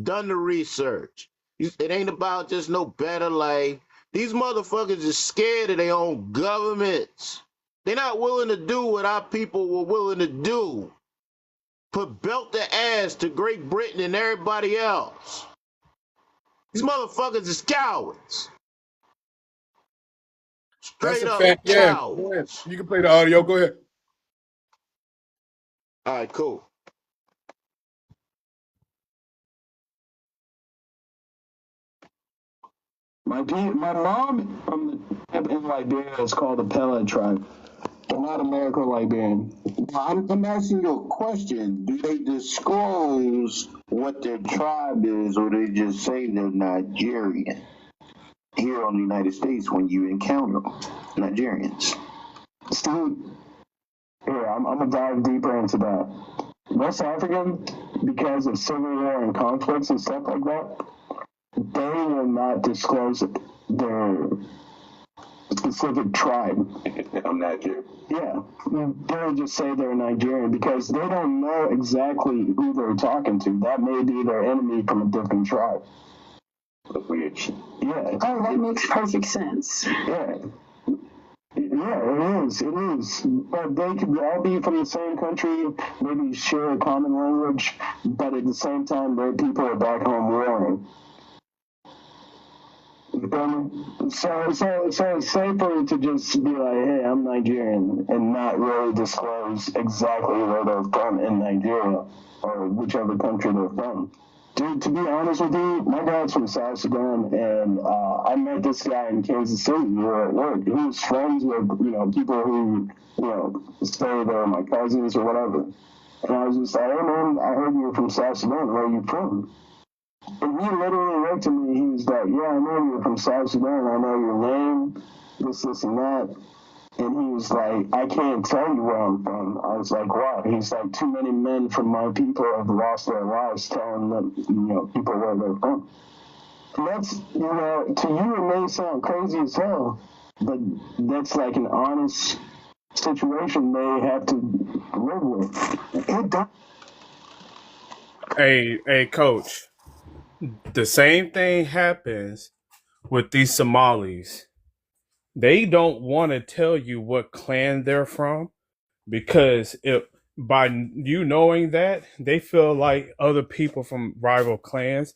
done the research. It ain't about just no better life. These motherfuckers is scared of their own governments. They're not willing to do what our people were willing to do. Put belt the ass to Great Britain and everybody else. These motherfuckers is cowards. That's Straight a up fact. Yeah, go ahead. cowards. You can play the audio. Go ahead. All right, cool. My mom from the tribe in Liberia is called the Pella tribe. They're not American Liberian. I'm asking you a question. Do they disclose what their tribe is, or they just say they're Nigerian here on the United States when you encounter Nigerians? Steve, here, I'm going to dive deeper into that. West African, because of civil war and conflicts and stuff like that, they will not disclose their specific tribe. I'm Nigerian. Yeah, they'll just say they're Nigerian because they don't know exactly who they're talking to. That may be their enemy from a different tribe. Weird. Yeah. Oh, that makes perfect sense. Yeah. Yeah, it is. It is. But they could all be from the same country, maybe share a common language, but at the same time, their people are back home warring. So it's safer to just be like, hey, I'm Nigerian, and not really disclose exactly where they're from in Nigeria or whichever country they're from. Dude, to be honest with you, my dad's from South Sudan, and I met this guy in Kansas City. We were at work. He was friends with, people who, say they're my cousins or whatever. And I was just like, hey man, I heard you were from South Sudan. Where are you from? And he literally looked at me, he was like, yeah, I know you're from South Sudan, I know your name, this, and that. And he was like, I can't tell you where I'm from. I was like, what? He's like, too many men from my people have lost their lives telling them, people where they're from. And that's, to you it may sound crazy as hell, but that's like an honest situation they have to live with. It don't. Hey, coach. The same thing happens with these Somalis. They don't want to tell you what clan they're from because by you knowing that, they feel like other people from rival clans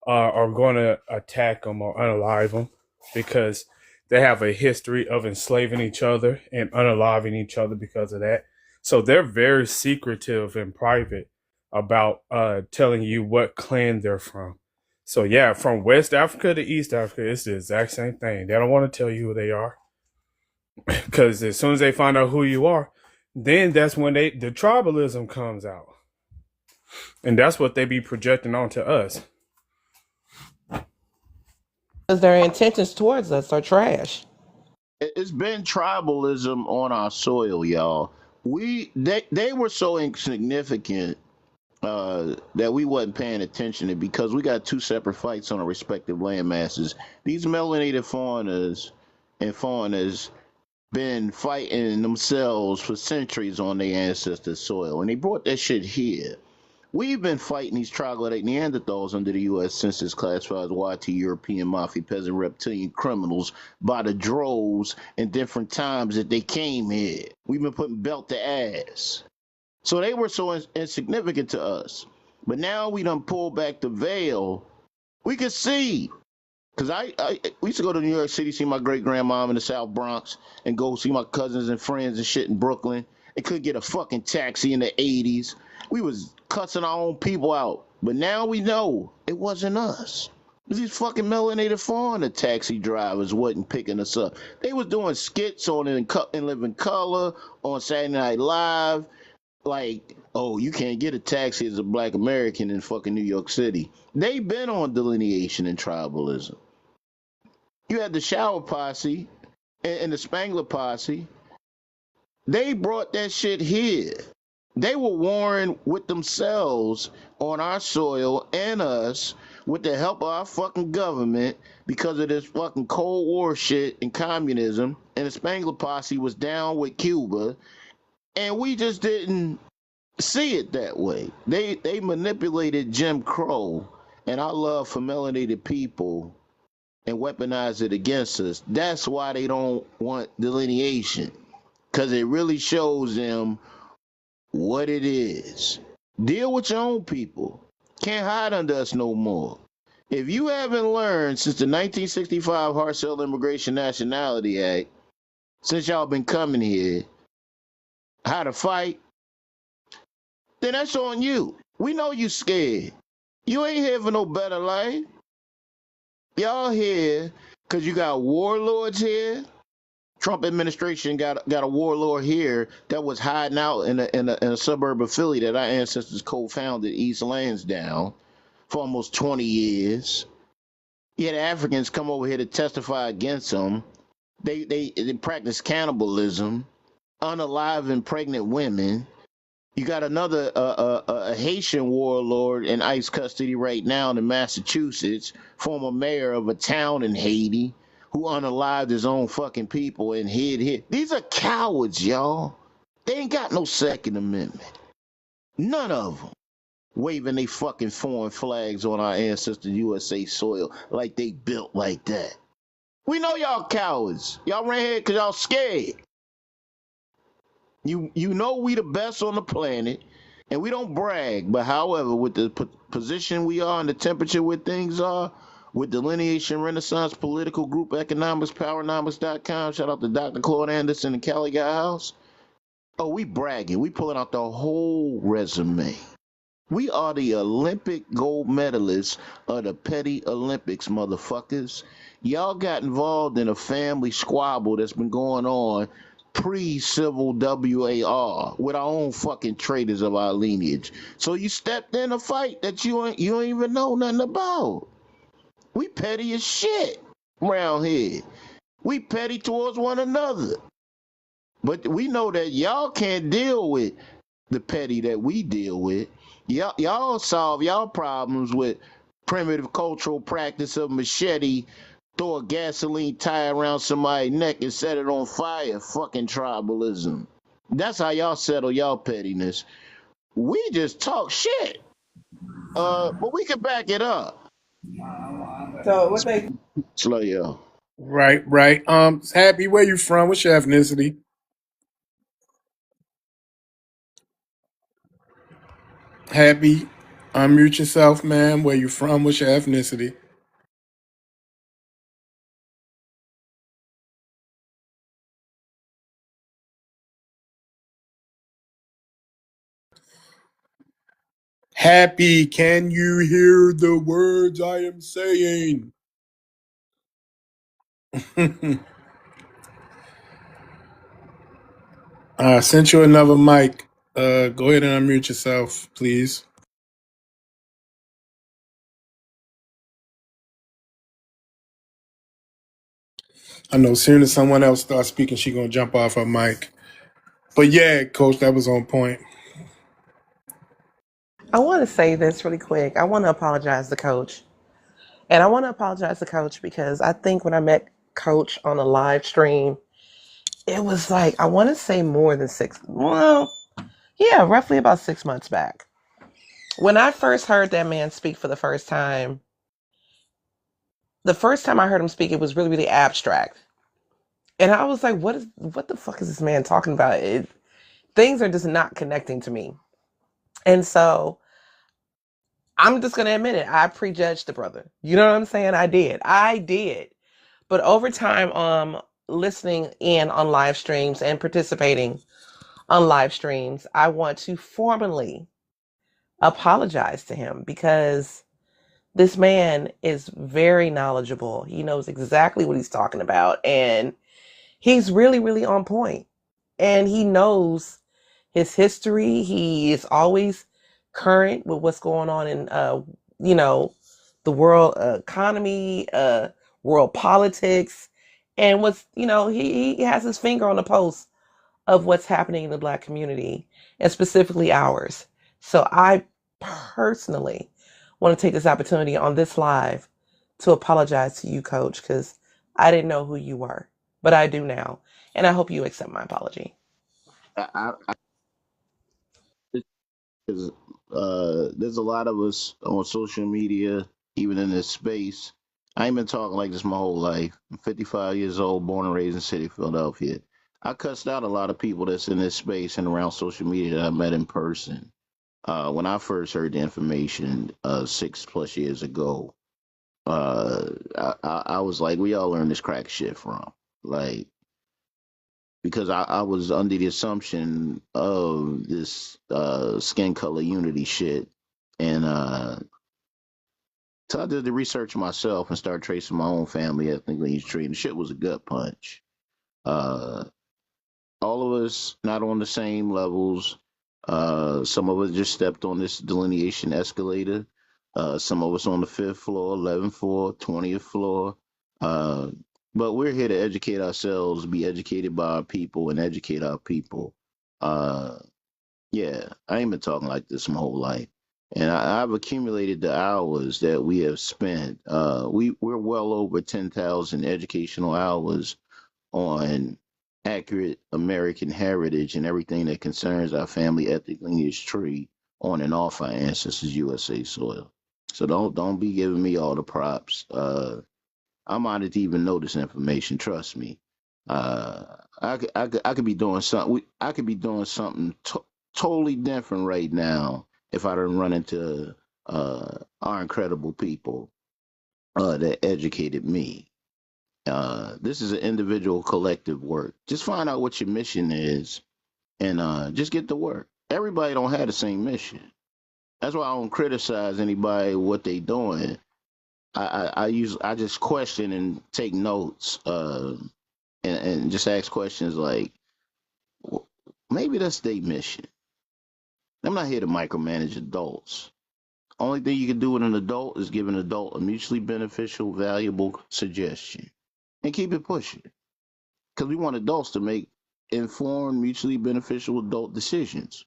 are going to attack them or unalive them because they have a history of enslaving each other and unaliving each other because of that. So they're very secretive and private about telling you what clan they're from. So yeah, from West Africa to East Africa, it's the exact same thing. They don't want to tell you who they are because as soon as they find out who you are, then that's when the tribalism comes out, and that's what they be projecting onto us. Because their intentions towards us are trash. It's been tribalism on our soil, y'all. They were so insignificant that we wasn't paying attention to because we got two separate fights on our respective land masses. These melanated foreigners been fighting themselves for centuries on their ancestors' soil, and they brought that shit here. We've been fighting these troglodyte Neanderthals under the U.S. Census classified as YT European Mafia peasant reptilian criminals by the droves in different times that they came here. We've been putting belt to ass. So they were so insignificant to us. But now we done pulled back the veil. We can see. Because we used to go to New York City, see my great grandmom in the South Bronx, and go see my cousins and friends and shit in Brooklyn. And could get a fucking taxi in the 80s. We was cussing our own people out. But now we know it wasn't us. These fucking melanated foreigner taxi drivers wasn't picking us up. They was doing skits on it in Living Color, on Saturday Night Live. Like, oh, you can't get a taxi as a black American in fucking New York City. They been on delineation and tribalism. You had the Shower Posse and the Spangler Posse. They brought that shit here. They were warring with themselves on our soil and us with the help of our fucking government because of this fucking Cold War shit and communism. And the Spangler Posse was down with Cuba. And we just didn't see it that way. They manipulated Jim Crow and our love for melanated people and weaponize it against us. That's why they don't want delineation, because it really shows them what it is. Deal with your own people. Can't hide under us no more. If you haven't learned since the 1965 Hard-Shell Immigration Nationality Act, since y'all been coming here, how to fight, then that's on you. We know you scared. You ain't here for no better life. Y'all here because you got warlords here. Trump administration got a warlord here that was hiding out in a suburb of Philly that our ancestors co-founded, East Lansdowne, for almost 20 years. Yet Africans come over here to testify against them. They practice cannibalism, unaliving pregnant women. You got another a Haitian warlord in ICE custody right now in Massachusetts, former mayor of a town in Haiti, who unalived his own fucking people and hid here. These are cowards, y'all. They ain't got no Second Amendment. None of them. Waving they fucking foreign flags on our ancestors' USA soil like they built like that. We know y'all cowards. Y'all ran here because y'all scared. You know we the best on the planet, and we don't brag. But however, with the position we are and the temperature where things are, with Delineation Renaissance Political Group Economics, Powernomics.com, shout out to Dr. Claude Anderson and Cali Guy House. Oh, we bragging. We pulling out the whole resume. We are the Olympic gold medalists of the petty Olympics, motherfuckers. Y'all got involved in a family squabble that's been going on pre-civil WAR with our own fucking traitors of our lineage. So you stepped in a fight that you ain't even know nothing about. We petty as shit around here. We petty towards one another. But we know that y'all can't deal with the petty that we deal with. Y'all solve y'all problems with primitive cultural practice of machete, throw a gasoline tie around somebody's neck and set it on fire. Fucking tribalism. That's how y'all settle y'all pettiness. We just talk shit. But we can back it up. So what they Slow y'all. Right, right. Happy, where you from? What's your ethnicity? Happy, unmute yourself, man. Where you from? What's your ethnicity? Happy, can you hear the words I am saying? I sent you another mic. Go ahead and unmute yourself, please. I know as soon as someone else starts speaking, she's gonna jump off her mic. But yeah, coach, that was on point. I want to say this really quick. I want to apologize to Coach. And I want to apologize to Coach because I think when I met Coach on a live stream, it was like, I want to say more than roughly about 6 months back. When I first heard that man speak for the first time I heard him speak, it was really, really abstract. And I was like, what the fuck is this man talking about? Things are just not connecting to me. And so I'm just gonna admit it. I prejudged the brother. You know what I'm saying? I did. But over time, listening in on live streams and participating on live streams, I want to formally apologize to him because this man is very knowledgeable. He knows exactly what he's talking about, and he's really, really on point. And he knows his history. He is always current with what's going on in, you know, the world economy, world politics, and what's, he has his finger on the pulse of what's happening in the Black community, and specifically ours. So I personally want to take this opportunity on this live to apologize to you, Coach, because I didn't know who you were, but I do now, and I hope you accept my apology. I, Because there's a lot of us on social media, even in this space. I ain't been talking like this my whole life. I'm 55 years old, born and raised in the city of Philadelphia. I cussed out a lot of people that's in this space and around social media that I met in person. When I first heard the information 6+ years ago, I was like, "Where y'all learn this crack shit from?" Like, because I was under the assumption of this skin color unity shit. And so I did the research myself and started tracing my own family ethnic lineage tree. And the shit was a gut punch. Uh, all of us not on the same levels. Some of us just stepped on this delineation escalator. Some of us on the 5th floor, 11th floor, 20th floor. Uh, but we're here to educate ourselves, be educated by our people, and educate our people. Uh, yeah, I ain't been talking like this my whole life. And I've accumulated the hours that we have spent. We're well over 10,000 educational hours on accurate American heritage and everything that concerns our family ethnic lineage tree on and off our ancestors' USA soil. So don't be giving me all the props. I'm honored to even know this information. Trust me. Uh, I could be doing something. I could be doing something totally different right now if I didn't run into our incredible people that educated me. This is an individual collective work. Just find out what your mission is and just get to work. Everybody don't have the same mission. That's why I don't criticize anybody what they doing. I just question and take notes and just ask questions like maybe that's their mission. I'm not here to micromanage adults. Only thing you can do with an adult is give an adult a mutually beneficial, valuable suggestion and keep it pushing. Because we want adults to make informed, mutually beneficial adult decisions.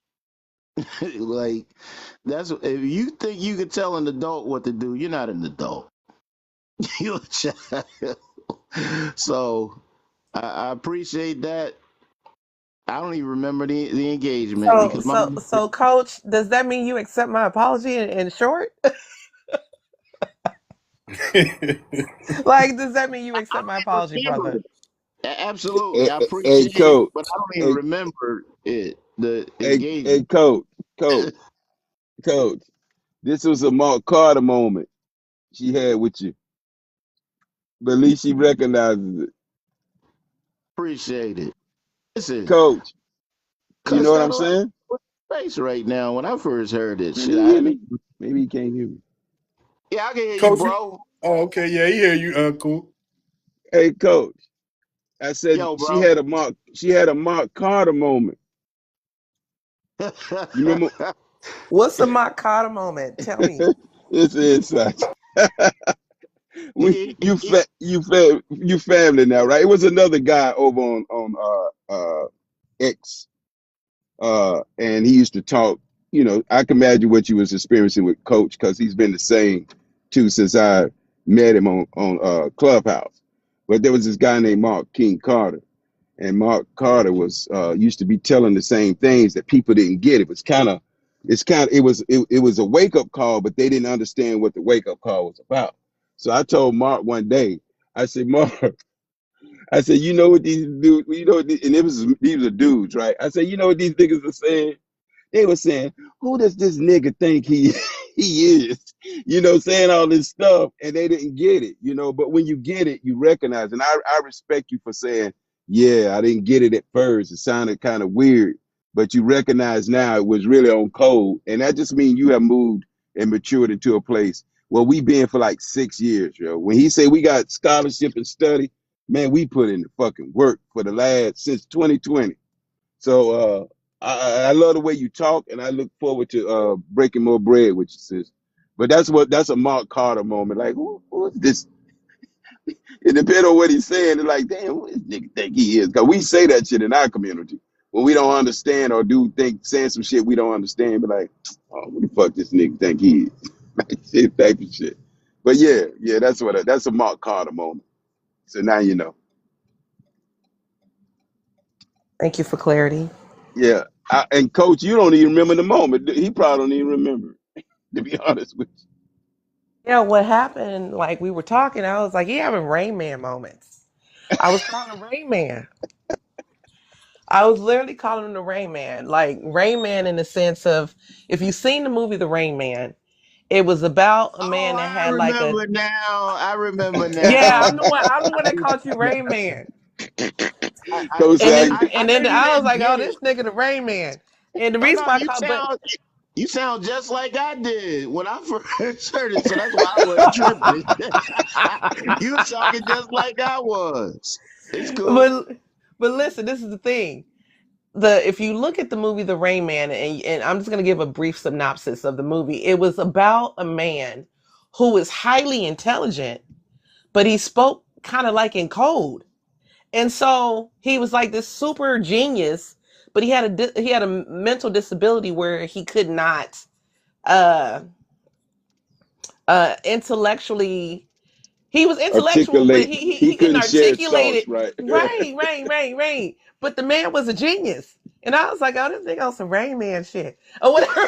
Like that's if you think you can tell an adult what to do, you're not an adult. You're a child. So I appreciate that. I don't even remember the engagement So, because my so, so, Coach, does that mean you accept my apology in short? Like, does that mean you accept my I apology, remember brother? it. Absolutely, Hey, I hey, appreciate it, coach. but I don't even Hey, remember it. The hey, engagement. coach, coach. This was a Mark Carter moment she had with you, but at least she recognizes it. Appreciate it. Listen, Coach, you know cussed what out I'm a lot saying? of face right now. When I first heard this Can shit, you I hear didn't. me? Maybe he can't hear me. Yeah, I can hear you, Coach, bro. oh, okay, yeah, he hear you, Uncle. Hey, coach. I said Yo, she bro. had a Mark. She had a Mark Carter moment. You remember? What's the Makata moment? Tell me. It's inside. we he, you family now, right? It was another guy over on X, and he used to talk. You know, I can imagine what you was experiencing with Coach because he's been the same too since I met him on Clubhouse. But there was this guy named Mark King Carter, and Mark Carter was used to be telling the same things that people didn't get. It was kind of It's kind of it was a wake up call, but they didn't understand what the wake up call was about. So I told Mark one day, I said, Mark, I said, you know what these dudes, you know, and these were dudes, right? I said, you know what these niggas are saying? They were saying, who does this nigga think he he is? You know, saying all this stuff, and they didn't get it, you know. But when you get it, you recognize. And I respect you for saying, yeah, I didn't get it at first. It sounded kind of weird, but you recognize now it was really on code. And that just means you have moved and matured into a place where we been for like 6 years, yo. When he said we got scholarship and study, man, we put in the fucking work for the last since 2020. So I love the way you talk, and I look forward to breaking more bread with you, sis. But that's a Mark Carter moment. Like, who is this? It depends on what he's saying. It's like, damn, who this nigga think he is? Because we say that shit in our community when we don't understand or do think saying some shit we don't understand. But like, oh, who the fuck this nigga think he is? Like, shit, type of shit. But yeah, that's a Mark Carter moment. So now you know. Thank you for clarity. Yeah. And coach, you don't even remember the moment. He probably don't even remember, to be honest with you. Yeah, what happened, like we were talking, I was like, he having Rain Man moments. I was calling him Rain Man. I was literally calling him the Rain Man. Like Rain Man in the sense of, if you've seen the movie The Rain Man, it was about a Oh, man that I had like a, remember now. I remember yeah, now. I'm the one that called you Rain Man. Coach And said, then I and know then you I was didn't like, oh, get this it. nigga the Rain Man. And the Oh reason no, why I called, but you sound just like I did when I first heard it. So that's why I wasn't tripping. You was talking just like I was. It's cool. but but listen, this is the thing. The If you look at the movie The Rain Man, and I'm just gonna give a brief synopsis of the movie. It was about a man who is highly intelligent, but he spoke kind of like in code. And so he was like this super genius, but he had a mental disability where he could not uh intellectually, he was intellectual, but articulate. He he couldn't couldn't share his articulate thoughts, it. right? Right. But the man was a genius. And I was like, oh, this nigga on some Rain Man shit. Or whatever.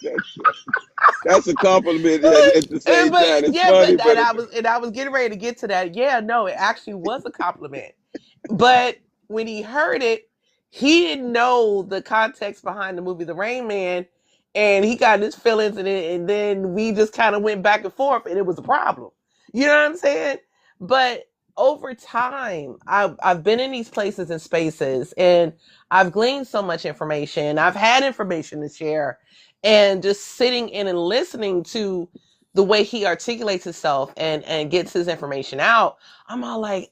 that's, that's a compliment at the same But time. It's yeah, funny, and but I was getting ready to get to that. Yeah, no, it actually was a compliment. But when he heard it, he didn't know the context behind the movie The Rain Man, and he got his feelings in it, and then we just kind of went back and forth, and it was a problem. You know what I'm saying? But over time, I've been in these places and spaces, and I've gleaned so much information. I've had information to share, and just sitting in and listening to the way he articulates himself and gets his information out, I'm all like,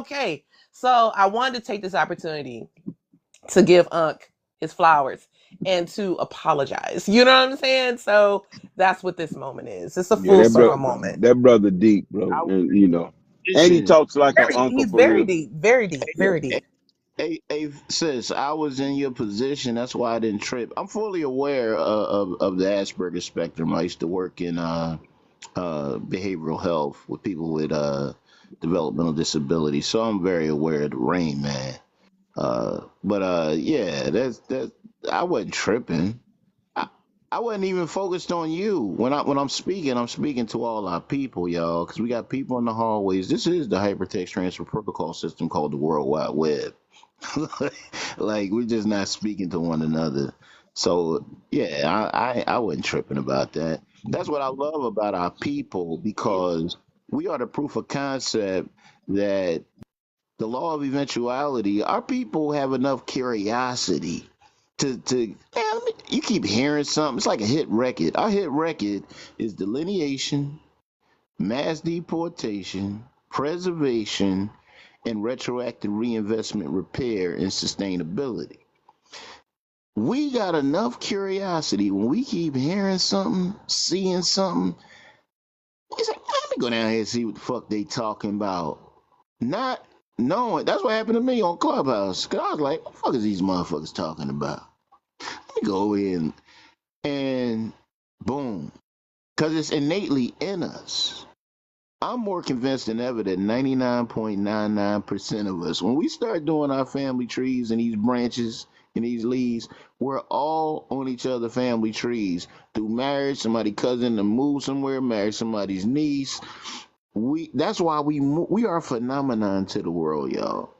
okay. So I wanted to take this opportunity to give Unc his flowers and to apologize. You know what I'm saying? So that's what this moment is. It's a yeah, full circle moment. that brother deep, bro, I was and in and he position. talks like an uncle He's for very real. deep, very deep, Yeah, very deep. Hey, sis, I was in your position. That's why I didn't trip. I'm fully aware of the Asperger's spectrum. I used to work in behavioral health with people with developmental disabilities, so I'm very aware of the Rain Man. But yeah, that's I wasn't tripping. I, I wasn't even focused on you when I'm speaking. I'm speaking to all our people, y'all, because we got people in the hallways. This is the hypertext transfer protocol system called the World Wide Web. Like we're just not speaking to one another. So yeah, I wasn't tripping about that. That's what I love about our people because we are the proof of concept that the law of eventuality, our people have enough curiosity to man, you keep hearing something. It's like a hit record. Our hit record is delineation, mass deportation, preservation, and retroactive reinvestment, repair, and sustainability. We got enough curiosity when we keep hearing something, seeing something. It's like, let me go down here and see what the fuck they talking about. Not knowing. That's what happened to me on Clubhouse. Cause I was like, what the fuck is these motherfuckers talking about? Let me go over here and boom. Cause it's innately in us. I'm more convinced than ever that 99.99% of us, when we start doing our family trees and these branches in these leads, we're all on each other family trees. Through marriage, somebody cousin to move somewhere, marry somebody's niece. That's why we are a phenomenon to the world, y'all.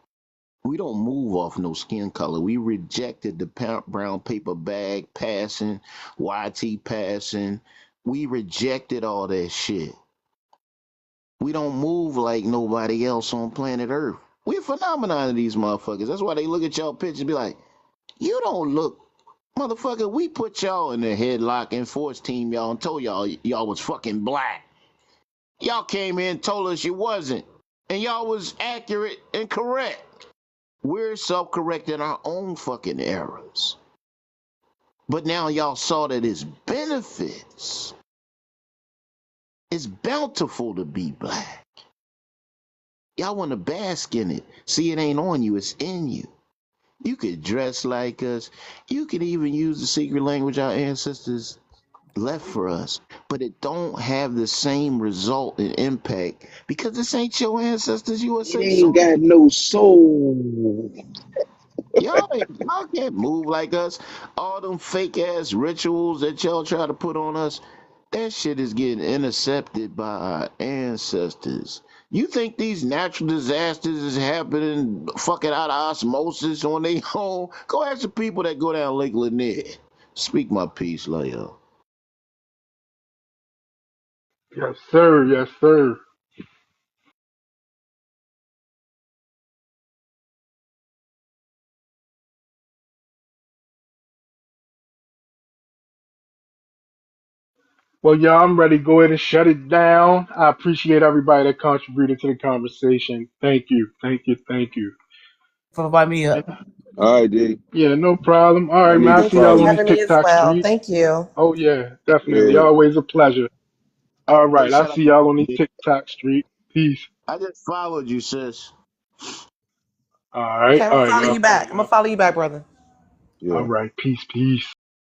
We don't move off no skin color. We rejected the brown paper bag passing, YT passing. We rejected all that shit. We don't move like nobody else on planet Earth. We a phenomenon of these motherfuckers. That's why they look at y'all pictures and be like, you don't look, motherfucker. We put y'all in the headlock and force team y'all and told y'all was fucking black. Y'all came in and told us you wasn't. And y'all was accurate and correct. We're self-correcting our own fucking errors. But now y'all saw that it's benefits. It's bountiful to be black. Y'all want to bask in it. See, it ain't on you, it's in you. You could dress like us. You could even use the secret language our ancestors left for us. But it don't have the same result and impact because this ain't your ancestors' It USA ain't soul. got no soul. Y'all can't move like us. All them fake ass rituals that y'all try to put on us, that shit is getting intercepted by our ancestors. You think these natural disasters is happening fucking out of osmosis on their own? Go ask the people that go down Lake Lanier. Speak my peace, Leo. Yes, sir. Yes, sir. Well, y'all, I'm ready to go ahead and shut it down. I appreciate everybody that contributed to the conversation. Thank you. Thank you. Thank you. For inviting me Yeah, up. All right, D. yeah, no problem. All I right, man. need I'll to Thank see you for y'all follow on you. these having me as TikTok well. streets. Thank you. Oh, yeah, definitely. Yeah. Always a pleasure. All Hey, right, I'll shout out see to y'all on you, these D. TikTok streets. Peace. I just followed you, sis. All Okay, right. I'm All gonna right, follow y'all. you back. I'm gonna follow you back, brother. All Yeah. right. Peace. Peace.